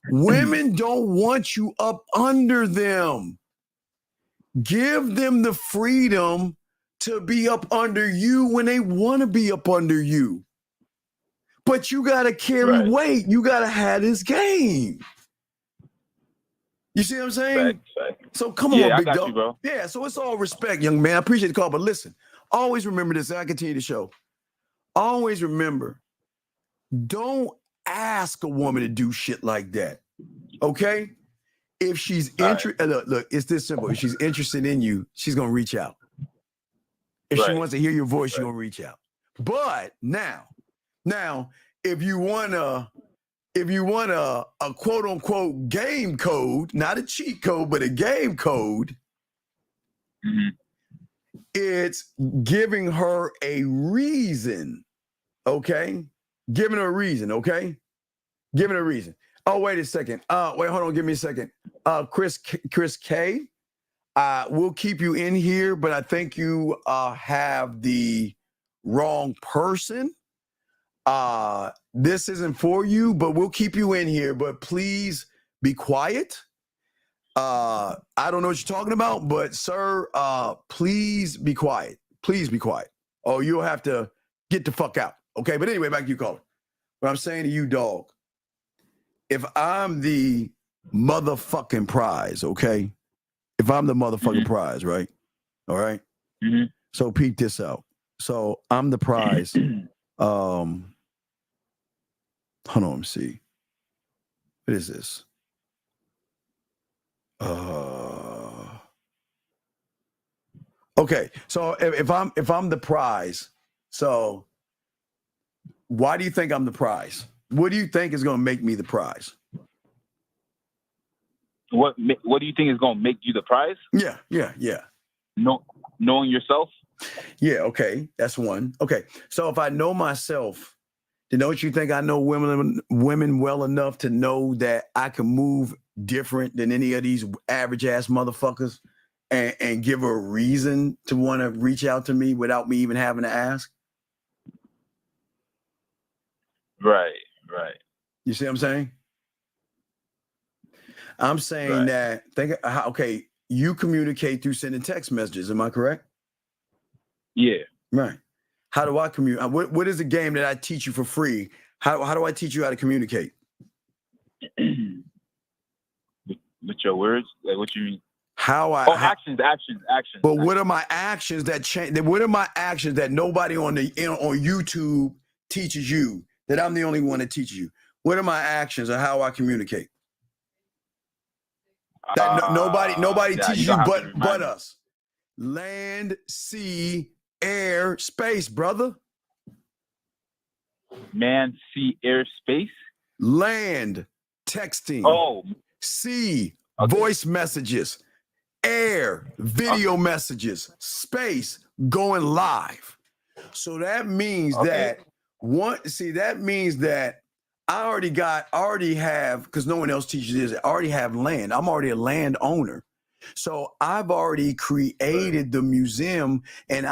Women don't want you up under them. Give them the freedom to be up under you when they want to be up under you. But you got to carry weight. You got to have this game. You see what I'm saying? Fact. So come on, big got dog. you, bro. Yeah, so it's all respect, young man. I appreciate the call, but listen, always remember this. And I continue the show. Always remember, don't ask a woman to do shit like that. Okay? If she's interested, look, it's this simple. If she's interested in you, she's gonna reach out. If she wants to hear your voice, she's gonna reach out. But now, if you want a quote unquote game code, not a cheat code, but a game code, it's giving her a reason. Okay? Giving her a reason, okay? Giving her a reason. Oh, wait a second. Wait, hold on, give me a second. Chris K, we'll keep you in here, but I think you have the wrong person. This isn't for you, but we'll keep you in here. But please be quiet. I don't know what you're talking about, but sir, please be quiet. Please be quiet. Oh, you'll have to get the fuck out. Okay, but anyway, back to you, caller. What I'm saying to you, dog, if I'm the motherfucking prize, okay? If I'm the motherfucking prize, right? All right? So peek this out. So I'm the prize. Hold on, let me see. What is this? Okay, so if I'm the prize, so why do you think I'm the prize? What do you think is going to make me the prize? What do you think is going to make you the prize? Yeah. Knowing yourself? Yeah, okay. That's one. Okay. So if I know myself, then don't you think I know women well enough to know that I can move different than any of these average ass motherfuckers and give her a reason to want to reach out to me without me even having to ask? Right. You see what I'm saying? I'm saying that, okay, you communicate through sending text messages. Am I correct? Yeah. Right. How do I communicate? What is the game that I teach you for free? How do I teach you how to communicate? With your words? Like what you mean? Actions. But what are my actions that change? What are my actions that nobody on YouTube teaches you, that I'm the only one that teaches you? What are my actions or how I communicate? That nobody teaches you but us. Land, sea, air, space, brother. Man, sea, air, space? Land, texting. Oh. sea, voice messages, air, video messages, space, going live. So that means that I already have, because no one else teaches this, I already have land. I'm already a landowner. So I've already created the museum, and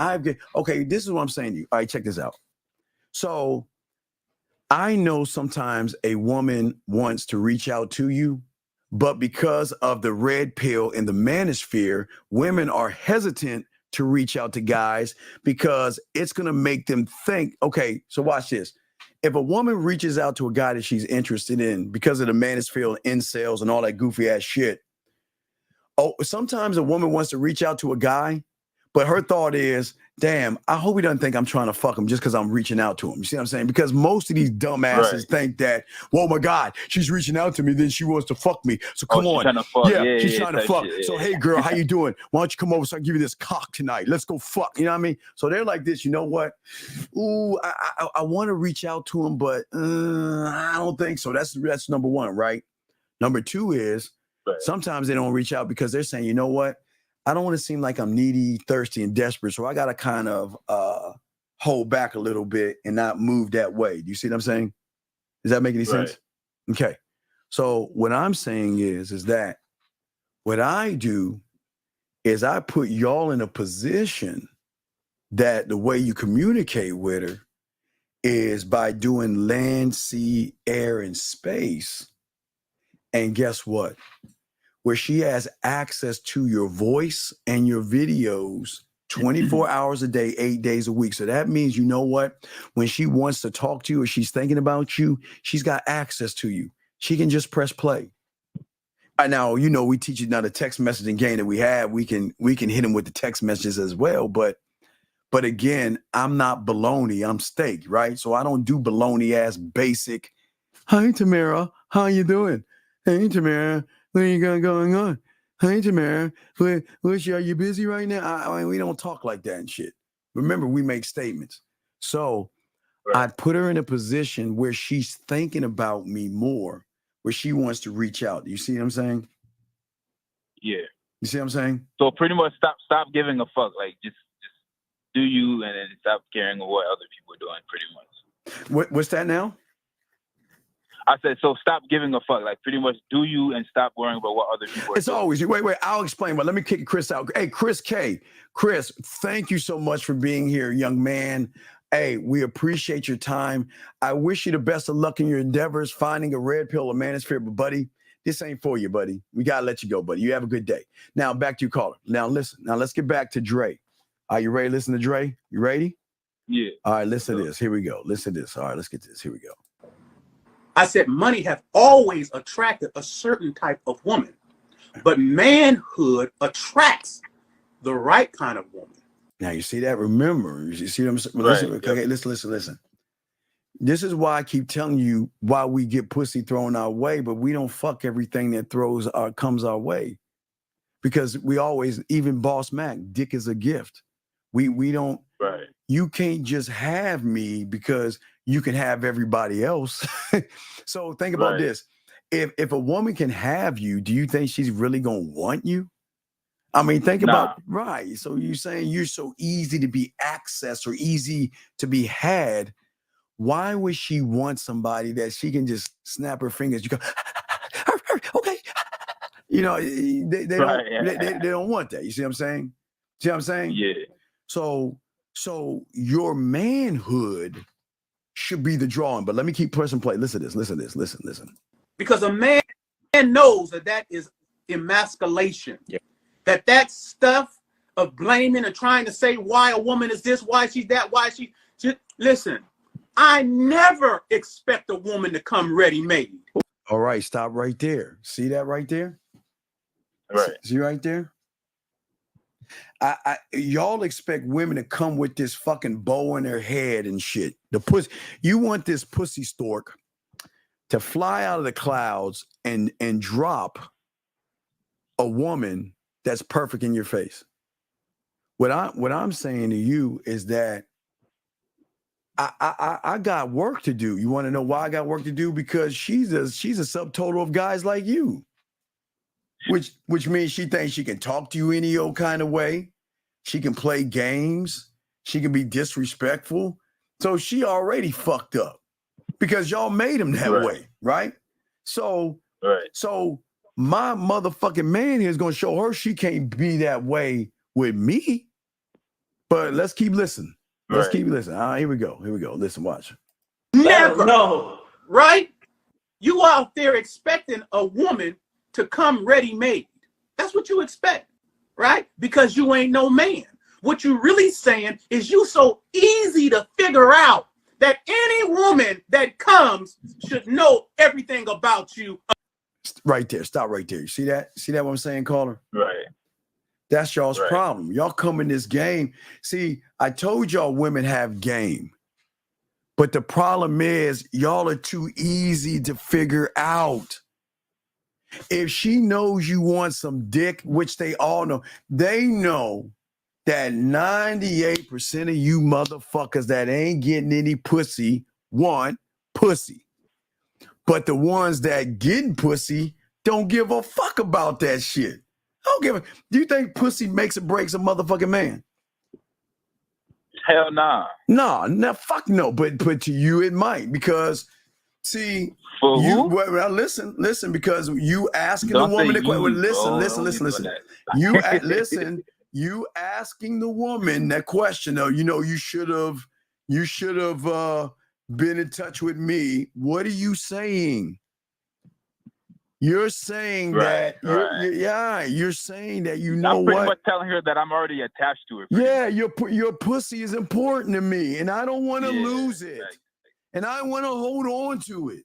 okay, this is what I'm saying to you. All right, check this out. So I know sometimes a woman wants to reach out to you, but because of the red pill in the manosphere, women are hesitant to reach out to guys because it's going to make them think, okay, so watch this. If a woman reaches out to a guy that she's interested in because of the manosphere, incels, and all that goofy ass shit, sometimes a woman wants to reach out to a guy, but her thought is, damn, I hope he doesn't think I'm trying to fuck him just because I'm reaching out to him. You see what I'm saying? Because most of these dumbasses think that, well, my God, she's reaching out to me, then she wants to fuck me. So come on. Trying to fuck. Yeah, she's trying to fuck. Shit, so, hey, girl, how you doing? Why don't you come over so I can give you this cock tonight? Let's go fuck. You know what I mean? So they're like this, you know what? Ooh, I want to reach out to him, but I don't think so. That's number one, right? Number two is sometimes they don't reach out because they're saying, you know what? I don't want to seem like I'm needy, thirsty, and desperate. So I got to kind of hold back a little bit and not move that way. Do you see what I'm saying? Does that make any sense? Okay. So what I'm saying is that what I do is I put y'all in a position that the way you communicate with her is by doing land, sea, air, and space. And guess what? Where she has access to your voice and your videos 24 hours a day, 8 days a week. So that means, you know what? When she wants to talk to you or she's thinking about you, she's got access to you. She can just press play. Now, you know, we teach you now the text messaging game that we have. We can hit them with the text messages as well. But again, I'm not baloney. I'm steak, right? So I don't do baloney ass basic. Hi, Tamara. How you doing? Hey, Tamara. What you got going on? Hey, Tamara. Are you busy right now? I mean, we don't talk like that and shit. Remember, we make statements. So I put her in a position where she's thinking about me more, where she wants to reach out. You see what I'm saying? Yeah. You see what I'm saying? So pretty much stop giving a fuck. Like just do you, and then stop caring what other people are doing. Pretty much. What's that now? I said, so stop giving a fuck. Like pretty much do you and stop worrying about what other people are It's doing. always, wait, I'll explain, but let me kick Chris out. Hey, Chris K. Chris, thank you so much for being here, young man. Hey, we appreciate your time. I wish you the best of luck in your endeavors, finding a red pill or manosphere, but buddy, this ain't for you, buddy. We got to let you go, buddy. You have a good day. Now, back to you, caller. Now, listen. Now, let's get back to Dre. Are you ready to listen to Dre? You ready? Yeah. All right, listen to this. Here we go. Listen to this. All right, let's get this. Here we go. I said money has always attracted a certain type of woman, but manhood attracts the right kind of woman. Now, you see that? Remember, you see what I'm saying? Right. Okay, listen. This is why I keep telling you why we get pussy thrown our way, but we don't fuck everything that comes our way. Because we always, even Boss Mac, dick is a gift. We don't, you can't just have me because you can have everybody else. So think about this. If a woman can have you, do you think she's really going to want you? I mean, think about, right. So you're saying you're so easy to be accessed or easy to be had. Why would she want somebody that she can just snap her fingers? You go, okay. You know, they don't want that. You see what I'm saying? See what I'm saying? Yeah. So your manhood should be the drawing. But let me keep pressing play. Listen to this. Listen. Because a man knows that is emasculation. Yeah. That stuff of blaming and trying to say why a woman is this, why she's that, why she listen. I never expect a woman to come ready-made. All right, stop right there. See that right there? Right. See right there? Y'all expect women to come with this fucking bow in their head and shit. You want this pussy stork to fly out of the clouds and drop a woman that's perfect in your face. What I'm saying to you is that I got work to do. You want to know why I got work to do? Because she's a subtotal of guys like you. which means she thinks she can talk to you any old kind of way. She can play games. She can be disrespectful. So she already fucked up because y'all made him that way, right? So my motherfucking man here is going to show her she can't be that way with me. But let's keep listening. Let's keep listening. All right, here we go. Listen, watch. Never. No, right? You out there expecting a woman to come ready-made. That's what you expect, right? Because you ain't no man. What you really saying is you so easy to figure out that any woman that comes should know everything about you. Right there. Stop right there. You see that? See that what I'm saying, caller? Right. That's y'all's problem. Y'all come in this game. See, I told y'all women have game. But the problem is y'all are too easy to figure out. If she knows you want some dick, which they all know, they know that 98% of you motherfuckers that ain't getting any pussy want pussy. But the ones that getting pussy don't give a fuck about that shit. I don't give a. Do you think pussy makes or breaks a motherfucking man? Hell nah. No, fuck no. But to you it might, because see, well, listen, because you asking the woman the question. Listen. You asking the woman that question, though, you should have been in touch with me. What are you saying? You're saying that you're saying that I'm pretty much telling her that I'm already attached to her. Yeah, your pussy is important to me, and I don't want to lose it, and I want to hold on to it.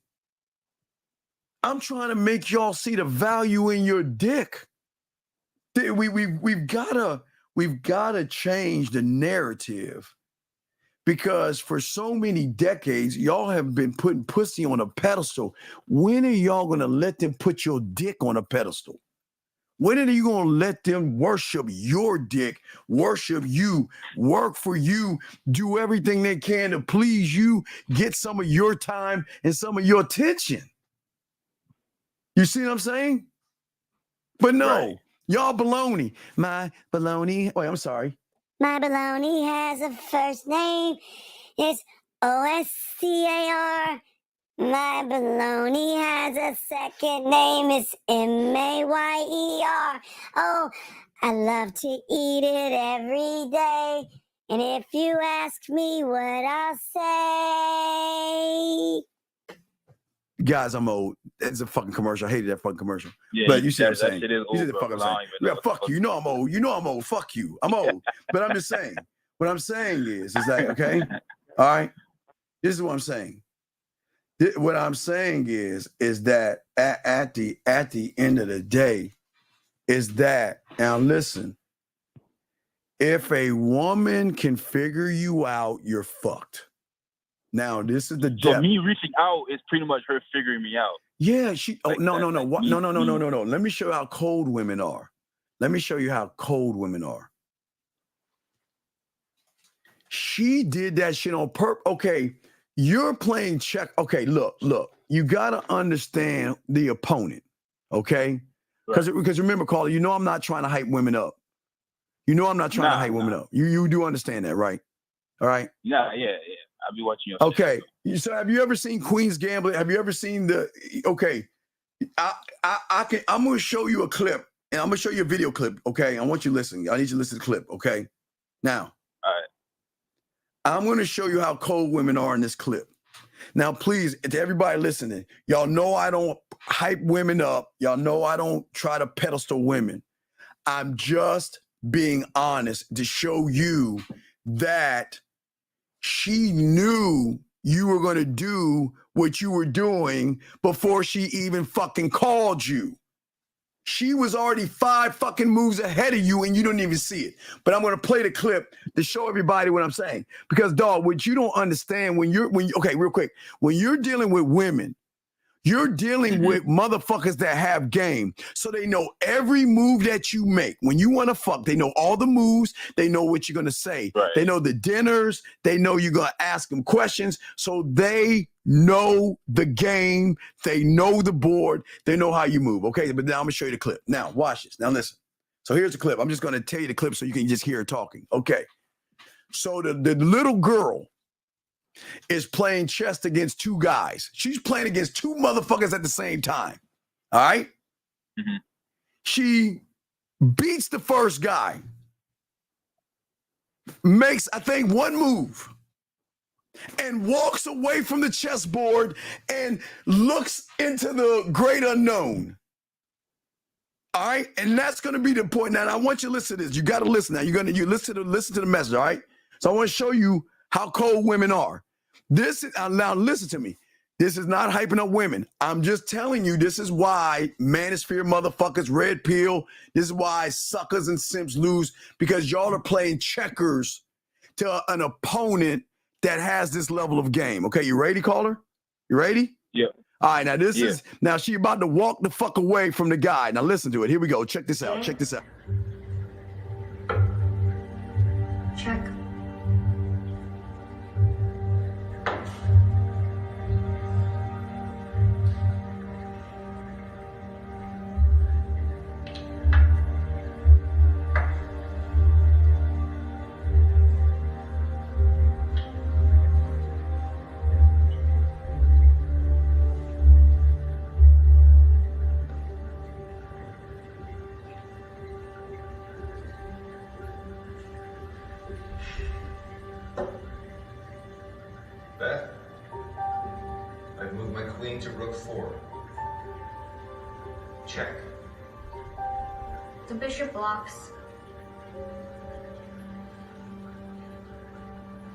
I'm trying to make y'all see the value in your dick. We've gotta change the narrative, because for so many decades y'all have been putting pussy on a pedestal. When are y'all gonna let them put your dick on a pedestal? When are you gonna let them worship your dick, worship you, work for you, do everything they can to please you, get some of your time and some of your attention? You see what I'm saying? But no. Y'all baloney. My baloney. Wait, I'm sorry. My baloney has a first name. It's OSCAR. My baloney has a second name. It's MAYER. Oh, I love to eat it every day. And if you ask me what I'll say. Guys, I'm old. It's a fucking commercial. I hated that fucking commercial. Yeah, but you see what I'm saying? You see the fuck I'm saying? Yeah, fuck you. You know I'm old. I'm old. Fuck you. I'm old. But I'm just saying. What I'm saying is like, okay, all right. This is what I'm saying. What I'm saying is that at the end of the day, is that, now listen, if a woman can figure you out, you're fucked. Now, this is the depth. So me reaching out is pretty much her figuring me out. Yeah, no. Let me show you how cold women are. She did that shit on purpose. Okay, you're playing check. Okay, look. You gotta understand the opponent. Okay, because remember, caller, I'm not trying to hype women up. I'm not trying to hype women up. You do understand that, right? All right. Yeah. I'll be watching your Okay. So have you ever seen Queen's Gambling? Have you ever seen okay. I'm gonna show you a clip, and I'm gonna show you a video clip. Okay. I want you to listen. I need you to listen to the clip. Okay. Now. All right. I'm gonna show you how cold women are in this clip. Now, please, to everybody listening, y'all know I don't hype women up. Y'all know I don't try to pedestal women. I'm just being honest to show you that she knew you were going to do what you were doing before she even fucking called you. She was already 5 fucking moves ahead of you and you don't even see it. But I'm going to play the clip to show everybody what I'm saying. Because, dog, what you don't understand okay, real quick. When you're dealing with women, You're dealing with motherfuckers that have game. So they know every move that you make. When you want to fuck, they know all the moves. They know what you're going to say. Right. They know the dinners. They know you're going to ask them questions. So they know the game. They know the board. They know how you move. Okay, but now I'm going to show you the clip. Now, watch this. Now, listen. So here's the clip. I'm just going to tell you the clip so you can just hear her talking. Okay. So the little girl is playing chess against two guys. She's playing against two motherfuckers at the same time. All right? Mm-hmm. She beats the first guy, makes, I think, one move, and walks away from the chessboard and looks into the great unknown. All right? And that's going to be the point. Now, I want you to listen to this. You got to listen now. You listen to the message, all right? So I want to show you how cold women are. This is, now listen to me. This is not hyping up women. I'm just telling you, this is why manosphere motherfuckers, red pill. This is why suckers and simps lose, because y'all are playing checkers to an opponent that has this level of game. Okay, you ready, caller? You ready? Yeah. All right, now now she about to walk the fuck away from the guy. Now listen to it. Here we go. Check this out. Check this out. Check. Bet. I've moved my queen to rook 4. Check. The bishop blocks.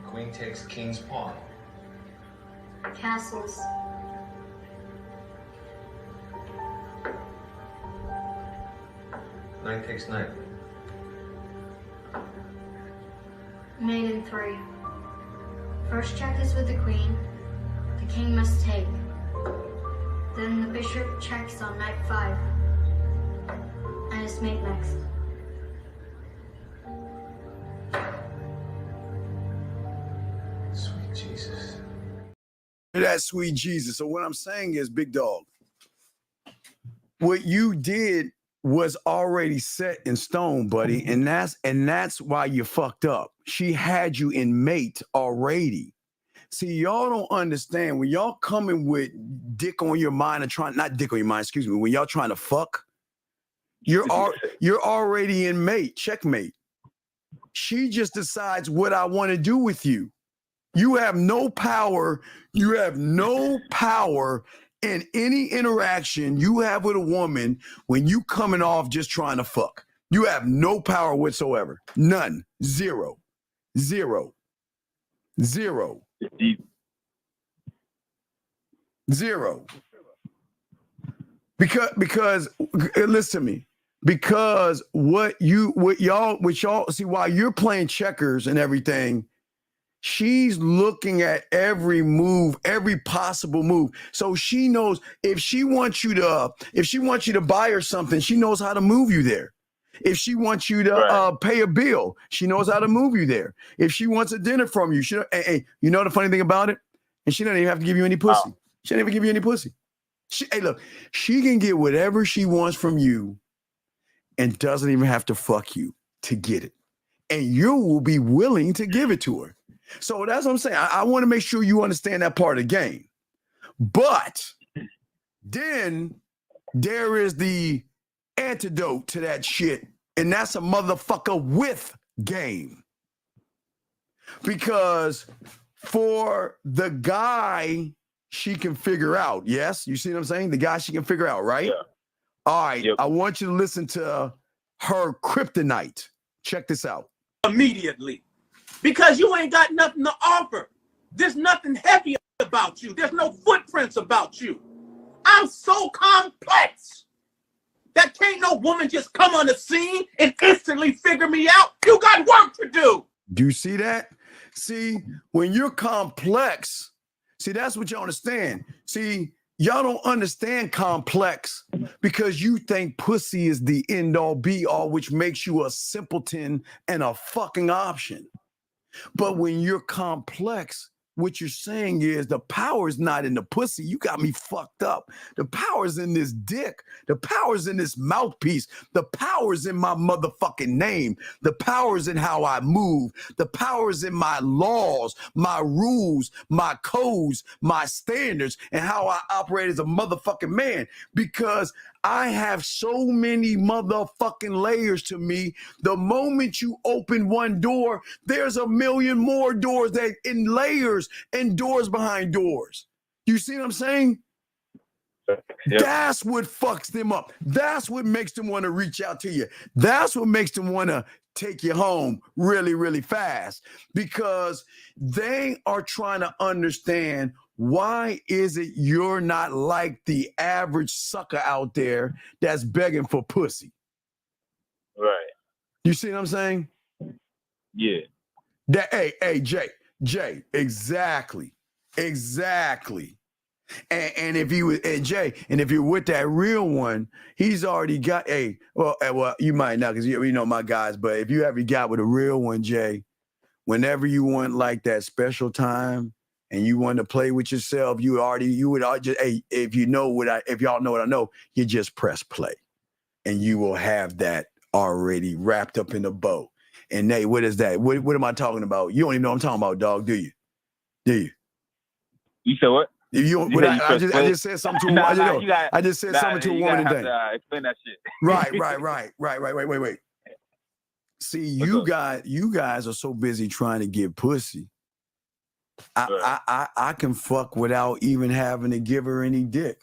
Queen takes king's pawn. Castles. Knight takes knight. Mate in 3. First check is with the queen. The king must take. Then the bishop checks on knight 5. And his mate next. Sweet Jesus. That sweet Jesus. So what I'm saying is, big dog, what you did was already set in stone, buddy, and that's why you fucked up. She had you in mate already. See, y'all don't understand when y'all coming with dick on your mind and trying, not dick on your mind, excuse me, when y'all trying to fuck, you're already in mate, checkmate. She just decides what I want to do with you. You have no power. You have no power in any interaction you have with a woman when you coming off just trying to fuck. You have no power whatsoever. None. Zero. Zero. Zero. Zero. Because listen to me. Because what y'all see, while you're playing checkers and everything, she's looking at every move, every possible move. So she knows if she wants you to buy her something, she knows how to move you there. If she wants you to pay a bill, she knows how to move you there. If she wants a dinner from you, hey, you know the funny thing about it? And she doesn't even have to give you any pussy. Oh. She doesn't even give you any pussy. Hey, look, she can get whatever she wants from you and doesn't even have to fuck you to get it. And you will be willing to give it to her. So that's what I'm saying. I want to make sure you understand that part of the game. But then there is the antidote to that shit, and that's a motherfucker with game. Because for the guy she can figure out, yes? You see what I'm saying? The guy she can figure out, right? Yeah. All right. Yep. I want you to listen to her kryptonite. Check this out. Immediately. Because you ain't got nothing to offer. There's nothing heavy about you. There's no footprints about you. I'm so complex that can't no woman just come on the scene and instantly figure me out. You got work to do. Do you see that? See, when you're complex, see, that's what you understand. See, Y'all don't understand complex because you think pussy is the end all be all, which makes you a simpleton and a fucking option. But when you're complex, what you're saying is the power is not in the pussy. You got me fucked up. The power's in this dick. The power's in this mouthpiece. The power's in my motherfucking name. The power's in how I move. The power's in my laws, my rules, my codes, my standards, and how I operate as a motherfucking man. Because I have so many motherfucking layers to me. The moment you open one door, there's a million more doors that in layers and doors behind doors. You see what I'm saying? Yep. That's what fucks them up. That's what makes them want to reach out to you. That's what makes them want to take you home really, really fast, because they are trying to understand, why is it you're not like the average sucker out there that's begging for pussy? Right. You see what I'm saying? Yeah. That, hey, Jay, exactly. And if you and Jay, and if you're with that real one, he's already got well, you might not, because you know my guys, but if you ever got with a real one, Jay, whenever you want like that special time and you want to play with yourself, you would just, if y'all know what I know, you just press play and you will have that already wrapped up in a bow. And Nate, what is that? What am I talking about? You don't even know what I'm talking about, dog, do you? You said what? I just said something to a woman. I just said something to a woman today. Explain that shit. Right. See, you guys are so busy trying to get pussy. I can fuck without even having to give her any dick.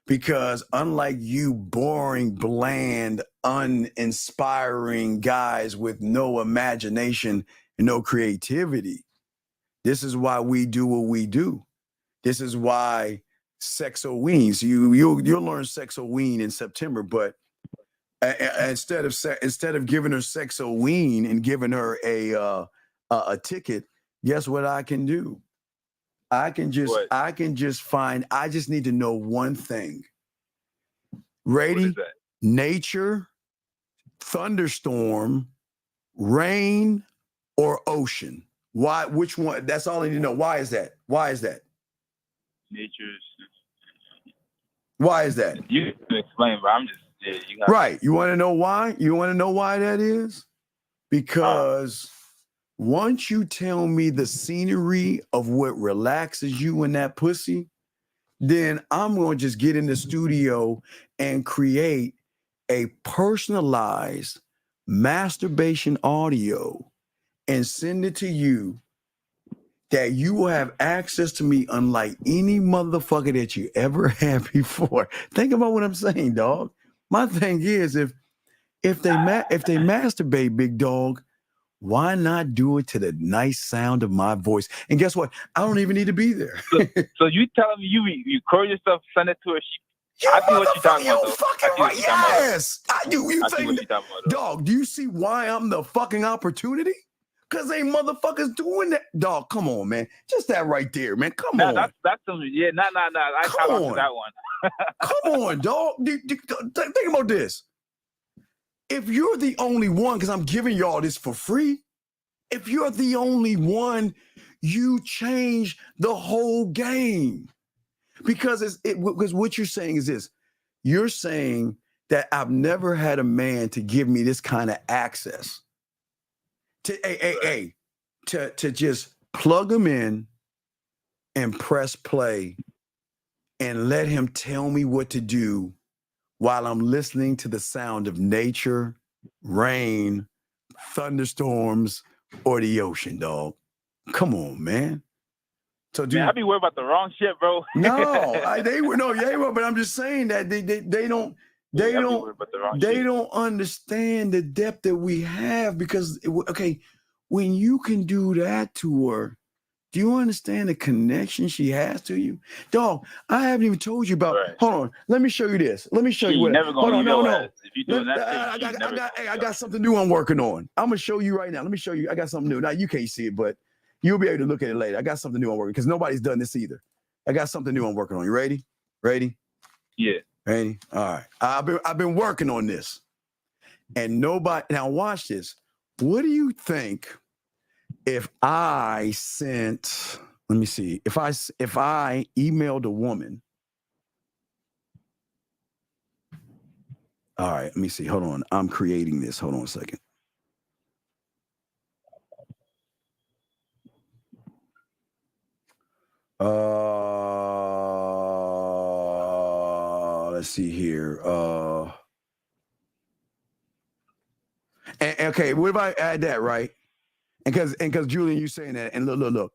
Because unlike you boring, bland, uninspiring guys with no imagination and no creativity, this is why we do what we do. This is why Sexoween. You'll learn Sexoween in September, but instead of giving her Sexoween and giving her a ticket, guess what I can do? I can just find. I just need to know one thing. Ready? Nature, thunderstorm, rain, or ocean. Why? Which one? That's all I need to know. Why is that? Nature's. Why is that? You can explain, but I'm just right. You want to know why? You want to know why that is? Because once you tell me the scenery of what relaxes you in that pussy, then I'm going to just get in the studio and create a personalized masturbation audio and send it to you, that you will have access to me unlike any motherfucker that you ever had before. Think about what I'm saying, dog. My thing is, if they masturbate, big dog, why not do it to the nice sound of my voice? And guess what? I don't even need to be there. So you telling me you record yourself, send it to her? I see what you're talking about. Fucking right. Yes. You think, dog, do you see why I'm the fucking opportunity? Because ain't motherfuckers doing that. Dog, come on, man. Just that right there, man. Come on. That's some, yeah, nah. I caught on to that one. Come on, dog. Think about this. If you're the only one, because I'm giving y'all this for free, if you're the only one, you change the whole game. Because because what you're saying is this. You're saying that I've never had a man to give me this kind of access. To just plug him in and press play and let him tell me what to do while I'm listening to the sound of nature, rain, thunderstorms, or the ocean, dog. Come on, man. So, dude, man, I be worried about the wrong shit, bro. But I'm just saying that they don't understand the depth that we have, because when you can do that to her, do you understand the connection she has to you? Dog, I haven't even told you about. Right. Hold on, let me show you this. Let me show you what. Hold on, no. If you doing I got something new I'm working on. I'm gonna show you right now. Let me show you. I got something new. Now you can't see it, but you'll be able to look at it later. I got something new I'm working, because nobody's done this either. I got something new I'm working on. You ready? Ready? Yeah. Ready? All right. I've been working on this. And nobody, now watch this. What do you think if I sent, let me see, if I emailed a woman. All right, let me see. Hold on. I'm creating this. Hold on a second. Let's see here. Okay, what if I add that, right? And because Julian, you saying that, and look,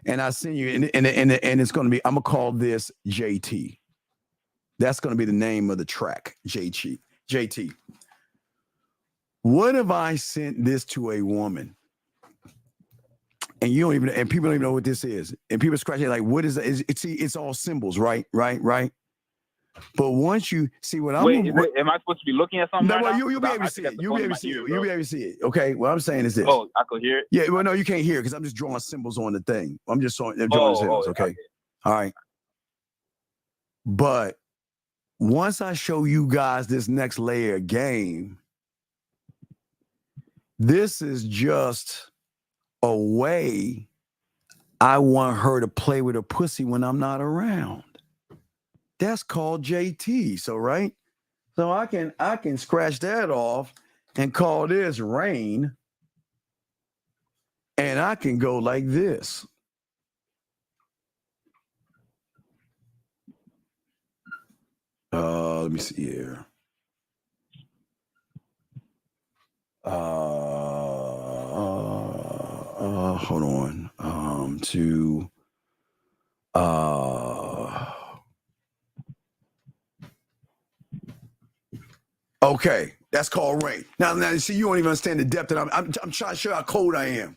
and I send you, and it's gonna be, I'm gonna call this JT. That's gonna be the name of the track, JT. What if I sent this to a woman? And you don't even, and people don't even know what this is. And people scratching like, what is that? It's all symbols, right? But once you see what am I supposed to be looking at something? No, right well, now? you'll be able to see it. You'll be able to see it. You'll be able to see it. Okay. What I'm saying is this. Oh, I could hear it. Yeah. Well, no, you can't hear it because I'm just drawing symbols on the thing. I'm just drawing symbols. Okay. All right. But once I show you guys this next layer of game, this is just a way I want her to play with her pussy when I'm not around. That's called JT. So right? So I can scratch that off and call this rain. And I can go like this. Let me see here. Hold on. Okay, that's called rain. Now, see, you don't even understand the depth that I'm trying to show how cold I am.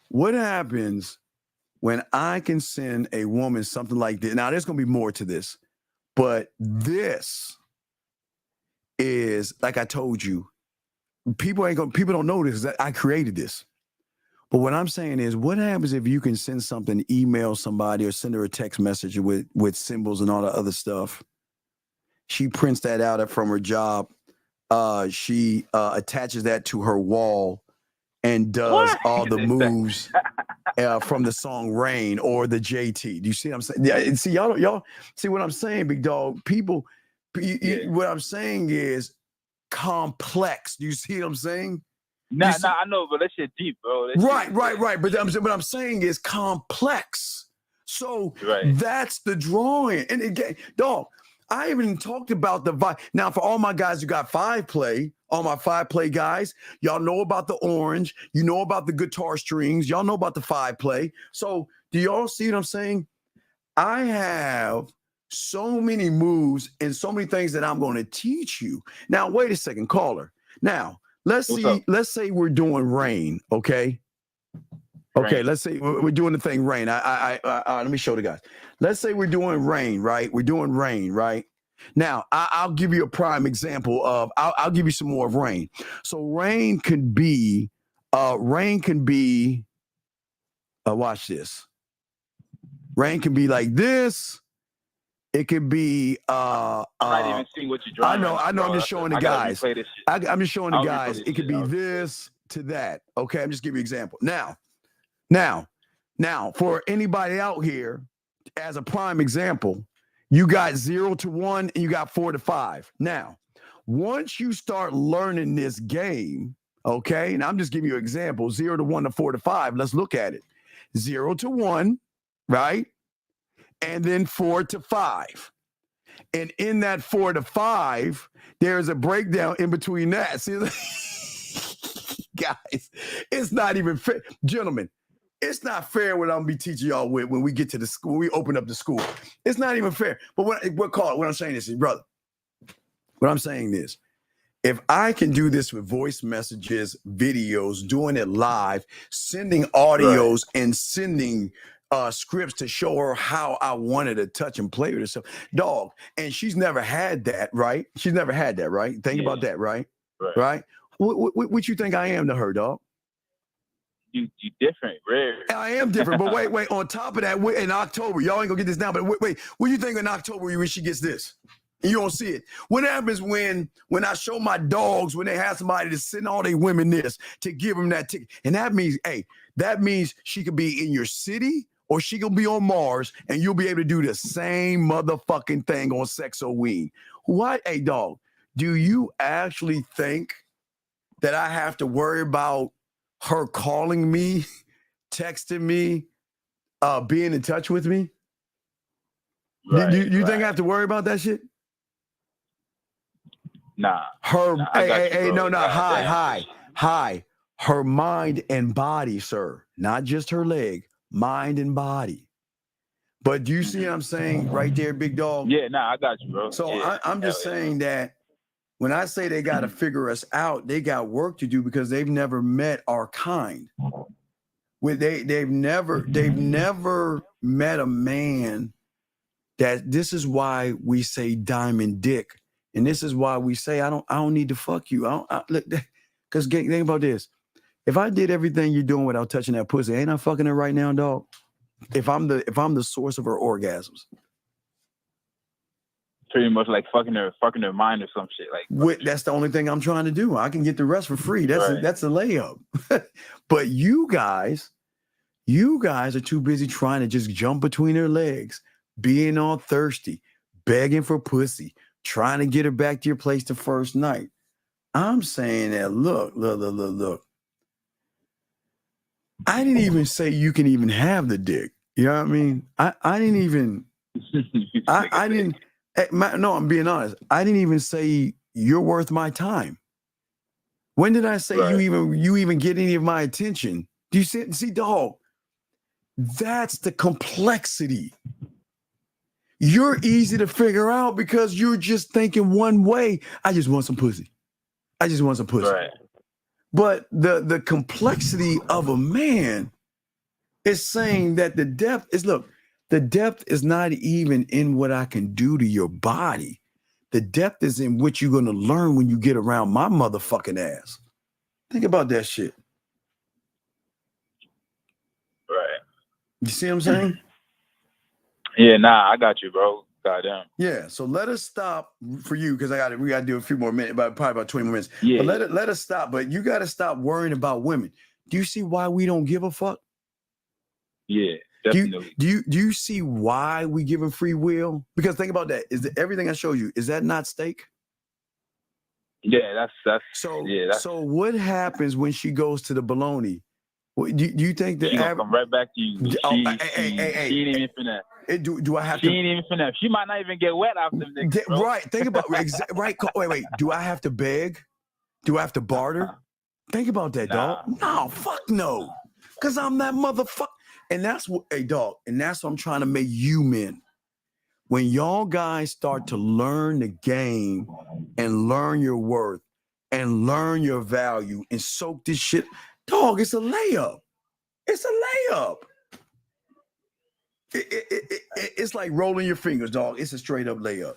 What happens when I can send a woman something like this? Now, there's going to be more to this, but this is, like I told you, people don't know this, that I created this. But what I'm saying is, what happens if you can send something, email somebody, or send her a text message with symbols and all the other stuff? She prints that out from her job. She attaches that to her wall and does all the moves from the song Rain or the JT. Do you see what I'm saying? Yeah, see, y'all see what I'm saying, big dog? People, what I'm saying is complex. Do you see what I'm saying? Nah, I know, but that shit deep, bro. Right. But what I'm saying is complex. So that's the drawing. And again, dog, I even talked about the vibe. Now, for all my guys who got 5-play, all my 5-play guys, y'all know about the orange. You know about the guitar strings. Y'all know about the 5-play. So do y'all see what I'm saying? I have so many moves and so many things that I'm going to teach you. Now, wait a second, caller. Now, let's say we're doing rain, okay? Okay, rain. Let's say we're doing the thing rain. Let me show the guys. Let's say we're doing rain, right? We're doing rain, right? Now, I'll give you a prime example of, I'll give you some more of rain. So rain can be, watch this. Rain can be like this. It could be. I'm not even seeing what you're drawing. I know. I'm just showing the guys. I'm just showing the guys. It could be this to that. Okay, I'm just giving you an example. Now, for anybody out here, as a prime example, you got 0 to 1 and you got 4 to 5. Now, once you start learning this game, okay, and I'm just giving you an example, 0 to 1 to 4 to 5. Let's look at it. 0 to 1, right? And then 4 to 5. And in that 4 to 5, there's a breakdown in between that. See, guys, it's not even fair. Gentlemen, it's not fair what I'm going to be teaching y'all with when we get to the school, when we open up the school. It's not even fair. But what I'm saying is, brother, what I'm saying is, if I can do this with voice messages, videos, doing it live, sending audios and sending scripts to show her how I wanted to touch and play with herself, dog. And she's never had that, right? She's never had that, right? Think about that, right? Right. What you think I am to her, dog? you different, rare. I am different, but wait. On top of that, in October, y'all ain't gonna get this now. But wait. What do you think in October when she gets this? And you don't see it. What happens when I show my dogs when they have somebody to send all their women this to give them that ticket? And that means she could be in your city or she could be on Mars, and you'll be able to do the same motherfucking thing on Sexoween. What, hey dog? Do you actually think that I have to worry about her calling me, texting me, being in touch with me? Right, do you think I have to worry about that shit? Nah. Her, nah, hi. Her mind and body, sir. Not just her leg, mind and body. But do you see what I'm saying right there, big dog? Yeah, I got you, bro. So yeah, I'm just saying that when I say they got to figure us out, they got work to do because they've never met our kind. They've never met a man that this is why we say diamond dick. And this is why we say I don't need to fuck you. Because think about this. If I did everything you're doing without touching that pussy, ain't I fucking her right now, dog? If I'm the source of her orgasms. Pretty much like fucking her mind or some shit. Like that's the only thing I'm trying to do. I can get the rest for free. That's right. That's a layup. But you guys are too busy trying to just jump between her legs, being all thirsty, begging for pussy, trying to get her back to your place the first night. I'm saying that look. I didn't even say you can even have the dick. You know what I mean? I didn't even. I didn't. No, I'm being honest. I didn't even say you're worth my time. When did I say you even get any of my attention? Do you see, dog? That's the complexity. You're easy to figure out because you're just thinking one way. I just want some pussy. Right. But the complexity of a man is saying that the depth is not even in what I can do to your body. The depth is in what you're going to learn when you get around my motherfucking ass. Think about that shit. Right. You see what I'm saying? Yeah, I got you, bro. Goddamn. Yeah, so let us stop for you because we got to do a few more minutes, probably about 20 more minutes. Yeah. But let us stop. But you got to stop worrying about women. Do you see why we don't give a fuck? Yeah, definitely. Do you see why we give them free will? Because think about that. Everything I showed you, is that not steak? Yeah, that's so what happens when she goes to the bologna? Do you think that she gonna come right back to you? She ain't even finna. Do I have she to? She ain't even finna. She might not even get wet after them niggas, bro. Right. Think about right. Wait. Do I have to beg? Do I have to barter? Think about that, dog. No, fuck no. Cause I'm that motherfucker. And that's what, hey, dog. And that's what I'm trying to make you men. When y'all guys start to learn the game and learn your worth and learn your value and soak this shit, dog, it's a layup. It's a layup. It's like rolling your fingers, dog. It's a straight up layup.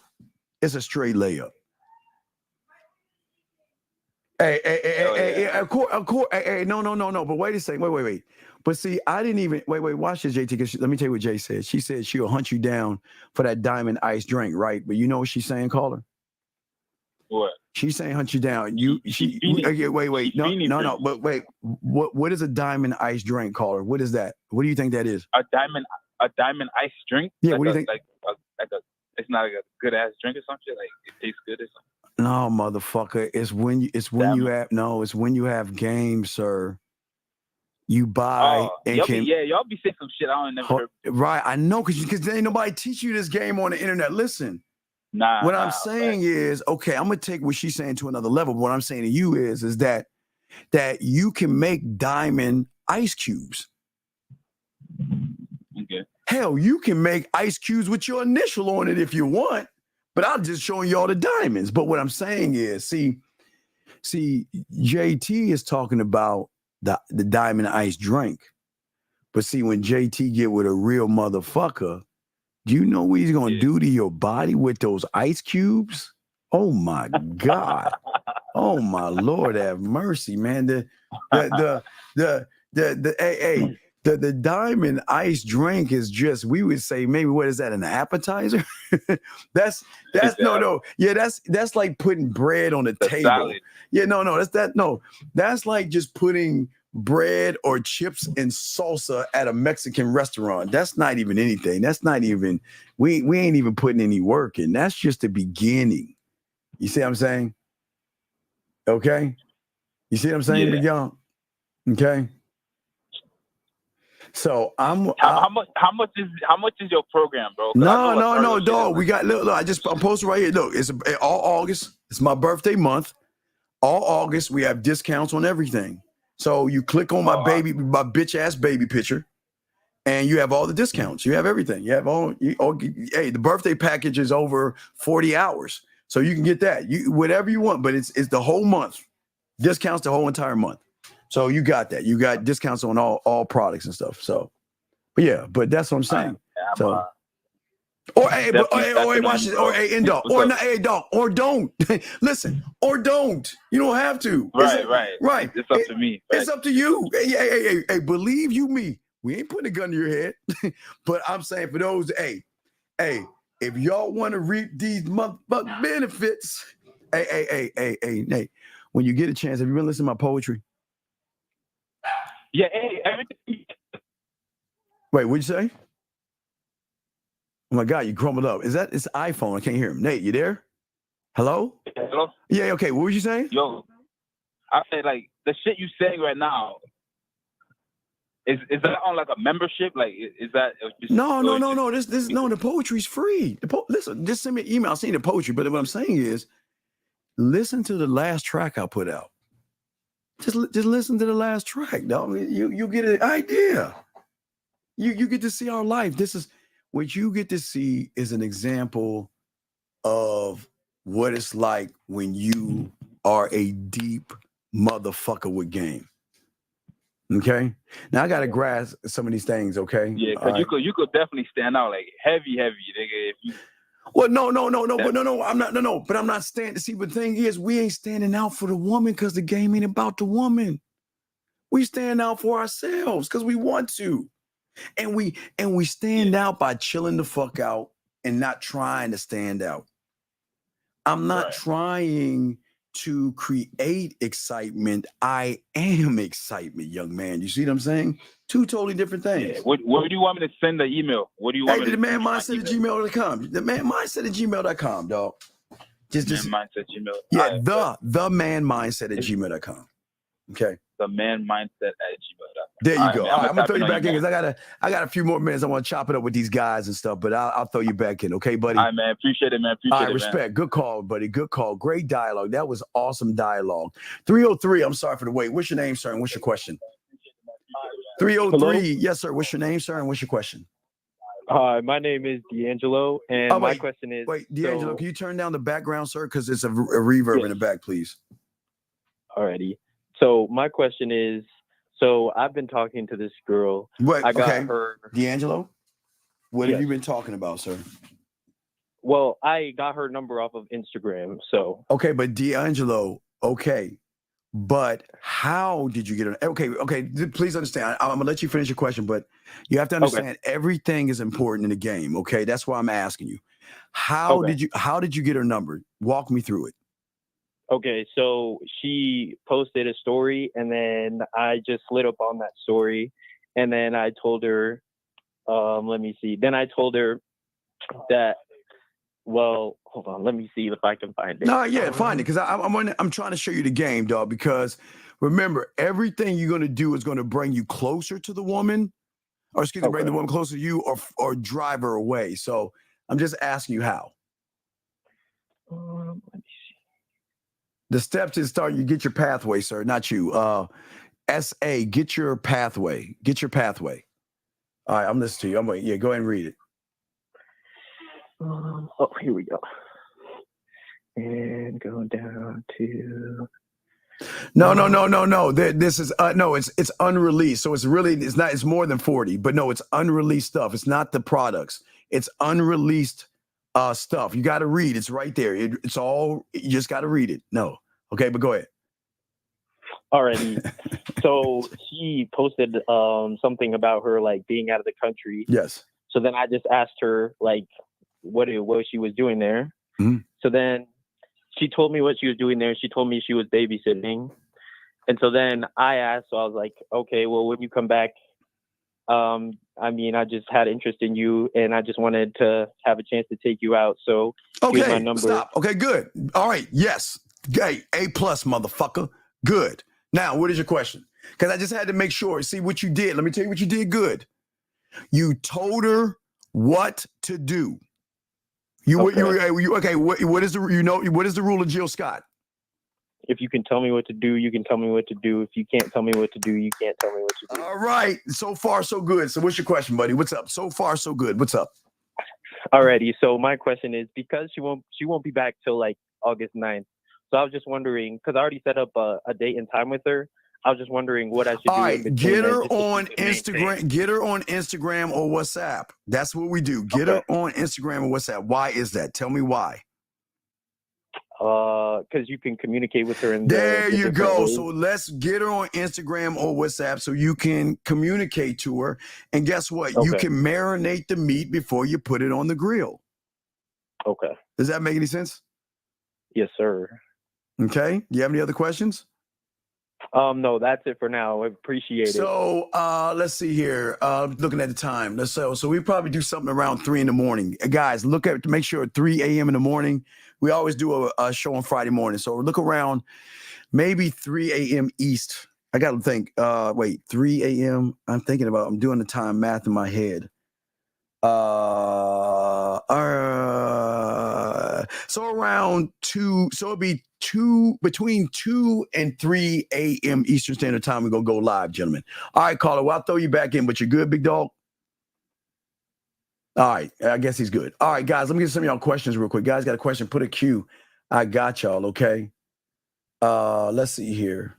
It's a straight layup. Hey, of course. Hey, no. But wait a second. Wait. But see, I didn't even wait. Watch this, JT. Because let me tell you what Jay said. She said she'll hunt you down for that diamond ice drink, right? But you know what she's saying, caller? What? She's saying hunt you down. Wait. No. But wait. What is a diamond ice drink, caller? What is that? What do you think that is? A diamond ice drink? Yeah. What do you think? It's not like a good ass drink or something. Like it tastes good or something. No, motherfucker. It's when you have games, sir. You buy and y'all be saying some shit I don't never heard. Right, I know, because ain't nobody teach you this game on the internet. Listen, what I'm saying is, okay, I'm gonna take what she's saying to another level. But what I'm saying to you is that you can make diamond ice cubes. Okay. Hell, you can make ice cubes with your initial on it if you want. But I'm just showing you all the diamonds. But what I'm saying is, see, JT is talking about the diamond ice drink. But see, when JT get with a real motherfucker, do you know what he's gonna do to your body with those ice cubes? Oh my God. Oh my Lord, have mercy, man. The diamond ice drink is just, we would say maybe, what is that, an appetizer? that's that's like putting bread on the table. Salad. Yeah, that's like just putting bread or chips and salsa at a Mexican restaurant. That's not even anything. That's not even, we ain't even putting any work in. That's just the beginning. You see what I'm saying? Okay. You see what I'm saying, Big Young? Okay. So how much is your program, bro? No, dog. We got look. I'm posting right here. Look, it's all August. It's my birthday month. All August, we have discounts on everything. So you click on my bitch ass baby picture, and you have all the discounts. You have everything. You have all. Hey, the birthday package is over 40 hours, so you can get that. You whatever you want, but it's the whole month. Discounts the whole entire month. So you got that. You got discounts on all products and stuff. So, but that's what I'm saying. Watch this. Or don't. Listen, or don't. You don't have to. Right. It's up to me. It's up to you. Hey, believe you me. We ain't putting a gun to your head. But I'm saying for those, hey, if y'all want to reap these motherfucking benefits, hey, when you get a chance, have you been listening to my poetry? Yeah, everything. Wait, what'd you say? Oh my God, you crumbled up. It's iPhone. I can't hear him. Nate, you there? Hello? Hello? Yeah, okay. What were you saying? Yo, I say like the shit you saying right now. Is that on like a membership? Like, is that just, No. The poetry's free. Listen, just send me an email. I'll send you the poetry. But what I'm saying is, listen to the last track I put out. Just listen to the last track, dog. You get an idea. You get to see our life. This is what you get to see is an example of what it's like when you are a deep motherfucker with game. Okay. Now I gotta grasp some of these things. Okay. Yeah, because you could definitely stand out like heavy, nigga. If you. Well, no. But I'm not standing. See, but the thing is, we ain't standing out for the woman because the game ain't about the woman. We stand out for ourselves because we want to, and we stand out by chilling the fuck out and not trying to stand out. I'm not trying to create excitement. I am excitement, young man. You see what I'm saying? Two totally different things. Yeah. What do you want me to send the email? What do you want me to the man mindset at gmail.com. The man mindset at gmail.com, dog. Just mindset at gmail. Yeah, the man mindset at gmail.com. Okay. The man mindset at gmail.com. There you go. All right, I'm gonna throw you back in because I got a few more minutes. I want to chop it up with these guys and stuff, but I'll throw you back in. Okay, buddy. All right, man. Appreciate it, man. All right, respect. Man. Good call, buddy. Good call. Great dialogue. That was awesome dialogue. 303. I'm sorry for the wait. What's your name, sir? And what's your question? 303. Hello? Yes, sir. What's your name, sir? And what's your question? Hi, my name is D'Angelo, and my question is... Wait, D'Angelo, can you turn down the background, sir? Because it's a reverb in the back, please. Alrighty. So my question is, so I've been talking to this girl. I got her... D'Angelo? What have you been talking about, sir? Well, I got her number off of Instagram, so... Okay, but D'Angelo, okay. But how did you get it? Okay. Please understand. I'm gonna let you finish your question, but you have to understand everything is important in the game. Okay, that's why I'm asking you. How did you get her number? Walk me through it. Okay, so she posted a story, and then I just slid up on that story, and then I told her, let me see. Then I told her that. Well, hold on. Let me see if I can find it. No, yeah, find it because I'm trying to show you the game, dog. Because remember, everything you're gonna do is gonna bring you closer to the woman, or bring the woman closer to you, or drive her away. So I'm just asking you how. Let me see. The steps is starting. You get your pathway, sir, not you. SA, get your pathway. Get your pathway. All right, I'm listening to you. I'm waiting. Yeah, go ahead and read it. Here we go. And go down to. No. This is it's unreleased. So it's more than 40, but no, it's unreleased stuff. It's not the products. It's unreleased stuff. You got to read. It's right there. It's all, you just got to read it. No. Okay, but go ahead. Already. So she posted something about her like being out of the country. Yes. So then I just asked her like what she was doing there. Mhm. So then she told me what she was doing there. She told me she was babysitting. And so then I asked, so I was like, okay, well, when you come back, I mean, I just had interest in you and I just wanted to have a chance to take you out. So here's my Okay, number. stop. Okay, good. All right, yes. Hey, A+, motherfucker. Good. Now, what is your question? Because I just had to make sure. See what you did. Let me tell you what you did good. You told her what to do. What is the rule of Jill Scott? If you can tell me what to do, you can tell me what to do. If you can't tell me what to do, you can't tell me what to do. All right. So far, so good. So what's your question, buddy? What's up? So far, so good. What's up? Alrighty. So my question is, because she won't be back till like August 9th. So I was just wondering, because I already set up a date and time with her. I was just wondering what I should do. All right, in between get her just to on keep it maintained. Instagram. Get her on Instagram or WhatsApp. That's what we do. Get her on Instagram or WhatsApp. Why is that? Tell me why. Because you can communicate with her in there the you different go. ways. So let's get her on Instagram or WhatsApp so you can communicate to her. And guess what? You Okay. can marinate the meat before you put it on the grill. Okay. Does that make any sense? Yes, sir. Okay. Do you have any other questions? No, that's it for now. I appreciate it. So let's see here. Looking at the time. So we probably do something around 3 a.m. Guys, make sure at 3 a.m. in the morning. We always do a show on Friday morning. So look around maybe 3 a.m. East. I got to think. 3 a.m. I'm doing the time math in my head. So around 2. So it'll be between 2 and 3 a.m. Eastern Standard Time. We're going to go live, gentlemen. All right, caller. Well, I'll throw you back in, but you're good, big dog? All right. I guess he's good. All right, guys, let me get some of y'all questions real quick. Guys, got a question? Put a Q. I got y'all, okay? Let's see here.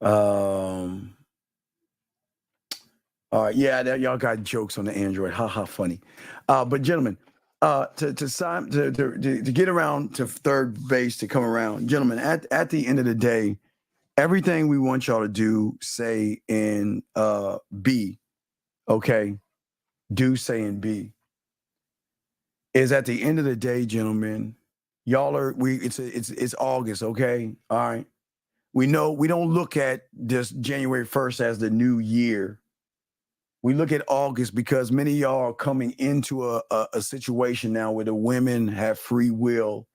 All right, yeah, y'all got jokes on the Android. Ha ha, funny. But gentlemen, to get around to third base, to come around, gentlemen, at the end of the day, everything we want y'all to do, say in B, okay? Do say in B is at the end of the day, gentlemen. Y'all are it's August, okay? All right. We know we don't look at this January 1st as the new year. We look at August because many of y'all are coming into a situation now where the women have free will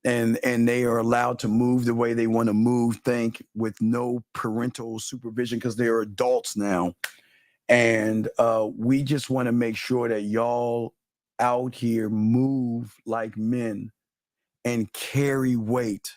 and they are allowed to move the way they want to move, think with no parental supervision because they're adults now. And we just want to make sure that y'all out here move like men and carry weight.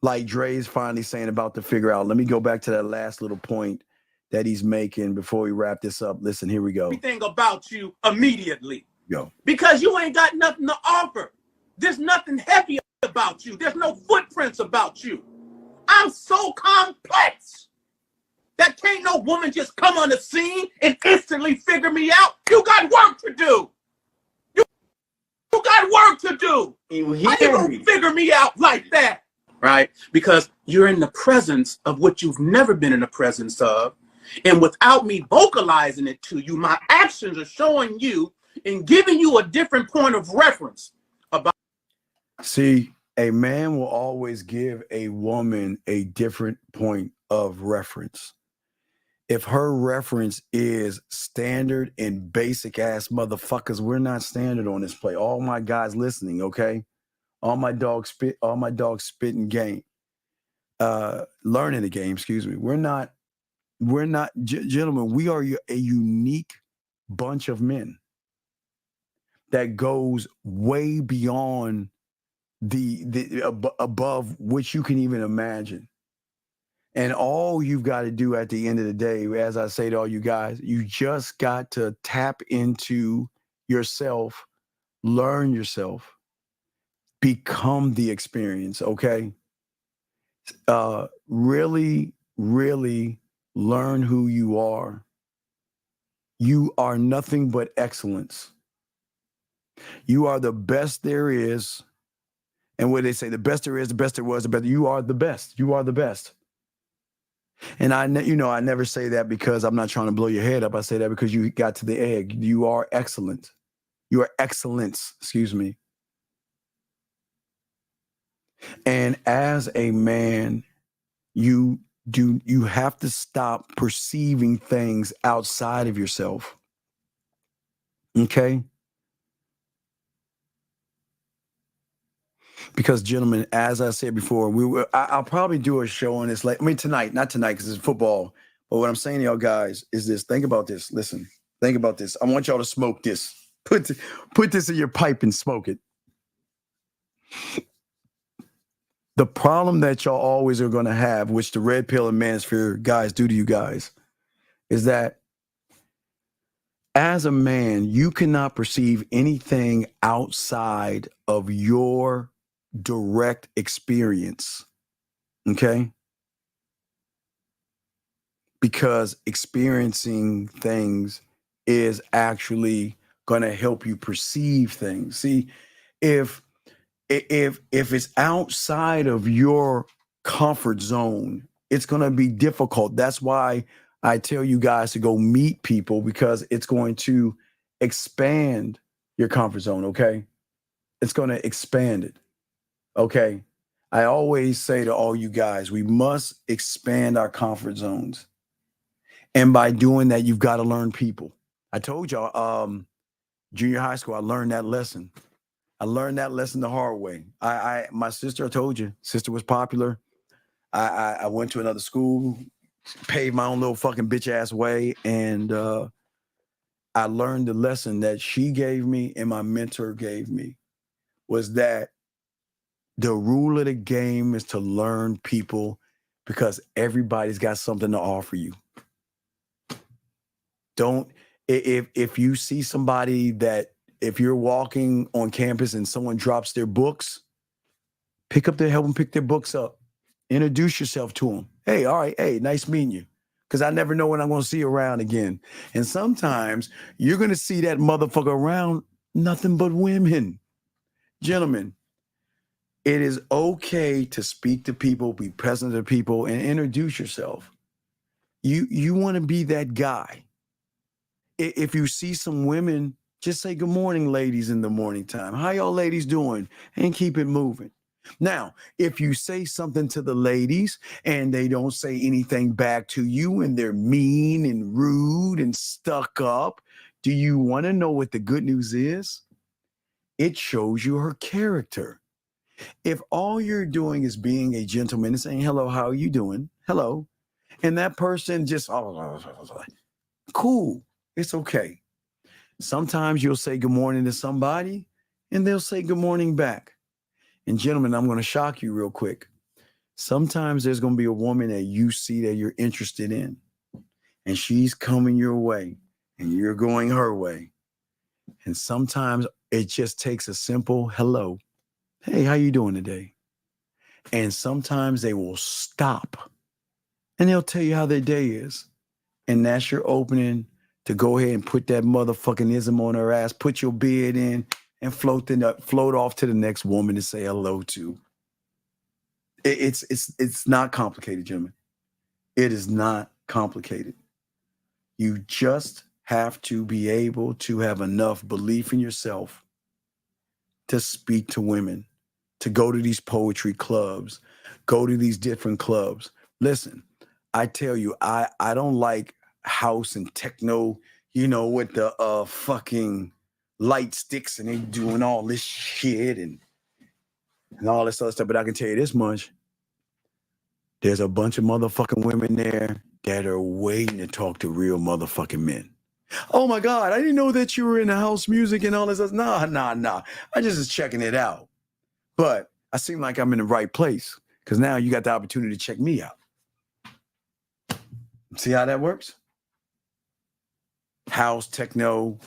Like Dre's finally saying about to figure out. Let me go back to that last little point that he's making before we wrap this up. Listen, here we go. Everything about you immediately. Go. Because you ain't got nothing to offer. There's nothing heavy about you. There's no footprints about you. I'm so complex that can't no woman just come on the scene and instantly figure me out. You got work to do. You got work to do. How you gonna figure me out like that? Right? Because you're in the presence of what you've never been in the presence of. And without me vocalizing it to you, my actions are showing you and giving you a different point of reference about. See, a man will always give a woman a different point of reference. If her reference is standard and basic ass motherfuckers, we're not standard on this play. All my guys listening, okay? All my dogs spitting game. Learning the game, excuse me. We're not, gentlemen, we are a unique bunch of men that goes way beyond above which you can even imagine. And all you've got to do at the end of the day, as I say to all you guys, you just got to tap into yourself, learn yourself, become the experience, okay? Really, really learn who you are. You are nothing but excellence. You are the best there is, And what they say, the best there is, the best there was, the better. You are the best. You are the best. And I never say that because I'm not trying to blow your head up. I say that because you got to the egg. You are excellent. You are excellence, excuse me. And as a man, you have to stop perceiving things outside of yourself. Okay? Because, gentlemen, as I said before, I'll probably do a show on this. Tonight, not tonight because it's football. But what I'm saying to y'all guys is this. Think about this. Listen, think about this. I want y'all to smoke this. Put this in your pipe and smoke it. The problem that y'all always are going to have, which the red pill and manosphere guys do to you guys, is that as a man, you cannot perceive anything outside of your direct experience. Okay? Because experiencing things is actually going to help you perceive things. See, if it's outside of your comfort zone, it's going to be difficult. That's why I tell you guys to go meet people, because it's going to expand your comfort zone, okay? It's going to expand it, okay? I always say to all you guys, we must expand our comfort zones. And by doing that, you've got to learn people. I told y'all, junior high school, I learned that lesson. I learned that lesson the hard way. My sister, I told you, sister was popular. I went to another school, paved my own little fucking bitch ass way. And I learned the lesson that she gave me and my mentor gave me, was that the rule of the game is to learn people, because everybody's got something to offer you. If you see somebody that, if you're walking on campus and someone drops their books, help them pick their books up. Introduce yourself to them. Hey, all right. Hey, nice meeting you. Because I never know when I'm going to see you around again. And sometimes you're going to see that motherfucker around nothing but women. Gentlemen, it is okay to speak to people, be present to people, and introduce yourself. You want to be that guy. If you see some women, just say good morning, ladies, in the morning time. How y'all ladies doing? And keep it moving. Now, if you say something to the ladies and they don't say anything back to you and they're mean and rude and stuck up, do you want to know what the good news is? It shows you her character. If all you're doing is being a gentleman and saying, hello, how are you doing? Hello. And that person just, cool. It's okay. Sometimes you'll say good morning to somebody and they'll say good morning back. And gentlemen, I'm going to shock you real quick. Sometimes there's going to be a woman that you see that you're interested in, and she's coming your way and you're going her way. And sometimes it just takes a simple hello. Hey, how you doing today? And sometimes they will stop and they'll tell you how their day is. And that's your opening to go ahead and put that motherfucking ism on her ass, put your beard in, and float off to the next woman to say hello to. It's not complicated, gentlemen. It is not complicated. You just have to be able to have enough belief in yourself to speak to women, to go to these poetry clubs, go to these different clubs. Listen, I tell you, I don't like house and techno, with the fucking light sticks and they doing all this shit and all this other stuff. But I can tell you this much. There's a bunch of motherfucking women there that are waiting to talk to real motherfucking men. Oh my God, I didn't know that you were into house music and all this other. Nah. I just was checking it out. But I seem like I'm in the right place, because now you got the opportunity to check me out. See how that works? House, techno,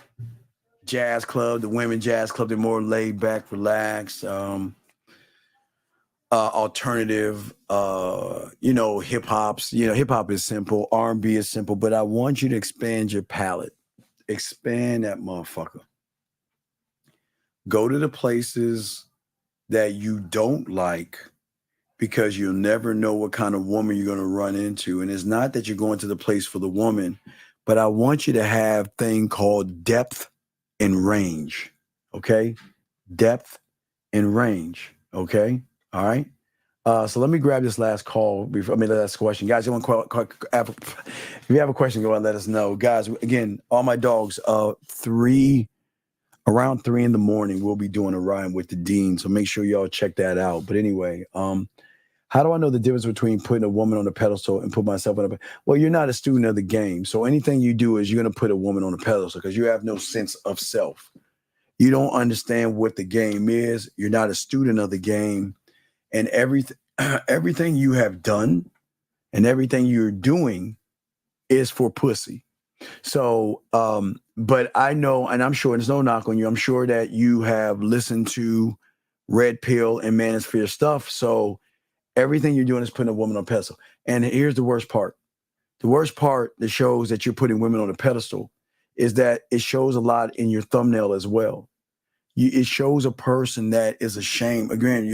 jazz club, the women jazz club, they're more laid back, relaxed, alternative, hip hops. Hip hop is simple, R&B is simple, but I want you to expand your palette. Expand that motherfucker. Go to the places that you don't like, because you'll never know what kind of woman you're going to run into. And it's not that you're going to the place for the woman, but I want you to have a thing called depth and range. Okay? Depth and range. Okay? All right? So let me grab this last call before, last question. Guys, if you have a question, go ahead and let us know. Guys, again, all my dogs, around 3 in the morning, we'll be doing a rhyme with the dean. So make sure y'all check that out. But anyway, how do I know the difference between putting a woman on a pedestal and put myself on a pedestal? Well, you're not a student of the game. So anything you do is you're going to put a woman on a pedestal because you have no sense of self. You don't understand what the game is. You're not a student of the game. And everything you have done and everything you're doing is for pussy. So, but I know, and I'm sure there's no knock on you, I'm sure that you have listened to Red Pill and Manosphere stuff. So everything you're doing is putting a woman on a pedestal. And here's the worst part. The worst part that shows that you're putting women on a pedestal is that it shows a lot in your thumbnail as well. It shows a person that is ashamed. Again,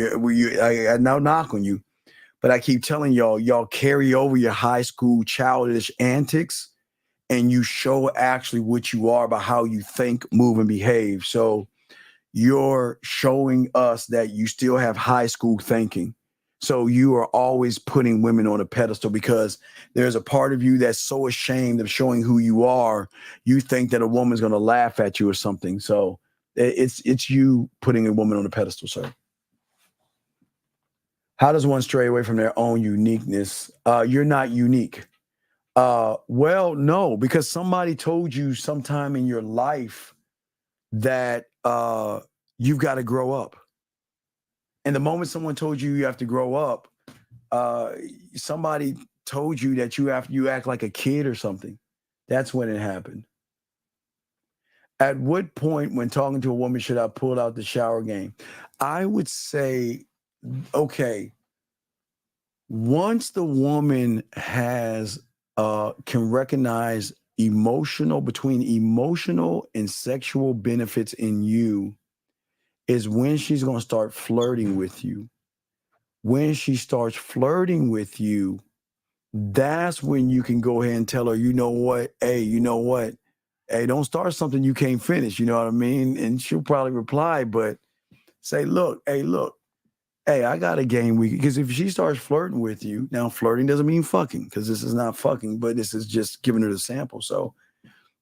I now knock on you, but I keep telling y'all carry over your high school childish antics and you show actually what you are by how you think, move, and behave. So you're showing us that you still have high school thinking. So you are always putting women on a pedestal because there's a part of you that's so ashamed of showing who you are. You think that a woman's going to laugh at you or something. So it's you putting a woman on a pedestal, sir. How does one stray away from their own uniqueness? You're not unique. Well, no, because somebody told you sometime in your life that you've got to grow up. And the moment someone told you you have to grow up, somebody told you that you act like a kid or something. That's when it happened. At what point when talking to a woman should I pull out the shower game? I would say, okay, once the woman has can recognize between emotional and sexual benefits in you is when she's going to start flirting with you. When she starts flirting with you, that's when you can go ahead and tell her, you know what? Hey, don't start something you can't finish. You know what I mean? And she'll probably reply, but say, look, I got a game week. Because if she starts flirting with you, now flirting doesn't mean fucking, because this is not fucking, but this is just giving her the sample. So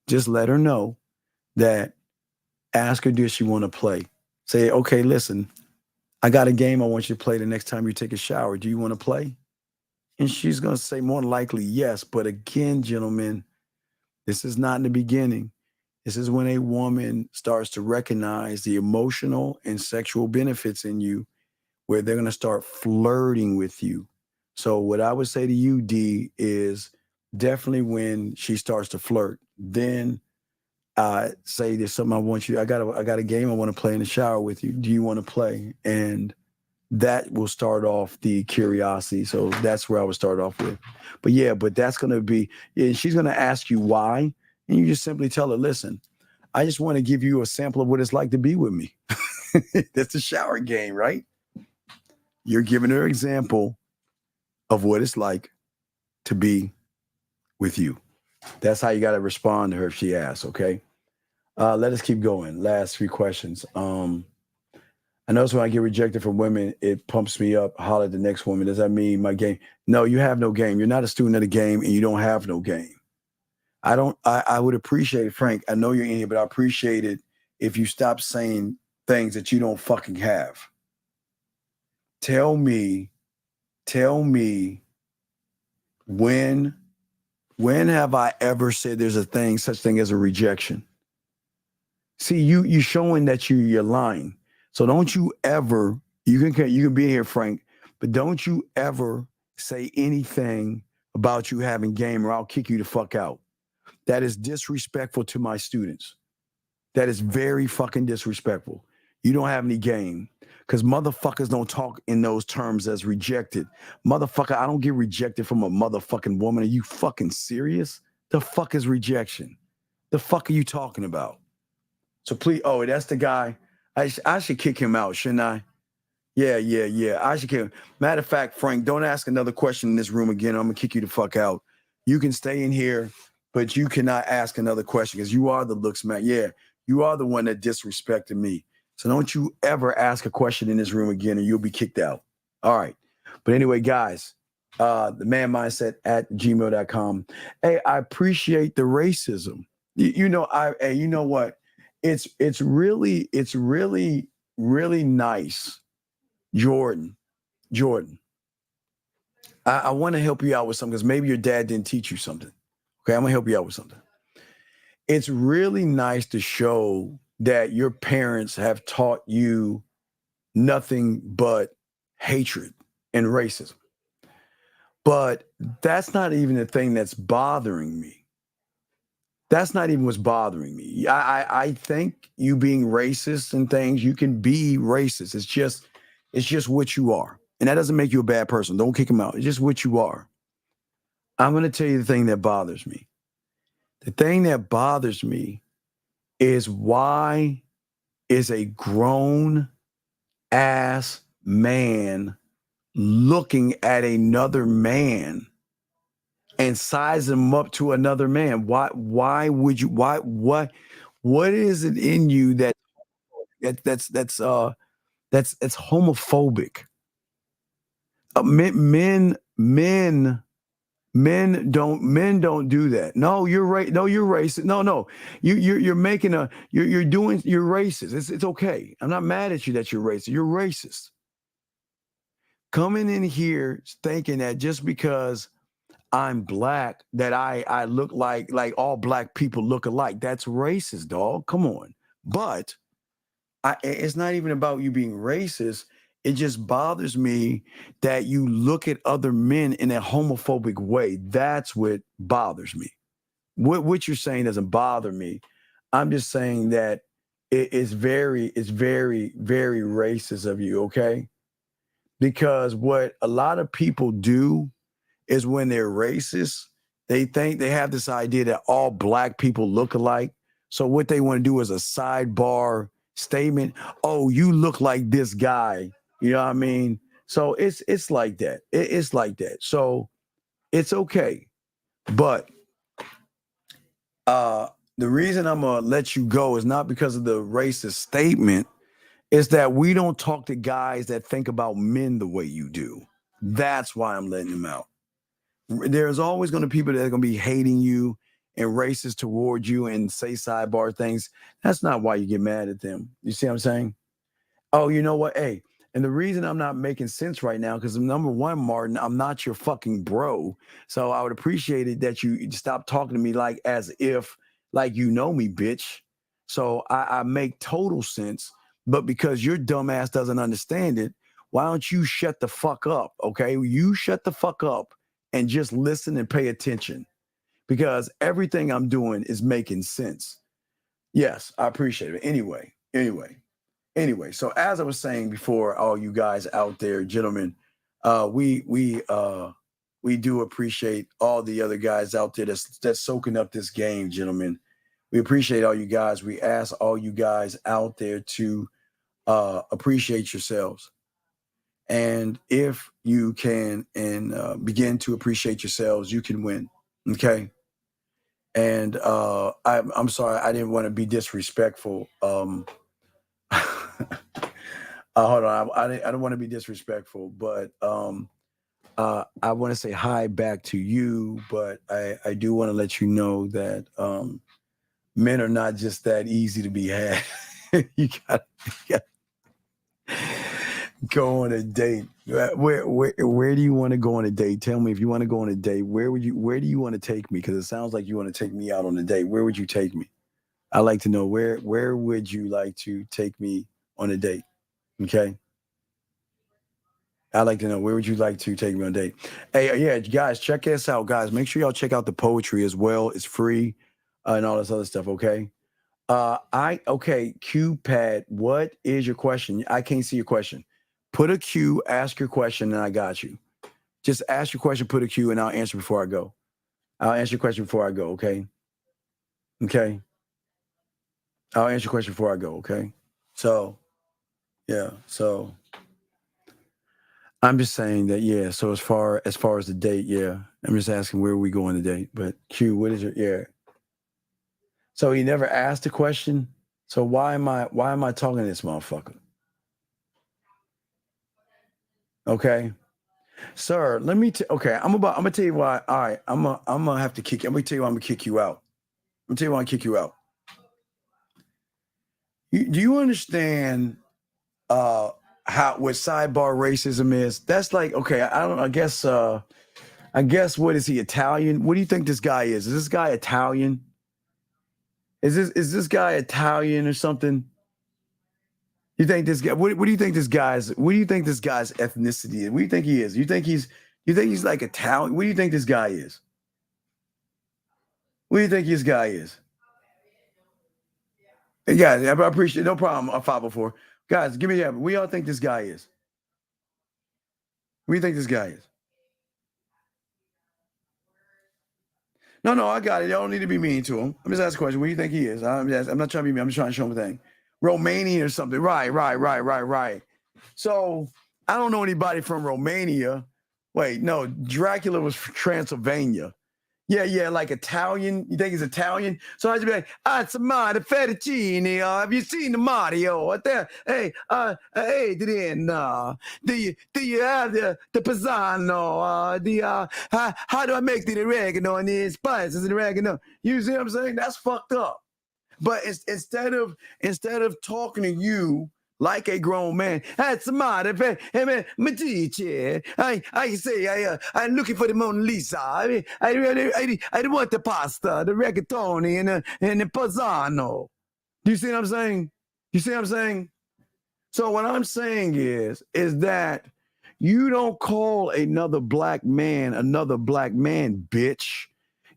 just let her know that, ask her, does she want to play? Say, okay, listen, I got a game I want you to play the next time you take a shower. Do you want to play? And she's going to say more than likely yes. But again, gentlemen, this is not in the beginning. This is when a woman starts to recognize the emotional and sexual benefits in you, where they're going to start flirting with you. So what I would say to you, D, is definitely when she starts to flirt, then say there's something I want you. I got a game I want to play in the shower with you. Do you want to play? And that will start off the curiosity. So that's where I would start off with. But that's going to be, she's going to ask you why. And you just simply tell her, listen, I just want to give you a sample of what it's like to be with me. That's the shower game, right? You're giving her an example of what it's like to be with you. That's how you got to respond to her if she asks, okay? Let us keep going. Last 3 questions. I notice when I get rejected from women, it pumps me up, holler at the next woman. Does that mean my game? No, you have no game. You're not a student of the game, and you don't have no game. I would appreciate it, Frank. I know you're in here, but I appreciate it if you stop saying things that you don't fucking have. Tell me when have I ever said there's such thing as a rejection? See, you're showing that you're lying. So don't you ever, you can be here, Frank, but don't you ever say anything about you having game or I'll kick you the fuck out. That is disrespectful to my students. That is very fucking disrespectful. You don't have any game. Because motherfuckers don't talk in those terms as rejected. Motherfucker, I don't get rejected from a motherfucking woman. Are you fucking serious? The fuck is rejection? The fuck are you talking about? So please, that's the guy. I should kick him out, shouldn't I? Yeah. I should care. Matter of fact, Frank, don't ask another question in this room again. I'm gonna kick you the fuck out. You can stay in here, but you cannot ask another question because you are the looks man. Yeah, you are the one that disrespected me. So don't you ever ask a question in this room again, or you'll be kicked out. All right. But anyway, guys, the man mindset at gmail.com. Hey, I appreciate the racism. You know what? It's really nice. Jordan, I want to help you out with something because maybe your dad didn't teach you something. Okay, I'm gonna help you out with something. It's really nice to show that your parents have taught you nothing but hatred and racism. But that's not even the thing that's bothering me. That's not even what's bothering me. I think you being racist and things, you can be racist. It's just what you are. And that doesn't make you a bad person. Don't kick him out. It's just what you are. I'm going to tell you the thing that bothers me. The thing that bothers me is why is a grown ass man looking at another man and size him up to another man? Why would you what is it in you that's homophobic? Men don't do that. No, you're right. No, you're racist. No. You're making you're racist. It's okay. I'm not mad at you that you're racist. You're racist. Coming in here thinking that just because I'm black that I look like all black people look alike. That's racist, dog. Come on. But it's not even about you being racist. It just bothers me that you look at other men in a homophobic way. That's what bothers me. What you're saying doesn't bother me. I'm just saying that it's very, very racist of you, okay? Because what a lot of people do is when they're racist, they think they have this idea that all black people look alike. So what they want to do is a sidebar statement. Oh, you look like this guy. You know what I mean? So it's like that. It's like that. So it's okay. But the reason I'm gonna let you go is not because of the racist statement. It's that we don't talk to guys that think about men the way you do. That's why I'm letting him out. There's always going to be people that are going to be hating you and racist towards you and say sidebar things. That's not why you get mad at them. You see what I'm saying? Oh, you know what? Hey, and the reason I'm not making sense right now, because number one, Martin, I'm not your fucking bro. So I would appreciate it that you stop talking to me like as if like you know me, bitch. So I make total sense. But because your dumb ass doesn't understand it, why don't you shut the fuck up? Okay. You shut the fuck up and just listen and pay attention because everything I'm doing is making sense. Yes, I appreciate it. Anyway, so as I was saying before, all you guys out there, gentlemen, we do appreciate all the other guys out there that's soaking up this game, gentlemen. We appreciate all you guys. We ask all you guys out there to appreciate yourselves. And if you can and begin to appreciate yourselves, you can win. Okay. And I'm sorry, I didn't want to be disrespectful. Hold on, I don't want to be disrespectful, but I want to say hi back to you. But I do want to let you know that men are not just that easy to be had. you got go on a date. Where do you want to go on a date? Tell me if you want to go on a date. Where do you want to take me? Because it sounds like you want to take me out on a date. Where would you take me? I'd like to know where would you like to take me on a date? Okay. I'd like to know where would you like to take me on a date? Hey, yeah, guys, check us out, guys. Make sure y'all check out the poetry as well. It's free and all this other stuff. Okay. Q-Pad, what is your question? I can't see your question. Put a Q, ask your question, and I got you. Just ask your question, put a Q, and I'll answer before I go. I'll answer your question before I go, okay? Okay. I'll answer your question before I go, okay? So, yeah, so I'm just saying that, yeah. So as far as the date, yeah. I'm just asking where are we going to date. But Q, what is your So he never asked a question. So why am I talking to this motherfucker? Okay. Sir, let me okay, I'm gonna tell you why. All right, I'm gonna have to kick you. I'm gonna tell you why I'm gonna kick you out. I'm gonna tell you why I'm gonna kick you out. Do you understand how what sidebar racism is? That's like, okay, I guess what is he, Italian? What do you think this guy is? Is this guy Italian? Is this guy Italian or something? You think this guy? What do you think this guy's? What do you think this guy's ethnicity is? What do you think he is? You think he's like Italian? What do you think this guy is? What do you think this guy is? Yeah, I appreciate it. No problem. 504. Guys, give me that. We all think this guy is. What do you think this guy is? No, I got it. Y'all don't need to be mean to him. I'm just asking a question. What do you think he is? I'm not trying to be mean. I'm just trying to show him a thing. Romanian or something. Right. So I don't know anybody from Romania. Wait, no, Dracula was from Transylvania. Yeah, like Italian. You think he's Italian? So I'd be like, it's Mario Fettuccine. Have you seen the Mario? Hey, do you have the Pisano? How do I make the oregano and the spices and oregano? You see what I'm saying? That's fucked up. But instead of talking to you like a grown man, that's Mario. Hey man, I say I'm looking for the Mona Lisa. I want the pasta, the rigatoni, and the Pisano. Do you see what I'm saying? You see what I'm saying? So what I'm saying is that you don't call another black man, bitch.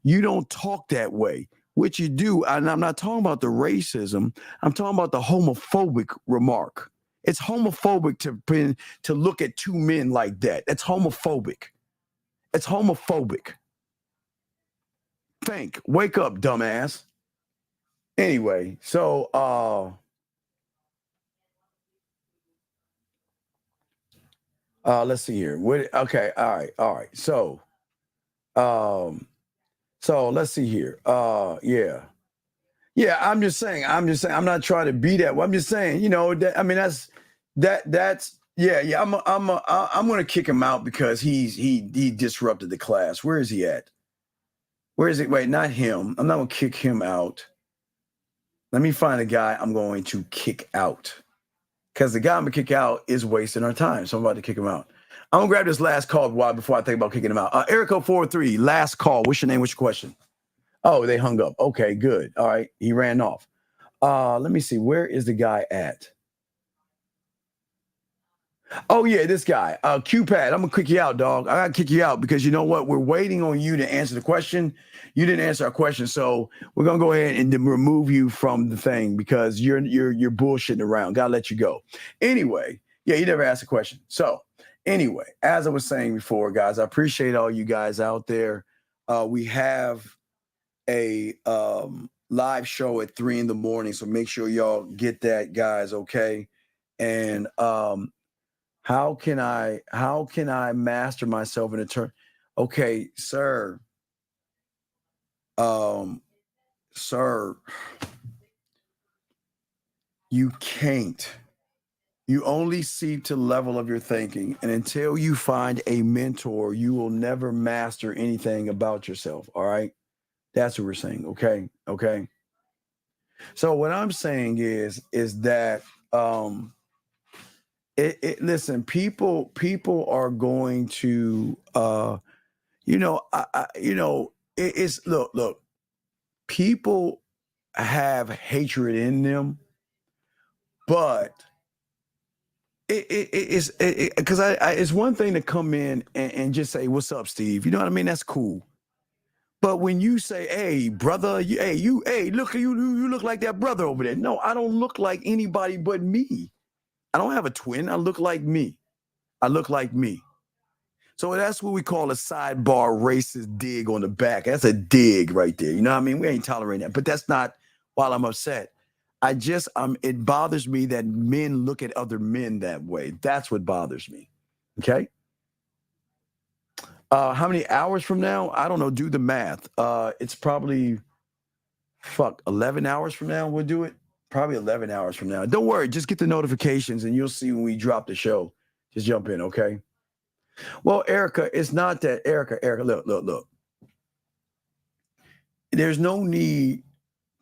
You don't talk that way. What you do, and I'm not talking about the racism, I'm talking about the homophobic remark. It's homophobic to look at two men like that. That's homophobic. It's homophobic. Think. Wake up, dumbass. Anyway, so let's see here. Okay, all right. So let's see here. Yeah, I'm just saying. I'm not trying to be that way. I'm just saying, that's yeah. I'm gonna kick him out because he disrupted the class. Where is he at? Where is it? Wait, not him. I'm not gonna kick him out. Let me find a guy I'm going to kick out. Because the guy I'm gonna kick out is wasting our time. So I'm about to kick him out. I'm gonna grab this last call before I think about kicking him out. Erico 43, last call. What's your name? What's your question? Oh, they hung up. Okay, good. All right. He ran off. Let me see. Where is the guy at? Oh, yeah, this guy. Q-Pad, I'm going to kick you out, dog. I got to kick you out because you know what? We're waiting on you to answer the question. You didn't answer our question, so we're going to go ahead and remove you from the thing because you're bullshitting around. Got to let you go. Anyway, yeah, you never asked a question. So anyway, as I was saying before, guys, I appreciate all you guys out there. We have a live show at 3 a.m, so make sure y'all get that, guys. Okay. And how can I master myself in a turn? Okay, sir, you can't. You only see to the level of your thinking, and until you find a mentor, you will never master anything about yourself. All right. That's what we're saying. Okay. So what I'm saying is that listen, people are going to look, people have hatred in them, but it's because it's one thing to come in and just say, "What's up, Steve?" You know what I mean? That's cool. But when you say, "Hey, brother, look, you look like that brother over there." No, I don't look like anybody but me. I don't have a twin. I look like me. So that's what we call a sidebar racist dig on the back. That's a dig right there. You know what I mean? We ain't tolerating that. But that's not while I'm upset. it bothers me that men look at other men that way. That's what bothers me. Okay? How many hours from now? I don't know. Do the math. It's probably 11 hours from now. We'll do it. Probably 11 hours from now. Don't worry. Just get the notifications and you'll see when we drop the show. Just jump in, okay? Well, Erica, it's not that. Erica, look. There's no need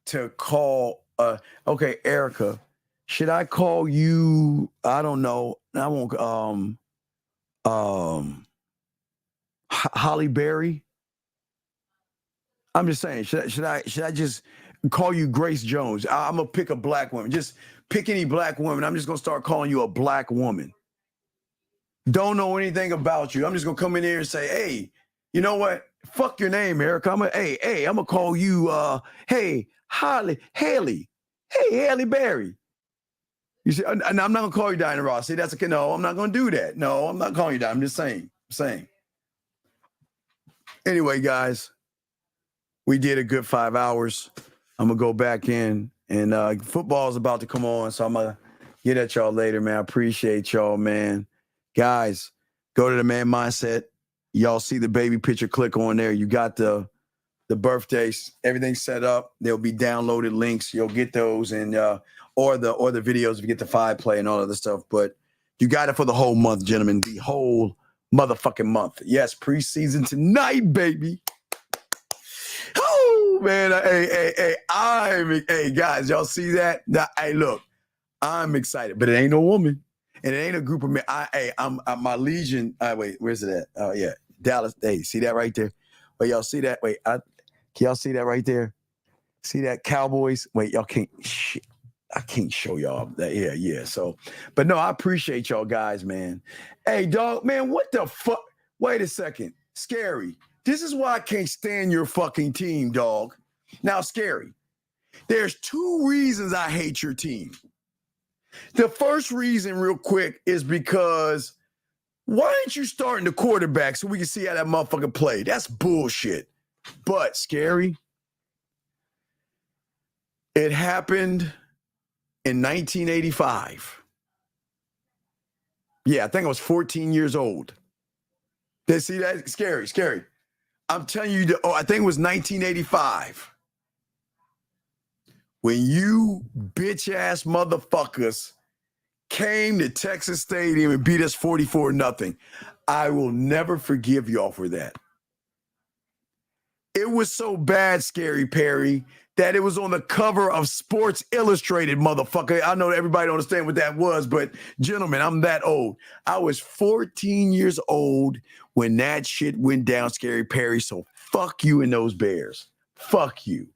to call. Okay, Erica, should I call you? I don't know. I won't. Holly Berry. I'm just saying. Should I just call you Grace Jones? I'm gonna pick a black woman. Just pick any black woman. I'm just gonna start calling you a black woman. Don't know anything about you. I'm just gonna come in here and say, hey, you know what? Fuck your name, Erica. I'm gonna call you hey, Haley. Hey, Haley Berry. You see, and I'm not gonna call you Diana Ross. See, that's no, I'm not gonna do that. No, I'm not calling you that. I'm just saying. Anyway, guys, we did a good 5 hours. I'm gonna go back in, and football is about to come on, so I'm gonna get at y'all later, man. I appreciate y'all, man. Guys, go to the Man Mindset. Y'all see the baby picture, click on there. You got the birthdays, everything set up. There'll be downloaded links. You'll get those, and or the videos if you get the 5-play and all other stuff. But you got it for the whole month, gentlemen. The whole motherfucking month. Yes, preseason tonight, baby. Oh man, hey guys, y'all see that? Hey, look, I'm excited, but it ain't no woman. And it ain't a group of men. I'm my Legion. Wait, where's it at? Oh, yeah. Dallas. Hey, see that right there? Wait, y'all see that? Wait, can y'all see that right there? See that Cowboys? Wait, y'all can't. Shit, I can't show y'all that. Yeah. So, but no, I appreciate y'all guys, man. Hey, dog, man, what the fuck? Wait a second. Scary. This is why I can't stand your fucking team, dog. Now, Scary, there's 2 reasons I hate your team. The first reason, real quick, is because why ain't you starting the quarterback so we can see how that motherfucker play? That's bullshit. But, Scary, it happened in 1985. Yeah, I think I was 14 years old. They see that? Scary. I'm telling you, I think it was 1985. When you bitch-ass motherfuckers came to Texas Stadium and beat us 44-0. I will never forgive y'all for that. It was so bad, Scary Perry, that it was on the cover of Sports Illustrated, motherfucker. I know everybody don't understand what that was, but gentlemen, I'm that old. I was 14 years old when that shit went down, Scary Perry. So fuck you and those Bears. Fuck you.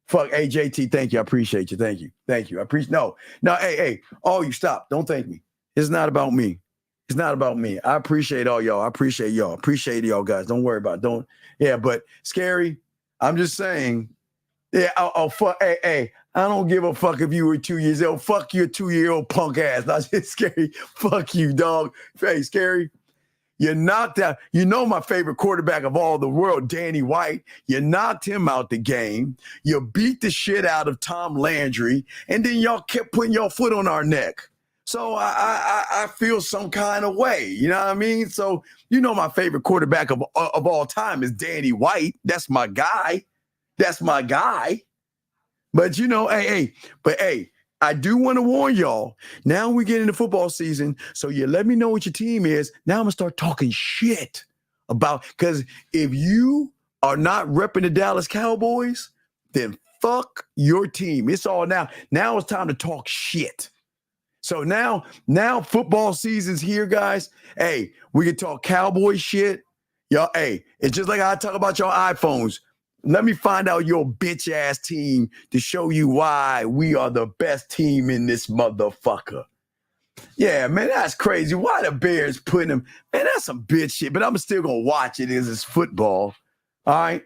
Fuck, hey, JT, thank you. I appreciate you. Thank you. I appreciate, no, hey, all you stop. Don't thank me. It's not about me. I appreciate all y'all. I appreciate y'all guys. Don't worry about it. But Scary, I'm just saying, fuck, hey, I don't give a fuck if you were 2 years old. Fuck your 2-year-old punk ass. Not just Scary. Fuck you, dog. Hey, Scary. You knocked out, my favorite quarterback of all the world, Danny White. You knocked him out the game. You beat the shit out of Tom Landry. And then y'all kept putting your foot on our neck. So I feel some kind of way. You know what I mean? So, my favorite quarterback of all time is Danny White. That's my guy. But, hey, I do want to warn y'all, now we get into football season, so you let me know what your team is. Now I'm going to start talking shit about, because if you are not repping the Dallas Cowboys, then fuck your team. It's all now. Now it's time to talk shit. So now football season's here, guys. Hey, we can talk Cowboy shit. Y'all, hey, it's just like I talk about your iPhones. Let me find out your bitch ass team to show you why we are the best team in this motherfucker. Yeah, man, that's crazy. Why the Bears putting them? Man, that's some bitch shit, but I'm still going to watch it because it's football. All right?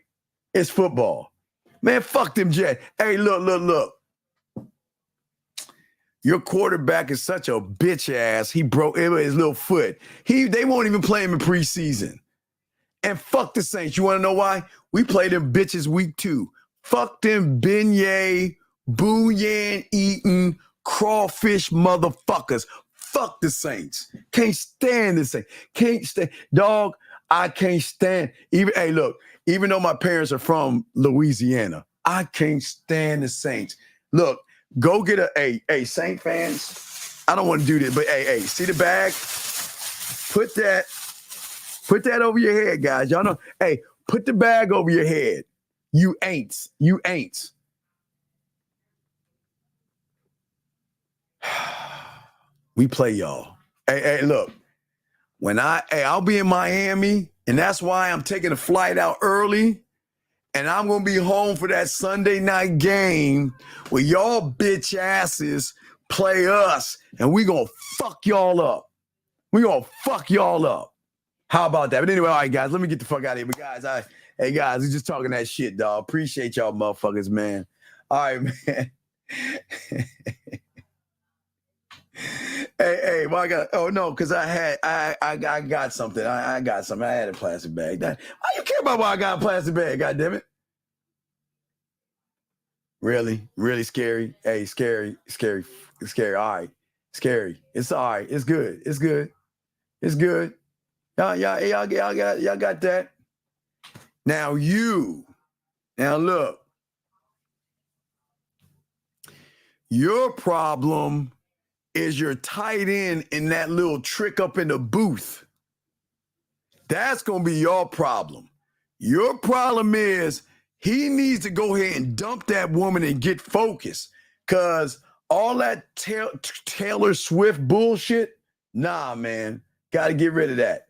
It's football. Man, fuck them Jets. Hey, look. Your quarterback is such a bitch ass. He broke his little foot. They won't even play him in preseason. And fuck the Saints. You want to know why? We played them bitches week 2. Fuck them beignet, bouillon eating, crawfish motherfuckers. Fuck the Saints. Can't stand the Saints. Can't stand. Dog, I can't stand even though my parents are from Louisiana, I can't stand the Saints. Look, go get a Saint fans. I don't want to do this, but hey, see the bag? Put that over your head, guys. Y'all know, hey, put the bag over your head. You ain'ts. We play y'all. Hey, look. I'll be in Miami, and that's why I'm taking a flight out early, and I'm gonna be home for that Sunday night game where y'all bitch asses play us, and we gonna fuck y'all up. How about that? But anyway, all right, guys, let me get the fuck out of here. But guys, we're just talking that shit, dog. Appreciate y'all motherfuckers, man. All right, man. Hey, well, because I got something. I got something. I had a plastic bag. Why you care about why I got a plastic bag? God damn it. Really? Really scary? Hey, scary. All right. Scary. It's all right. It's good. Y'all got that. Now look. Your problem is you're tied in that little trick up in the booth. That's going to be your problem. Your problem is he needs to go ahead and dump that woman and get focused. Because all that Taylor Swift bullshit, nah, man. Got to get rid of that.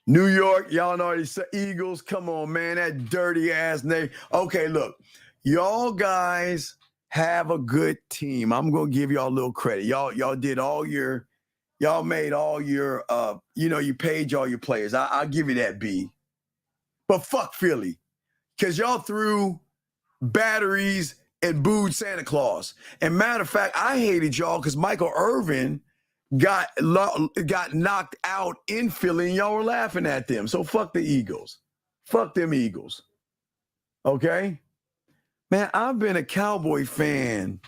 New York, y'all know these Eagles. Come on, man. That dirty ass name. Okay, look. Y'all guys have a good team. I'm gonna give y'all a little credit. Y'all did y'all made all your you paid all your players. I'll give you that B. But fuck Philly. Because y'all threw batteries and booed Santa Claus. And matter of fact, I hated y'all because Michael Irvin got knocked out in Philly and y'all were laughing at them. So fuck the Eagles. Fuck them Eagles. Okay? Man, I've been a Cowboy fan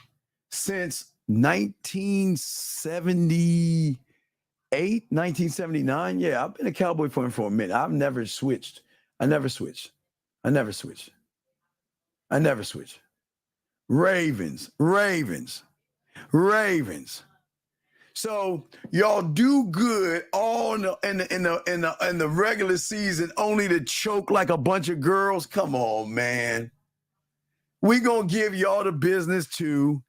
since 1978, 1979. Yeah, I've been a Cowboy fan for a minute. I've never switched. I never switched. Ravens. So y'all do good all in the regular season, only to choke like a bunch of girls. Come on, man. We gonna give y'all the business too.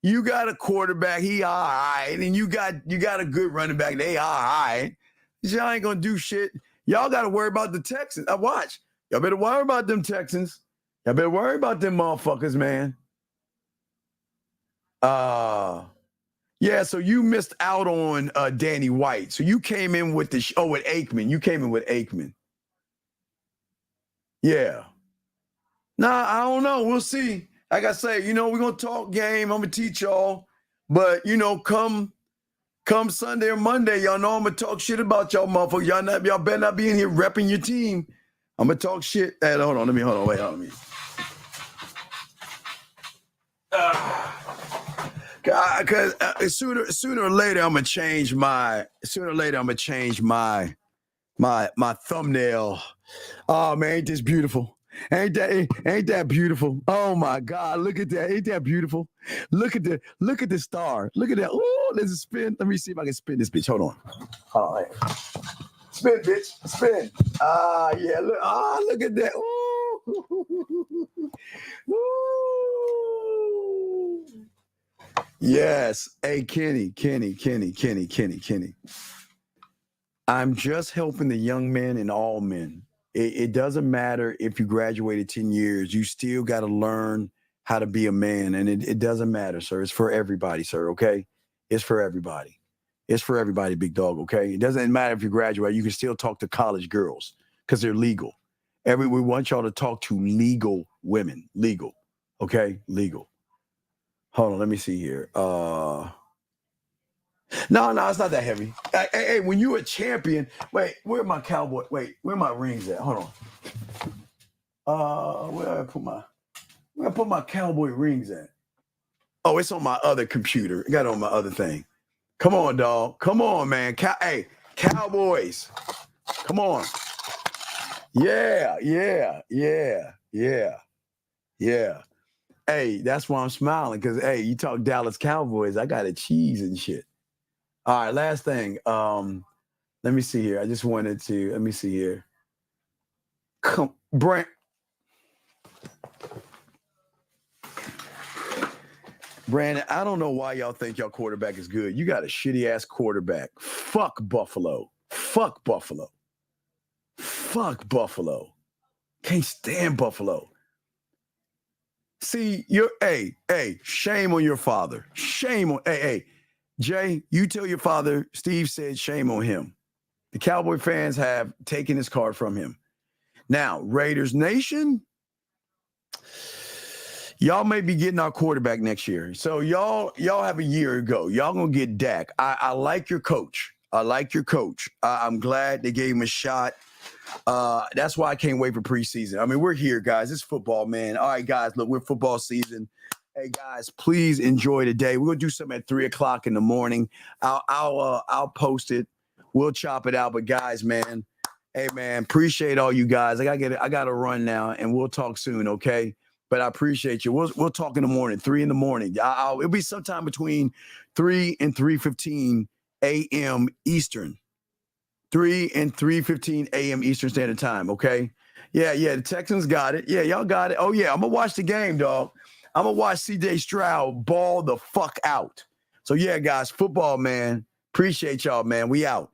You got a quarterback, he all right, and you got a good running back, they all right. Y'all ain't gonna do shit. Y'all got to worry about the Texans. Watch. Y'all better worry about them Texans. Y'all better worry about them motherfuckers, man. Yeah, so you missed out on Danny White. So you came in with with Aikman. You came in with Aikman. Yeah. Nah, I don't know. We'll see. Like I say, we're going to talk game. I'm going to teach y'all. But, come Sunday or Monday, y'all know I'm going to talk shit about y'all motherfuckers. Y'all better not be in here repping your team. I'm going to talk shit. Hey, hold on. Wait, hold on. Because sooner or later, I'm going to change my thumbnail. Oh, man, ain't this beautiful? Ain't that beautiful? Oh my God, look at that. Ain't that beautiful? Look at the star. Look at that. Oh, there's a spin. Let me see if I can spin this bitch. Hold on. Spin, bitch. Spin. Yeah. Look at that. Ooh. Yes. Hey, Kenny. I'm just helping the young men and all men. It doesn't matter if you graduated 10 years. You still got to learn how to be a man. And it doesn't matter, sir. It's for everybody, sir, okay? It's for everybody. It's for everybody, big dog, okay? It doesn't matter if you graduate. You can still talk to college girls because they're legal. We want y'all to talk to legal women. Legal, okay? Legal. Hold on, let me see here. No, it's not that heavy. Hey, when you're a champion, wait, where my cowboy? Wait, where my rings at? Hold on. Where I put my cowboy rings at? Oh, it's on my other computer. I got it on my other thing. Come on, dog. Come on, man. Hey, Cowboys. Come on. Yeah. Hey, that's why I'm smiling because, hey, you talk Dallas Cowboys, I got a cheese and shit. All right, last thing. Let me see here. I just wanted to, let me see here. Brandon, I don't know why y'all think y'all quarterback is good. You got a shitty ass quarterback. Fuck Buffalo. Fuck Buffalo. Fuck Buffalo. Can't stand Buffalo. See, shame on your father. Shame on, Jay, you tell your father, Steve said shame on him. The Cowboy fans have taken his card from him. Now, Raiders Nation, y'all may be getting our quarterback next year. So y'all have a year to go. Y'all gonna get Dak. I like your coach. I'm glad they gave him a shot. That's why I can't wait for preseason. I mean, we're here, guys. It's football, man. All right, guys, look, we're football season. Hey, guys, please enjoy the day. We're gonna do something at 3:00 in the morning. I'll post it. We'll chop it out. But guys, man, hey, man, appreciate all you guys. I gotta run now, and we'll talk soon, okay? But I appreciate you. We'll talk in the morning, 3 in the morning. It'll be sometime between 3 and 3:15 a.m. Eastern. 3 and 3:15 a.m. Eastern Standard Time, okay? Yeah, the Texans got it. Yeah, y'all got it. Oh, yeah, I'm going to watch the game, dog. I'm going to watch C.J. Stroud ball the fuck out. So, yeah, guys, football, man. Appreciate y'all, man. We out.